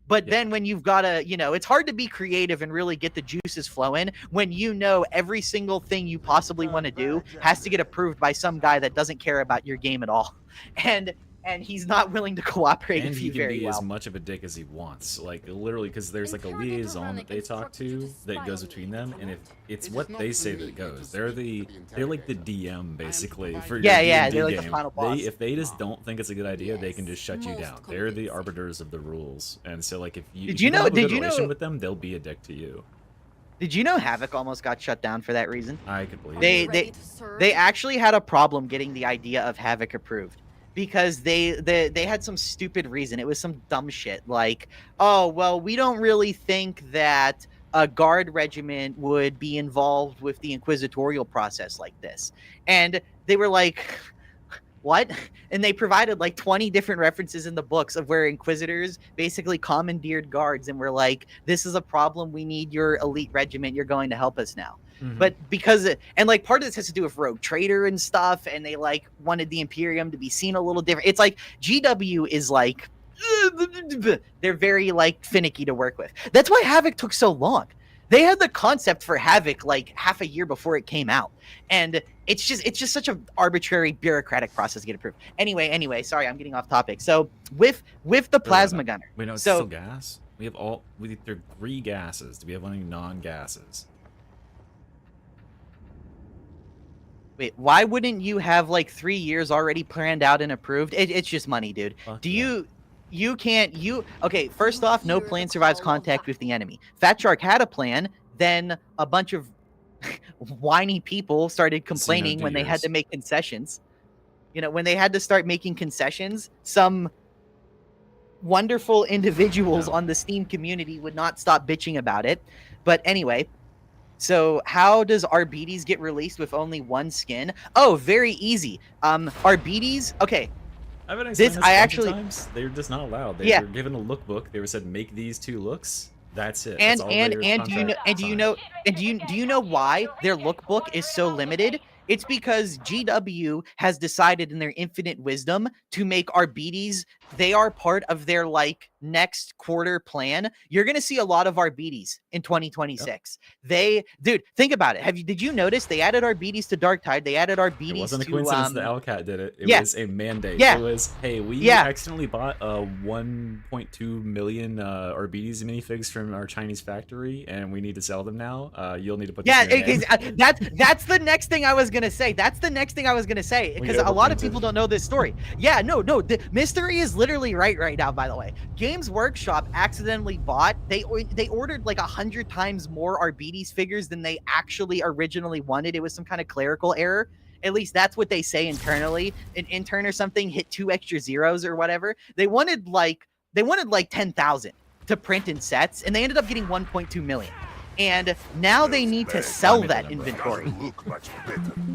But then when you've got to, it's hard to be creative and really get the juices flowing when every single thing you possibly want to do has to get approved by some guy that doesn't care about your game at all. And he's not willing to cooperate with you very well. And he can be as much of a dick as he wants, like literally, because there's like a liaison that they talk to that goes between them, and if it's what they say that goes, they're like the DM basically for your they're D&D like game. the final boss. If they just don't think it's a good idea, they can just shut you down. They're the arbiters of the rules, and so like if you have a good relation with them, they'll be a dick to you. Did you know Havoc almost got shut down for that reason? I could believe they actually had a problem getting the idea of Havoc approved. Because they had some stupid reason. It was some dumb shit like, oh, well, we don't really think that a guard regiment would be involved with the inquisitorial process like this. And they were like, what? And they provided like 20 different references in the books of where inquisitors basically commandeered guards and were like, this is a problem. We need your elite regiment. You're going to help us now. But and like part of this has to do with Rogue Trader and stuff, and they like wanted the Imperium to be seen a little different. It's like GW is like, they're very like finicky to work with. That's why Havoc took so long. They had the concept for Havoc like half a year before it came out, and it's just such an arbitrary bureaucratic process to get approved. Anyway, sorry, I'm getting off topic. So with the plasma gunner, wait, no, it's still gas. There are 3 gases. Do we have any non-gases? Wait, why wouldn't you have like 3 years already planned out and approved? It's just money, dude. Okay, first off, no plan survives contact with the enemy. Fat Shark had a plan, then a bunch of whiny people started complaining when they had to make concessions. When they had to start making concessions, some wonderful individuals on the Steam community would not stop bitching about it. But anyway, so how does Arbites get released with only 1 skin? Oh, very easy. Arbites, okay. I've been explaining this a bunch of times. They're just not allowed. They were given a lookbook. They were said, make these 2 looks. That's it. And do you know why their lookbook is so limited? It's because GW has decided in their infinite wisdom to make Arbites, they are part of their like next quarter plan. You're going to see a lot of Arbites in 2026. Yep. Dude, think about it. Did you notice they added Arbites to Darktide? They added Arbites to... It wasn't a coincidence that Alcat did it. It was a mandate. Yeah. It was, hey, we accidentally bought 1.2 million Arbites minifigs from our Chinese factory, and we need to sell them now. You'll need to put this in your name. That's the next thing I was going to say. Because a lot of people don't know this story. Yeah, no, the mystery is literally right now, by the way. Games Workshop accidentally bought, they ordered like 100 times more Arbites figures than they actually originally wanted. It was some kind of clerical error. At least that's what they say internally. An intern or something hit 2 extra zeros or whatever. They wanted like 10,000 to print in sets, and they ended up getting 1.2 million. And now they need to sell that inventory.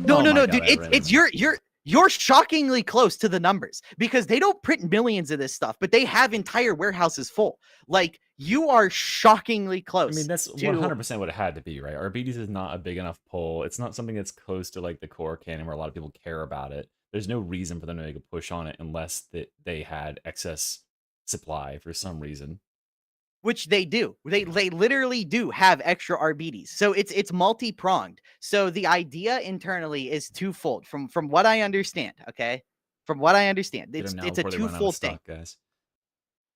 No, dude, you're shockingly close to the numbers because they don't print millions of this stuff, but they have entire warehouses full. Like, you are shockingly close. I mean, that's to 100% what it had to be, right? Arbites is not a big enough pull. It's not something that's close to like the core canon where a lot of people care about it. There's no reason for them to make a push on it unless that they had excess supply for some reason. Which they do. They literally do have extra RBDs. So it's multi-pronged. So the idea internally is twofold from what I understand, okay? From what I understand. Get 'em now It's a before they run out of twofold thing. stock, guys.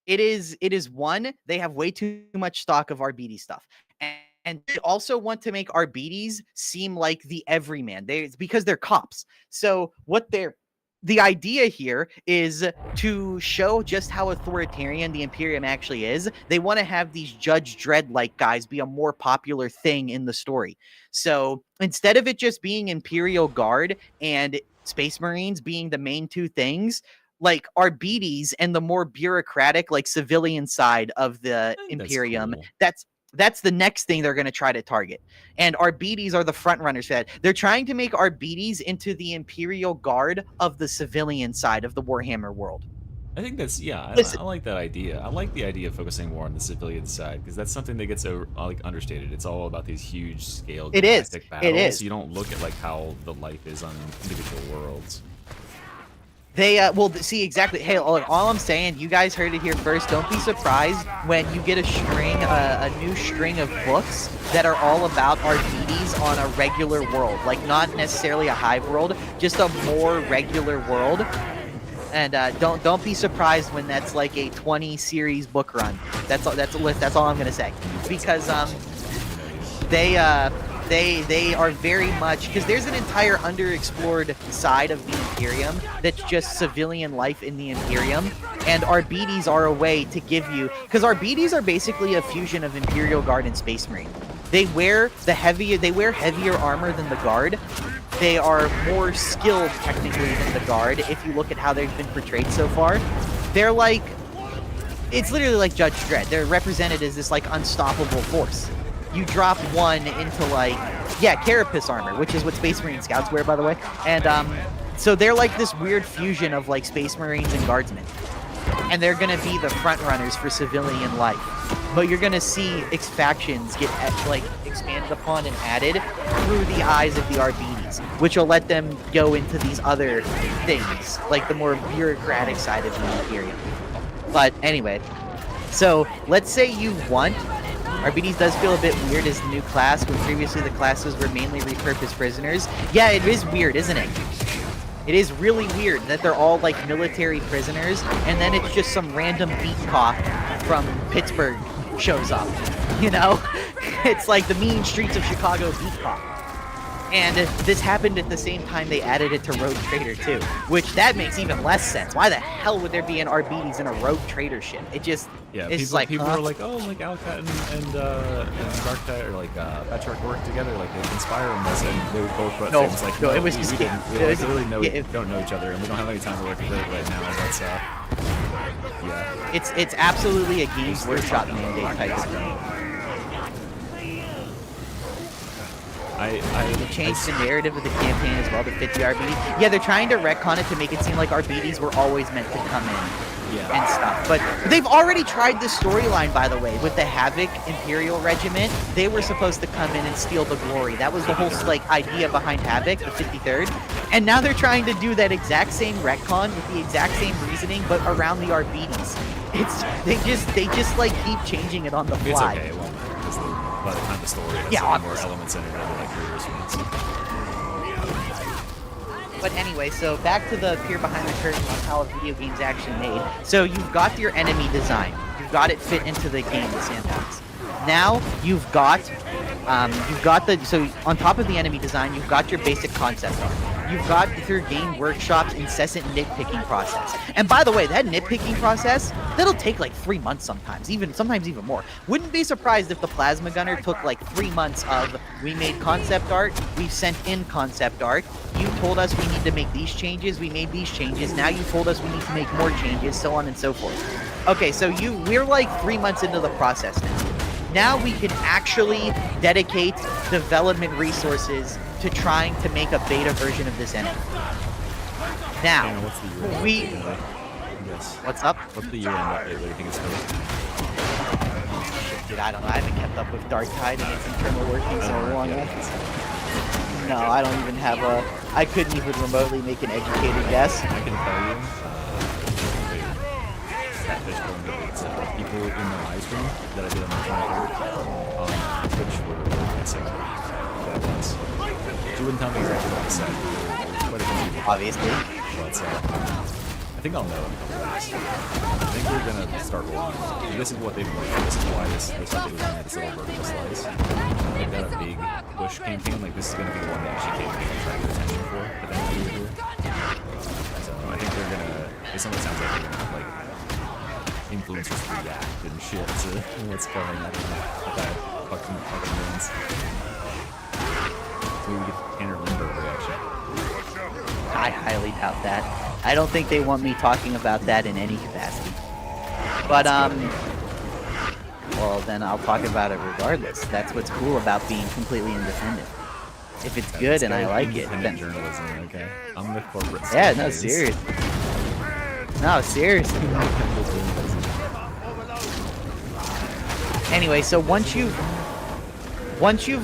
It is one, they have way too much stock of RBD stuff. And they also want to make RBDs seem like the everyman. It's because they're cops. So the idea here is to show just how authoritarian the Imperium actually is. They want to have these Judge Dredd-like guys be a more popular thing in the story. So instead of it just being Imperial Guard and Space Marines being the main two things, like RBDs and the more bureaucratic, like civilian side of the Imperium, that's the next thing they're going to try to target. And RBDs are the front runners for that. They're trying to make RBDs into the Imperial Guard of the civilian side of the Warhammer world. I think that's, yeah, I like that idea. I like the idea of focusing more on the civilian side because that's something that gets like understated. It's all about these huge scale galactic battles. It is. You don't look at like how the life is on individual worlds. They well see exactly. Hey, look, all I'm saying, you guys heard it here first. Don't be surprised when you get a new string of books that are all about RBDs on a regular world, like not necessarily a hive world, just a more regular world. And don't be surprised when that's like a 20 series book run. That's all I'm gonna say, because they are very much, because there's an entire underexplored side of the Imperium that's just civilian life in the Imperium, and RBDs are a way to give you, because RBDs are basically a fusion of Imperial Guard and Space Marine. They wear heavier armor than the Guard. They are more skilled technically than the Guard if you look at how they've been portrayed so far. They're like, it's literally like Judge Dredd. They're represented as this like unstoppable force. You drop one into like, carapace armor, which is what Space Marine Scouts wear, by the way. And so they're like this weird fusion of like Space Marines and Guardsmen. And they're going to be the front runners for civilian life. But you're going to see factions get like expanded upon and added through the eyes of the RBDs, which will let them go into these other things, like the more bureaucratic side of the Imperium. But anyway, so let's say you want... RBDs does feel a bit weird as a new class, when previously the classes were mainly repurposed prisoners. Yeah, it is weird, isn't it? It is really weird that they're all like military prisoners, and then it's just some random beat cop from Pittsburgh shows up. You know? It's like the mean streets of Chicago beat cop. And this happened at the same time they added it to Rogue Trader too, which that makes even less sense. Why the hell would there be an RBDs in a Rogue Trader ship? It just, it's people are like, oh, like Alcat and Dark Tide, or like Patriarch work together, like they conspire on this, and they both put things like, it was just we don't know each other, and we don't have any time to work together right now. That's it's absolutely a Games Workshop mandate type stuff. They changed the narrative of the campaign as well to fit the RBD. Yeah, they're trying to retcon it to make it seem like RBDs were always meant to come in and stuff. But they've already tried this storyline, by the way, with the Havoc Imperial Regiment. They were supposed to come in and steal the glory. That was the whole like idea behind Havoc, the 53rd. And now they're trying to do that exact same retcon with the exact same reasoning, but around the RBDs. They just like keep changing it on the fly. It's okay. It won't matter, because by the time the story has more elements in it, it'll be like 3 years from now. But anyway, so back to the peer behind the curtain on how a video game's actually made. So you've got your enemy design. You've got it fit into the game, the sandbox. Now you've got so on top of the enemy design, you've got your basic concept art. You've got through Game Workshop's incessant nitpicking process. And by the way, that nitpicking process, that'll take like 3 months sometimes even more. Wouldn't be surprised if the Plasma Gunner took like 3 months of, we made concept art, we've sent in concept art, you told us we need to make these changes, we made these changes, now you told us we need to make more changes, so on and so forth. Okay, so we're like 3 months into the process now. Now we can actually dedicate development resources to trying to make a beta version of this enemy. Now, what's up? What's the year-end update? What do you think it's going to be? dude, I don't know. I haven't kept up with Dark Tide and its internal workings so long. No, I don't even have a... I couldn't even remotely make an educated guess. I can tell you, catfish told me that people in the live stream that I did on my channel on Twitch were guessing who that was. She wouldn't tell me exactly what I said. There was quite a few people. Obviously. But, I think I'll know in a couple of weeks. I think we're gonna start rolling. This is what they've been. This is why this update was made, this little vertical slice. They've got a big push campaign. Like this is gonna be the one that actually came and try to get attention for. But then we do. So I think they're gonna. Based on what it sounds like, they're gonna have like influencers react and shit to what's going on. What that fucking means. So we get Tanner Lindbergh reaction. I highly doubt that. I don't think they want me talking about that in any capacity. But, well, then I'll talk about it regardless. That's what's cool about being completely independent. If it's good and I like it, then... journalism, okay? I'm the corporate... Yeah, no, serious. No, seriously. Anyway, so once you've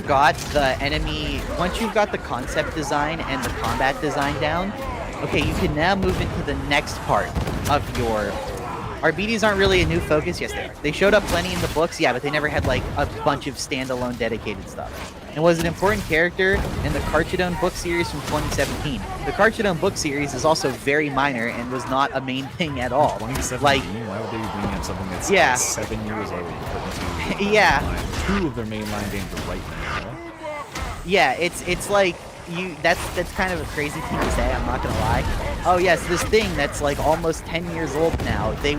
got the concept design and the combat design down, okay, you can now move into the next part of your... RBDs aren't really a new focus. Yes, they are. They showed up plenty in the books, yeah, but they never had, like, a bunch of standalone dedicated stuff. And was an important character in the Carchadone book series from 2017. The Carchadone book series is also very minor and was not a main thing at all. 2017? Like, why would they be bringing up something that's yeah. 7 years old? Yeah. Two of their mainline games are right now. Yeah, it's like that's kind of a crazy thing to say, I'm not gonna lie. Oh yes, this thing that's like almost 10 years old now. They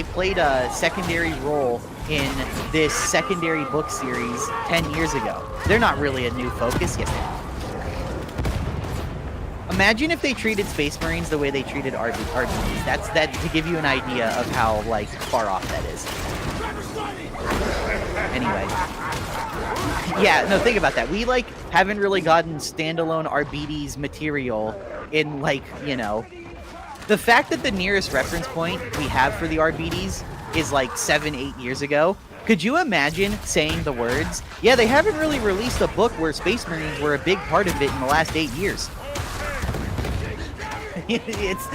played a secondary role in this secondary book series 10 years ago. They're not really a new focus, yes. Imagine if they treated Space Marines the way they treated RBGs. That's to give you an idea of how like far off that is. Anyway. Yeah, no, think about that. We, like, haven't really gotten standalone RBDs material in, like, you know... The fact that the nearest reference point we have for the RBDs is, like, 7-8 years ago. Could you imagine saying the words, yeah, they haven't really released a book where Space Marines were a big part of it in the last 8 years. It's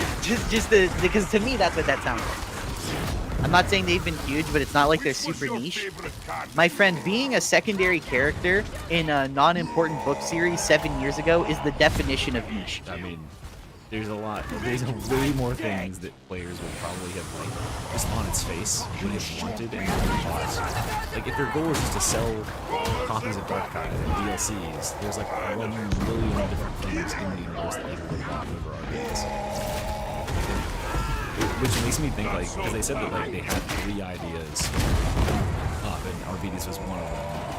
just because to me, that's what that sounds like. I'm not saying they've been huge, but it's not like they're super niche. My friend, being a secondary character in a non-important book series 7 years ago is the definition of niche. I mean, there's way more things that players will probably have, like, just on its face would have wanted and bought. Like, if their goal is just to sell copies of Dark Tide and DLCs, there's like 1 million different things in the universe that people would want over RPGs. Which makes me think, like, because they said that, like, they had 3 ideas up, and RBDs was one of them.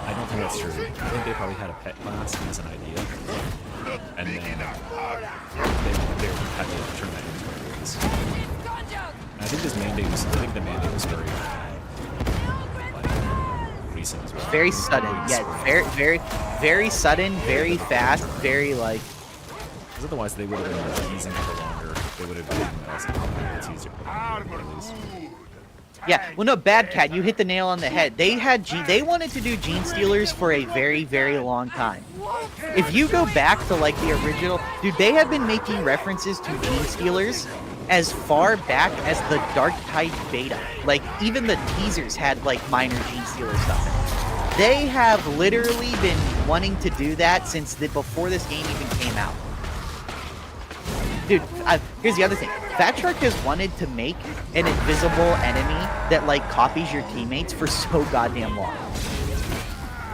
I don't think that's true. I think they probably had a pet class as an idea, and then they had to turn that into RBDs. And I think the mandate was very, like, recent as well. Very sudden, yeah, very sudden, very fast, very, like... Because otherwise they would have been teasing it for longer. They would have been teaser. Yeah, well, no, Bad Cat, you hit the nail on the head. They wanted to do Gene Stealers for a very, very long time. If you go back to, like, the original... Dude, they have been making references to Gene Stealers as far back as the Dark Tide beta. Like, even the teasers had, like, minor Gene Stealer stuff in it. They have literally been wanting to do that since before this game even came out. Dude, here's the other thing. Fat Shark has wanted to make an invisible enemy that, like, copies your teammates for so goddamn long.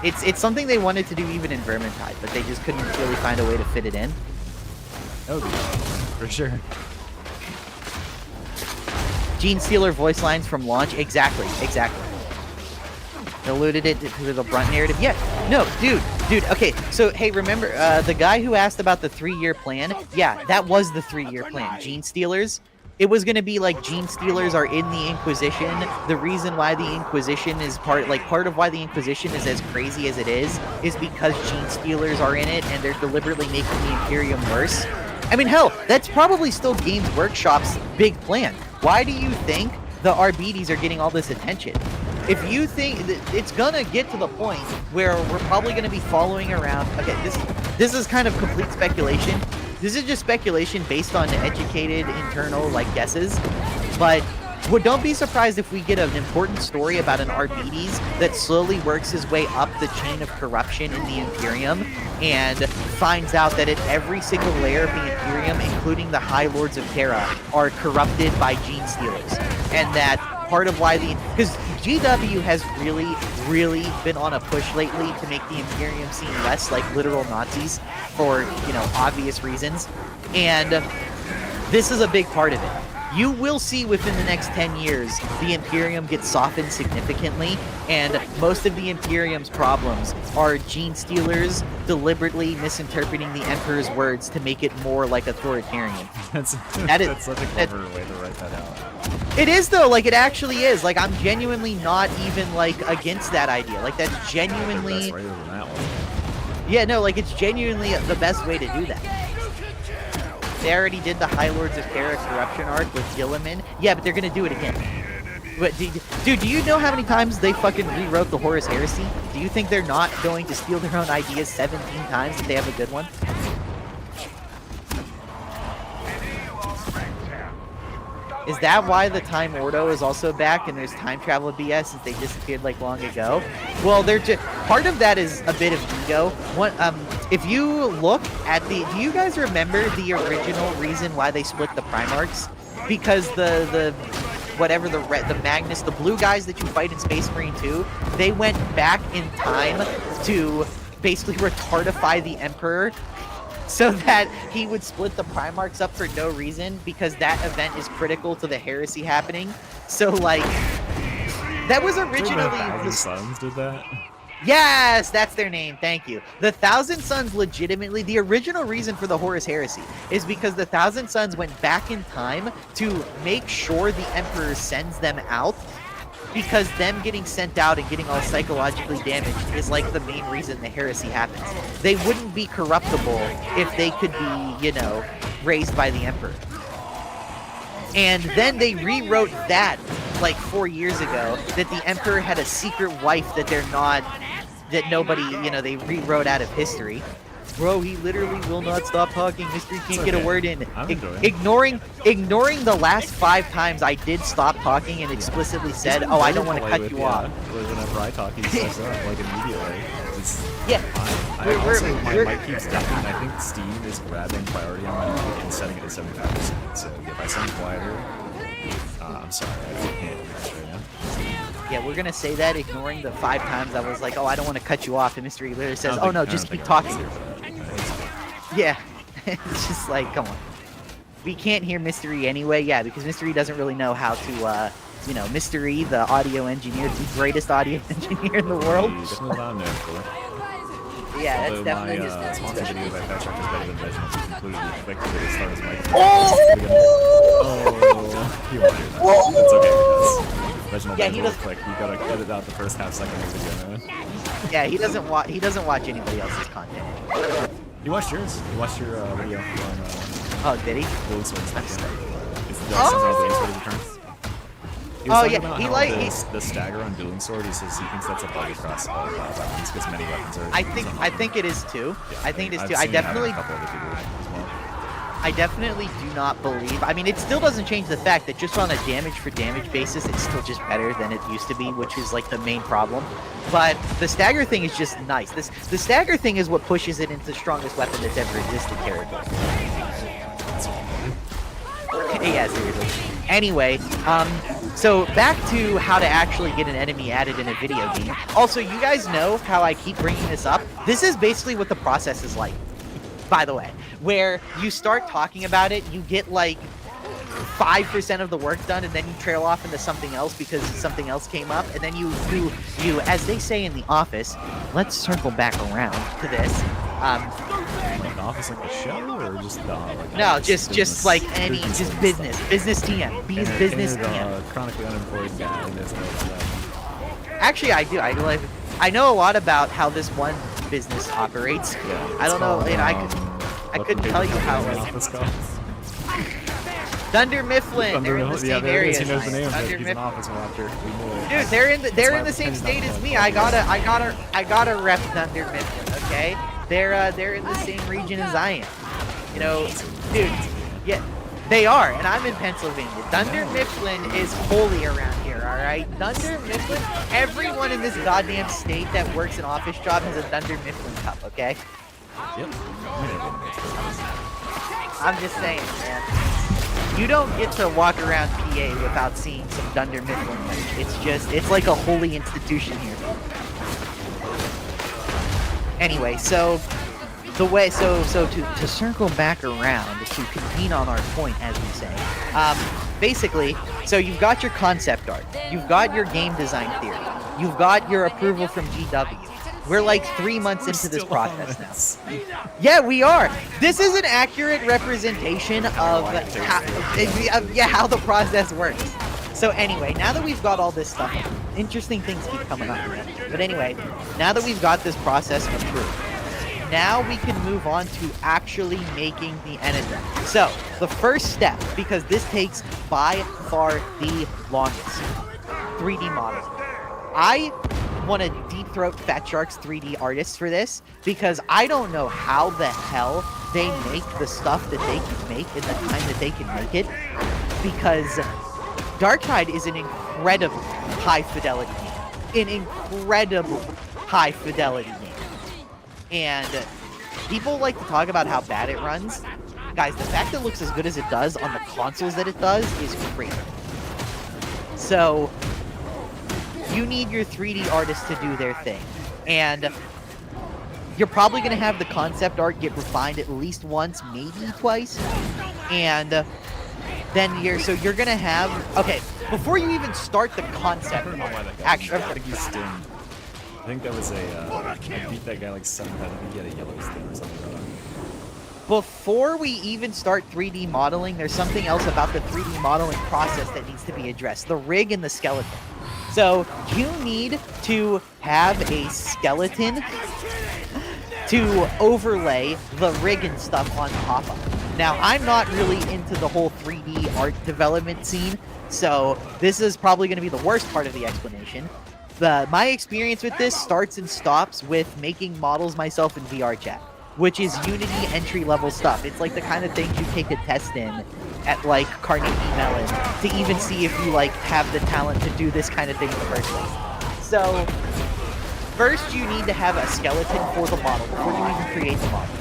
It's something they wanted to do even in Vermintide, but they just couldn't really find a way to fit it in. Oh, for sure. Gene Stealer voice lines from launch. Exactly. Alluded it to the brunt narrative. Yeah, no, dude, okay, so, hey, remember, the guy who asked about the 3-year plan? Yeah, that was the 3-year plan. Gene Stealers. It was gonna be like Gene Stealers are in the Inquisition. The reason why the Inquisition is part of why the Inquisition is as crazy as it is because Gene Stealers are in it and they're deliberately making the Imperium worse. I mean, hell, that's probably still Games Workshop's big plan. Why do you think the RBDs are getting all this attention? if you think it's gonna get to the point where we're probably gonna be following around. Okay, this is kind of complete speculation. This is just speculation based on educated internal like guesses, but. Well, don't be surprised if we get an important story about an Arbites that slowly works his way up the chain of corruption in the Imperium and finds out that at every single layer of the Imperium, including the High Lords of Terra, are corrupted by gene stealers. And that part of why because GW has really been on a push lately to make the Imperium seem less like literal Nazis for, obvious reasons. And this is a big part of it. You will see within the next 10 years, the Imperium gets softened significantly, and most of the Imperium's problems are gene stealers deliberately misinterpreting the Emperor's words to make it more like authoritarian. That's such a clever way to write that out. It is, though. Like, it actually is. Like, I'm genuinely not even, like, against that idea. Like, that's genuinely... That's than that one. Yeah, no, like, it's genuinely the best way to do that. They already did the High Lords of Terra corruption arc with Gilliman. Yeah, but they're gonna do it again. But dude, do you know how many times they fucking rewrote the Horus Heresy? Do you think they're not going to steal their own ideas 17 times if they have a good one? Is that why the Time Ordo is also back and there's time travel BS since they disappeared like long ago? Well, they're just part of that is a bit of ego. If you look at do you guys remember the original reason why they split the Primarchs? Because the Magnus, the blue guys that you fight in Space Marine 2, they went back in time to basically retardify the Emperor so that he would split the Primarchs up for no reason, because that event is critical to the heresy happening. So, like, that was originally... The Sons did that? Yes, that's their name. Thank you. The Thousand Sons legitimately... The original reason for the Horus Heresy is because the Thousand Sons went back in time to make sure the Emperor sends them out, because them getting sent out and getting all psychologically damaged is like the main reason the heresy happens. They wouldn't be corruptible if they could be, raised by the Emperor. And then they rewrote that like 4 years ago, that the Emperor had a secret wife that nobody, they rewrote out of history. Bro, he literally will not stop talking. Mystery can't get a word in. Ignoring the last 5 times I did stop talking and explicitly said, "Oh, I don't want to cut you off." Whenever I talk, he says that like immediately. Yeah. My mic keeps dying. I think Steve is grabbing priority on my mic and setting it at 75%. So if I sound quieter, I'm sorry. I can't hear right now. Yeah, we're gonna say that, ignoring the 5 times I was like, "Oh, I don't want to cut you off," and Mystery literally says, "Oh no, just keep talking." Yeah, it's just like, come on. We can't hear Mystery anyway, yeah, because Mystery doesn't really know how to, Mystery, the audio engineer, the greatest audio engineer in the world. Yeah, that's definitely his sponsor video by Fast Track is better than Reginald. He's included in the quick to start his microphone. He won't do that. It's okay. Reginald, yeah, he doesn't. Quick. You gotta edit out the first half-second of the video, man. Yeah, he doesn't watch anybody else's content. You watched yours? You watched your video on oh, did he? Dueling Swords. Oh yeah, he like the stagger on Dueling Sword. He says he thinks that's a bug across all weapons because many weapons are. I think it is too. Yeah, I think it is too. I definitely. A couple other people as well. I definitely do not believe. I mean, it still doesn't change the fact that just on a damage for damage basis, it's still just better than it used to be, which is like the main problem. But the stagger thing is just nice. The stagger thing is what pushes it into the strongest weapon that's ever existed territory. Yeah, seriously. Anyway, so back to how to actually get an enemy added in a video game. Also, you guys know how I keep bringing this up. This is basically what the process is like, by the way, where you start talking about it, you get like 5% of the work done, and then you trail off into something else because something else came up, and then you, as they say in the office, let's circle back around to this. Like the office, like the show, or just the like, no, just like any business TM, business TM. Chronically unemployed guy. Actually, I do. I know a lot about how this one business operates. Yeah, I don't know. I couldn't tell you how. Dunder Mifflin. They're in the yeah, same there it area. is. He knows the as name mine. of it. Dunder He's an Mifflin. office watcher. We knew it. Dude, they're in the same state as me. I gotta rep Dunder Mifflin. Okay, they're in the same region as I am. You know, dude. Yeah, they are, and I'm in Pennsylvania. Dunder Mifflin is holy around here. All right, Dunder Mifflin. Everyone in this goddamn state that works an office job has a Dunder Mifflin cup. Okay. Yep. I'm just saying, man. You don't get to walk around PA without seeing some Dunder Mifflin merch. It's like a holy institution here. Anyway, so the way, so to circle back around, to convene on our point, as we say, basically, so you've got your concept art, you've got your game design theory, you've got your approval from GW. We're like 3 months into this process now. Yeah, we are. This is an accurate representation of how the process works. So anyway, now that we've got all this stuff, interesting things keep coming up. But anyway, now that we've got this process approved, now we can move on to actually making the Enedem. So the first step, because this takes by far the longest, 3D model. I want to deep throat Fat Shark's 3D artists for this, because I don't know how the hell they make the stuff that they can make in the time that they can make it, because Darktide is an incredible high fidelity game. An incredible high fidelity game. And people like to talk about how bad it runs. Guys, the fact that it looks as good as it does on the consoles that it does is crazy. So you need your 3D artists to do their thing. And you're probably going to have the concept art get refined at least once, maybe twice. And then you're going to have, okay, before you even start the concept art, actually, I think he's stinned. I think that was I beat that guy like 7 times. I think he had a yellow stin or something. Before we even start 3D modeling, there's something else about the 3D modeling process that needs to be addressed. The rig and the skeleton. So you need to have a skeleton to overlay the rig and stuff on top of. Now, I'm not really into the whole 3D art development scene, so this is probably going to be the worst part of the explanation. My experience with this starts and stops with making models myself in VR chat, which is Unity entry-level stuff. It's like the kind of things you take a test in at like Carnegie Mellon to even see if you like have the talent to do this kind of thing in the first place. So first you need to have a skeleton for the model before you even create the model.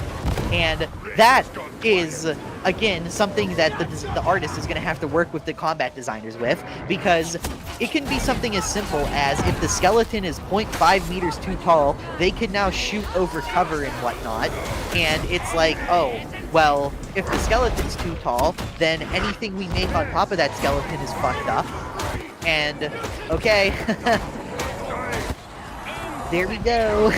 And that is, again, something that the artist is going to have to work with the combat designers with, because it can be something as simple as if the skeleton is 0.5 meters too tall, they can now shoot over cover and whatnot. And it's like, oh, well, if the skeleton's too tall, then anything we make on top of that skeleton is fucked up. And, okay, there we go.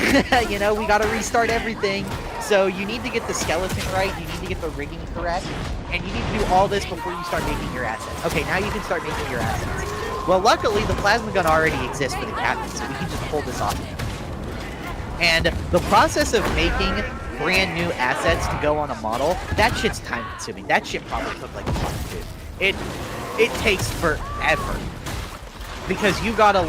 You know, we gotta restart everything. So you need to get the skeleton right, you need to get the rigging correct, and you need to do all this before you start making your assets. Okay, now you can start making your assets. Well, luckily, the plasma gun already exists for the captain, so we can just pull this off. And the process of making brand new assets to go on a model, that shit's time consuming. That shit probably took like a month, dude. It takes forever. Because you gotta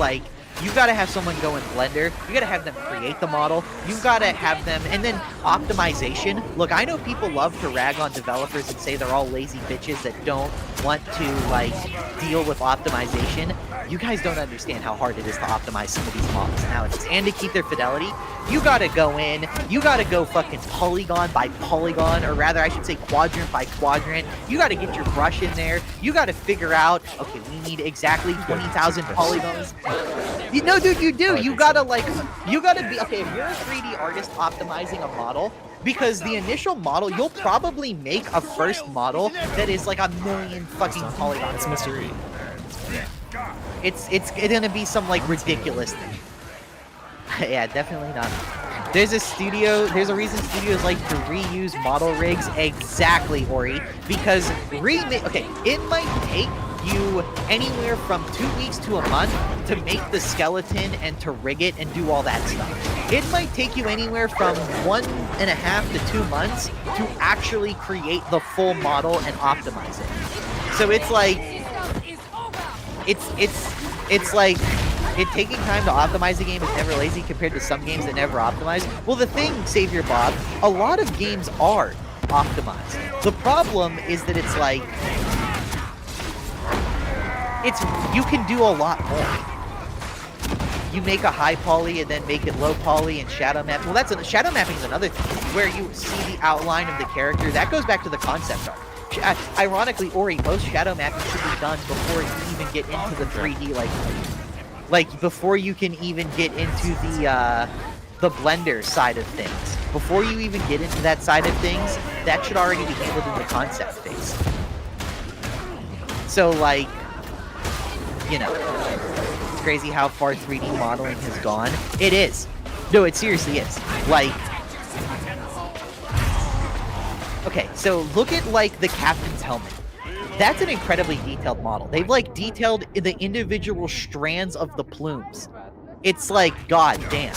have someone go in Blender, you gotta have them create the model, you gotta have them, and then optimization. Look, I know people love to rag on developers and say they're all lazy bitches that don't want to, like, deal with optimization. You guys don't understand how hard it is to optimize some of these models nowadays, and to keep their fidelity. You gotta go in, you gotta go fucking polygon by polygon, or rather, I should say quadrant by quadrant. You gotta get your brush in there, you gotta figure out, okay, we need exactly 20,000 polygons. No, dude, you do. You gotta be, okay, if you're a 3D artist optimizing a model, because the initial model, you'll probably make a first model that is like 1,000,000 fucking polygons. It's mystery. It's gonna be some like ridiculous thing. Yeah, definitely not. There's a reason studios like to reuse model rigs, exactly, Ori, because it might take you anywhere from 2 weeks to a month to make the skeleton and to rig it and do all that stuff. It might take you anywhere from 1.5 to 2 months to actually create the full model and optimize it. So it's like, it's like, it taking time to optimize the game is never lazy compared to some games that never optimize. Well, the thing, Savior Bob, a lot of games are optimized. The problem is that it's like, you can do a lot more. You make a high poly and then make it low poly and shadow map. Well, shadow mapping is another thing where you see the outline of the character. That goes back to the concept art. Ironically, Ori, most shadow mapping should be done before you even get into the 3D, like before you can even get into the Blender side of things. Before you even get into that side of things, that should already be handled in the concept phase. So, like, you know, it's crazy how far 3D modeling has gone. It is. No, it seriously is. Like, okay, so look at, like, the captain's helmet. That's an incredibly detailed model. They've, like, detailed the individual strands of the plumes. It's like, god damn.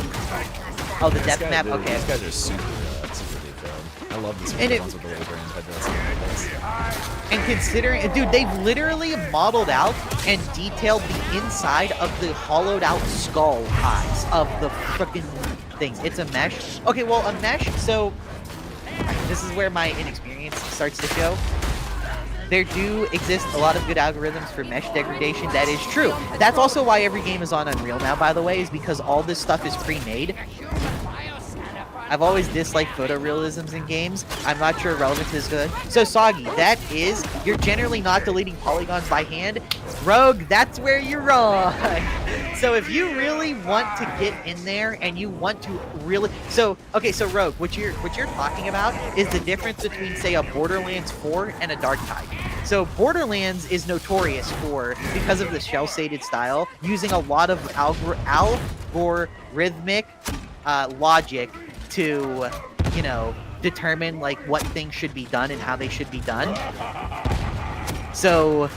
Oh, the depth map? Okay. These guys are super detailed. I love these ones with the little grand headdress. And considering, dude, they've literally modeled out and detailed the inside of the hollowed out skull eyes of the frickin' things. It's a mesh. Okay, well, a mesh, so this is where my inexperience starts to show. There do exist a lot of good algorithms for mesh degradation. That is true. That's also why every game is on Unreal now, by the way, is because all this stuff is pre-made. I've always disliked photorealisms in games. I'm not sure relevant is good. So, Soggy, that is, you're generally not deleting polygons by hand. Rogue, that's where you're wrong. So if you really want to get in there and you want to really... So, okay, so Rogue, what you're talking about is the difference between, say, a Borderlands 4 and a Dark Tide. So Borderlands is notorious for, because of the shell-shaded style, using a lot of algorithmic logic to, you know, determine, like, what things should be done and how they should be done. So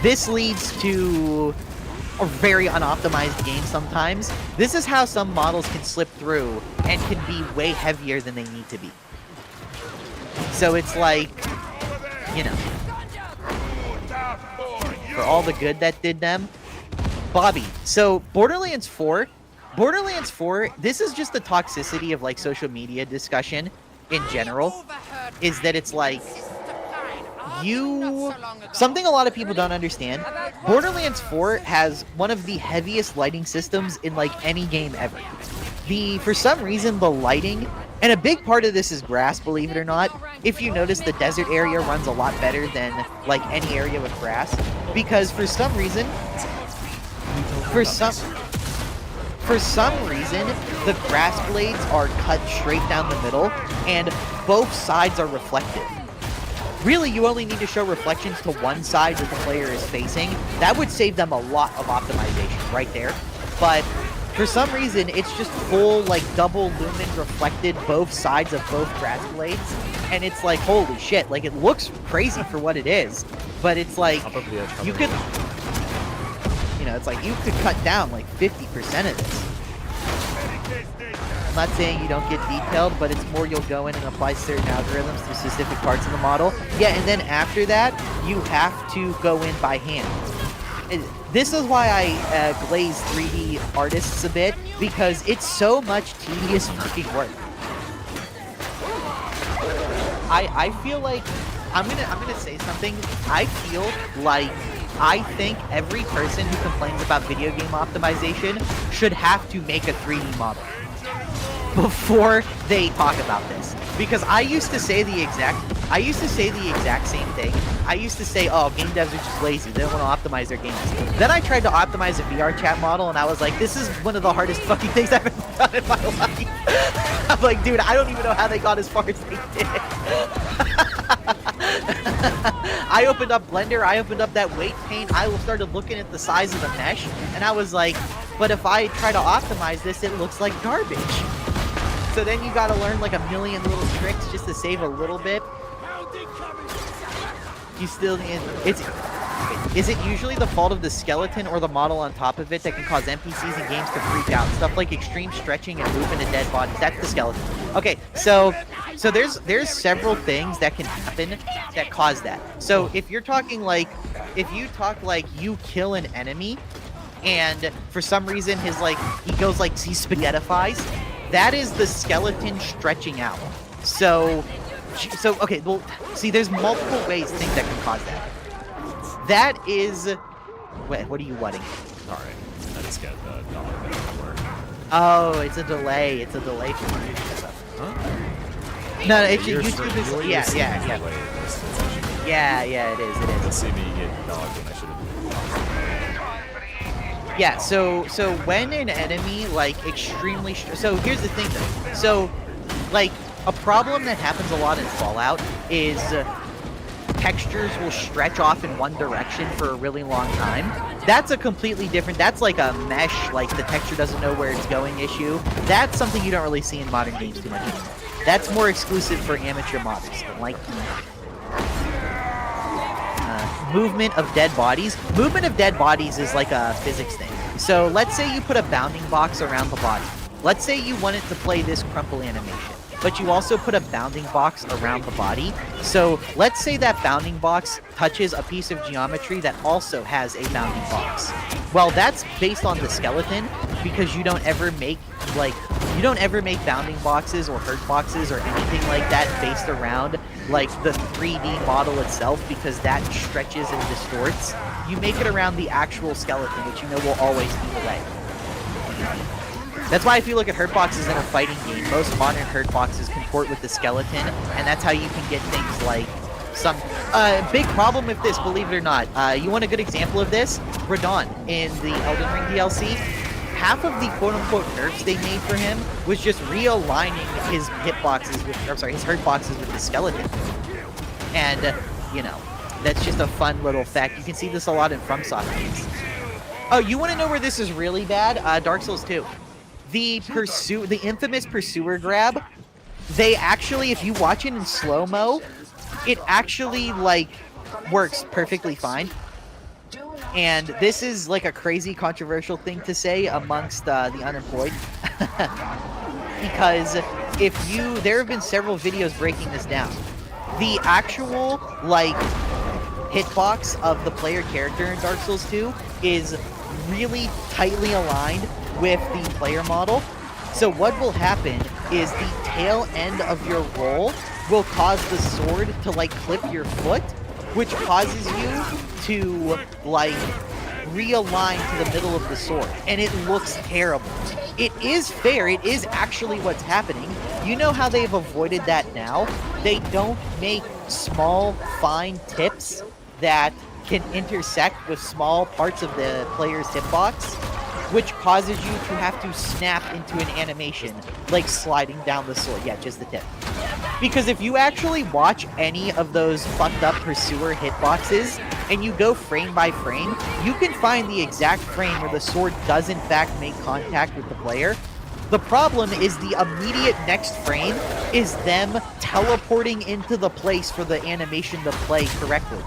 this leads to a very unoptimized game sometimes. This is how some models can slip through and can be way heavier than they need to be. So it's like, you know, for all the good that did them. Bobby, so Borderlands 4, this is just the toxicity of, like, social media discussion in general, is that it's like, something a lot of people don't understand, Borderlands 4 has one of the heaviest lighting systems in, like, any game ever. For some reason, the lighting, and a big part of this is grass, believe it or not. If you notice, the desert area runs a lot better than, like, any area with grass, because for some reason, the grass blades are cut straight down the middle, and both sides are reflective. Really, you only need to show reflections to one side that the player is facing. That would save them a lot of optimization right there. But for some reason, it's just full, like, double lumen reflected both sides of both grass blades. And it's like, holy shit, like, it looks crazy for what it is. But it's like, you could... You know, it's like, you could cut down, like, 50% of this. I'm not saying you don't get detailed, but it's more you'll go in and apply certain algorithms to specific parts of the model. Yeah, and then after that, you have to go in by hand. This is why I glaze 3D artists a bit, because it's so much tedious fucking work. I feel like, I'm gonna say something. I feel like I think every person who complains about video game optimization should have to make a 3D model before they talk about this. Because I used to say the exact same thing. I used to say, oh, game devs are just lazy. They don't want to optimize their games. Then I tried to optimize a VR chat model, and I was like, this is one of the hardest fucking things I've ever done in my life. I'm like, dude, I don't even know how they got as far as they did. I opened up Blender, I opened up that weight paint, I started looking at the size of the mesh, and I was like, but if I try to optimize this, it looks like garbage. So then you gotta learn like a million little tricks just to save a little bit. You still need... Is it usually the fault of the skeleton or the model on top of it that can cause NPCs and games to freak out? Stuff like extreme stretching and movement of dead bodies. That's the skeleton. Okay, so So there's several things that can happen that cause that. So if you're talking like, if you talk like you kill an enemy, and for some reason he goes like he spaghettifies, that is the skeleton stretching out. So okay, well, see, there's multiple things that can cause that. That is, wait, what are you whatting? Sorry, I just got the dog everywhere. Oh, it's a delay. It's a delay for you. Huh? No, it's You're YouTube is you're yeah, seeing yeah, the yeah. delay in this. Yeah, it is. Let's see me get dogged when I should have. Yeah, so when an enemy like extremely so here's the thing though. So like a problem that happens a lot in Fallout is textures will stretch off in one direction for a really long time. That's a completely different, that's like a mesh, like the texture doesn't know where it's going issue. That's something you don't really see in modern games too much anymore. That's more exclusive for amateur modders, like movement of dead bodies. Movement of dead bodies is like a physics thing. So let's say you put a bounding box around the body. Let's say you wanted to play this crumple animation, but you also put a bounding box around the body. So let's say that bounding box touches a piece of geometry that also has a bounding box. Well, that's based on the skeleton, because you don't ever make bounding boxes or hurt boxes or anything like that based around like the 3D model itself, because that stretches and distorts. You make it around the actual skeleton, which you know will always be the way. That's why if you look at hurt boxes in a fighting game, most modern hurt boxes comport with the skeleton, and that's how you can get things like some big problem with this, believe it or not. You want a good example of this? Radon in the Elden Ring DLC. Half of the quote-unquote nerfs they made for him was just realigning his hitboxes with, his hurt boxes with the skeleton. And, you know, that's just a fun little fact. You can see this a lot in FromSoft games. Oh, you want to know where this is really bad? Dark Souls 2. The infamous pursuer grab, they actually, if you watch it in slow-mo, it actually, like, works perfectly fine. And this is like a crazy controversial thing to say amongst the unemployed. Because there have been several videos breaking this down. The actual, like, hitbox of the player character in Dark Souls 2 is really tightly aligned with the player model. So what will happen is the tail end of your roll will cause the sword to, like, clip your foot, which causes you to, like, realign to the middle of the sword, and it looks terrible. It is fair, it is actually what's happening. You know how they've avoided that now? They don't make small, fine tips that can intersect with small parts of the player's hitbox, which causes you to have to snap into an animation, like sliding down the sword. Yeah, just the tip. Because if you actually watch any of those fucked up pursuer hitboxes, and you go frame by frame, you can find the exact frame where the sword does in fact make contact with the player. The problem is the immediate next frame is them teleporting into the place for the animation to play correctly.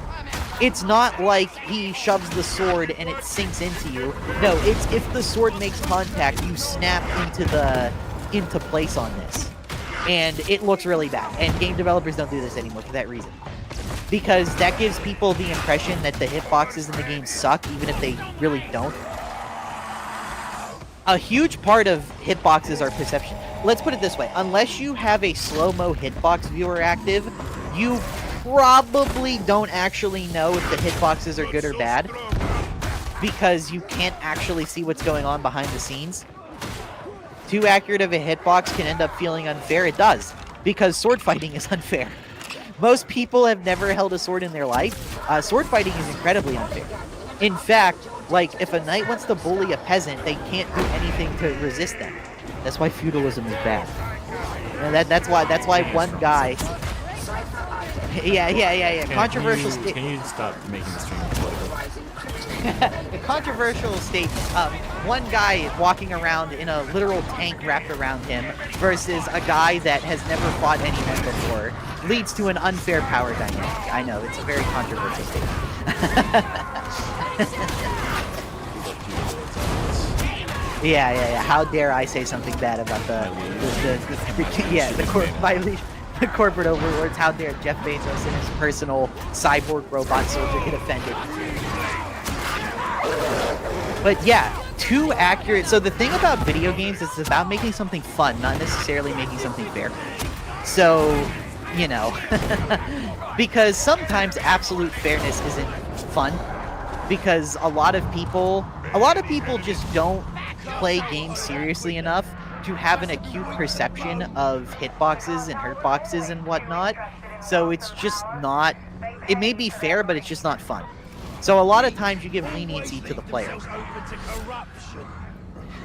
It's not like he shoves the sword and it sinks into you. No, it's if the sword makes contact, you snap into place on this. And it looks really bad. And game developers don't do this anymore for that reason. Because that gives people the impression that the hitboxes in the game suck, even if they really don't. A huge part of hitboxes are perception. Let's put it this way. Unless you have a slow-mo hitbox viewer active, you probably don't actually know if the hitboxes are good or bad. Because you can't actually see what's going on behind the scenes. Too accurate of a hitbox can end up feeling unfair. It does. Because sword fighting is unfair. Most people have never held a sword in their life. Sword fighting is incredibly unfair. In fact, like, if a knight wants to bully a peasant, they can't do anything to resist them. That's why feudalism is bad. And that's why one guy... Yeah. Controversial statement. Can you stop making the stream political? A controversial statement. One guy walking around in a literal tank wrapped around him versus a guy that has never fought anyone before leads to an unfair power dynamic. I know, it's a very controversial statement. Yeah. How dare I say something bad about the court violation? corporate overlords. How dare Jeff Bezos and his personal cyborg robot soldier get offended? But yeah, too accurate. So the thing about video games is it's about making something fun, not necessarily making something fair. So, you know, because sometimes absolute fairness isn't fun, because a lot of people just don't play games seriously enough to have an acute perception of hitboxes and hurtboxes and whatnot. So it's just not, it may be fair, but it's just not fun. So a lot of times you give leniency to the player,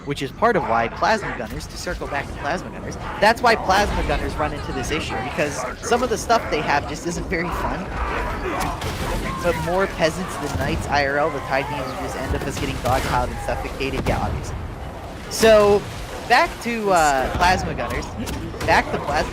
which is part of why plasma gunners, to circle back to plasma gunners, that's why plasma gunners run into this issue, because some of the stuff they have just isn't very fun. But more peasants than knights IRL, the Tide Beams just end up as getting dogpiled and suffocated. Yeah, obviously. So, back to plasma gunners. Back to plasma.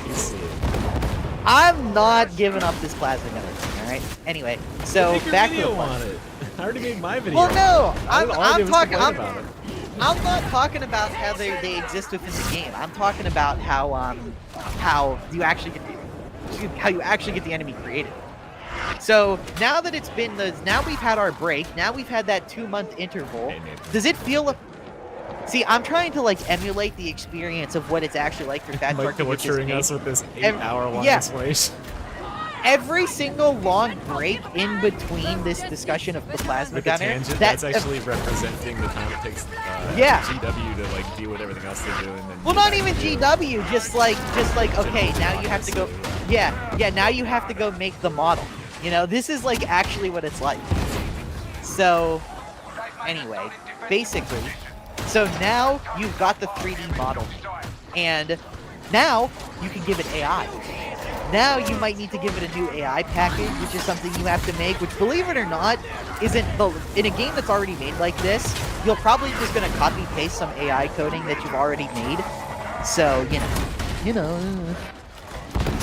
I'm not giving up this plasma gunner thing, alright? Anyway, so back to the on it. I already made my video. Well, no, I'm talking. I'm not talking about how they exist within the game. I'm talking about how you actually get the enemy created. So now that it's been now we've had our break. Now we've had that 2-month interval. Does it feel? See, I'm trying to like emulate the experience of what it's actually like for Fat Shark to get torturing this us with this 8-hour-long explanation. Every single long break in between this discussion of the plasma gunner, tangent, that's actually representing the time it takes GW to like do with everything else they're doing. And well, not even GW, just like okay, now you have to go. Yeah, now you have to go make the model. You know, this is like actually what it's like. So, anyway, basically, so now you've got the 3D model, and now you can give it AI. Now you might need to give it a new AI package, which is something you have to make, which, believe it or not, isn't in a game that's already made like this, you're probably just going to copy paste some AI coding that you've already made. So, you know.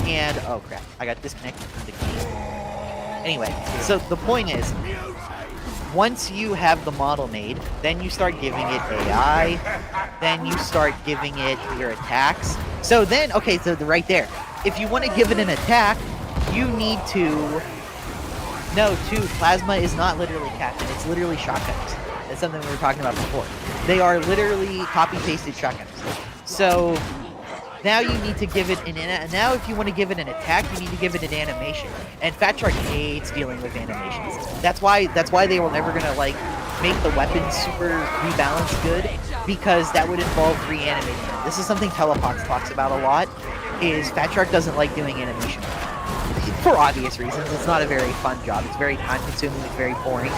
And, oh crap, I got disconnected from the game. Anyway, so the point is, once you have the model made, then you start giving it AI, then you start giving it your attacks. So then, okay, so right there, if you want to give it an attack, you need to... No, plasma is not literally captain, it's literally shotguns. That's something we were talking about before. They are literally copy-pasted shotguns. So now you need to give it now if you want to give it an attack, you need to give it an animation. And Fat Shark hates dealing with animations. That's why they were never gonna like make the weapons super rebalanced good, because that would involve reanimating them. This is something Telepox talks about a lot, is Fat Shark doesn't like doing animation. For obvious reasons, it's not a very fun job. It's very time consuming, it's very boring.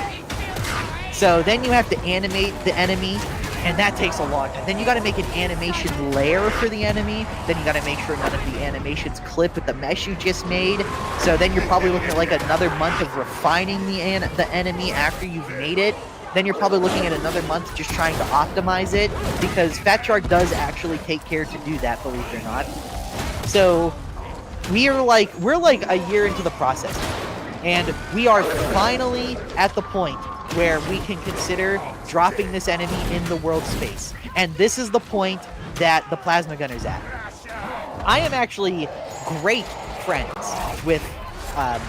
So then you have to animate the enemy, and that takes a long time. Then you gotta make an animation layer for the enemy, then you gotta make sure none of the animations clip with the mesh you just made. So then you're probably looking at like another month of refining the enemy after you've made it. Then you're probably looking at another month just trying to optimize it, because Fat Shark does actually take care to do that, believe it or not. So we're like a year into the process, and we are finally at the point where we can consider dropping this enemy in the world space. And this is the point that the plasma gunner's at. I am actually great friends with a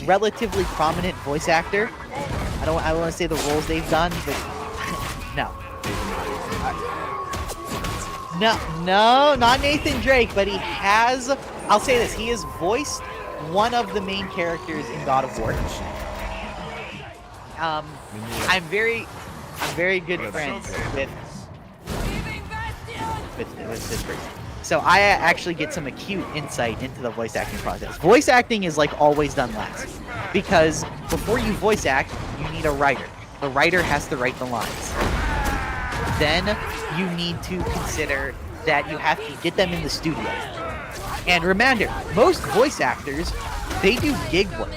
relatively prominent voice actor. I don't want to say the roles they've done, but no. No, not Nathan Drake, but he has, I'll say this, he has voiced one of the main characters in God of War. I'm very good friends with this person. So I actually get some acute insight into the voice acting process. Voice acting is like always done last, because before you voice act, you need a writer. The writer has to write the lines. Then you need to consider that you have to get them in the studio. And remember, most voice actors, they do gig work.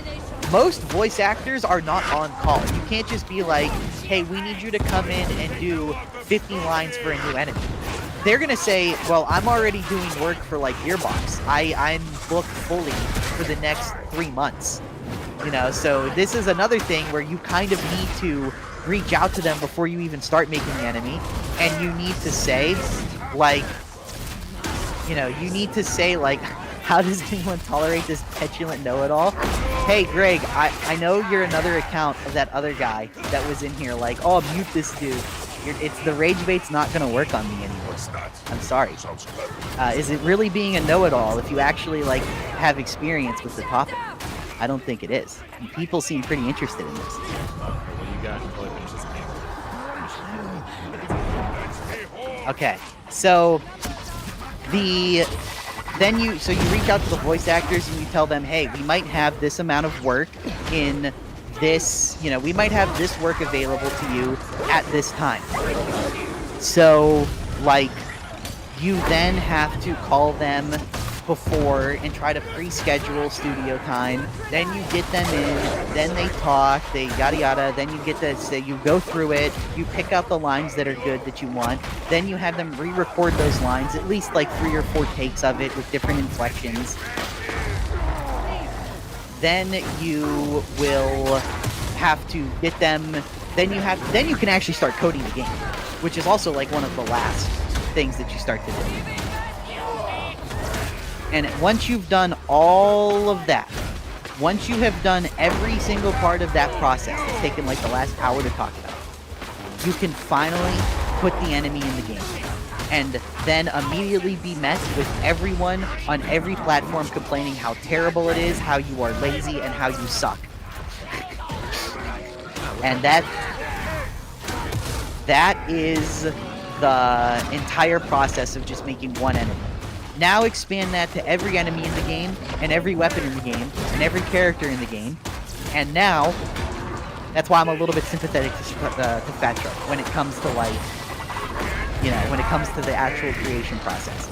Most voice actors are not on call. You can't just be like, hey, we need you to come in and do 50 lines for a new enemy. They're gonna say, well, I'm already doing work for like Gearbox. I'm booked fully for the next 3 months. You know, so this is another thing where you kind of need to reach out to them before you even start making the enemy, and you need to say, like, you know, you need to say, like, How does anyone tolerate this petulant know-it-all? Hey, Greg, I know you're another account of that other guy that was in here like, oh, mute this dude. It's the rage bait's not going to work on me anymore. I'm sorry. Is it really being a know-it-all if you actually, like, have experience with the topic? I don't think it is. People seem pretty interested in this. What do you got until I finish this game? Okay, so you reach out to the voice actors and you tell them, hey, we might have this amount of work in this, we might have this work available to you at this time. So, like, you then have to call them before and try to pre-schedule studio time. Then you get them in, then they talk, they yada yada, then you get to say, you go through it, you pick out the lines that are good that you want, then you have them re-record those lines, at least like 3 or 4 takes of it with different inflections. Then you will have to get them, then you can actually start coding the game, which is also like one of the last things that you start to do. And once you've done all of that, once you have done every single part of that process, it's taken like the last hour to talk about, you can finally put the enemy in the game. And then immediately be met with everyone on every platform complaining how terrible it is, how you are lazy, and how you suck. And that is the entire process of just making one enemy. Now expand that to every enemy in the game, and every weapon in the game, and every character in the game. And now, that's why I'm a little bit sympathetic to Fat Shark when it comes to, like, when it comes to the actual creation process.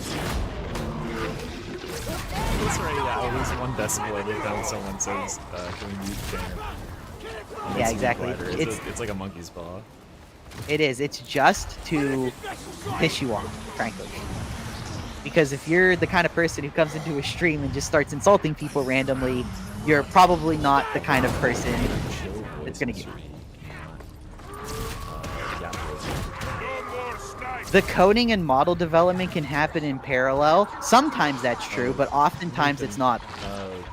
It's right now, at least 1 decibel every time someone says, can we mute Tanner? Yeah, exactly. It's like a monkey's paw. It is. It's just to piss you off, frankly. Because if you're the kind of person who comes into a stream and just starts insulting people randomly, you're probably not the kind of person that's going to get. The coding and model development can happen in parallel. Sometimes that's true, but oftentimes it's not.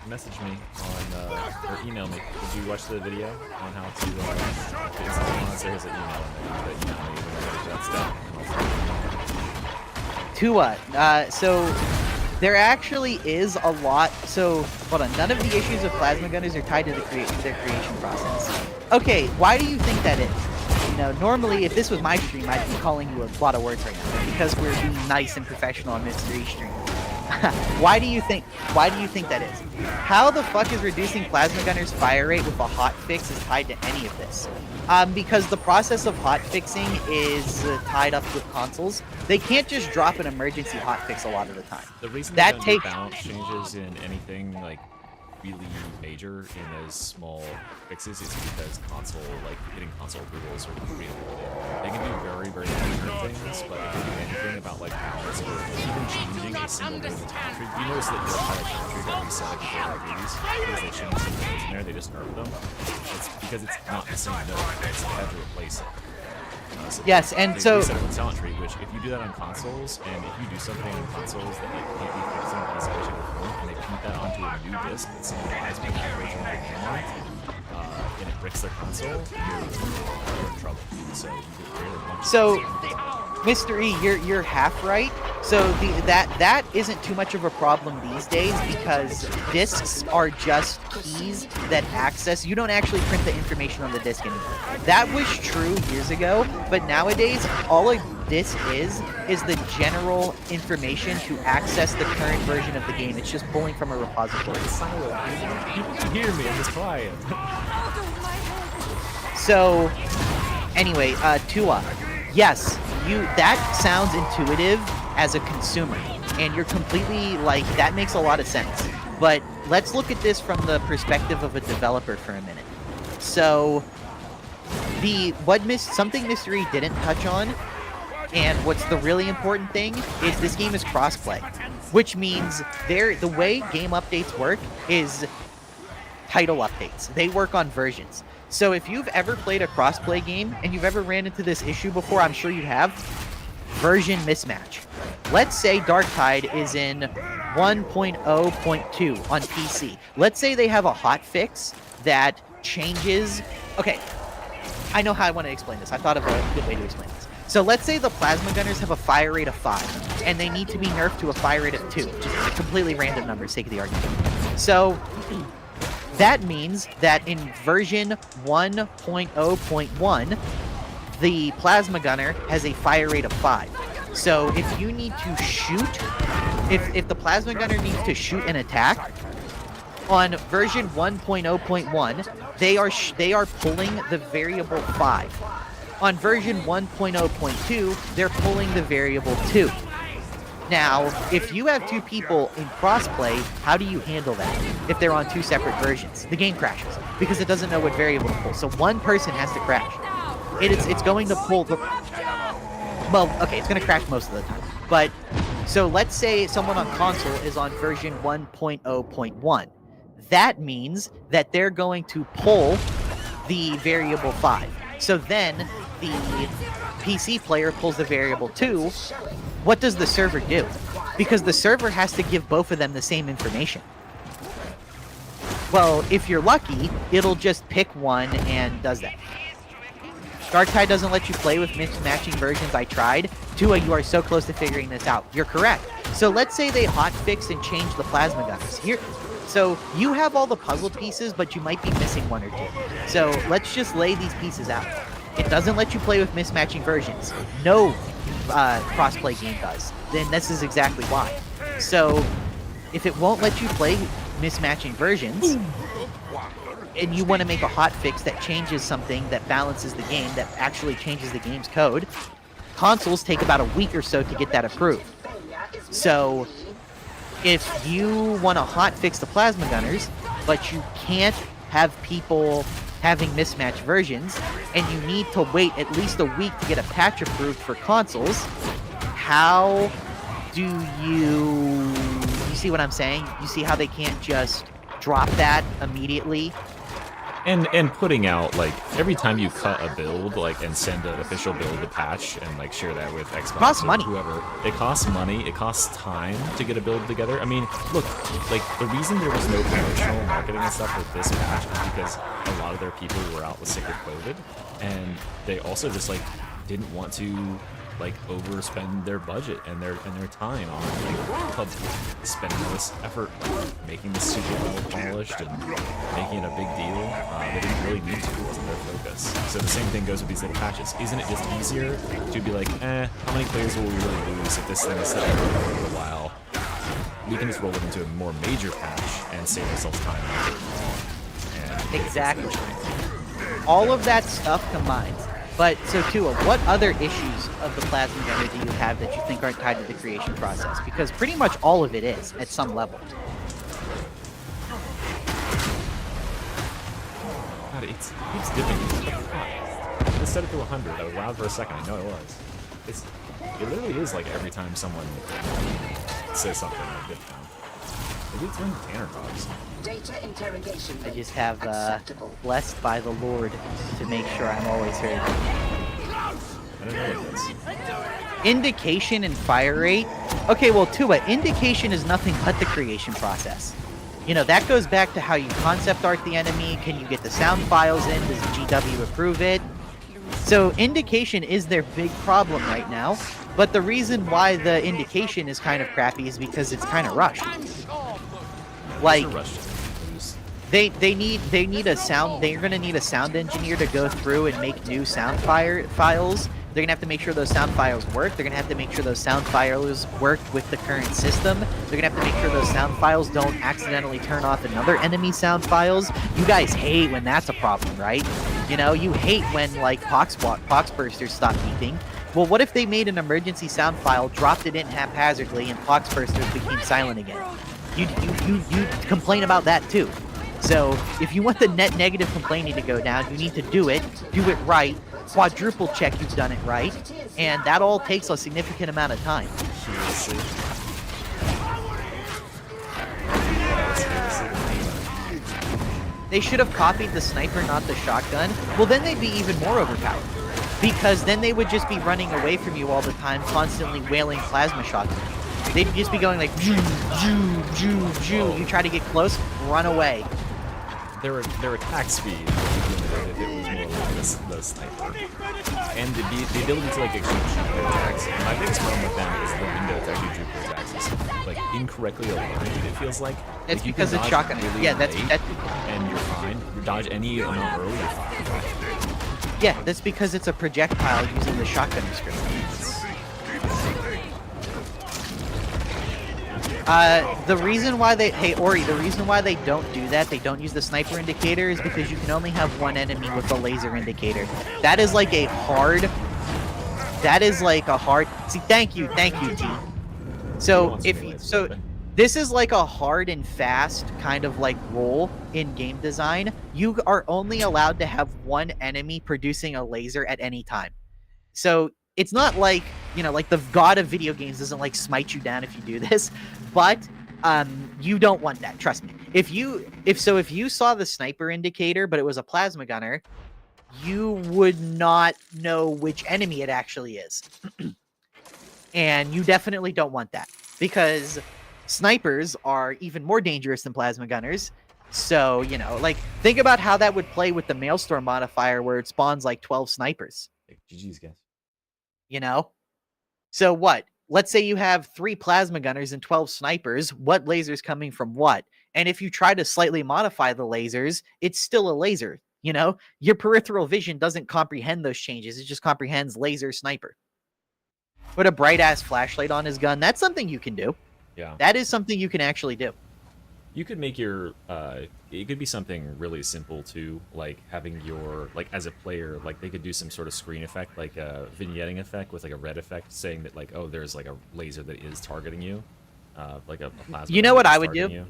Message me on, or email me. Did you watch the video on how to, there's an email in there, but email me that stuff. So there actually is a lot. So hold on, none of the issues of plasma gunners are tied to their creation process. Okay, why do you think that is? Normally if this was my stream, I'd be calling you a lot of words right now, but because we're being nice and professional on Mystery Stream. Why do you think that is? How the fuck is reducing plasma gunners' fire rate with a hotfix is tied to any of this? Because the process of hotfixing is tied up with consoles. They can't just drop an emergency hotfix a lot of the time. The reason that takes balance changes in anything like really major in those small fixes is because hitting console approvals are really limited. They can do very, very minor things, but they can do anything about like balance or even changing a single node in geometry. You notice that your pilot geometry got reset if you go like these, because they changed some nodes in there, they just nerfed them. It's because it's not the same node, so they have to replace it. Yes, and so reset it with geometry, which if you do that on consoles, and if you do something on consoles that like can't be fixed in any way, shape, or form, and they feed that onto a new disc that someone has been originally programmed, and it bricks their console, you're in trouble. So you get rid of a bunch of Mr. E, you're half right. So that isn't too much of a problem these days because discs are just keys that access. You don't actually print the information on the disc anymore. That was true years ago, but nowadays all a disc is the general information to access the current version of the game. It's just pulling from a repository. You can hear me, I'm just quiet. So, anyway, Tua, yes, that sounds intuitive as a consumer, and you're completely, like, that makes a lot of sense. But let's look at this from the perspective of a developer for a minute. So, something Mystery didn't touch on, and what's the really important thing, is this game is crossplay. Which means the way game updates work is title updates. They work on versions. So if you've ever played a crossplay game and you've ever ran into this issue before, I'm sure you have, version mismatch. Let's say Darktide is in 1.0.2 on PC. Let's say they have a hotfix that changes... Okay, I know how I want to explain this. I thought of a good way to explain this. So let's say the plasma gunners have a fire rate of 5, and they need to be nerfed to a fire rate of 2. Just a completely random number, sake of the argument. So that means that in version 1.0.1, the plasma gunner has a fire rate of 5. So if you need to shoot, if the plasma gunner needs to shoot an attack, on version 1.0.1, they are pulling the variable 5. On version 1.0.2, they're pulling the variable 2. Now, if you have 2 people in crossplay, how do you handle that if they're on 2 separate versions? The game crashes because it doesn't know what variable to pull. So one person has to crash. It's going to pull the... Well, okay, it's going to crash most of the time. But, so let's say someone on console is on version 1.0.1. That means that they're going to pull the variable 5. So then the PC player pulls the variable 2. What does the server do? Because the server has to give both of them the same information. Well, if you're lucky, it'll just pick one and does that. Darktide doesn't let you play with mismatching versions. I tried. Tua, you are so close to figuring this out. You're correct. So let's say they hotfix and change the plasma gunners. So you have all the puzzle pieces, but you might be missing 1 or 2. So let's just lay these pieces out. It doesn't let you play with mismatching versions. No crossplay game does. Then this is exactly why. So if it won't let you play mismatching versions, and you want to make a hotfix that changes something that balances the game, that actually changes the game's code, consoles take about a week or so to get that approved. So if you want to hotfix the plasma gunners, but you can't have people having mismatched versions, and you need to wait at least a week to get a patch approved for consoles, how do you see what I'm saying? You see how they can't just drop that immediately? And putting out, like, every time you cut a build, like, and send an official build to patch and, like, share that with Xbox costs or money. Whoever, it costs money, it costs time to get a build together. I mean, look, like, the reason there was no promotional marketing and stuff with this patch is because a lot of their people were out with sick with COVID, and they also just, like, didn't want to, like, overspend their budget and their time on, like, spending all this effort making this super well polished and making it a big deal. They didn't really need to. It wasn't their focus. So the same thing goes with these little patches. Isn't it just easier to be like, how many players will we really lose if this thing is set up for a little while? We can just roll it into a more major patch and save ourselves time. And exactly. All of that stuff combined. But, so Tua, what other issues of the plasma gunner do you have that you think aren't tied to the creation process? Because pretty much all of it is, at some level. God, it keeps dipping. I just set it to 100. I was loud for a second. I know it was. It literally is like every time someone says something, I dip down. Maybe it's when Tanner talks. Data interrogation. I just have blessed by the Lord to make sure I'm always heard. I don't know what this. Indication and fire rate. Okay, well, Tua, indication is nothing but the creation process. You know, that goes back to how you concept art the enemy. Can you get the sound files in? Does GW approve it? So indication is their big problem right now. But the reason why the indication is kind of crappy is because it's kind of rushed. Like, they're gonna need a sound engineer to go through and make new sound files. They're gonna have to make sure those sound files work. They're gonna have to make sure those sound files work with the current system. They're gonna have to make sure those sound files don't accidentally turn off another enemy sound files. You guys hate when that's a problem, right? You know, you hate when, like, pox bursters stop beeping. Well, what if they made an emergency sound file, dropped it in haphazardly, and pox bursters became silent again? You complain about that too. So if you want the net negative complaining to go down, you need to do it right, quadruple check you've done it right, and that all takes a significant amount of time. They should have copied the sniper, not the shotgun. Well, then they'd be even more overpowered. Because then they would just be running away from you all the time, constantly wailing plasma shots at you. They'd just be going like, joo, joo, joo, joo. You try to get close, run away. Their attack speed would be limited if it was more like the sniper. And the ability to like execute jukebox attacks. My biggest problem with them is the window to execute jukebox attacks is like incorrectly aligned, it feels like. That's like, because it's shotgun. Really Yeah, that's late, and you're fine. You dodge any amount early, you're fine. Yeah, that's because it's a projectile using the shotgun script. The reason why they, hey Ori, the reason why they don't do that, they don't use the sniper indicator, is because you can only have one enemy with the laser indicator. That is like a hard, see, thank you, T. So, this is like a hard and fast kind of like rule in game design. You are only allowed to have one enemy producing a laser at any time. So, it's not like, you know, like the god of video games doesn't like smite you down if you do this, but you don't want that, trust me. If you saw the sniper indicator but it was a plasma gunner, you would not know which enemy it actually is. And you definitely don't want that, because snipers are even more dangerous than plasma gunners. So, you know, like, think about how that would play with the Maelstrom modifier where it spawns like 12 snipers. GG's, guys. You know? So what? Let's say you have 3 plasma gunners and 12 snipers. What laser's coming from what? And if you try to slightly modify the lasers, it's still a laser. You know? Your peripheral vision doesn't comprehend those changes. It just comprehends laser sniper. Put a bright-ass flashlight on his gun. That's something you can do. Yeah. That is something you can actually do. You could make your, it could be something really simple too, like having your, like as a player, like they could do some sort of screen effect, like a vignetting effect with like a red effect saying that like, oh, there's like a laser that is targeting you, like a plasma. You know what I would do?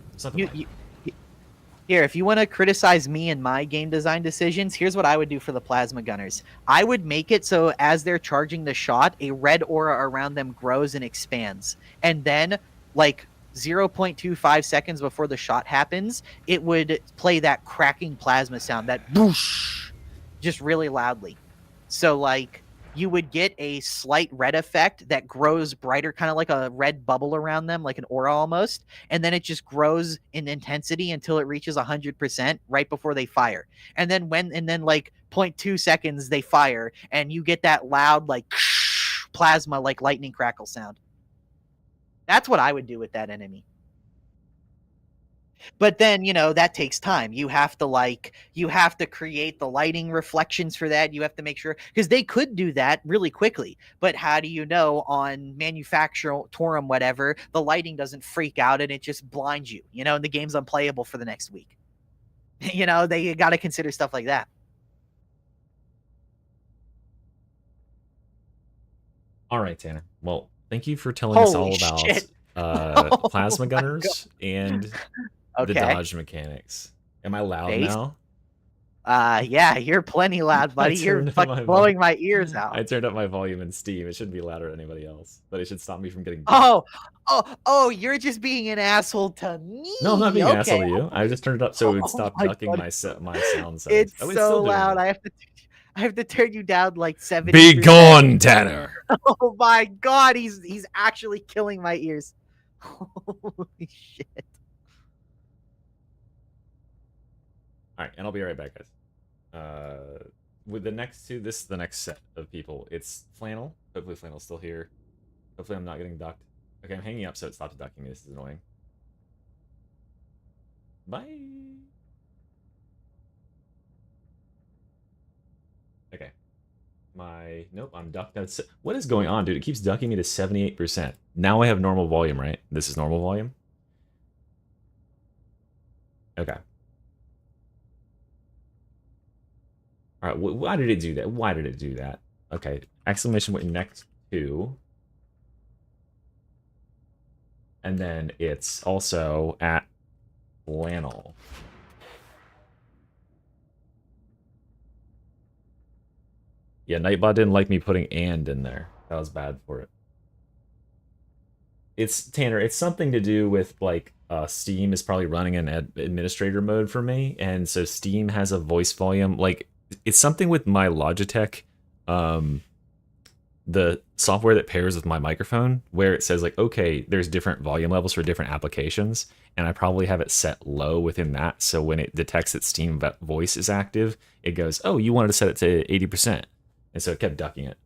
Here, if you want to criticize me and my game design decisions, here's what I would do for the plasma gunners. I would make it so as they're charging the shot, a red aura around them grows and expands. And then, like, 0.25 seconds before the shot happens, it would play that cracking plasma sound, that boosh, just really loudly. So, like, you would get a slight red effect that grows brighter, kind of like a red bubble around them, like an aura almost, and then it just grows in intensity until it reaches 100% right before they fire. And then like 0.2 seconds they fire, and you get that loud, like, plasma, like lightning crackle sound. That's what I would do with that enemy. But then, you know, that takes time. You have to create the lighting reflections for that. You have to make sure, because they could do that really quickly. But how do you know on Manufactorum, whatever, the lighting doesn't freak out and it just blinds you, you know, and the game's unplayable for the next week. You know, they got to consider stuff like that. All right, Tanner. Well, thank you for telling us all about plasma gunners and the dodge mechanics. Am I loud now? Yeah, you're plenty loud, buddy. You're fucking blowing my ears out. I turned up my volume in Steam. It shouldn't be louder than anybody else, but it should stop me from getting. Oh! You're just being an asshole to me. No, I'm not being an asshole to you. I just turned it up so it would stop ducking my sound size. It's so loud. I have to turn you down like 70%. Be gone, Tanner. Oh my god, he's actually killing my ears. Holy shit. All right, and I'll be right back, guys. With the next two, this is the next set of people. It's Flannel. Hopefully Flannel's still here. Hopefully I'm not getting ducked. Okay, I'm hanging up so it stops ducking me. This is annoying. Bye. Okay. Nope, I'm ducked. What is going on, dude? It keeps ducking me to 78%. Now I have normal volume, right? This is normal volume? Okay. All right, why did it do that? Why did it do that? Okay, exclamation point next to. And then it's also at Flannel. Yeah, Nightbot didn't like me putting and in there. That was bad for it. It's Tanner, it's something to do with like Steam is probably running in administrator mode for me, and so Steam has a voice volume. Like it's something with my Logitech the software that pairs with my microphone, where it says like, okay, there's different volume levels for different applications, and I probably have it set low within that. So when it detects that Steam voice is active, it goes, oh, you wanted to set it to 80%. And so it kept ducking it.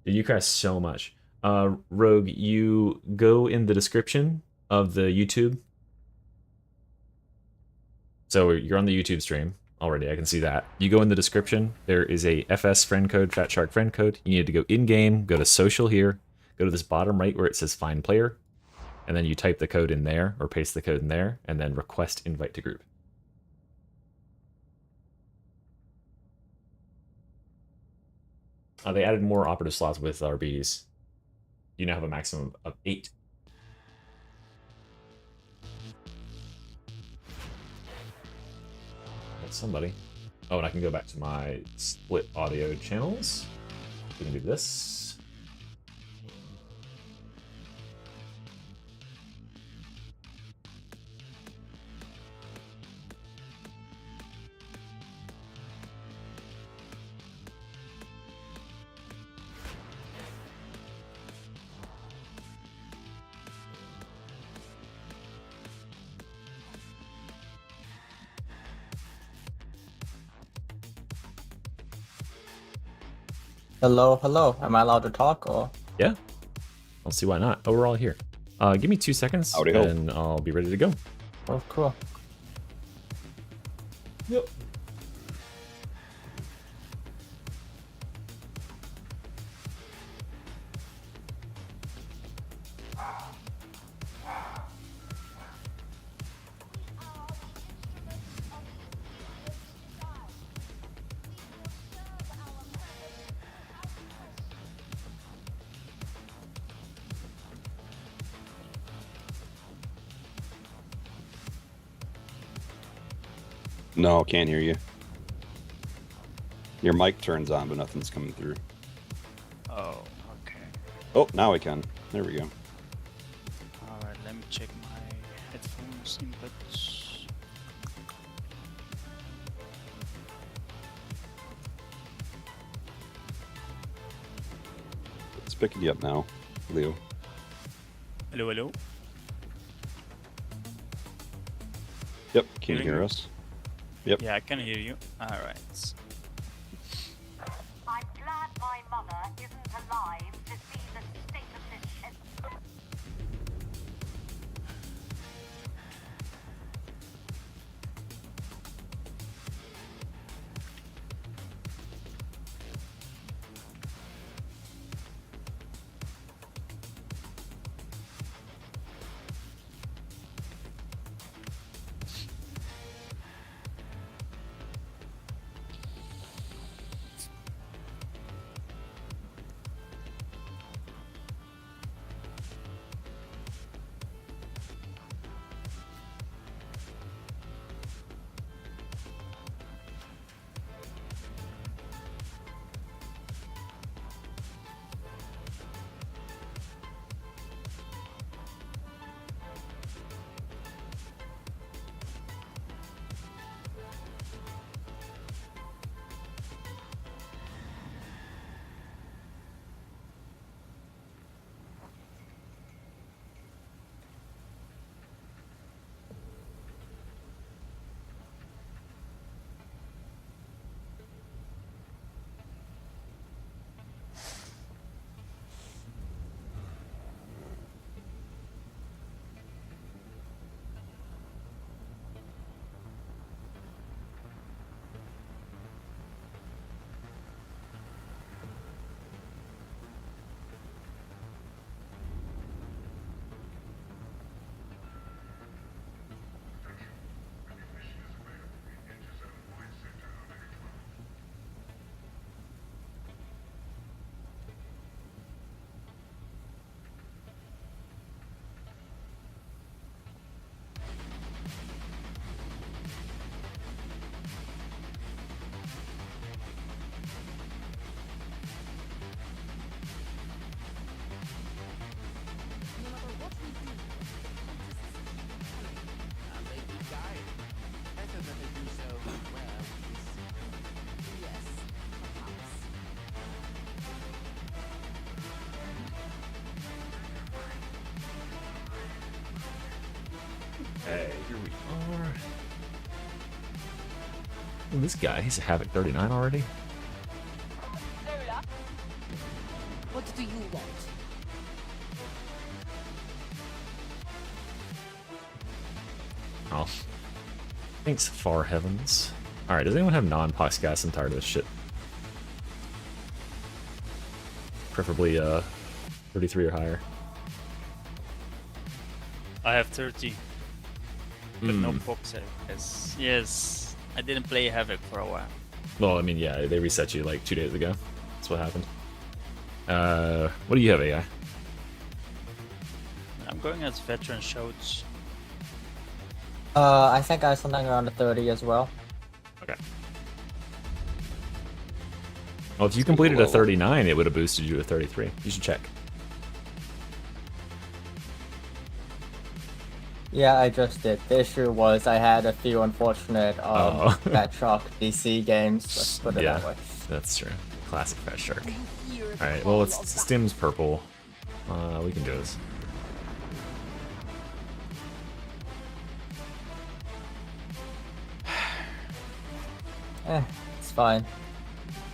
You crash so much. Rogue, you go in the description of the YouTube. So you're on the YouTube stream already. I can see that. You go in the description. There is a FS friend code, Fat Shark friend code. You need to go in game, go to social here, go to this bottom right where it says find player, and then you type the code in there or paste the code in there, and then request invite to group. They added more operative slots with RBs. You now have a maximum of 8. That's somebody. Oh, and I can go back to my split audio channels. We can do this. Hello, hello. Am I allowed to talk or? Yeah. I'll see why not. Oh, we're all here. Give me 2 seconds, and I'll be ready to go. Oh, cool. Yep. No, can't hear you. Your mic turns on, but nothing's coming through. Oh, okay. Oh, now I can. There we go. Alright, let me check my headphones inputs. It's picking you up now, Leo. Hello, hello. Yep, can you hear us? Yep. Yeah, I can hear you. Alright. I'm glad my mother isn't alive to see the state of this ship. Okay, here we are. Oh, this guy, he's a Havoc 39 already? What do you want? Oh. Thanks, Far Heavens. Alright, does anyone have non-pox gas? I'm tired of this shit. Preferably, 33 or higher. I have 30. But no pox. Yes. I didn't play Havoc for a while. Well, I mean, yeah, they reset you like 2 days ago. That's what happened. What do you have, AI? I'm going as veteran shouts. I think I have something around the 30 as well. Okay. Well, if you completed a 39, it would have boosted you to 33. You should check. Yeah, I just did. The issue was I had a few unfortunate Fat Shark DC games. Let's put it that way. That's true. Classic Fat Shark. Alright, well, it's Stim's purple. We can do this. It's fine.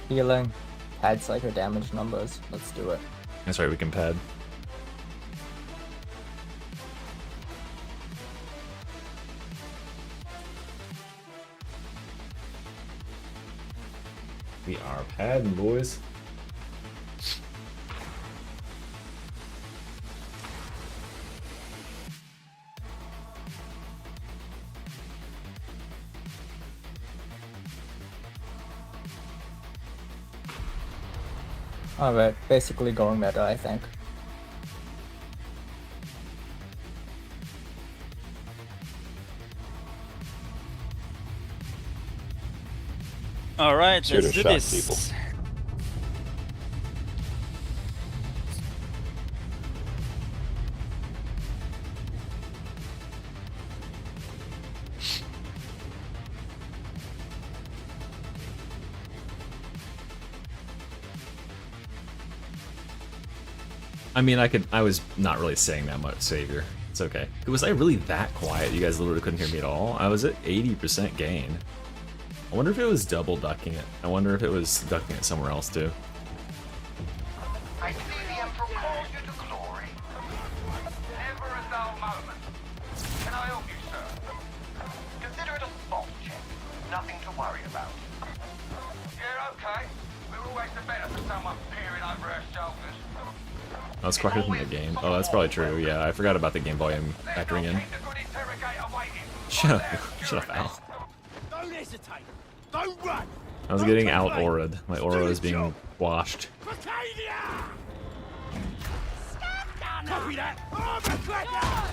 Healing, pad psyker damage numbers. Let's do it. That's right, we can pad. We are padding, boys. Alright, basically going meta, I think. Alright, Here let's to do shock this. people. I mean, I was not really saying that much, Savior. It's okay. Was I really that quiet? You guys literally couldn't hear me at all? I was at 80% gain. I wonder if it was double ducking it. I wonder if it was ducking it somewhere else too. I see the Emperor calls you to glory. Never a dull moment. Can I help you, sir? Consider it a spot check. Nothing to worry about. Yeah, okay. We're always the better for someone peering over our shoulders. I was quieter than the game. Oh, that's probably true. Yeah, I forgot about the game volume factoring in. Shut up. Shut up, Al. Don't hesitate. Don't run. I was getting out aura'd. My aura was being washed. Copy that. Armor cracker.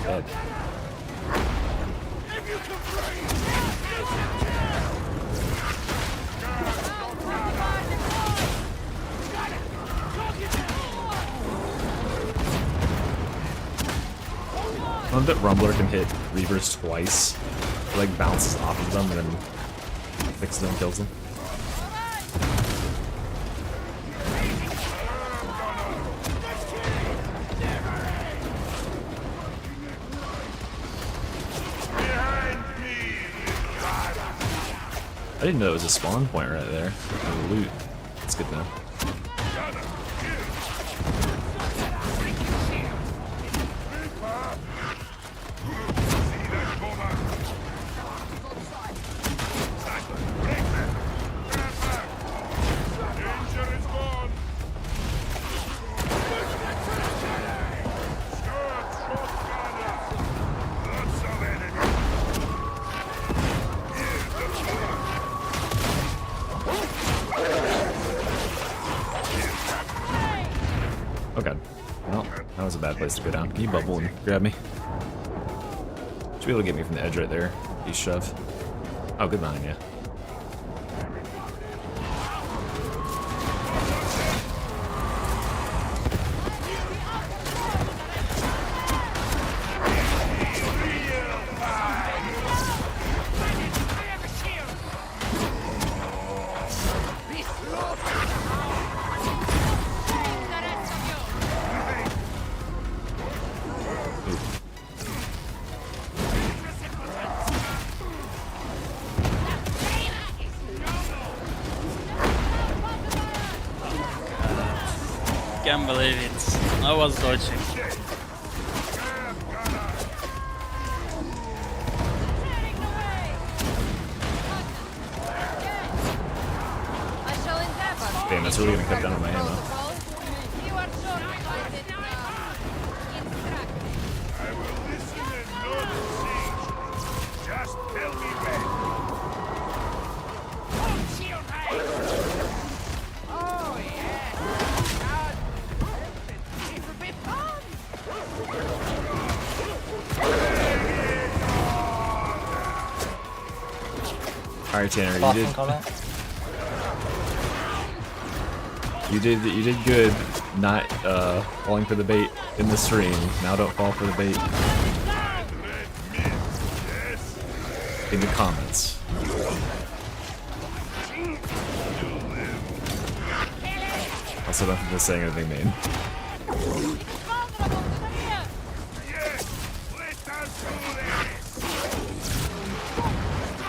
Dead. If you can breathe. I love that Rumbler can hit Reavers twice. It like bounces off of them and then fixes them, kills them. I didn't know it was a spawn point right there. For loot. That's good to know. Okay. Well, that was a bad place to go down. Can you bubble and grab me? Should be able to get me from the edge right there. You shove. Oh, good line, yeah. Can't believe it. I was dodging. I shall endeavor. Damn, that's really gonna cut down on my ammo. You are sure to find it I will listen and not sing. Just tell me when. Oh, yes. God. It will be fun. Alright, Tanner, Boston comment? you did good not falling for the bait in the stream. Now don't fall for the bait in the comments. Also, don't think they're saying anything mean.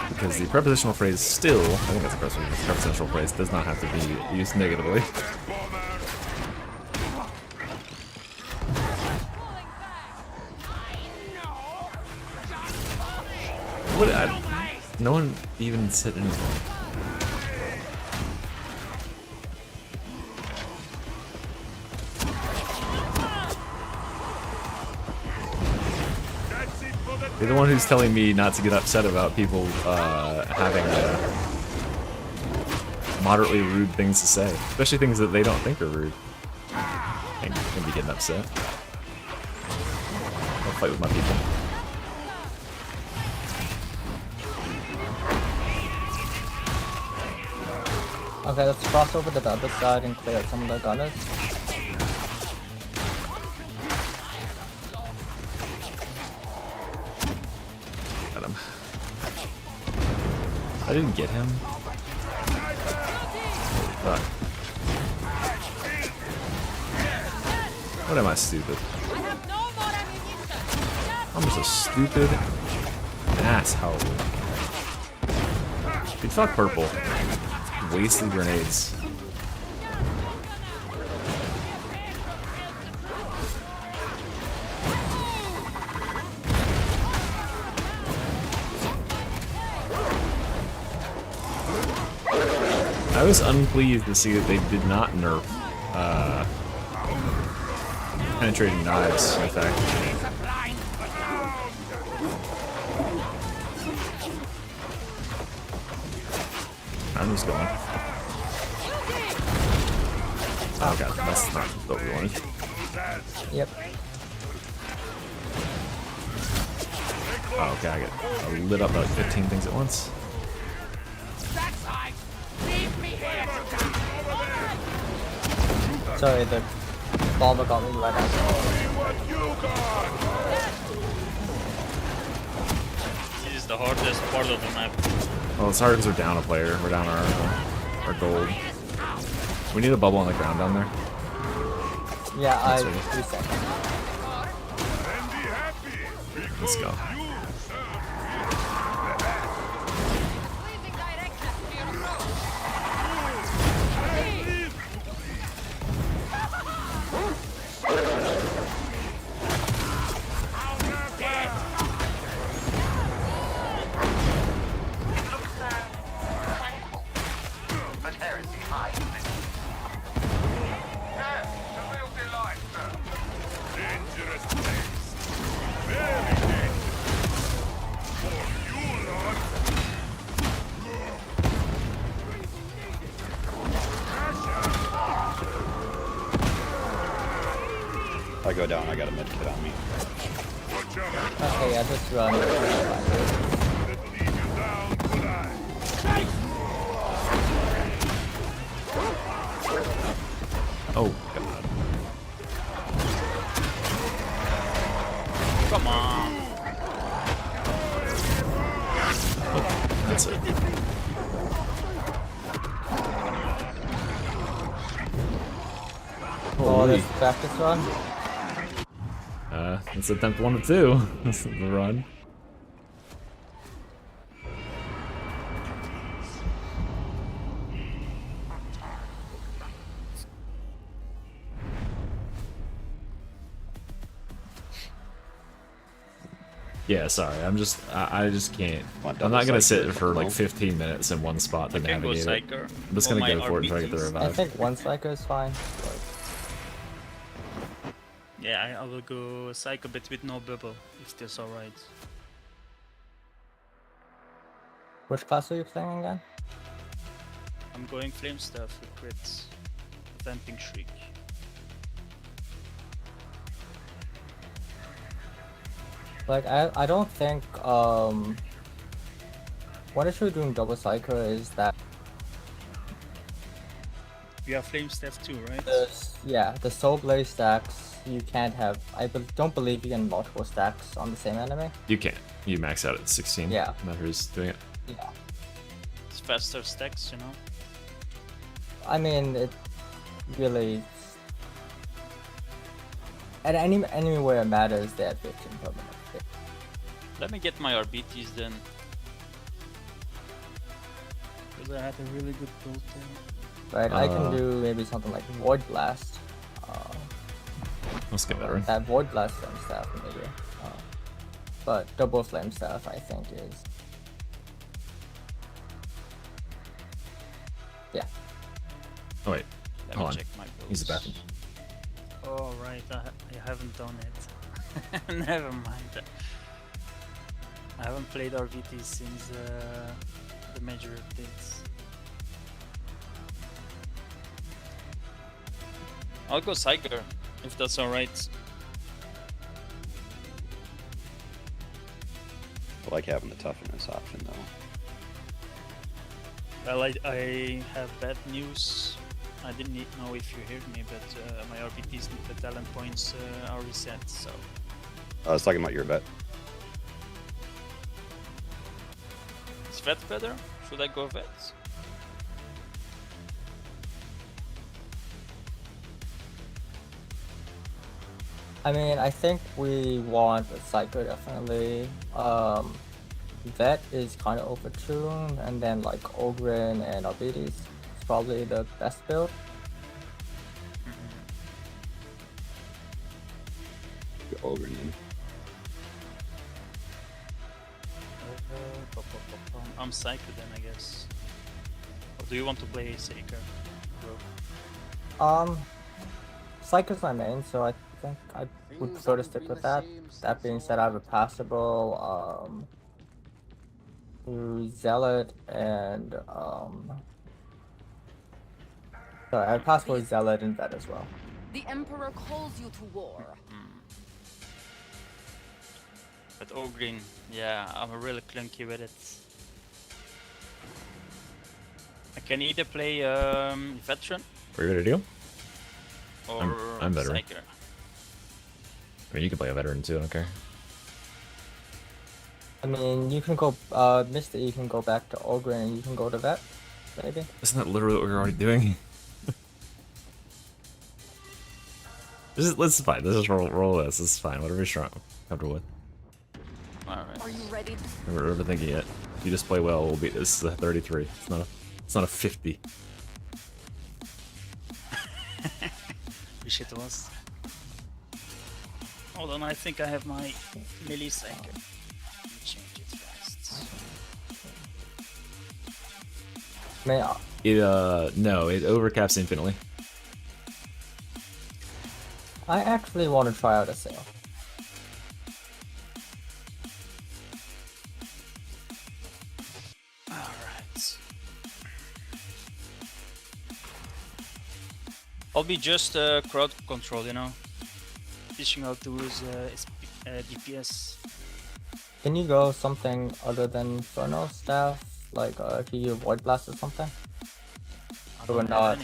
Because the prepositional phrase still, I think that's a prepositional phrase, does not have to be used negatively. What? No one even said anything. You're the one who's telling me not to get upset about people having moderately rude things to say, especially things that they don't think are rude. I can be getting upset. I'll fight with my people. Okay, let's cross over to the other side and clear out some of the gunners. Got him. I didn't get him. Fuck. What am I, stupid? I'm just a stupid asshole. Dude, fuck purple. Wasted grenades. I was unpleased to see that they did not nerf penetrating knives, in fact. I'm just going. Oh god, that's not what we wanted. Yep. Oh, okay, I get lit up by like 15 things at once. Sorry, the bomber got me right out. This is the hardest part of the map. Well, it's hard because we're down a player. We're down our gold. We need a bubble on the ground down there. Yeah, I That's right. reset. Let's go. But heresy hides this. Yes, a real delight, sir. Dangerous place. Very dangerous. For you, Lord. If I go down, I got a med kit on me. Okay, yeah, just run. Oh god. Come on. Oh, that's it. Oh, Holy. this practice run. Let's attempt 1 of 2. This is the run. Yeah, sorry. I just can't. Want I'm not double gonna psyker sit for like no? 15 minutes in one spot to I can go navigate it. psyker. I'm just Or gonna my go for it and try to get the RBTs. I revive. think one psycho is fine. Yeah, I will go psycho, but with no bubble, if that's alright. Which class are you playing again? I'm going flame staff with crits. Vamping shriek. Like, I don't think, what issue with doing double psycho is that You have flame staff too, right? the soul blaze stacks, you can't have, don't believe you can multiple stacks on the same enemy. You can't. You max out at 16. Yeah. No matter who's doing it. Yeah. It's faster stacks, you know? I mean, it really, at anywhere it matters, they have 15 permanent. Let me get my RBTs then. Because I had a really good build there. Right, I can do maybe something like Void Blast. Let's get better. That Void Blast Flame Staff maybe. But double Flame Staff I think is... Yeah. Oh wait, Let hold me on. check my builds. Use the bathroom. Oh right, I haven't done it. Never mind. I haven't played RVT since the major updates. I'll go Psyker, if that's alright. I like having the toughness option though. Well, I have bad news. I didn't know if you heard me, but my RBTs, the talent points are reset, so... I was talking about your vet. Is vet better? Should I go vet? I mean, I think we want a Psycho definitely. Vet is kind of overtuned, and then like Ogren and Arbites is probably the best build. Ogren in. I'm Psycho then, I guess. Or do you want to play Psyker? Psycho's my main, so I think I would prefer to stick with that. That being said, I have a passable Zealot and sorry, I have passable Zealot and Vet as well. The Emperor calls you to war. But Ogren, yeah, I'm really clunky with it. I can either play Veteran What are you gonna do? or I'm veteran. Psyker. I mean, you can play a veteran too. I don't care. I mean, you can go, Mister, you can go back to Ogren and you can go to Vet, maybe? Isn't that literally what we're already doing? This is fine. This is roll this. This is fine. Whatever you're strong, comfortable with. Alright. Are you ready? Never overthinking it. If you just play well, we'll be. This is a 33. It's not a 50. Wish it was. Hold on, I think I have my melee Psyker. Change it fast. May I? It no, it overcaps infinitely. I actually want to try out a sail. Alright. I'll be just crowd control, you know. Teaching how to use DPS. Can you go something other than Inferno Staff? Like, can you Void Blast or something? Or we're not?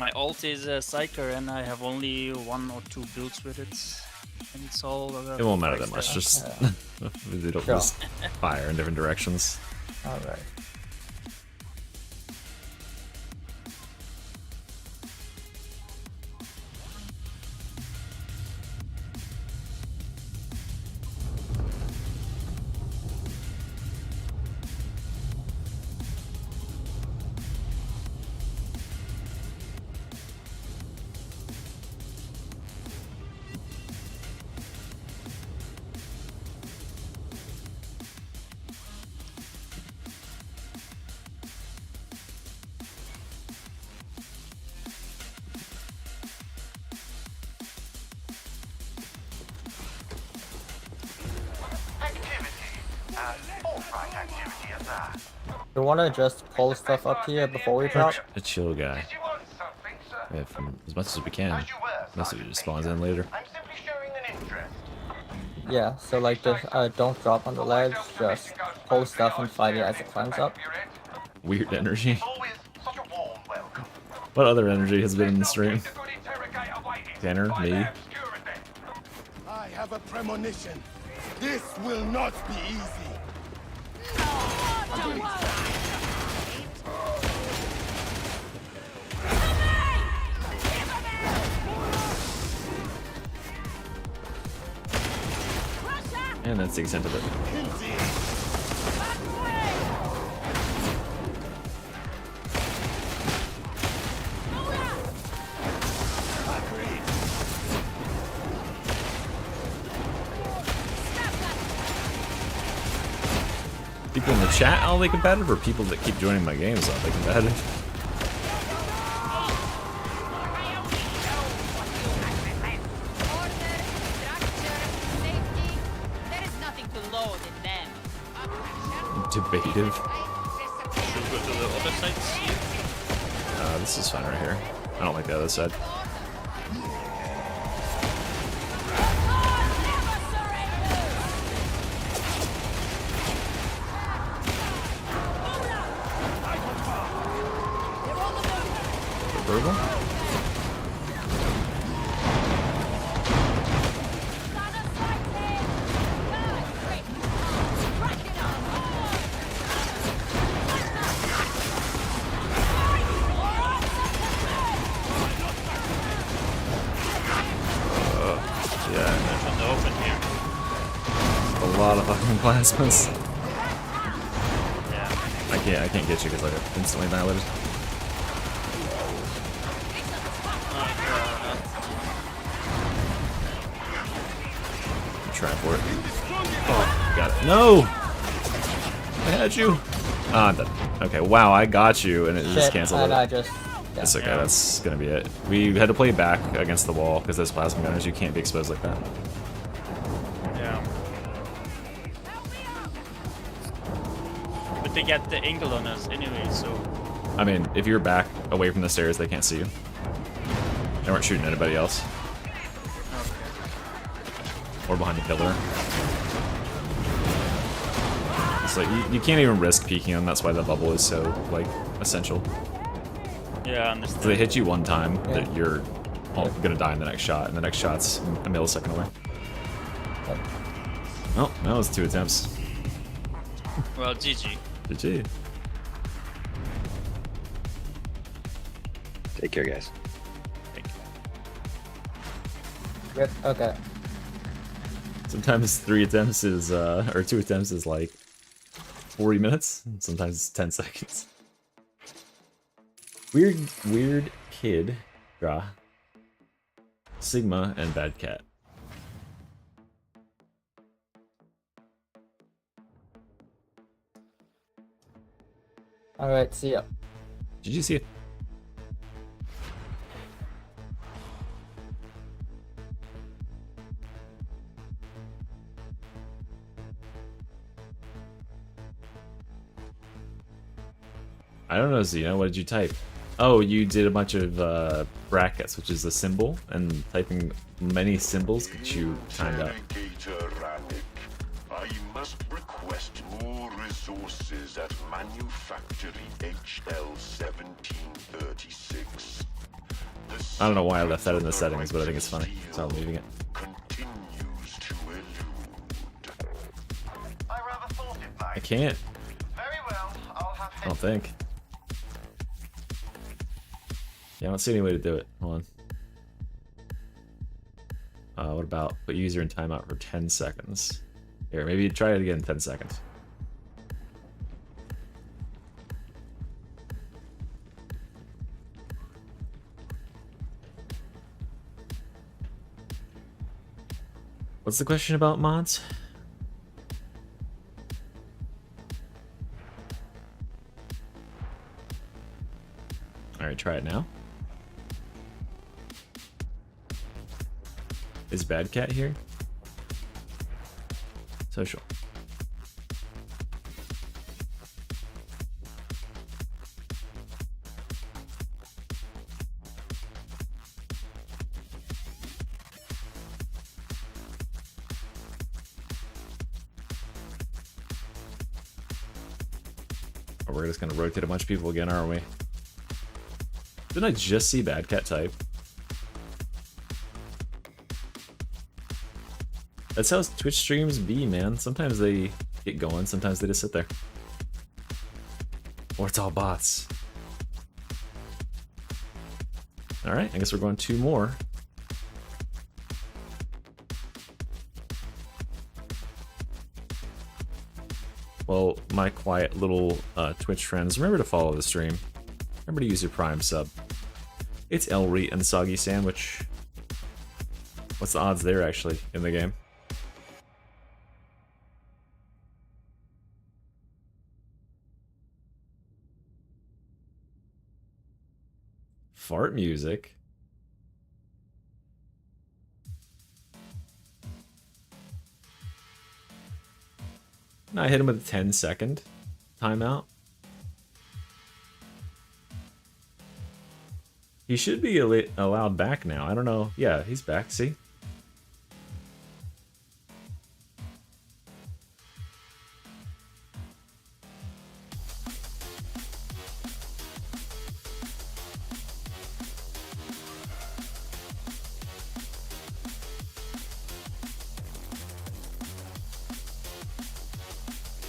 My ult is Psyker and I have only 1 or 2 builds with it. And it's all... It won't matter that much. Just it'll just fire in different directions. Alright. Forthright activity at that. You wanna just pull stuff up here before we drop? A chill guy. Yeah, as much as we can. Unless it just spawns in later. Yeah, so like just don't drop on the ledge, just pull stuff and fight it as it climbs up. Weird energy. What other energy has been in the stream? Tanner, me. I have a premonition. This will not be easy. And that's the extent of it. People in the chat, are they competitive, or people that keep joining my games, are they competitive? Debative. Should we go to the other side? This is fine right here. I don't like the other side. Verbal? A lot of fucking plasmas. Yeah. I can't get you because I got instantly annihilated. I'm trying for it. Oh, got it. No! I had you. Ah, I'm dead. Okay, wow, I got you, and it just canceled and it. I just... It's okay, that's gonna be it. We had to play back against the wall because those plasma gunners, you can't be exposed like that. Yeah. But they get the angle on us anyway, so... I mean, if you're back away from the stairs, they can't see you. They weren't shooting anybody else. Or behind the pillar. It's like, you can't even risk peeking them, that's why the bubble is so, like, essential. Yeah, I understand. So they hit you one time, that you're gonna die in the next shot, and the next shot's a millisecond away. Oh, that was 2 attempts. Well, GG. GG. Take care, guys. Yep, okay. Sometimes 3 attempts is, or 2 attempts is like 40 minutes. Sometimes it's 10 seconds. Weird kid, Gra, Sigma, and Bad Cat. Alright, see ya. Did you see it? I don't know, Zeno. What did you type? Oh, you did a bunch of brackets, which is a symbol, and typing many symbols gets you timed out. I must request more resources at Manufactory HL1736. I don't know why I left that in the settings, but I think it's funny, so I'm leaving it. I can't. I don't think. Yeah, I don't see any way to do it. Hold on. What about put user in timeout for 10 seconds? Here, maybe try it again in 10 seconds. What's the question about mods? Alright, try it now. Is Bad Cat here? Social. Or we're just gonna rotate a bunch of people again, aren't we? Didn't I just see Bad Cat type? That's how Twitch streams be, man. Sometimes they get going, sometimes they just sit there. Or it's all bots. Alright, I guess we're going 2 more. Well, my quiet little Twitch friends, remember to follow the stream. Remember to use your Prime sub. It's Elri and Soggy Sandwich. What's the odds there, actually, in the game? Fart music. No, I hit him with a 10-second timeout. He should be allowed back now. I don't know. Yeah, he's back. See?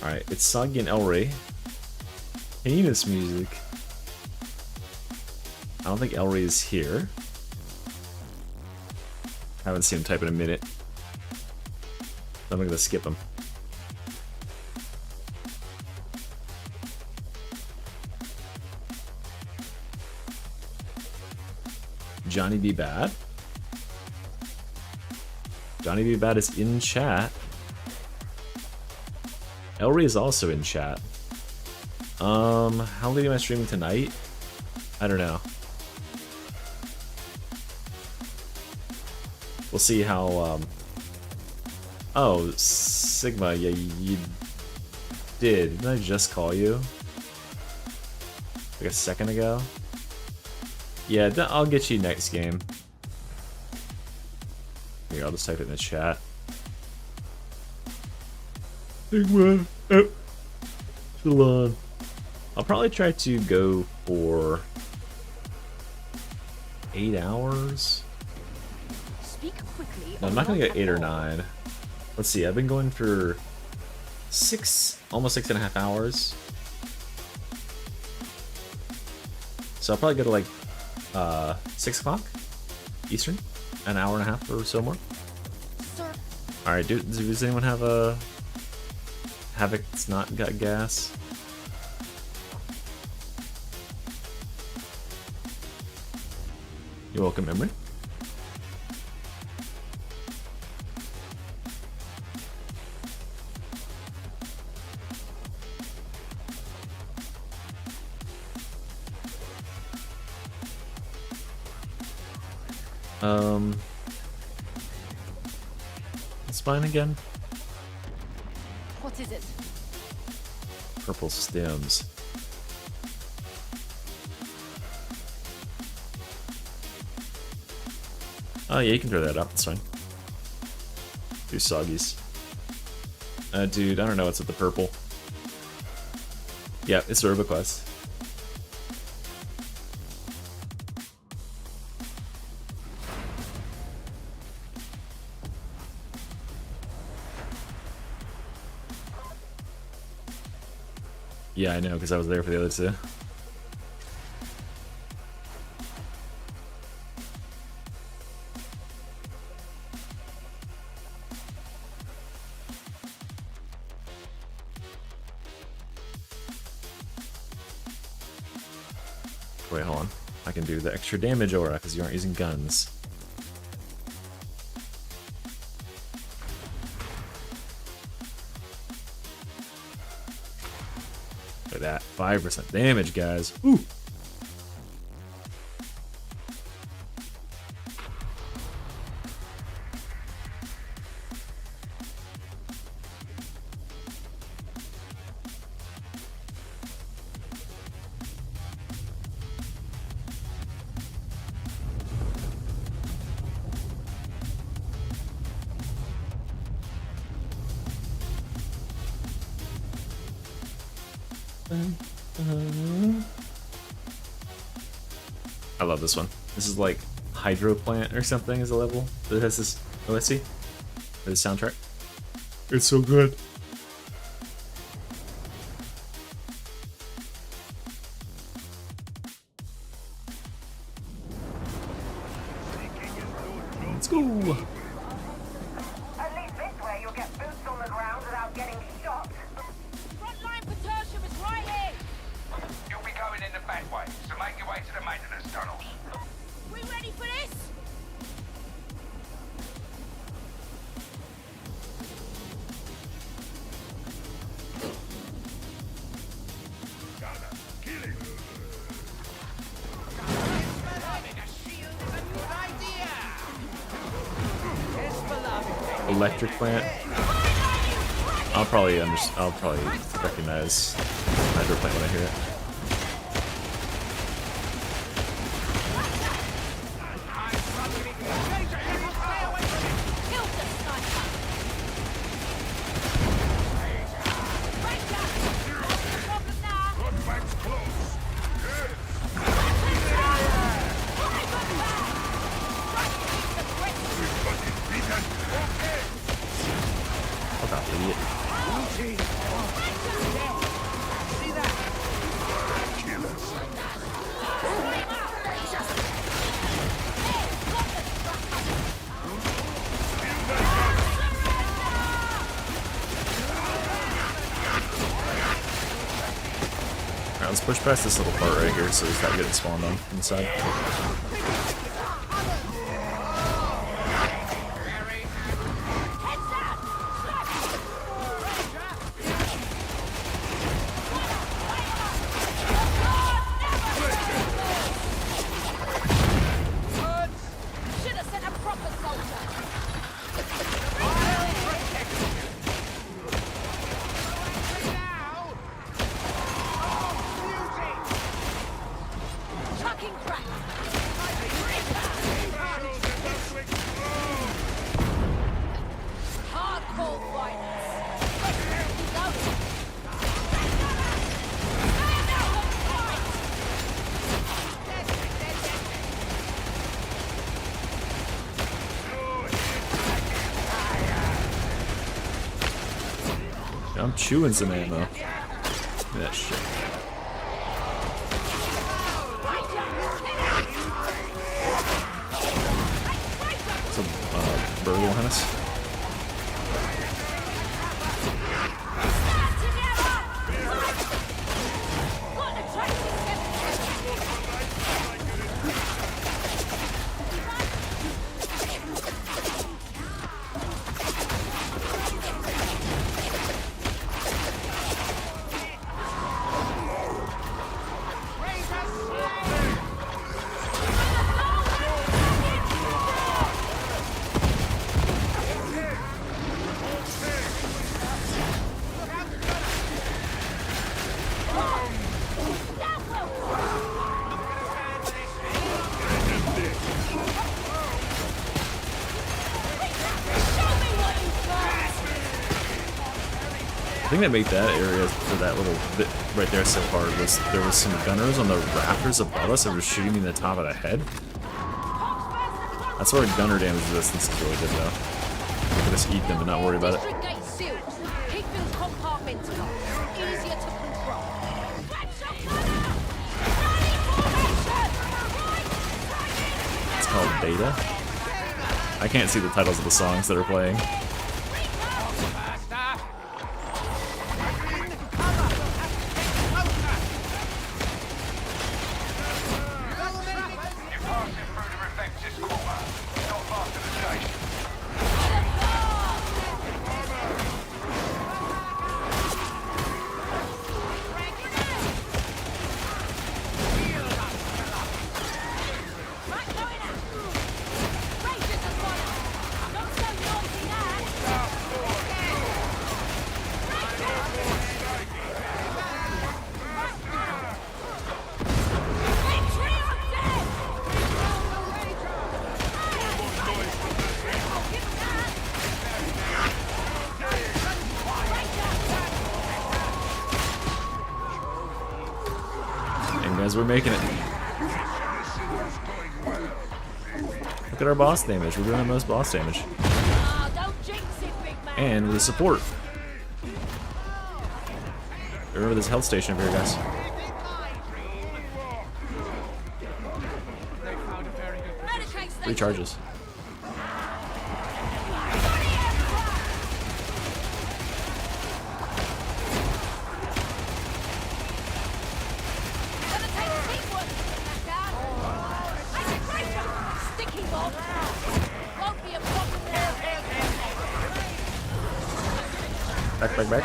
Alright, it's Soggy and Elray. Heinous music. I don't think Elray is here. Haven't seen him type in a minute. I'm gonna skip him. Johnny B. Bad. Johnny B. Bad is in chat. Elry is also in chat. How late am I streaming tonight? I don't know. We'll see how, Oh, Sigma, yeah, you did. Didn't I just call you? Like a second ago? Yeah, I'll get you next game. Here, I'll just type it in the chat. Sigma, Shalon. I'll probably try to go for 8 hours. Speak quickly. No, I'm not gonna get 8 or 9. Let's see, I've been going for 6, almost 6.5 hours. So I'll probably go to like 6 o'clock Eastern, an hour and a half or so more. Alright, does anyone have a Havoc that's not got gas? You're welcome, Memory. It's fine again. What is it? Purple stems. Oh yeah, you can throw that up, it's fine. Do soggies. Dude, I don't know what's with the purple. Yeah, it's a request. Yeah, I know, because I was there for the other two. Wait, hold on. I can do the extra damage aura because you aren't using guns. Look at that. 5% damage, guys. Ooh. I love this one. This is like Hydro Plant or something is a level that has this OSC or this soundtrack. It's so good. Let's go. At least this way you'll get boots on the ground without getting shot. Front line for Tertium is right here. You'll be going in the back way, so make your way to the maintenance tunnels. We ready for this? Electric Plant. I'll probably recognize Hydro Plant when I hear it. Alright, let's push past this little part right here so he's not getting spawned on inside. Should have sent a proper soldier. Chucking crack. Hardcore fighters. Let's keep going. Stand out and fight. I'm chewing some ammo. That shit. Some burgle harness. The thing that made that area for that little bit right there so hard was there was some gunners on the rafters above us that were shooting me in the top of the head. That sort of gunner damage resistance is really good though. I can just eat them and not worry about it. District gate sealed. Keep them compartmentalized. Easier to control. It's called Beta. I can't see the titles of the songs that are playing. guys. We're making it. Look at our boss damage. We're doing the most boss damage. And with support. Remember this health station over here, guys. 3 charges. Back.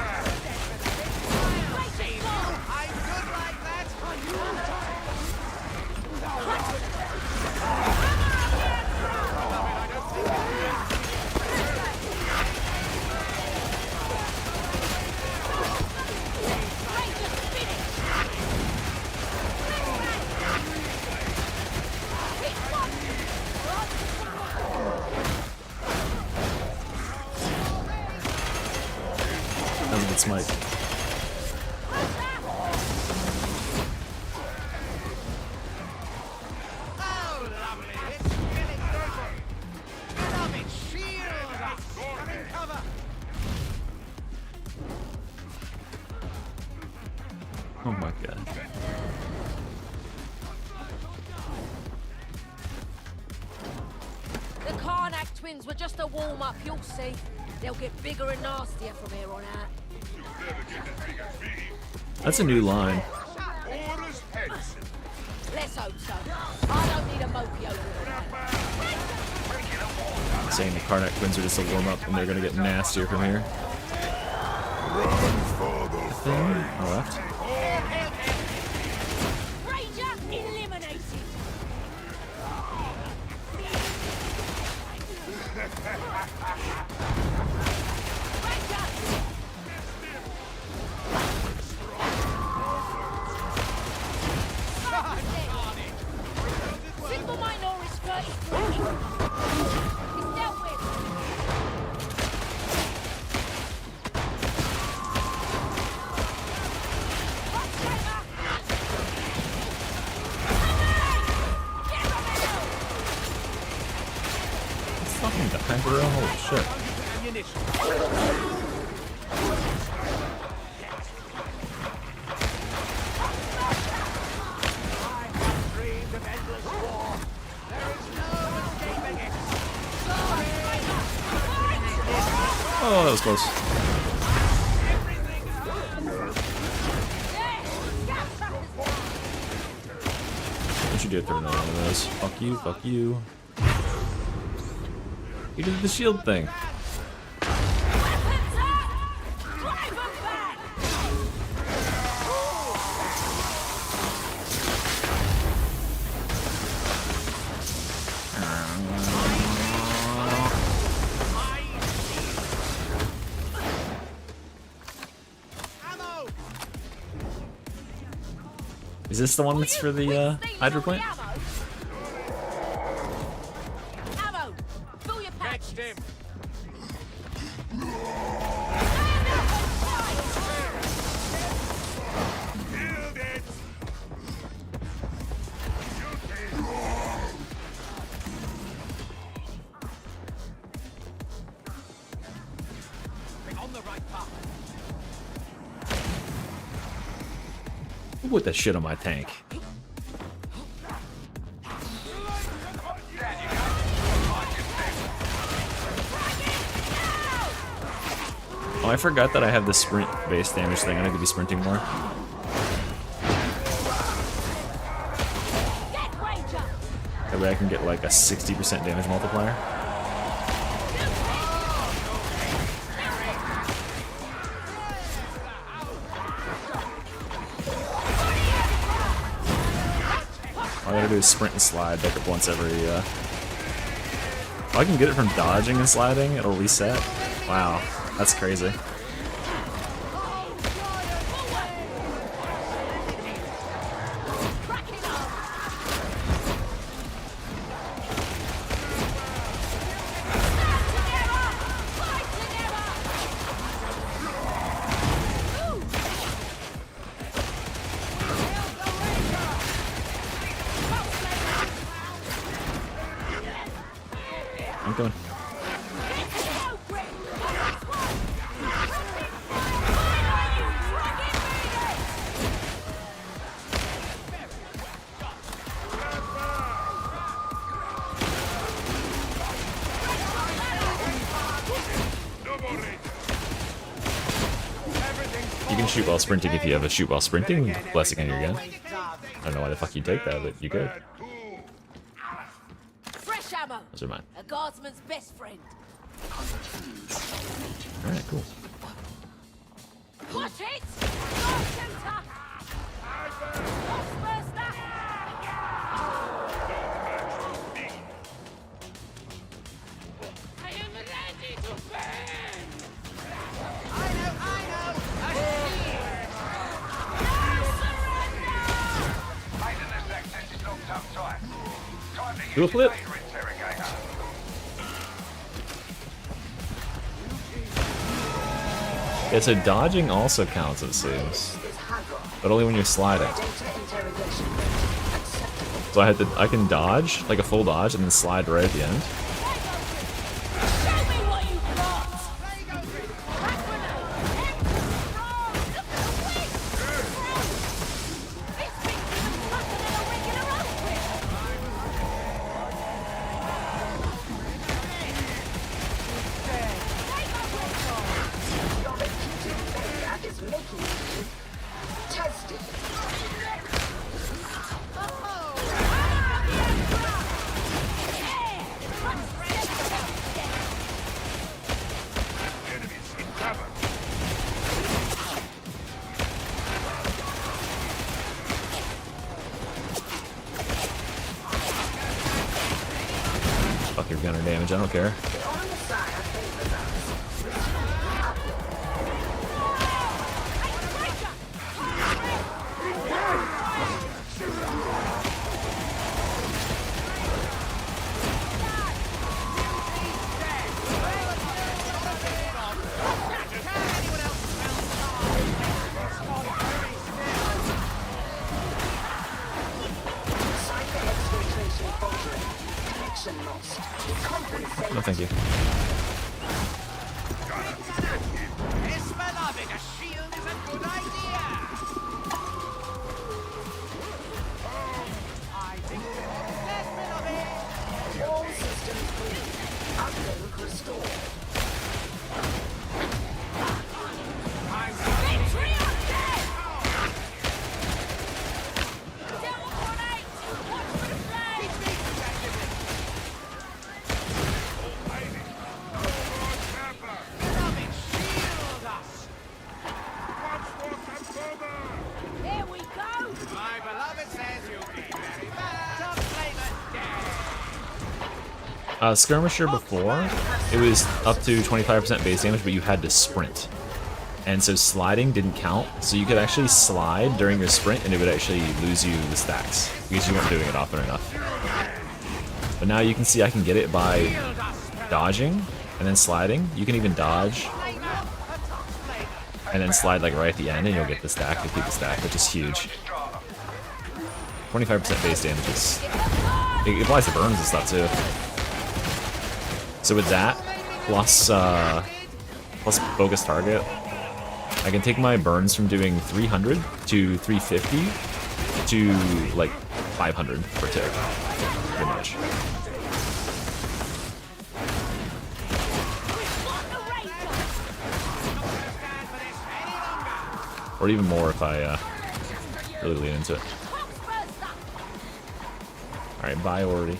That was a good smite. Oh my god. The Karnak twins were just a warm-up, you'll see. They'll get bigger and nastier from here on out. That's a new line. Let's hope so. I don't need a mopey Saying the Karnak twins are just a warm-up and they're gonna get nastier from here. Thing on the left. Ranger eliminated. Single minority 33. It's dealt with. It's fucking die, bro. Holy shit. Oh, that was close. Don't you dare throw another one of those. Fuck you, fuck you. You did the shield thing. Is this the one that's for the hydro plant? Ammo! Fill your packs. Who put that shit on my tank? Oh, I forgot that I have the sprint base damage thing. I need to be sprinting more. That way I can get like a 60% damage multiplier. All I gotta do is sprint and slide back up once every, If I can get it from dodging and sliding, it'll reset. Wow, that's crazy. I'm coming. You can shoot while sprinting if you have a shoot while sprinting blessing on your gun. I don't know why the fuck you take that, but you could. Fresh ammo. Those are mine. A guardsman's best friend. Alright, cool. Watch it! Guard shooter! Boxburster! I am ready to burn! I know! Maintenance access is locked up tight. Time to Do a use flip. your interrogator. Yeah, so dodging also counts, it seems. But only when you're sliding. So I can dodge, like a full dodge, and then slide right at the end. Fuck your gunner damage, I don't care. No, thank you. A shield is a good idea. I think there's been of it. All systems green. Uplink restored. Here we go! My beloved says you'll be very bad. Don't blame us, Skirmisher before, it was up to 25% base damage, but you had to sprint. And so sliding didn't count, so you could actually slide during your sprint and it would actually lose you the stacks, because you weren't doing it often enough. But now you can see I can get it by dodging, and then sliding. You can even dodge, and then slide like right at the end and you'll get the stack, you'll keep the stack, which is huge. 25% base damage is... It applies to burns and stuff too. So with that, plus focus target, I can take my burns from doing 300 to 350 to like 500 per tick, pretty much. Or even more if I really lean into it. Alright, bye already.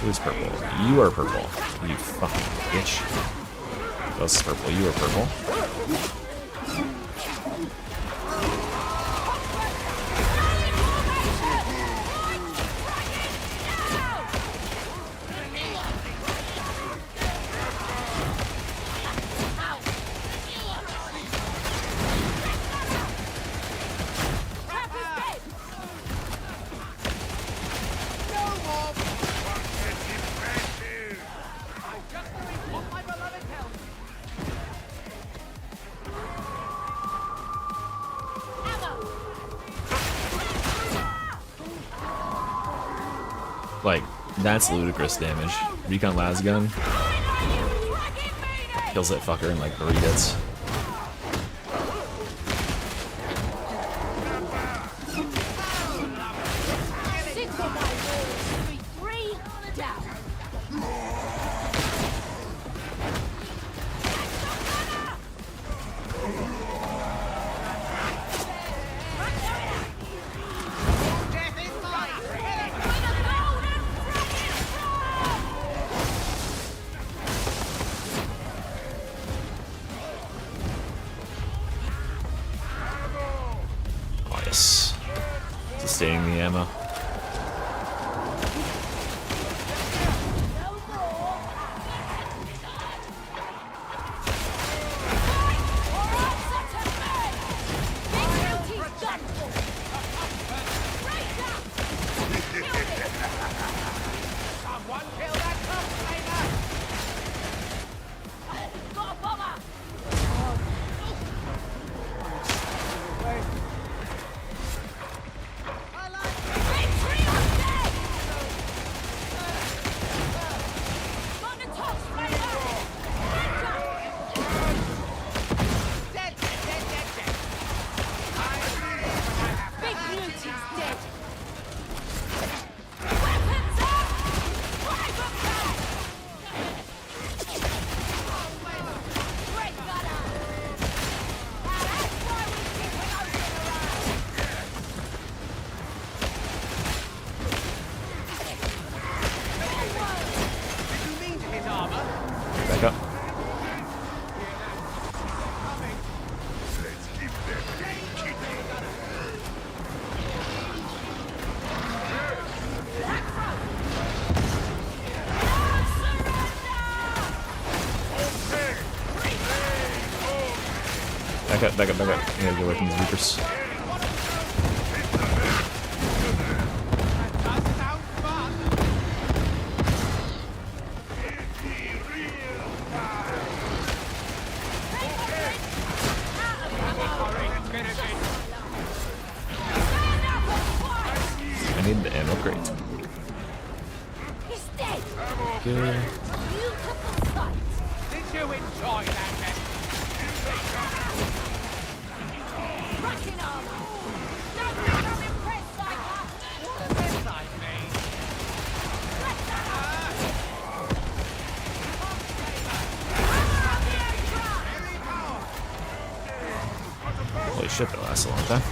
Who's purple? You are purple. You fucking bitch. Who else is purple? You are purple. Like, that's ludicrous damage. Recon las gun kills that fucker in like 3 hits. Nice. Sustaining the ammo. Back up. Back up, back up, back up. I gotta get away from these reapers. I need the ammo crate. Okay. Did you enjoy that, man? Rocking armor! Don't think I'm impressed, Psyker! Inside me! Holy shit, that lasts a long time.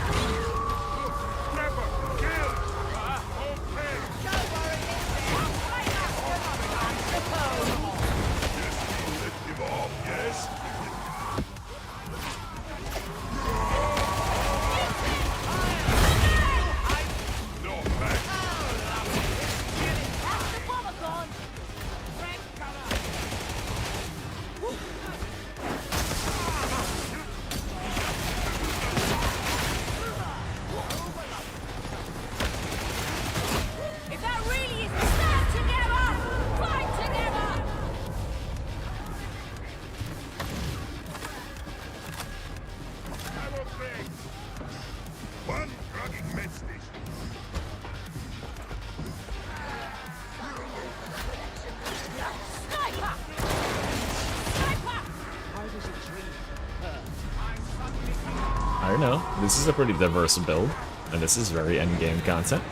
I don't know. This is a pretty diverse build, and this is very endgame content.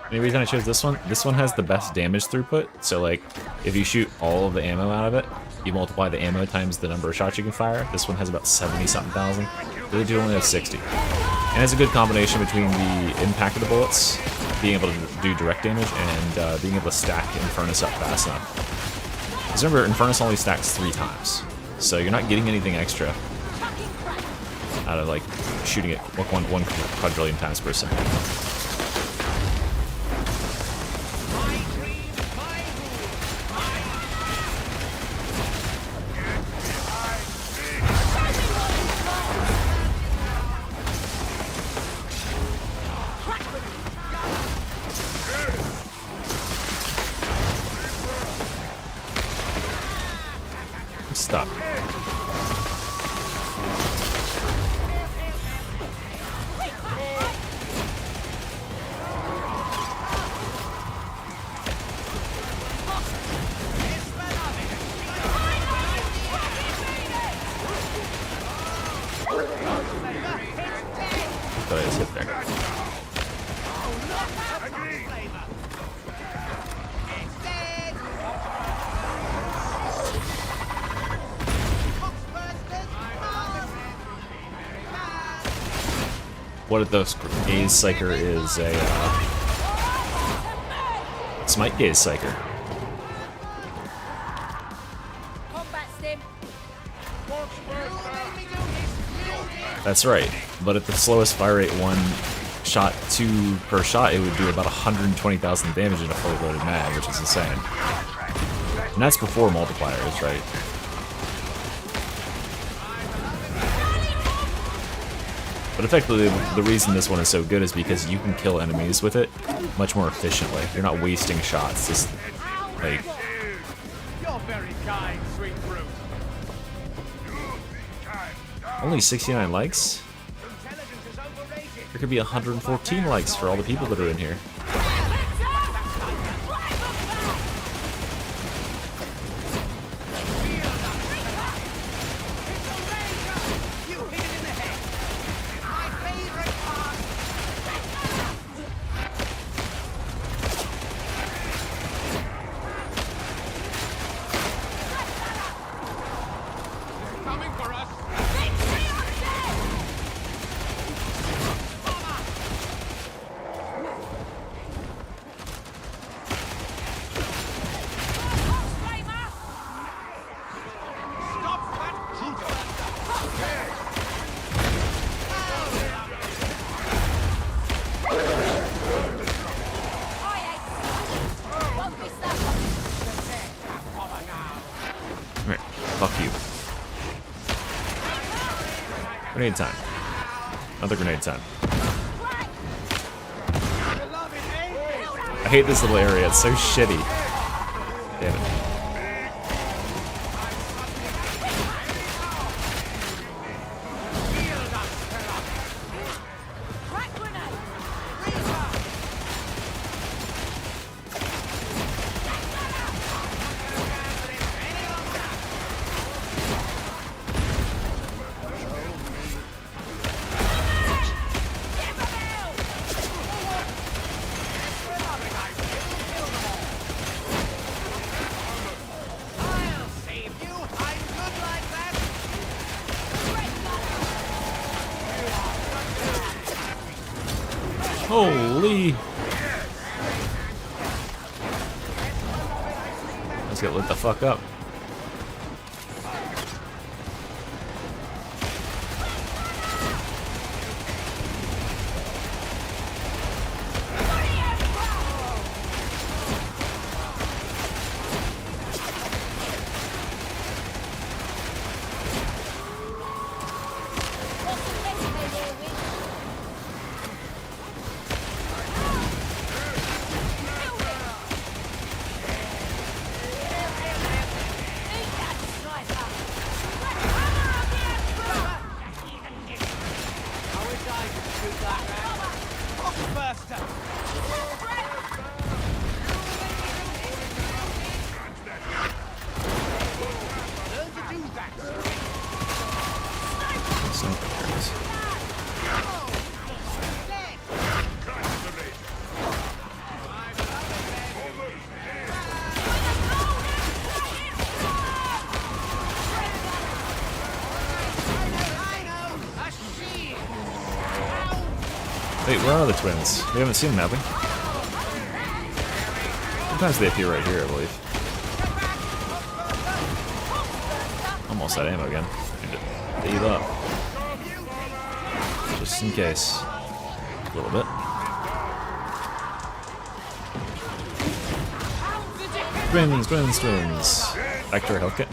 The reason I chose this one has the best damage throughput, so like, if you shoot all of the ammo out of it, you multiply the ammo times the number of shots you can fire. This one has about 70-something thousand. The other two only have 60. And it's a good combination between the impact of the bullets, being able to do direct damage, and being able to stack and furnace up fast enough. Because remember, Infernus only stacks 3 times, so you're not getting anything extra out of like shooting it like one quadrillion times per second. Stop. Thought I just hit there. What if those Gaze Psyker is a Smite Gaze Psyker? That's right, but at the slowest fire rate 1 shot 2 per shot, it would do about 120,000 damage in a fully loaded mag, which is insane. And that's before multipliers, right? But effectively, the reason this one is so good is because you can kill enemies with it much more efficiently. You're not wasting shots. Just like You're very kind, sweet brute. only 69 likes. There could be 114 likes for all the people that are in here. Alright, fuck you. Grenade time. Another grenade time. I hate this little area, it's so shitty. Damn it. Holy! Let's get lit the fuck up. Wait, where are the twins? We haven't seen them, have we? Sometimes they appear right here, I believe. almost out of ammo again. Need to leave up. Just in case. A little bit. Twins. Back to our health kit.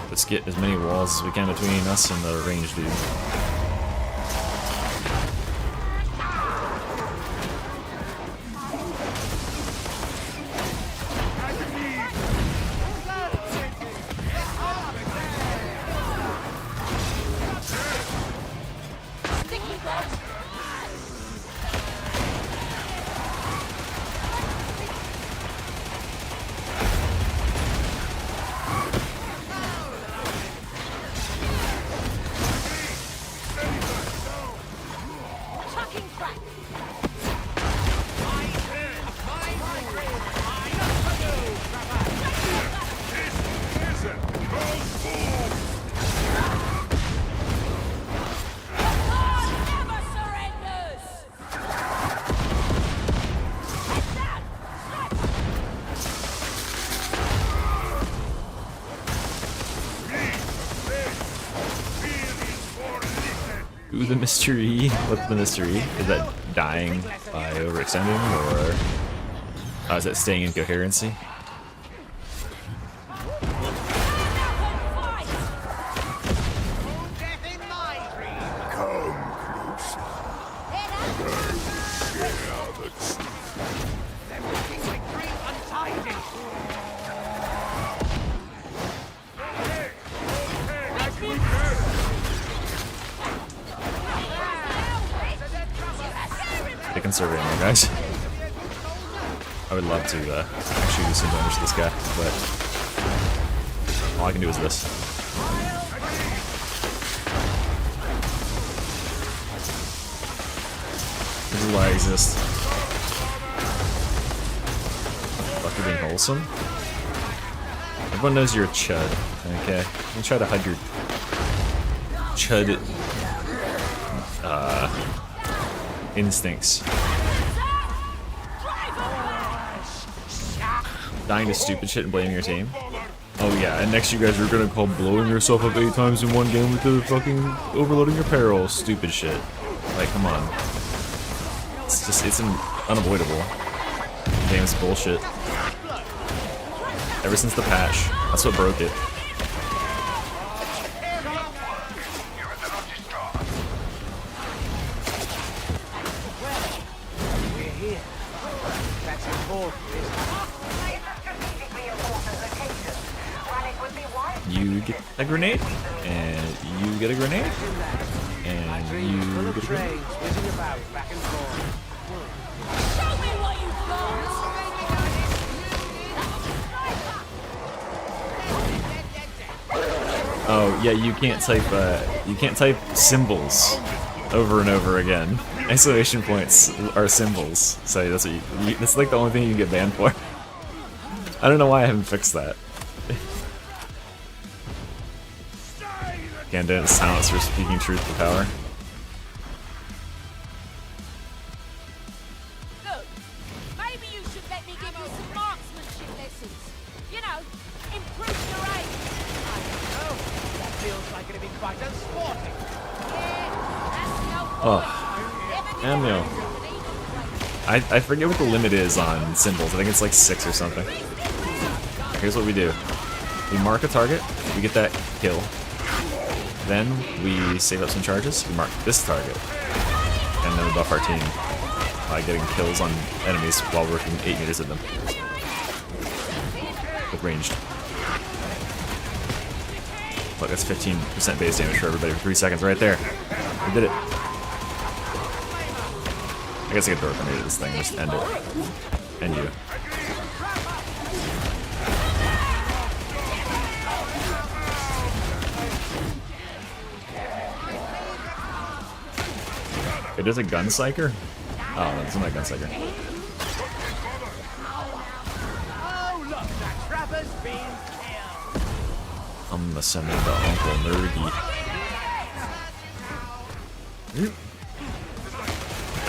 Let's get as many walls as we can between us and the ranged dude. Ooh, the mystery. What's the mystery? Is that dying by overextending, or is that staying in coherency? They can survey me, guys. I would love to actually do some damage to this guy, but all I can do is this. This is why I exist. Fuck, you're being wholesome. Everyone knows you're a chud, okay? Don't try to hide your chud instincts. Dying to stupid shit and blaming your team. Oh yeah, and next you guys are gonna call blowing yourself up 8 times in one game with the fucking overloading your peril. Stupid shit. Like, come on. It's just, it's unavoidable. The game's bullshit. Ever since the patch. That's what broke it. You get a grenade, and you get a grenade, and you get a grenade. Oh yeah, you can't type symbols over and over again. Exclamation points are symbols, so that's what that's like the only thing you can get banned for. I don't know why I haven't fixed that. Gandalf silence for speaking truth to power. Look, maybe you should let me give you some marksmanship lessons. You know, improve your aim. I don't know. That feels like it'd be quite unsporting. Yeah, that's no point. Oh, ammo. I forget what the limit is on symbols. I think it's like 6 or something. Here's what we do. We mark a target, we get that kill. Then we save up some charges, we mark this target, and then we buff our team by getting kills on enemies while working 8 meters of them. With ranged. Look, that's 15% base damage for everybody for 3 seconds right there. We did it. I guess I could throw a grenade at this thing, just end it. And you. It is a gun psyker? Oh, no, it's not a gun psyker. I'm gonna send him to Uncle Nerdy.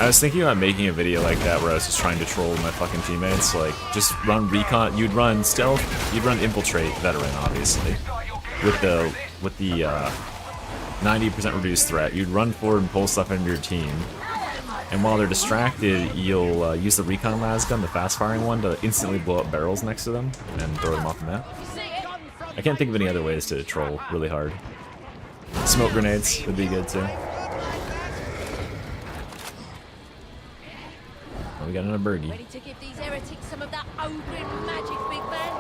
I was thinking about making a video like that where I was just trying to troll my fucking teammates, like, just run recon, you'd run stealth, you'd run infiltrate veteran, obviously, with the 90% reduced threat, you'd run forward and pull stuff into your team, and while they're distracted, you'll use the recon lasgun, the fast-firing one, to instantly blow up barrels next to them, and throw them off the map. I can't think of any other ways to troll really hard. Smoke grenades would be good, too. Oh, we got another birdie. Ready to give these heretics some of that Ogrin magic, big man?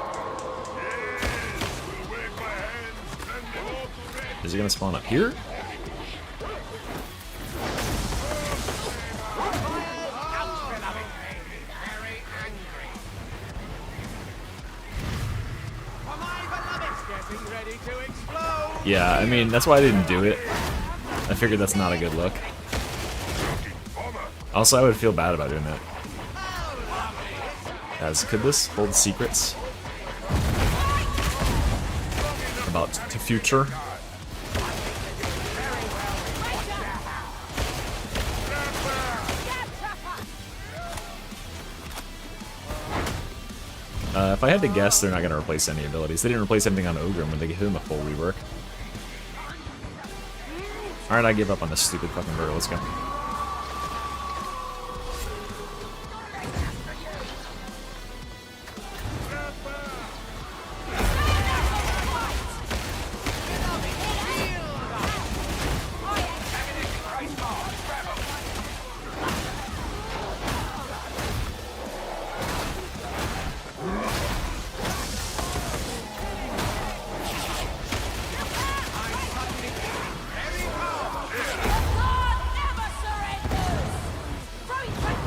Is he gonna spawn up here? Yeah, I mean, that's why I didn't do it. I figured that's not a good look. Also, I would feel bad about doing it. As could this hold secrets about the future? If I had to guess, they're not going to replace any abilities. They didn't replace anything on Ogrim when they gave him a full rework. Alright, I give up on this stupid fucking bird. Let's go.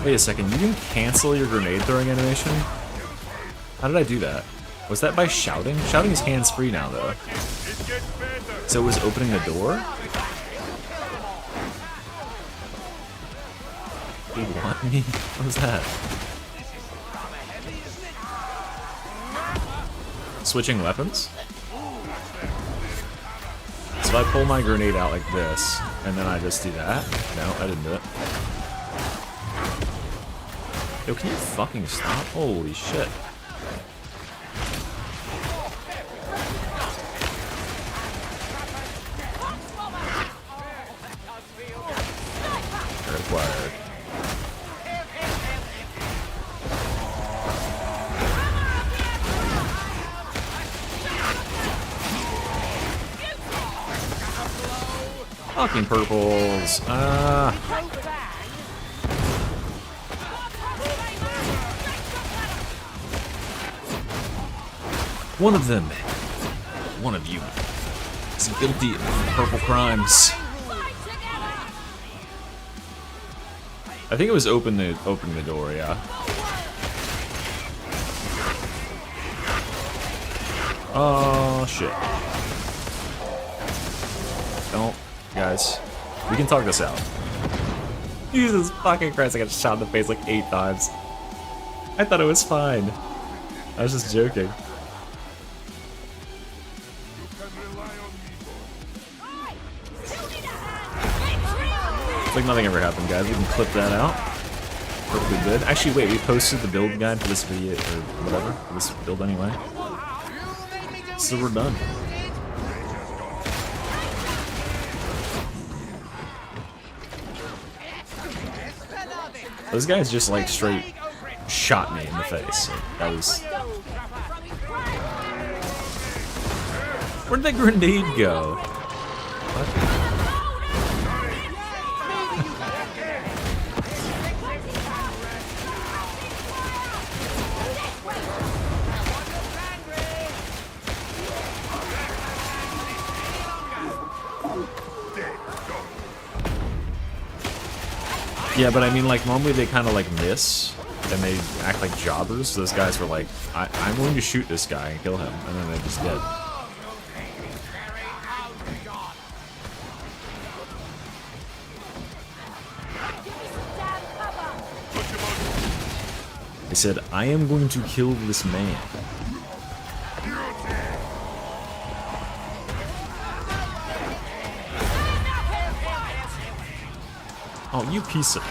Wait a second, you can cancel your grenade throwing animation? How did I do that? Was that by shouting? Shouting is hands-free now, though. So it was opening the door? Do you want me? What was that? Switching weapons? So if I pull my grenade out like this, and then I just do that? No, I didn't do it. Yo, can you fucking stop? Holy shit. Required. Fucking purples. One of them, one of you, is guilty of purple crimes. I think it was opening the door, yeah. Oh shit! Don't, guys. We can talk this out. Jesus fucking Christ! I got shot in the face like 8 times. I thought it was fine. I was just joking. It's like nothing ever happened, guys. We can clip that out. Perfectly good. Actually, wait, we posted the build guide for this video, or whatever, for this build anyway. So we're done. Those guys just like straight shot me in the face. Like, that was... Where'd that grenade go? What? Yeah, but I mean, like, normally they kind of, like, miss, and they act like jobbers. So those guys were like, I'm going to shoot this guy and kill him, and then they just did. They said, I am going to kill this man. Oh, you piece of...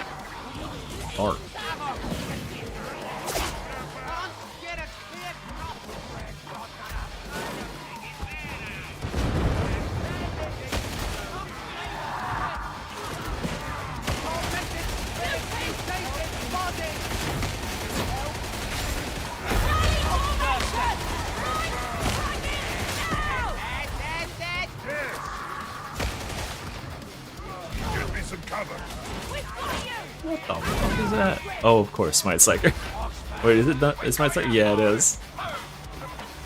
Art. Get me some cover. What the fuck is that? Oh, of course, Smite PSYKER. Wait, is it not? Is Smite PSYKER? Yeah, it is.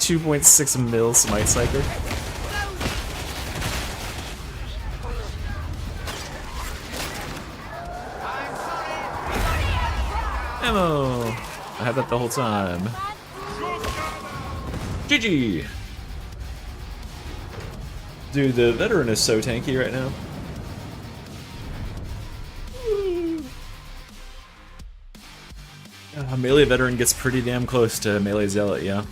2.6 mil Smite PSYKER. Ammo! I had that the whole time. GG! Dude, the veteran is so tanky right now. Melee veteran gets pretty damn close to melee zealot, yeah.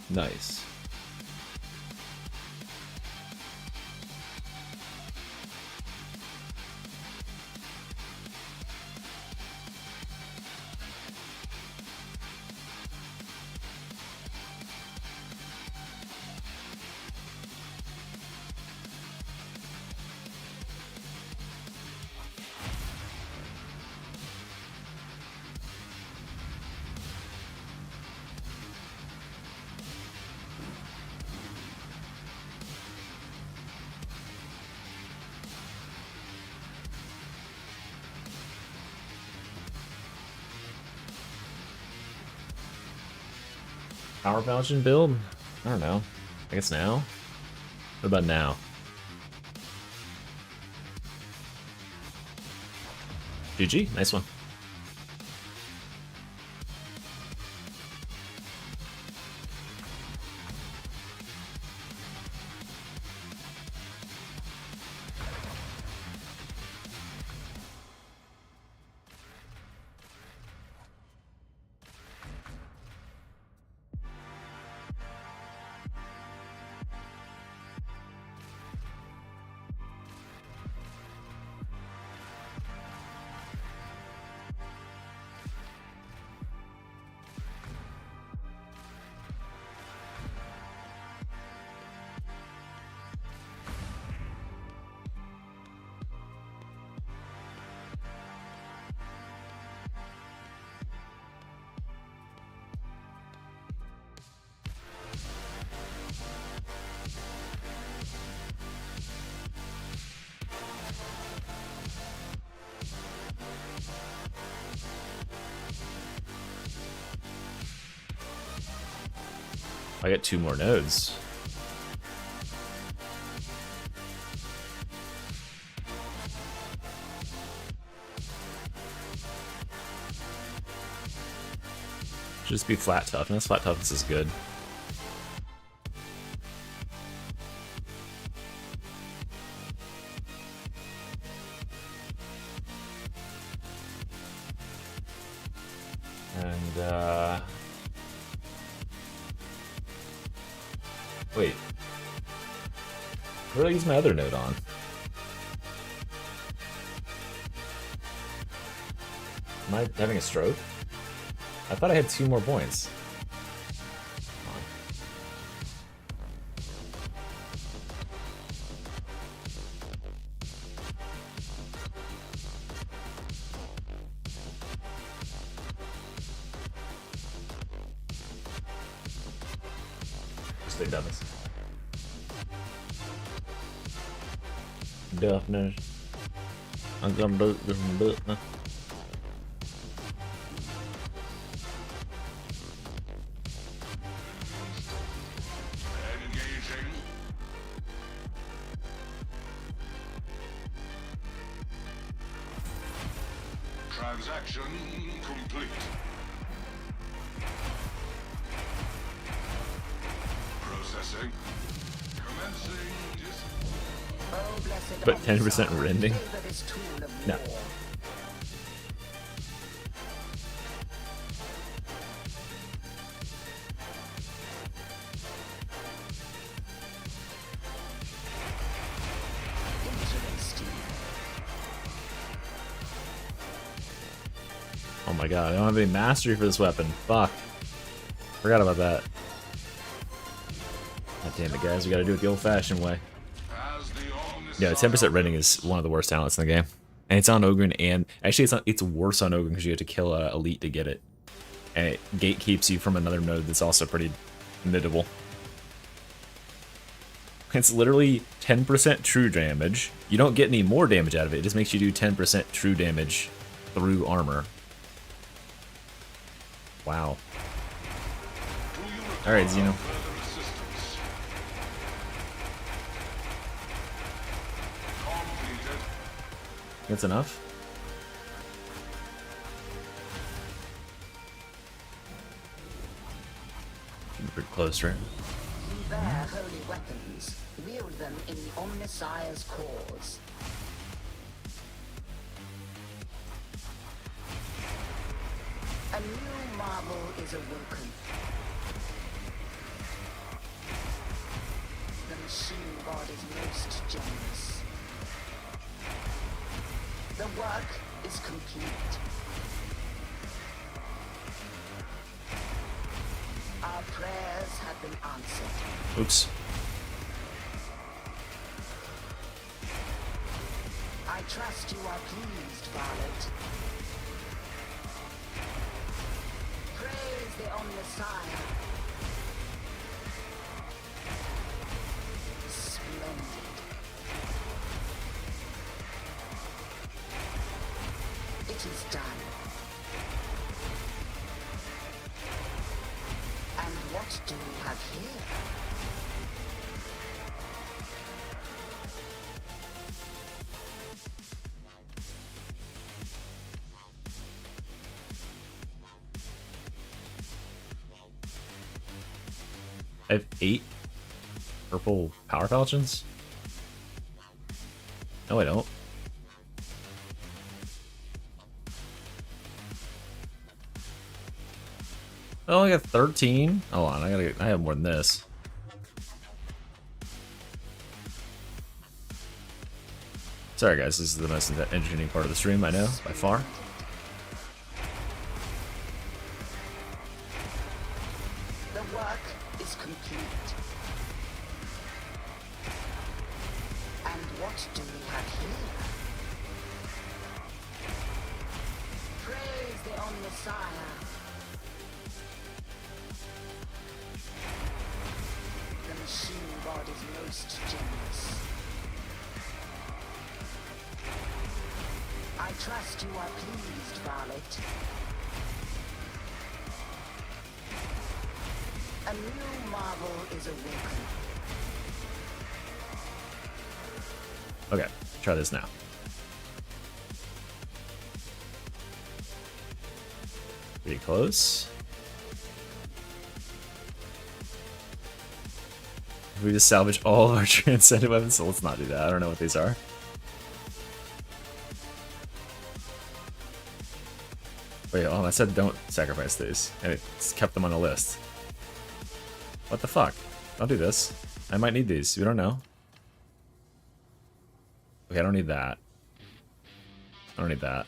Nice. Power Belgian build? I don't know. I guess now? What about now? GG, nice one. I get 2 more nodes. Just be flat toughness. Flat toughness is good. And wait. What did I use my other node on? Am I having a stroke? I thought I had 2 more points. Stay dummies. Deafness. I'm gonna do this and do it now. Transaction complete. Processing. Commencing dis... But 10% rending? No. Oh my god, I don't have any mastery for this weapon. Fuck. Forgot about that. God damn it, guys. We gotta do it the old-fashioned way. Yeah, 10% rending is one of the worst talents in the game. And it's on Ogren, and actually it's worse on Ogren because you have to kill a elite to get it. And it gatekeeps you from another node that's also pretty middable. It's literally 10% true damage. You don't get any more damage out of it. It just makes you do 10% true damage through armor. Wow. Alright, Xeno. That's enough? Pretty close, right? You bear holy weapons. Wield them in the Omnissiah's cause. A new marvel is awoken. The machine god is most generous. The work is complete. Our prayers have been answered. Oops. I trust you are pleased, Violet. Praise the Omnissiah. Splendid. It is done. And what do we have here? I have 8 purple power falchions? No, I don't. I only got 13. Hold on, I have more than this. Sorry guys, this is the most entertaining part of the stream, I know, by far. The work is complete. And what do we have here? Praise the Omnissiah. The machine god is most generous. I trust you are pleased, Violet. A new marvel is awoken. Okay, try this now. Pretty close. We just salvage all of our transcendent weapons, so let's not do that. I don't know what these are. Wait, oh, I said don't sacrifice these, and it's kept them on the list. What the fuck? Don't do this. I might need these. We don't know. Okay, I don't need that. I don't need that.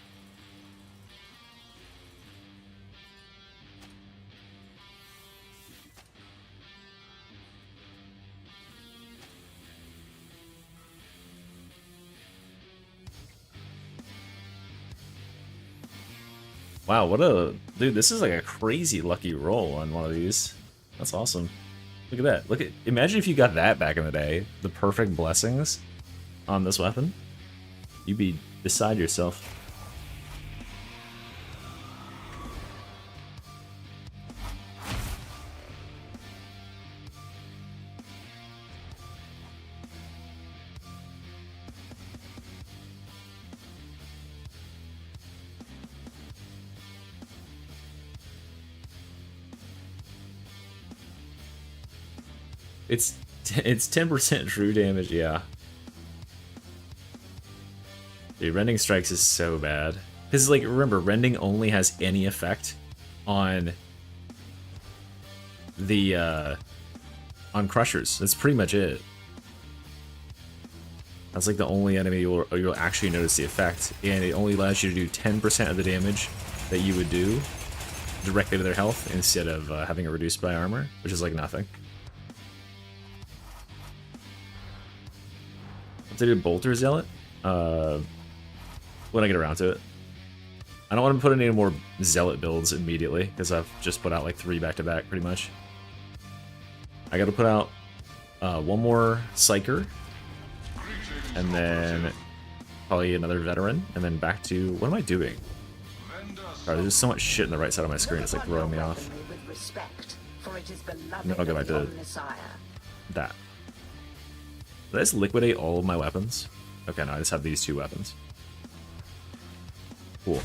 Wow, what a... Dude, this is like a crazy lucky roll on one of these. That's awesome. Look at that. Look at... Imagine if you got that back in the day. The perfect blessings on this weapon. You'd be beside yourself. It's 10% true damage, yeah. Dude, Rending Strikes is so bad. Because, like, remember, Rending only has any effect on the, on Crushers. That's pretty much it. That's, like, the only enemy you'll actually notice the effect. And it only allows you to do 10% of the damage that you would do directly to their health instead of having it reduced by armor, which is, like, nothing. What to do, Bolter Zealot? When I get around to it. I don't want to put in any more Zealot builds immediately, because I've just put out like 3 back-to-back, pretty much. I gotta put out one more Psyker, and then probably another Veteran, and then back to... What am I doing? Alright, there's just so much shit on the right side of my screen, it's like throwing me off. No, I'll go back to that. Did I just liquidate all of my weapons? Okay, no, I just have these 2 weapons. Cool.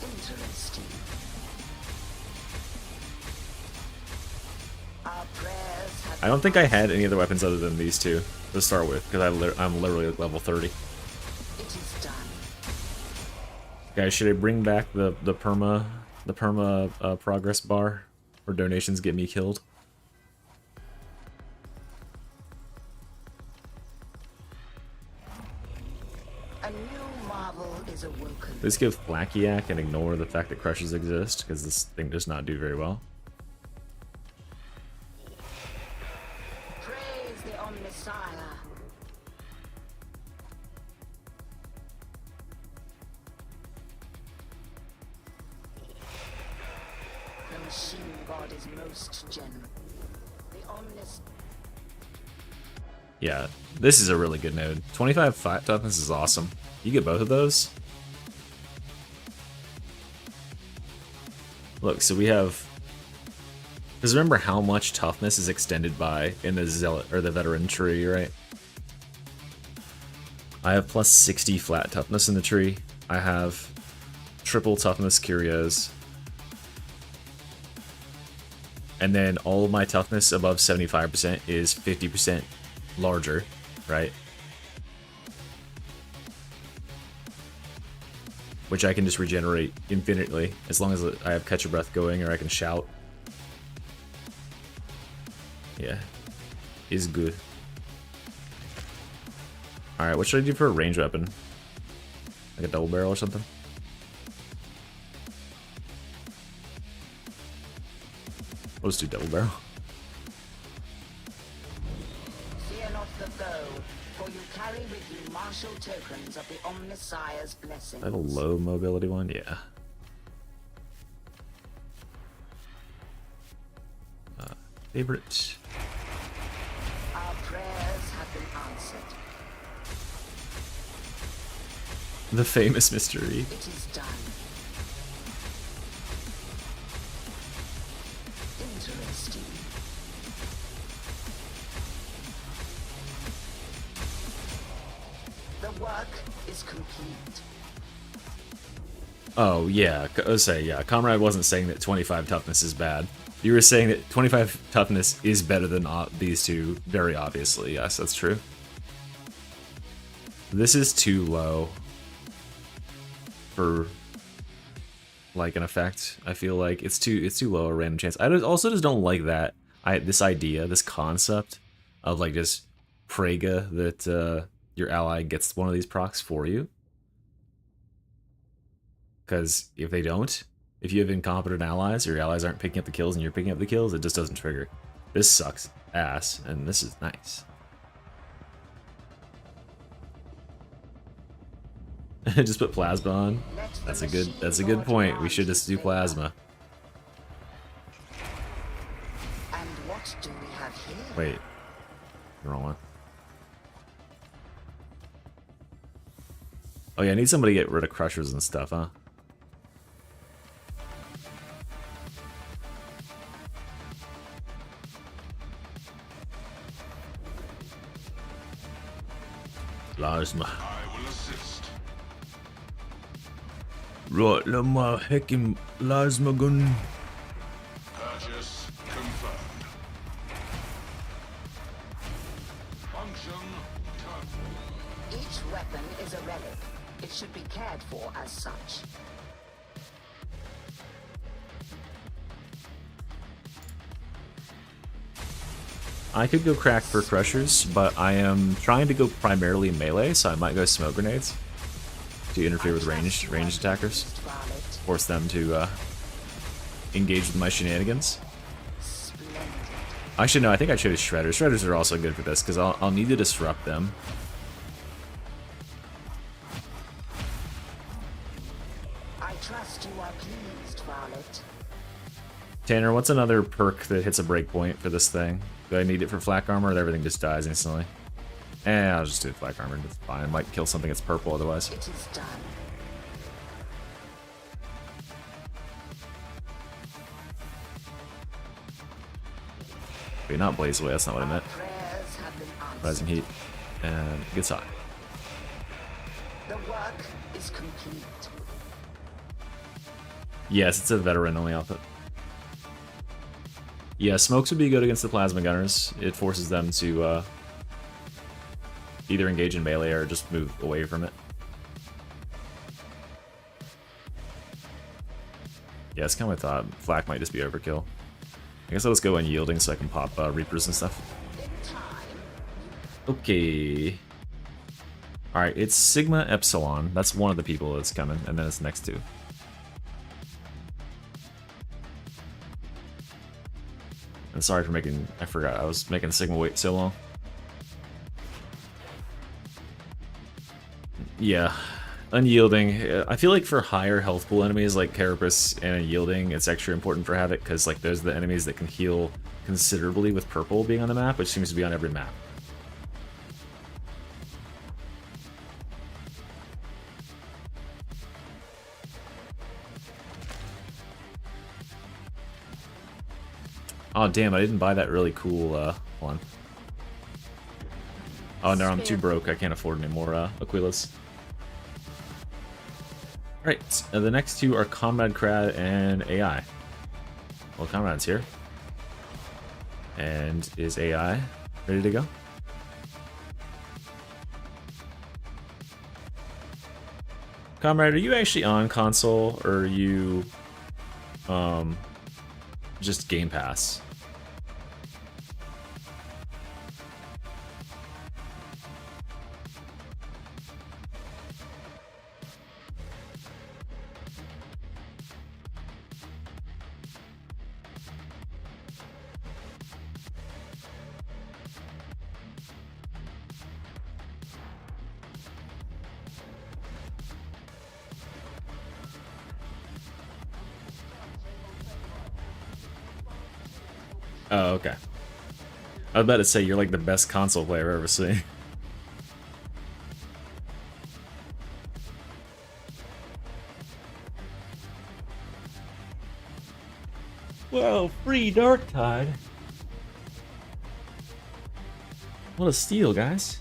Interesting. I don't think I had any other weapons other than these 2 to start with, because I'm literally at level 30. It is done. Guys, should I bring back the perma progress bar, where donations get me killed? A new marvel is awoken. Let's give Flackiac and ignore the fact that Crushers exist, because this thing does not do very well. Praise the Omnissiah. The machine god is most generous. The Omnis. Yeah, this is a really good node. 25 flat toughness is awesome. You get both of those. Look, so we have... Because remember how much toughness is extended by in the Zealot, or the Veteran tree, right? I have plus 60 flat toughness in the tree. I have triple toughness curios. And then all of my toughness above 75% is 50% larger, right? Which I can just regenerate infinitely as long as I have Catch Your Breath going, or I can shout. Yeah, is good. Alright, what should I do for a ranged weapon? Like a double barrel or something? We'll just do double barrel. Fear not the foe, for you carry with you martial tokens of the Omnissiah's blessings. I have a low mobility one, yeah. Favorite. Our prayers have been answered. The famous mystery. It is done. Interesting. The work is complete. Oh yeah, I was saying, yeah. Comrade wasn't saying that 25 toughness is bad. You were saying that 25 toughness is better than these 2, very obviously. Yes, that's true. This is too low for like an effect. I feel like it's too low a random chance. I also just don't like that this idea, this concept of like just Praga that your ally gets one of these procs for you. Because if they don't, if you have incompetent allies, or your allies aren't picking up the kills and you're picking up the kills, it just doesn't trigger. This sucks ass, and this is nice. Just put plasma on. That's a good point. We should just do plasma. And what do we have here? Wait. Wrong one. Oh yeah, I need somebody to get rid of Crushers and stuff, huh? Plasma. I will assist. Right, let my heckin' plasma gun. Purchase confirmed. Function done. Each weapon is a relic. should be cared for as such. I could go crack for crushers, but I am trying to go primarily melee, so I might go smoke grenades to interfere with ranged attackers. Force them to engage with my shenanigans. Actually, no, I think I chose shredders. Shredders are also good for this, because I'll need to disrupt them. I trust you are pleased, Violet. Tanner, what's another perk that hits a breakpoint for this thing? Do I need it for flak armor, or everything just dies instantly? I'll just do flak armor. It's fine. I might kill something that's purple otherwise. It is done. Wait, not blaze away. That's not what I meant. Prayers have been answered. Rising heat and gets hot. The work is complete. Yes, it's a veteran only outfit. Yeah, smokes would be good against the plasma gunners. It forces them to either engage in melee or just move away from it. Yeah, it's kind of what I thought. Flak might just be overkill. I guess I'll just go unyielding so I can pop Reapers and stuff. Okay. Alright, it's Sigma Epsilon. That's one of the people that's coming, and then it's next two. And sorry for making... I forgot. I was making Sigma wait so long. Yeah. Unyielding. I feel like for higher health pool enemies like Carapace and Unyielding, it's extra important for Havoc, because like those are the enemies that can heal considerably with purple being on the map, which seems to be on every map. Oh damn, I didn't buy that really cool one. Oh no, I'm too broke. I can't afford any more Aquilas. Alright, the next two are Comrade Crad and AI. Well, Comrade's here. And is AI ready to go? Comrade, are you actually on console, or are you just Game Pass? Oh, okay. I was about to say, you're like the best console player I've ever seen. Well, free Dark Tide. What a steal, guys.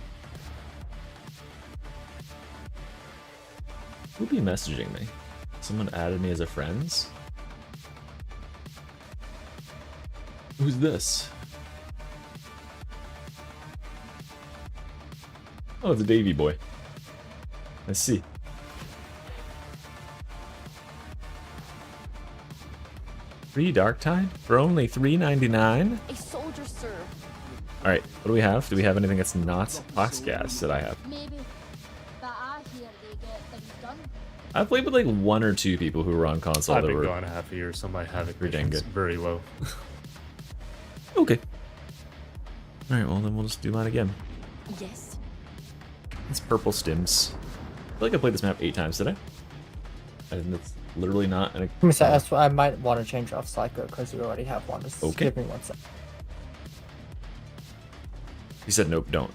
Who'd be messaging me? Someone added me as a friends? Who's this? Oh, it's a Davy boy. I see. Free Darktide for only $3.99? A soldier, sir. Alright, what do we have? Do we have anything that's not Foxgas that I have? Maybe. But I hear they get things done. I've played with like one or two people who were on console I've that been were gone half a year, so my Havoc pretty dang mission's good. very low. Okay. Alright, well then we'll just do mine again. Yes. It's purple stims. I feel like I played this map 8 times today. And it's literally not an... That's why I might want to change off Psycho, because you already have one. Just Okay. give me 1 sec. He said nope, don't.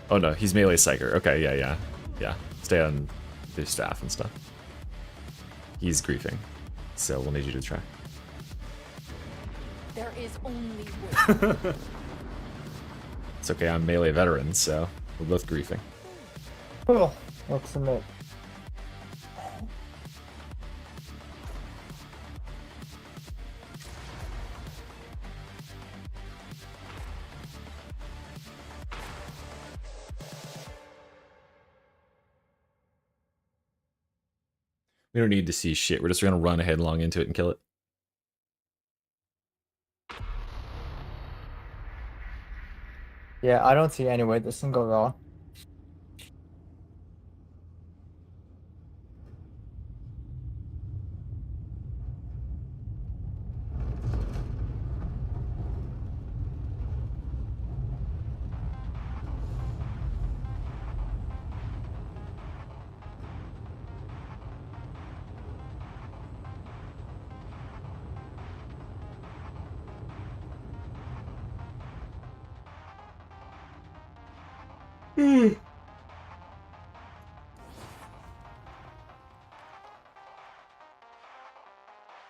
Oh no, he's melee psyker. Okay, yeah. Stay on the staff and stuff. He's griefing, so we'll need you to try. There is only one. It's okay, I'm melee veteran, so we're both griefing. Cool. Let's submit. We don't need to see shit. We're just gonna run headlong into it and kill it. Yeah, I don't see any way this can go wrong.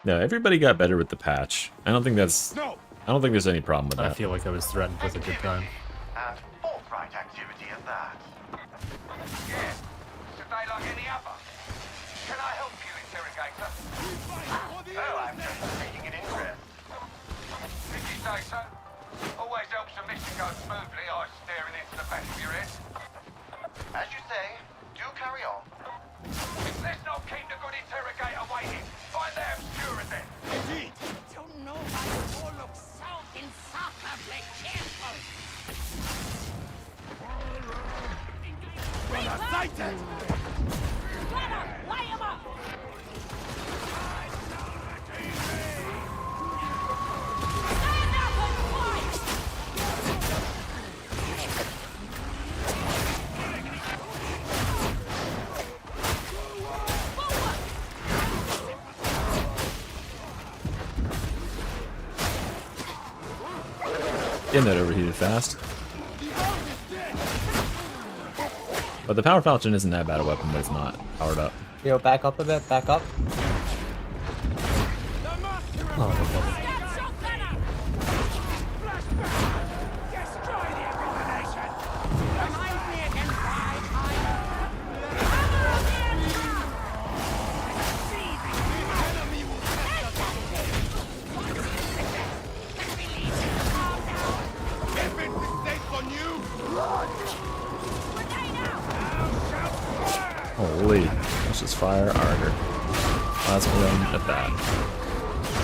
No, everybody got better with the patch. I don't think that's. I don't think there's any problem with that. I feel like I was threatened with a good time. And forthright activity at that. Yes, today like any other. Can I help you, interrogator? Oh, I'm just taking an interest. Did you say so? Always helps a mission go smoothly, I staring into the back of your head. As you say, do carry on. Let's not keep the good interrogator waiting. Find the obscure then. Indeed. Don't know why you all look so insufferably careful. Runner sighted! Runner, lay him up! Stand up and fight! Getting that overheated fast. But the power falchion isn't that bad a weapon, but it's not powered up. Yo, back up a bit, back up. Holy, let's just fire Arger. Plasma gun at that.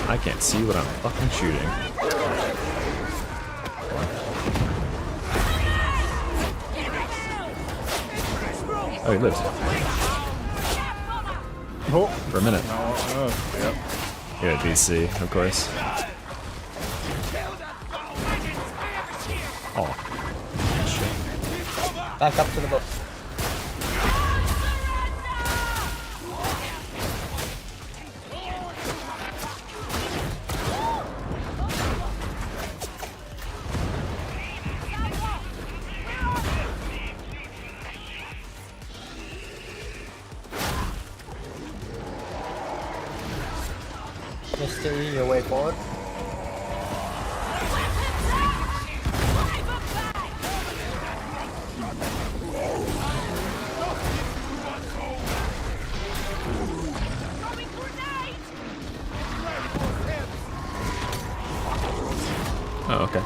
I can't see what I'm fucking shooting. Oh, he lives. Oh, for a minute. Yep. Yeah, DC, of course. Oh. Back up to the boat. Mr. E, your way forward. Oh, okay.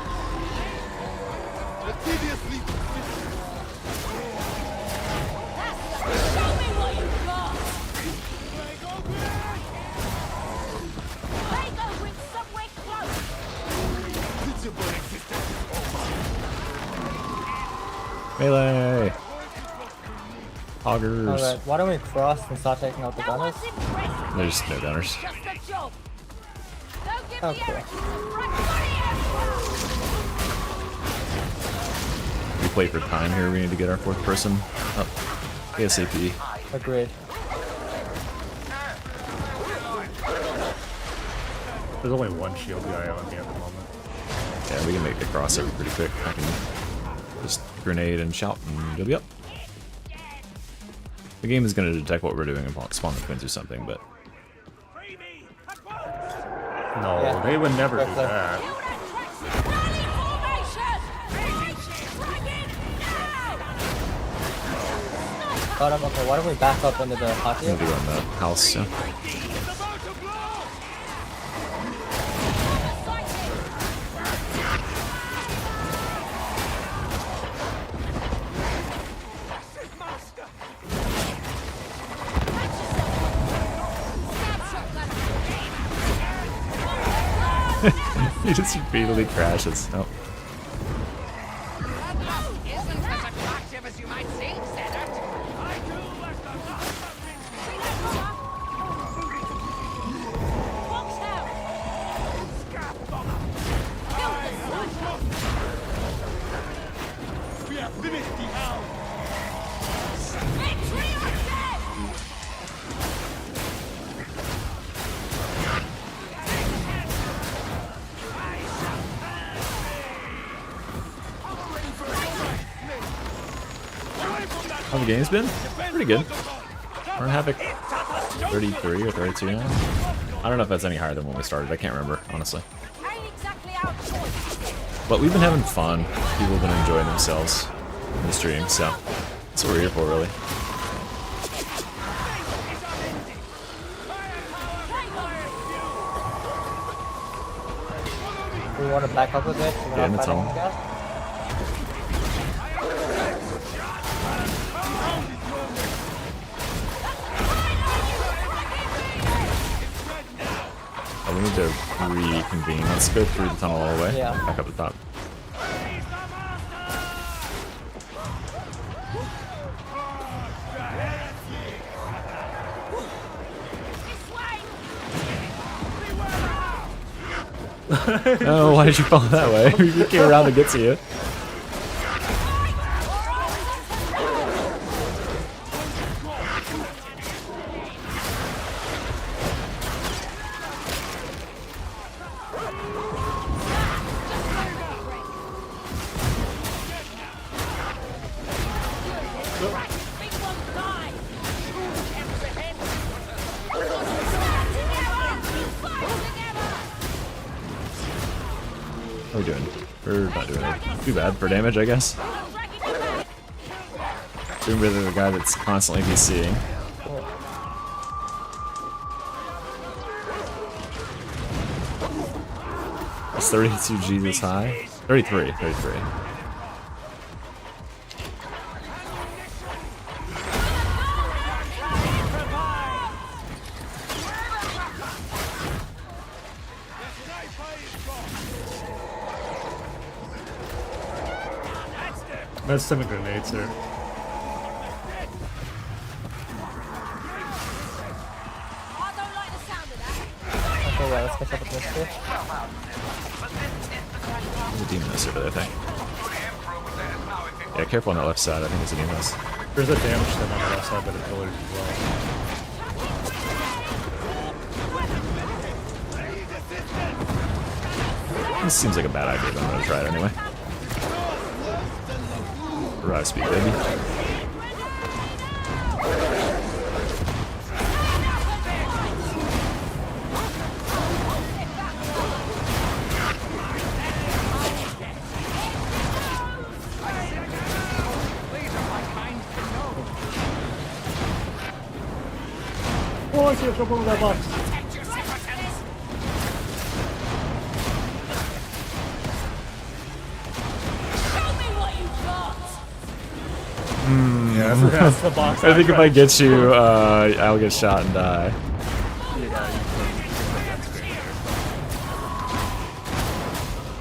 Melee! Hoggers. Alright, why don't we cross and start taking out the gunners? There's no gunners. Oh, cool. We play for time here. We need to get our fourth person up ASAP. Agreed. There's only one shield guy on me at the moment. Yeah, we can make the crossover pretty quick. I can just grenade and shout and you'll be up. The game is going to detect what we're doing and spawn the twins or something, but... No, Yeah. they would never do that. Got him. Okay, why don't we back up into the hot I'm going to go in the house, yeah. He just repeatedly crashes. Oh. Isn't as attractive as you might think, Senator. I do as the We have finished the hound. Victory or death! How the game's been? Pretty good. We're in Havoc 33 or 32 now. I don't know if that's any higher than when we started. I can't remember, honestly. But we've been having fun. People have been enjoying themselves in the stream, so that's what we're here for, really. We want to back up a bit. Yeah, in the tunnel. Oh, we need to reconvene. Let's go through the tunnel all the way. Yeah. Back up the top. Oh, why did you fall that way? We came around to get to you. How are we doing? We're not doing too bad for damage, I guess. Doing rid of the guy that's constantly DCing. It's 32 G this high? 33. That's 7 grenades there. Okay, yeah, let's catch up with this too. There's a Demoness over there, I think. Yeah, careful on that left side. I think it's a Demoness. There's a damage step on the left side by the pillars as well. This seems like a bad idea, but I'm gonna try it anyway. Rise speed, baby. Oh, I see a trouble in that box. Yeah, that's the box. I think if I get you, I'll get shot and die.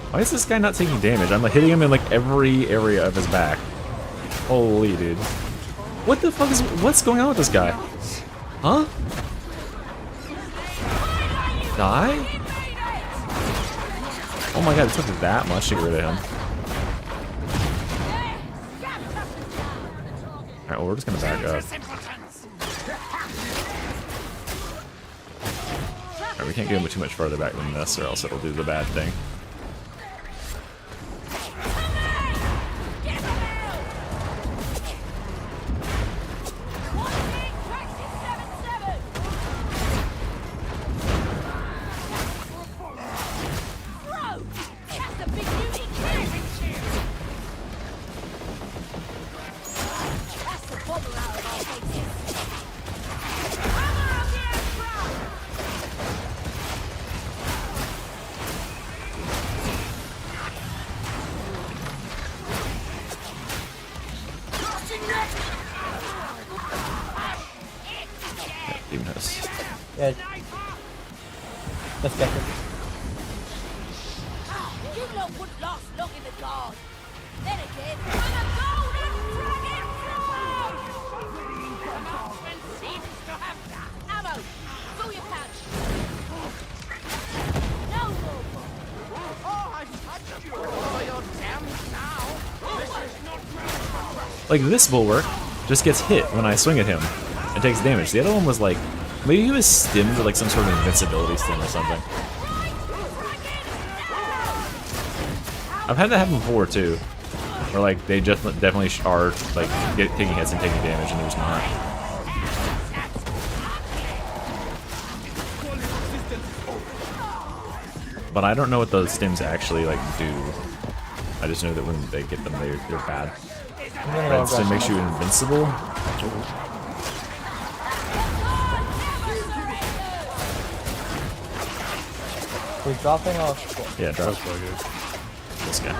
Why is this guy not taking damage? I'm like hitting him in like every area of his back. Holy dude. What the fuck is, what's going on with this guy? Huh? Die? Oh my god, it took that much to get rid of him. Alright, well we're just gonna back up. Alright, we can't get him too much farther back than this or else it'll do the bad thing. Yeah. Let's get it. yourself wouldn't last long in the guard. Then again, I'm a golden dragon frog! The marksman seems to have ammo. Fill your pouch. No more. Oh, I touched you. Oh, you're damned now. This is not Like this bulwark just gets hit when I swing at him and takes damage. The other one was like, maybe he was stimmed with like some sort of invincibility stim or something. I've had that happen before too, where like they just definitely are like taking hits and taking damage, and there's not. But I don't know what those stims actually like do. I just know that when they get them, they're bad. Red stim makes you invincible. We're dropping off. Yeah, drop. This guy.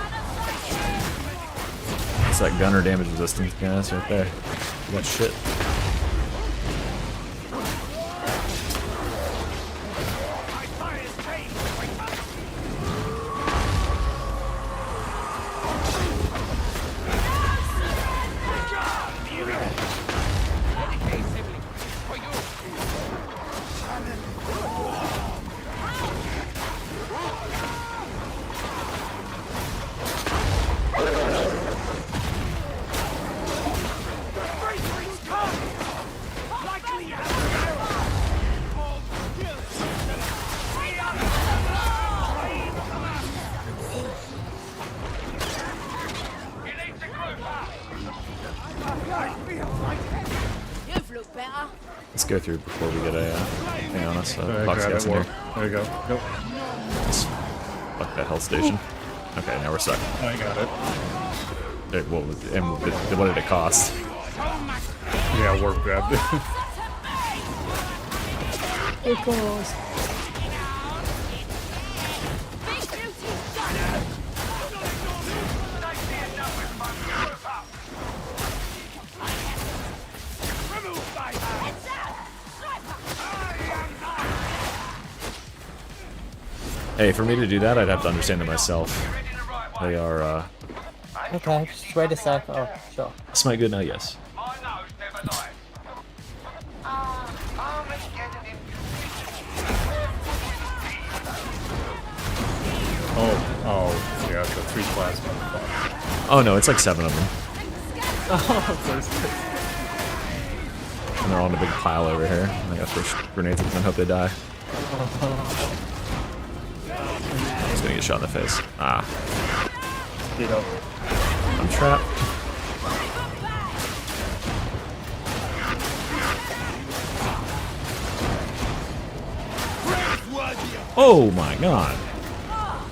It's that gunner damage resistance guys right there. That shit. You've looked better. Let's go through before we get a thing on us. Grab Box it, guys in Warp. here. There you go. Nope. Let's fuck that health station. Okay, now we're stuck. I got it. And what did it cost? Yeah, Warp grabbed it. It goes. Hey, for me to do that, I'd have to understand them myself. They are, Okay, just wait a sec. Oh, sure. Smite good now? Yes. Oh, yeah, the 3 plasma. Oh no, it's like 7 of them. Oh, And they're all in a big pile over here. And I got first grenades at them and hope they die. He's gonna get shot in the face. Ah. I'm trapped. Oh my god.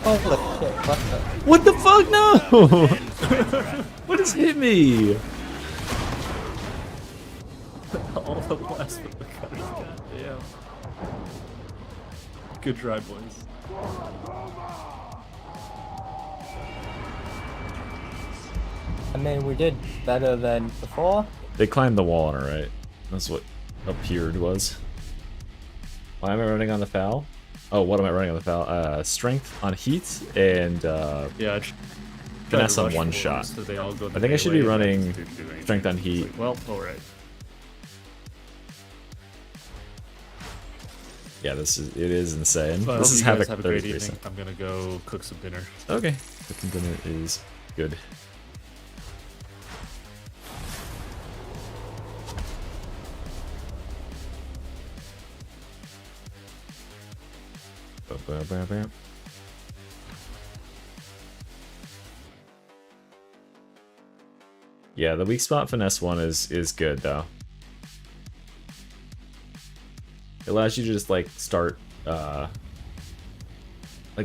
Holy shit, What the fuck? No! What has hit me? All the blast with the guns. Goddamn. Good try, boys. I mean, we did better than before. They climbed the wall on her, right? That's what appeared was. Why am I running on the foul? Oh, what am I running on the foul? Strength on heat and yeah, finesse on one shot. So they all go I think I should be running strength on heat. Well, alright. Yeah, it is insane. Well, this is you guys Havoc have a great 33. evening. I'm gonna go cook some dinner. Okay, cooking dinner is good. Yeah, the weak spot finesse one is good though. It allows you to just like start like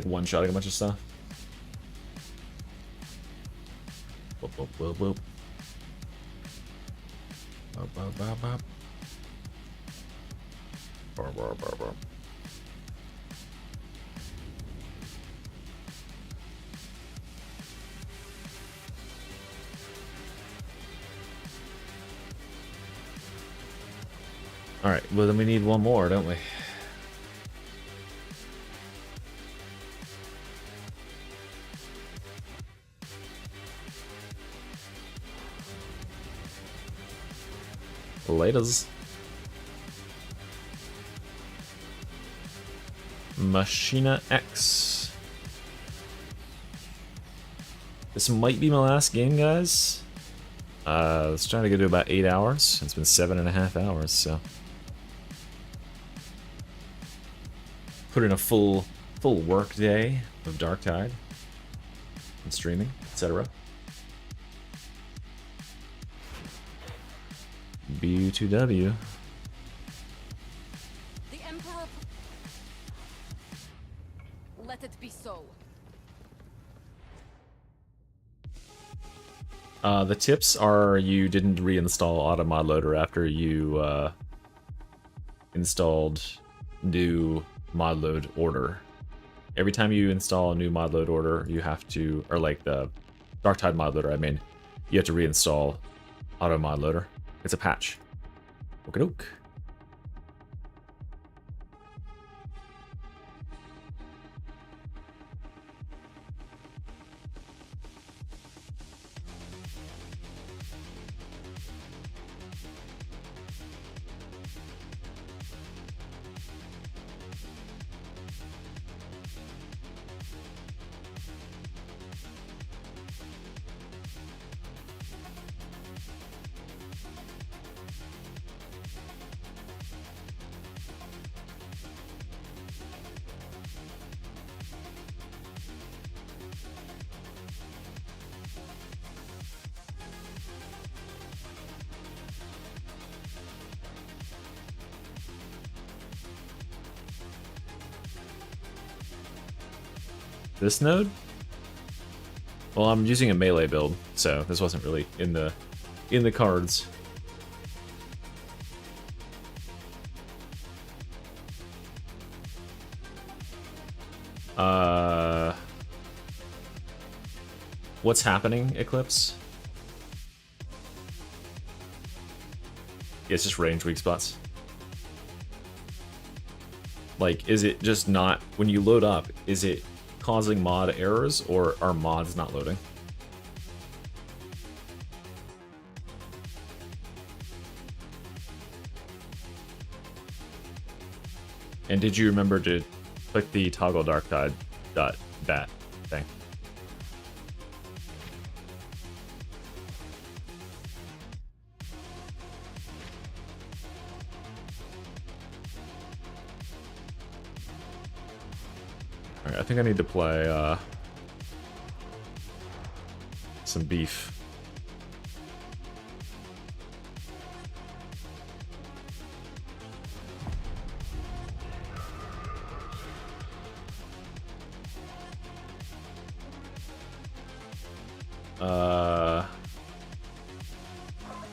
one-shotting a bunch of stuff. Whoop, whoop, whoop, whoop. Bop, bop, bop, bop. Bar, bar, bar, bar. Alright, well then we need one more, don't we? Laters. Machina X. This might be my last game, guys. Let's try to get to about 8 hours. It's been 7.5 hours, so. Put in a full work day of Dark Tide and streaming, etc. BU2W. The Emperor. Let it be so. The tips are you didn't reinstall Auto Mod Loader after you installed new mod load order. Every time you install a new mod load order, you have to, or like the Dark Tide mod loader, I mean, you have to reinstall Auto Mod Loader. It's a patch. Okie doke. This node? Well, I'm using a melee build, so this wasn't really in the cards. What's happening, Eclipse? Yeah, it's just range weak spots. Like, is it just not, when you load up, is it causing mod errors, or are mods not loading? And did you remember to click the toggle dark tide .bat thing? Alright, I think I need to play some beef.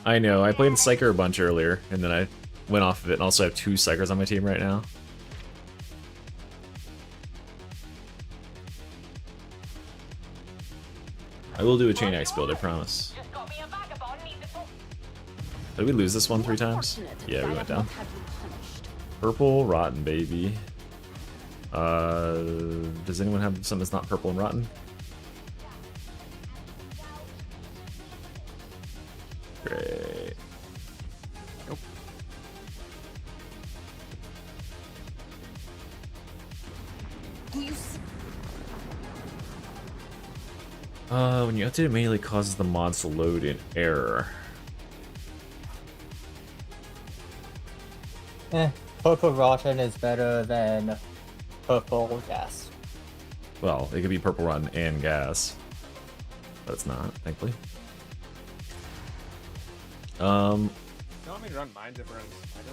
I know, I played Psyker a bunch earlier, and then I went off of it, and also have 2 Psykers on my team right now. I will do a Chain Axe build, I promise. Did we lose this one 3 times? Yeah, we went down. Purple, rotten, baby. Does anyone have something that's not purple and rotten? Great. Nope. When you update, it immediately causes the mods to load in error. Purple rotten is better than purple gas. Well, it could be purple rotten and gas. But it's not, thankfully. You want me to run Mind Zipper and Smite?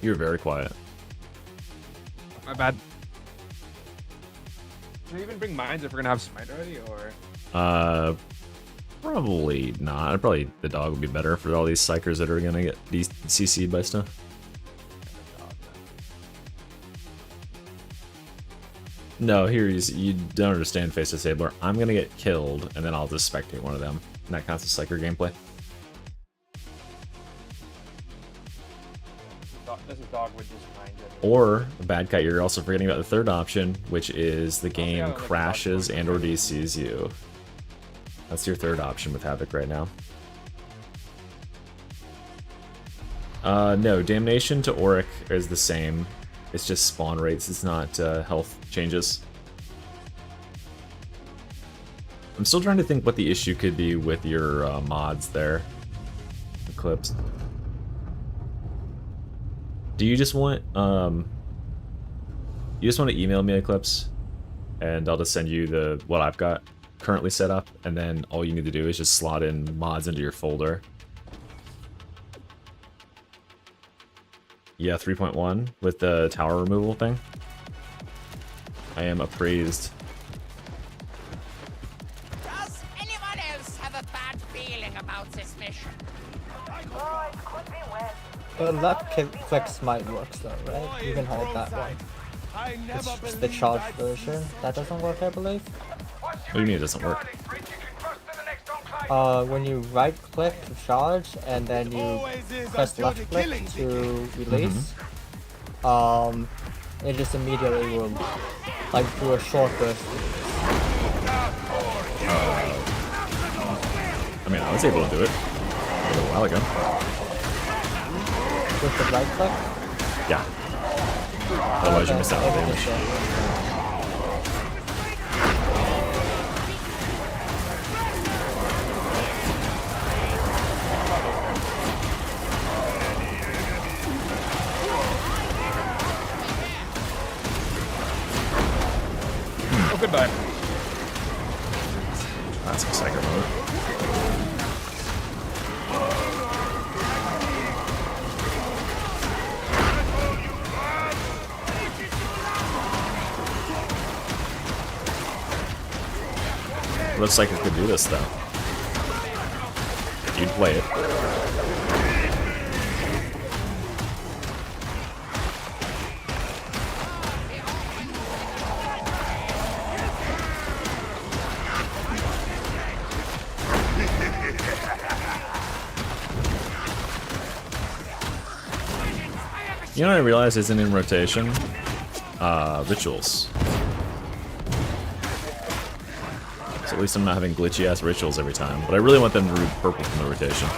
You're very quiet. My bad. Should we even bring Mines if we're gonna have Smite already, or? Probably not. Probably the dog would be better for all these psychers that are gonna get CC'd by stuff. No, here you don't understand, Face Disabler. I'm gonna get killed, and then I'll just spectate one of them. And that counts as psycher gameplay. This is dog with just Mind Zipper. Or, Bad Cat, you're also forgetting about the third option, which is the game crashes and or DCs you. That's your third option with Havoc right now. No, Damnation to Auric is the same. It's just spawn rates, it's not health changes. I'm still trying to think what the issue could be with your mods there. Eclipse. Do you just want to email me, Eclipse? And I'll just send you what I've got currently set up, and then all you need to do is just slot in mods into your folder. Yeah, 3.1 with the tower removal thing. I am appraised. Does anyone else have a bad feeling about this mission? Oh, it could be wet. That click Smite works though, right? You can hold that one. It's just the charge version that doesn't work, I believe. What do you mean it doesn't work? When you right click to charge and then you press left click to release, it just immediately will like do a short burst. I mean, I was able to do it a little while ago. With the right click? Yeah. Otherwise you miss out on damage. Oh, goodbye. That's a psyker mode. Looks like it could do this though. You'd play it. You know what I realized isn't in rotation? Rituals. So at least I'm not having glitchy ass rituals every time. But I really want them to root purple from the rotation.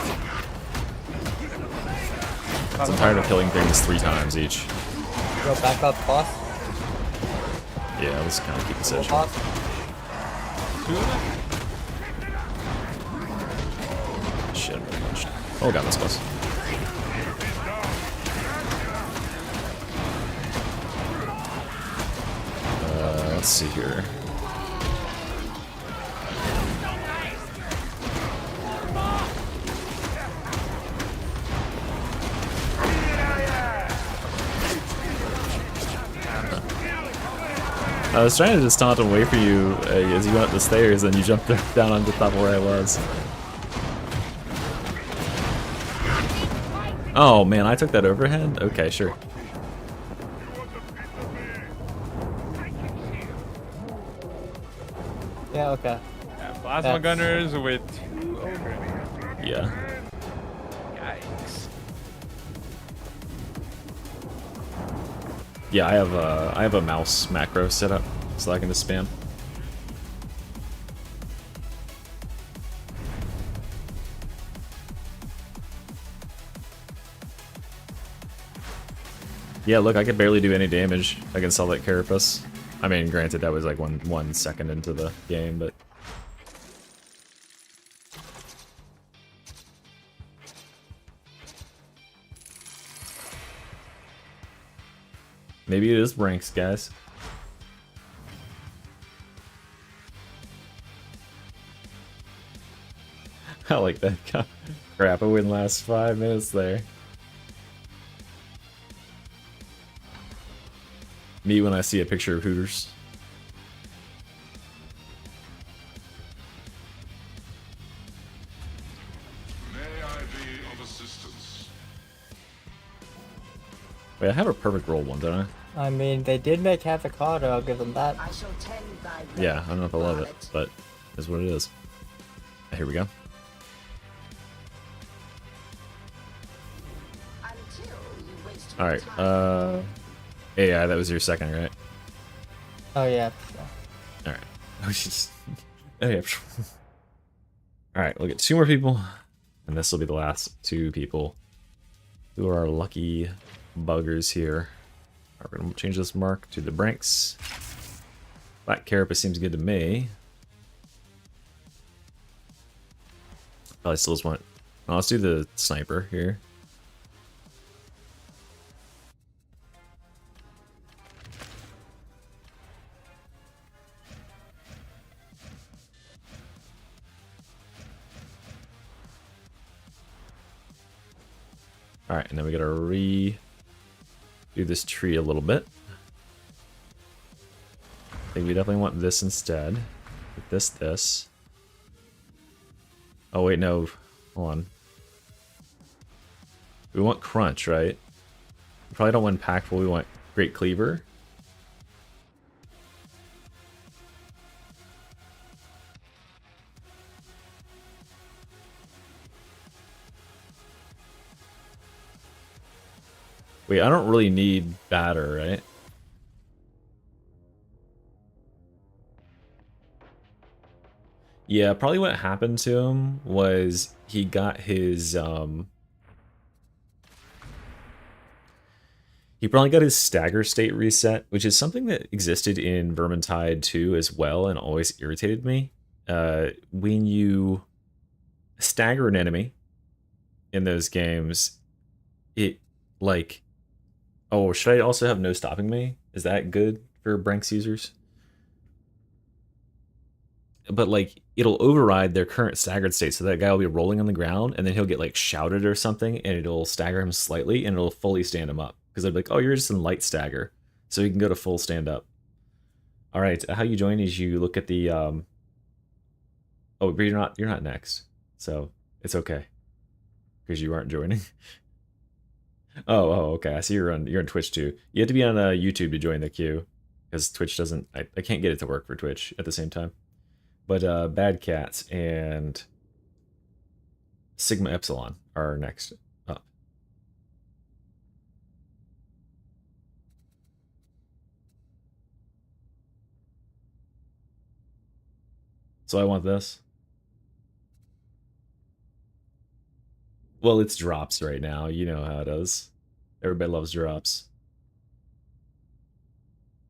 I'm tired of killing things 3 times each. Go back up, boss. Yeah, let's kind of keep this edge. Shit, I'm really punched. Oh god, that's close. Let's see here. I was trying to just taunt and wait for you as you went up the stairs, and you jumped down on the top of where I was. Oh man, I took that overhead? Okay, sure. Yeah, okay. Yeah, plasma gunners with 2 ogre. Yeah. Yikes. Yeah, I have a mouse macro set up so I can just spam. Yeah, look, I could barely do any damage against all that Carapace. I mean, granted, that was like one second into the game, but... Maybe it is ranks, guys. I like that. Crap, it wouldn't last 5 minutes there. Me when I see a picture of Hooters. May I be of assistance? Wait, I have a perfect roll one, don't I? I mean, they did make Havoc harder, I'll give them that. Yeah, I don't know if I love it, but it's what it is. Here we go. Alright, AI, that was your second, right? Oh yeah. Alright. Oh, she's... Oh, yeah. Alright, we'll get 2 more people, and this will be the last 2 people who are our lucky buggers here. Alright, we're going to change this mark to the Branks. Black Carapace seems good to me. Probably still just want... Well, let's do the sniper here. Alright, and then we gotta do this tree a little bit. I think we definitely want this instead. This. Oh wait, no. Hold on. We want Crunch, right? We probably don't want Impactful, we want Great Cleaver. Wait, I don't really need Batter, right? Yeah, probably what happened to him was he got his, he probably got his stagger state reset, which is something that existed in Vermintide 2 as well and always irritated me. When you stagger an enemy in those games, it, like... Oh, should I also have no stopping me? Is that good for Branks users? But, like, it'll override their current staggered state, so that guy will be rolling on the ground, and then he'll get, like, shouted or something, and it'll stagger him slightly, and it'll fully stand him up. Because they'll be like, oh, you're just in light stagger. So you can go to full stand up. Alright, how you join is you look at the, Oh, but you're not next. So, it's okay. Because you aren't joining. Oh, okay. I see you're on Twitch too. You have to be on YouTube to join the queue, because Twitch doesn't. I can't get it to work for Twitch at the same time. But Bad Cats and Sigma Epsilon are next up. So I want this. Well, it's drops right now. You know how it is. Everybody loves drops.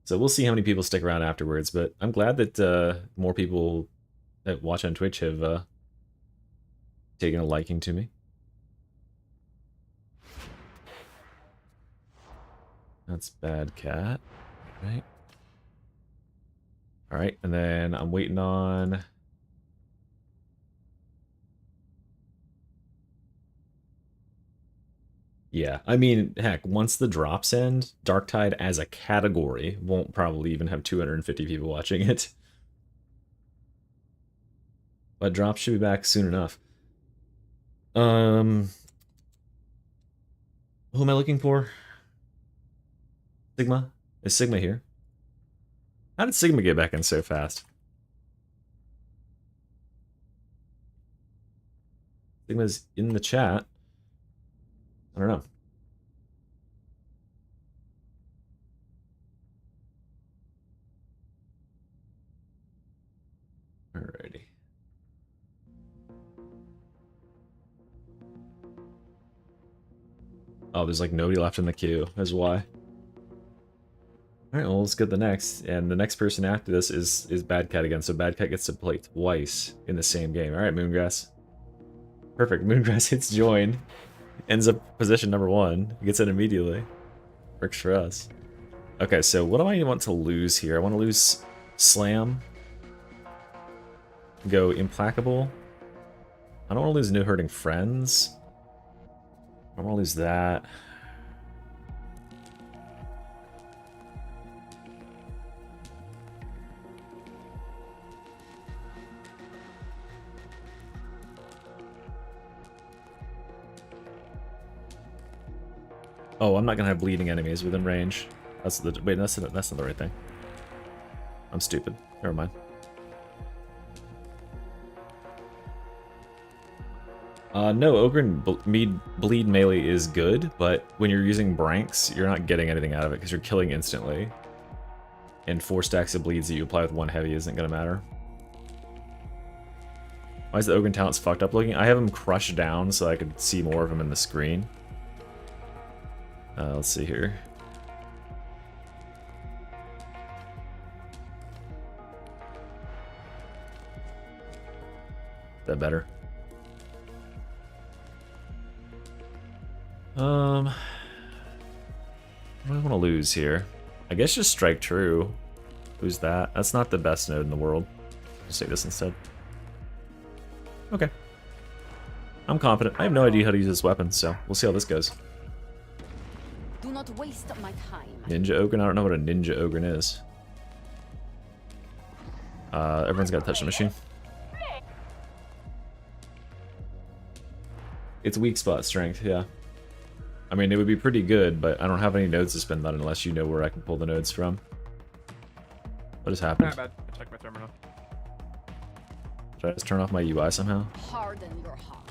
So we'll see how many people stick around afterwards, but I'm glad that more people that watch on Twitch have taken a liking to me. That's Bad Cat, right? Alright, and then I'm waiting on... Yeah, I mean, heck, once the drops end, Darktide as a category won't probably even have 250 people watching it. But drops should be back soon enough. Who am I looking for? Sigma? Is Sigma here? How did Sigma get back in so fast? Sigma's in the chat. I don't know. Alrighty. Oh, there's like nobody left in the queue. That's why. Alright, well, let's get the next. And the next person after this is Bad Cat again. So Bad Cat gets to play twice in the same game. Alright, Moongrass. Perfect. Moongrass hits join. Ends up position number 1. Gets it immediately. Works for us. Okay, so what do I want to lose here? I want to lose Slam. Go Implacable. I don't want to lose No Hurting Friends. I don't want to lose that. Oh, I'm not gonna have bleeding enemies within range. That's the wait. That's not the right thing. I'm stupid. Never mind. No, Ogre and bleed melee is good, but when you're using Branks, you're not getting anything out of it because you're killing instantly. And 4 stacks of bleeds that you apply with 1 heavy isn't gonna matter. Why is the Ogre talents fucked up looking? I have him crushed down so I could see more of him in the screen. Let's see here. Is that better? What do I want to lose here? I guess just strike true. Who's that? That's not the best node in the world. Just say this instead. Okay. I'm confident. I have no idea how to use this weapon, so we'll see how this goes. Do not waste my time. Ninja Ogre? I don't know what a Ninja Ogre is. Everyone's got to touch the machine. It's weak spot strength, yeah. I mean, it would be pretty good, but I don't have any nodes to spend on unless you know where I can pull the nodes from. What has happened? Not bad. I checked my terminal. Did I just turn off my UI somehow? Harden your heart.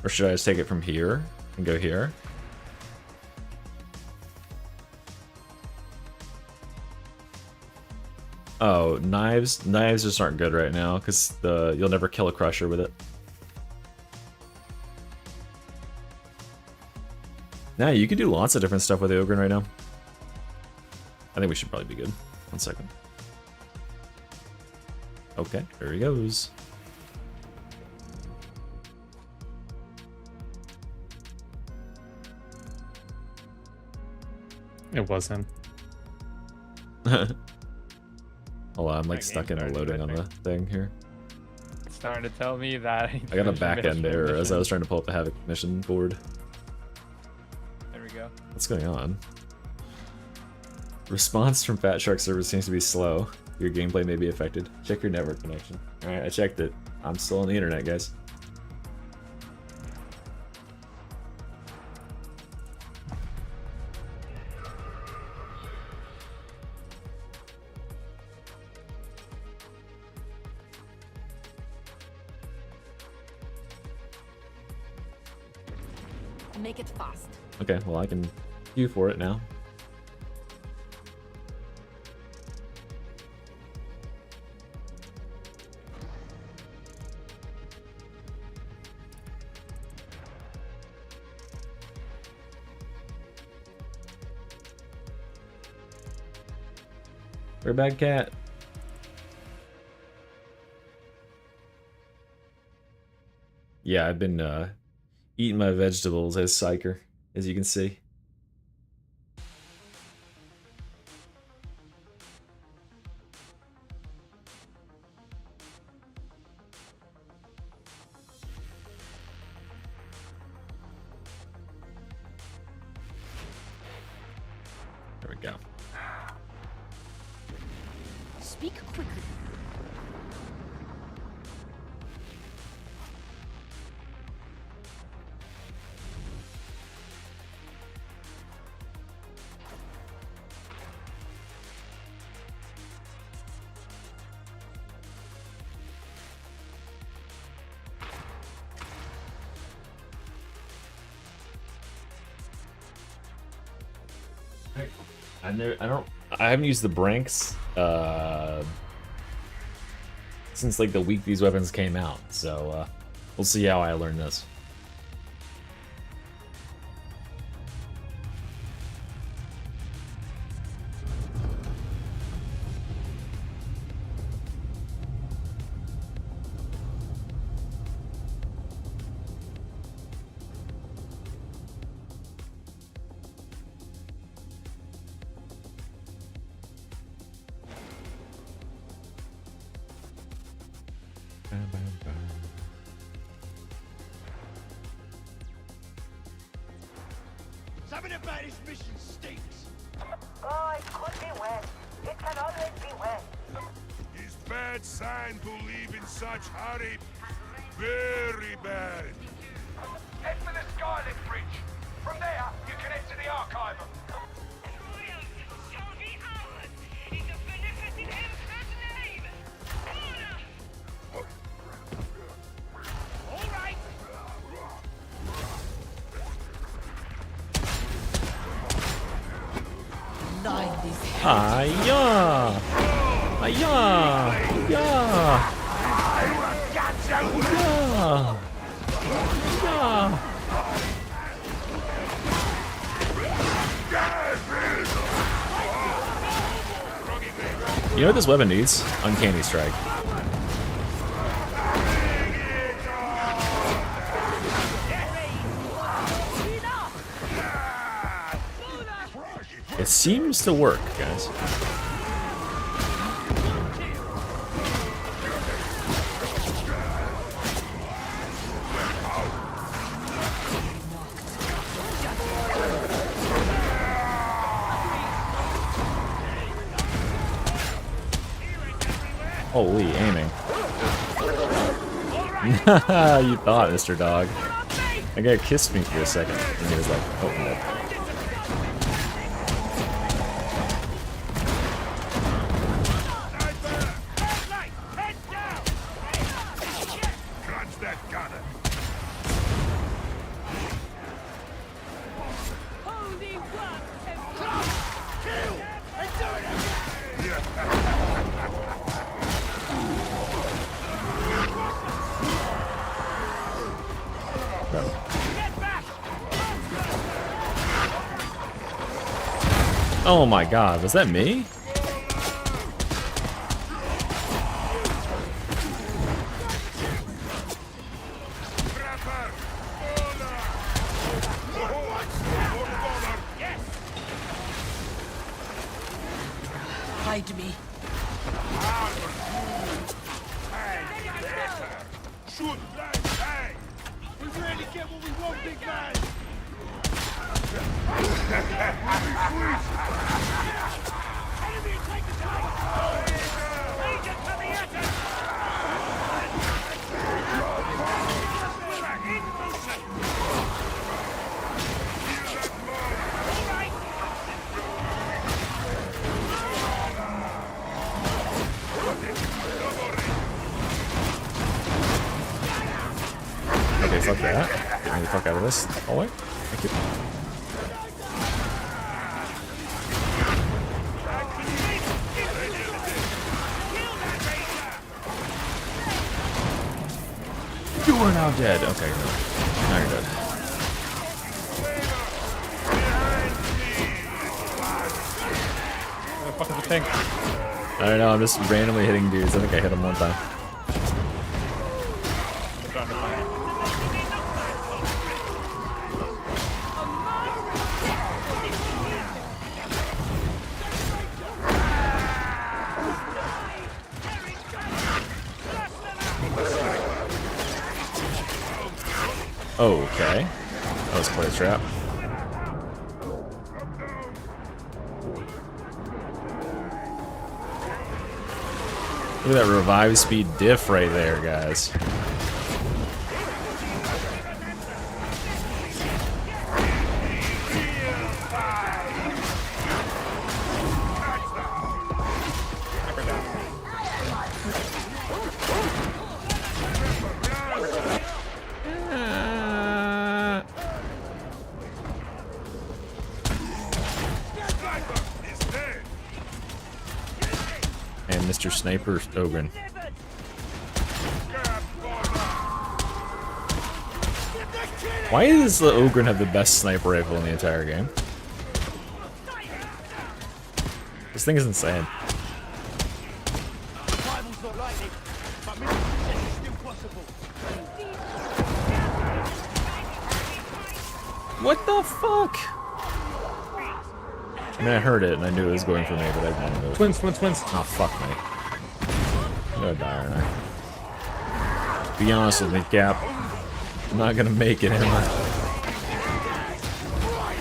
Or should I just take it from here and go here? Oh, knives? Knives just aren't good right now because you'll never kill a crusher with it. Nah, you can do lots of different stuff with the Ogre right now. I think we should probably be good. 1 second. Okay, there he goes. It was him. Hold on, I'm like stuck in a loading on the thing here. It's starting to tell me that I got a back end error as I was trying to pull up the Havoc mission board. There we go. What's going on? Response from Fat Shark server seems to be slow. Your gameplay may be affected. Check your network connection. Alright, I checked it. I'm still on the internet, guys. Make it fast. Okay, well I can queue for it now. We're a bad cat. Yeah, I've been eating my vegetables as Psyker, as you can see. There we go. Speak quickly. I haven't used the Branks since like the week these weapons came out, so we'll see how I learn this. Something about this mission stinks. Oh, it could be wet. It can always be wet. It's bad sign to leave in such hurry. Very bad. Head for the Skylift Bridge. From there, you can head to the Archiver. Hi-ya! Hi-ya! Yeah! Yeah! Yeah! You know what this weapon needs? Uncanny Strike. It seems to work, guys. Holy aiming. You thought, Mr. Dog. That guy kissed me for a second, and he was like, oh no. Oh my god, was that me? Hide me. Shoot, hey! We ready to get what we want, big man! Enemy take the time! Major coming at us! We're in motion! All right! Okay, fuck that. Get the fuck out of this. Oh wait. Thank you. You are now dead. Okay, no. Now you're dead. What the fuck is the thing? I don't know, I'm just randomly hitting dudes. I think I hit him one time. Okay. That was quite a trap. Look at that revive speed diff right there, guys. And Mr. Sniper Ogren. Why does the Ogren have the best sniper rifle in the entire game? This thing is insane. What the fuck? I mean, I heard it and I knew it was going for me, but I didn't know. Twins. Oh, fuck me. I'm gonna die, aren't I? Be honest with me, Cap. I'm not gonna make it, am I?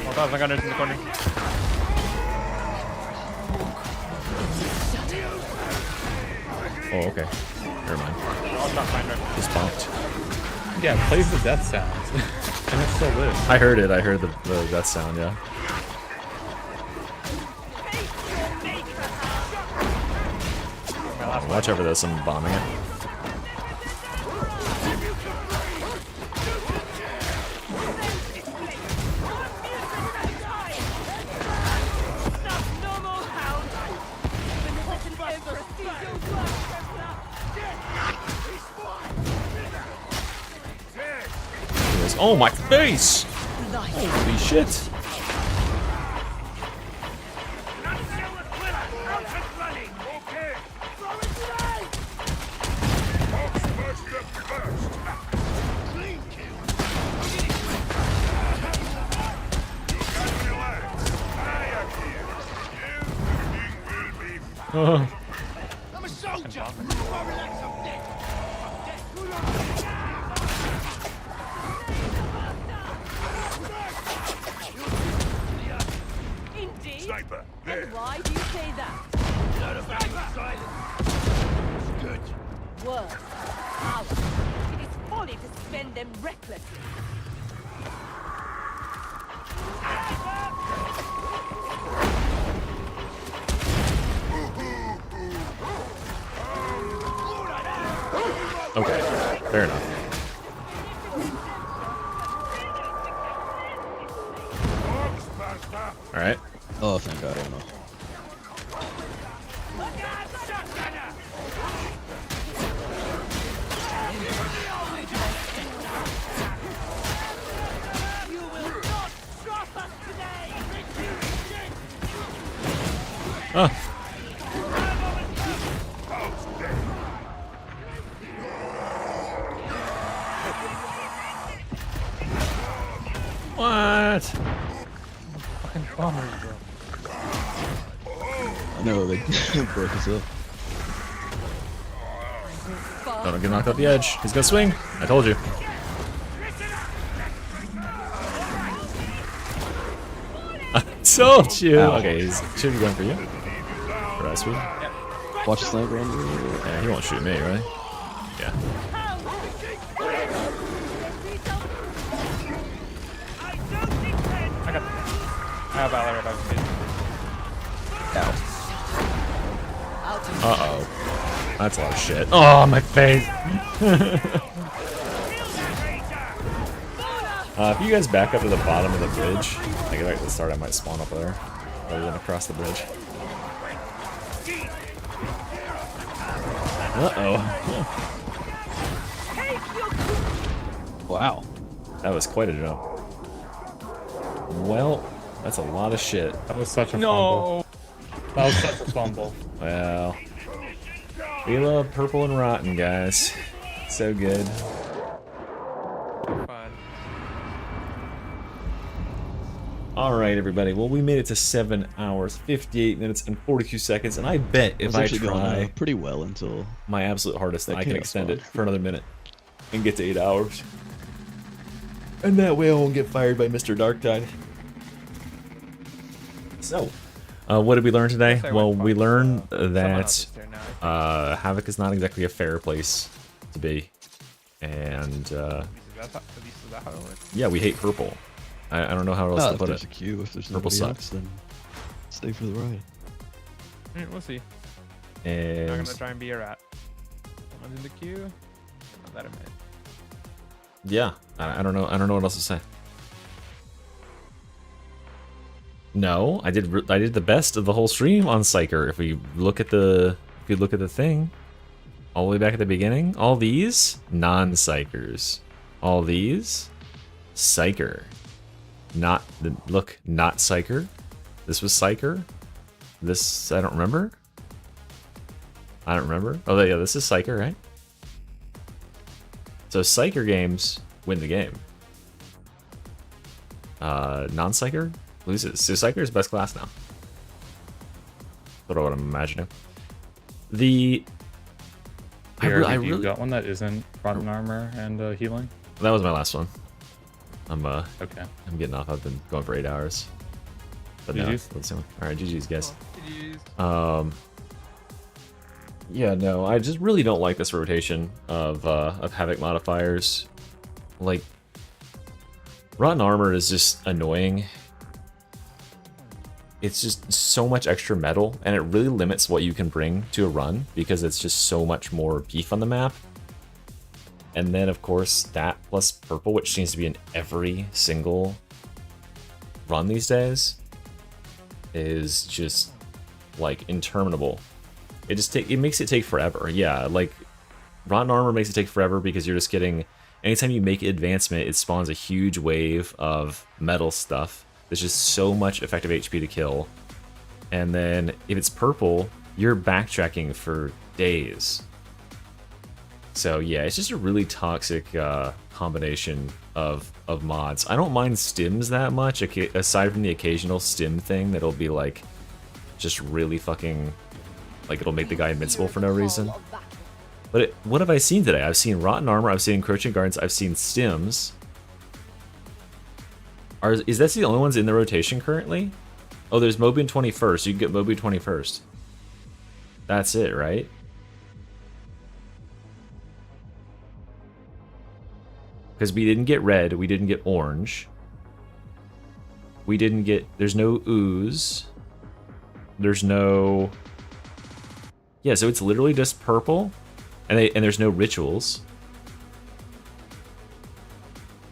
Oh god, I got it in the corner. Oh, okay. Never mind. Just bumped. Yeah, it plays the death sounds. And it still lives. I heard it. I heard the death sound, yeah. Watch over this, I'm bombing it. Jesus! Oh my face! Holy shit! I'm a soldier. Indeed. Sniper, And why do you say that? Not about silence. Good. Words. Power. It is folly to spend them recklessly. Okay, fair enough. Alright. Oh, thank God, I don't know. You will not stop us today. Oh. What? Fucking bombers, bro. I know, they broke us up. Don't get knocked off the edge. He's gonna swing. I told you. I told you. Ow. Okay, he's should be going for you. Or I swing. Watch the sniper on the... Yeah, he won't shoot me, right? Yeah. I have Valor if I can get. Uh-oh. That's a lot of shit. Oh, my face! If you guys back up to the bottom of the bridge, like right at the start, I might spawn up there, rather than across the bridge. Uh-oh. Wow. That was quite a jump. Well, that's a lot of shit. That was such a fumble. That was such a fumble. Well, we love purple and rotten, guys. So good. Alright, everybody. Well, we made it to 7 hours, 58 minutes, and 42 seconds, and I bet if I try pretty well until my absolute hardest, that I can chaos extend spawn. it for another minute and get to 8 hours. And that way I won't get fired by Mr. Darktide. So, what did we learn today? Well, we learned that Havoc is not exactly a fair place to be. And, yeah, we hate purple. I don't know how else to put it. If there's a queue, if there's Purple nobody sucks. else, then stay for the ride. We'll see. And I'm gonna try and be a rat. Someone's in the queue. Let him in. yeah, I don't know. I don't know what else to say. No, I did the best of the whole stream on Psyker. If you look at the thing, all the way back at the beginning, all these non-Psykers, all these Psyker. Not Psyker. This was Psyker. This I don't remember. Oh yeah, this is Psyker, right? So Psyker games win the game. Non-Psyker loses. So Psyker is best class now. That's what I'm imagining. I really got one that isn't rotten armor and healing. That was my last one. Okay. I'm getting off. I've been going for 8 hours. But no, GG's. let's see. All right, GG's, guys. GG's. Yeah, no, I just really don't like this rotation of Havoc modifiers. Like, rotten armor is just annoying. It's just so much extra metal, and it really limits what you can bring to a run because it's just so much more beef on the map. And then, of course, that plus purple, which seems to be in every single run these days, is just, like, interminable. It makes it take forever. Yeah, like, Rotten Armor makes it take forever because you're just getting... Anytime you make advancement, it spawns a huge wave of metal stuff. There's just so much effective HP to kill. And then if it's purple, you're backtracking for days. So yeah, it's just a really toxic combination of mods. I don't mind stims that much, aside from the occasional stim thing that'll be like, just really fucking, like it'll make the guy invincible for no reason. But what have I seen today? I've seen Rotten Armor, I've seen Encroaching Gardens, I've seen stims. Is that the only ones in the rotation currently? Oh, there's Mobian 21st. You can get Mobian 21st. That's it, right? Because we didn't get red, we didn't get orange. We didn't get... There's no ooze. There's no... Yeah, so it's literally just purple. And there's no rituals.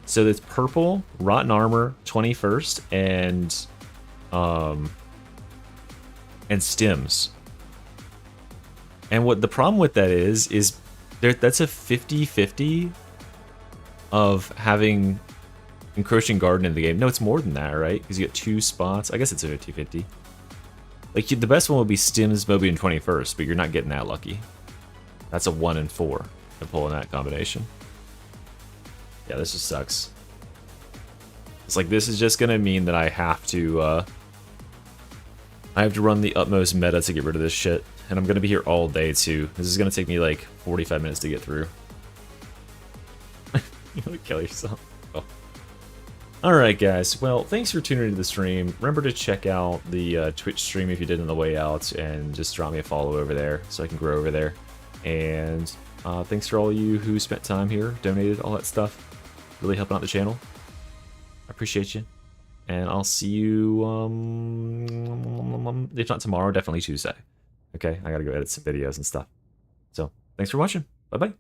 So it's purple, Rotten Armor, 21st, and stims. And what the problem with that is that's a 50-50 of having Encroaching Garden in the game. No, it's more than that, right? Because you get 2 spots. I guess it's a 50-50. Like, the best one would be stims, Mobian 21st, but you're not getting that lucky. That's a 1 in 4 to pull in that combination. Yeah, this just sucks. It's like, this is just gonna mean that I have to run the utmost meta to get rid of this shit. And I'm gonna be here all day, too. This is gonna take me, like, 45 minutes to get through. You wanna kill yourself? Oh. Alright, guys. Well, thanks for tuning into the stream. Remember to check out the Twitch stream if you did on the way out, and just drop me a follow over there so I can grow over there. And thanks for all you who spent time here, donated, all that stuff. Really helping out the channel. I appreciate you. And I'll see you, if not tomorrow, definitely Tuesday. Okay, I gotta go edit some videos and stuff. So, thanks for watching. Bye-bye.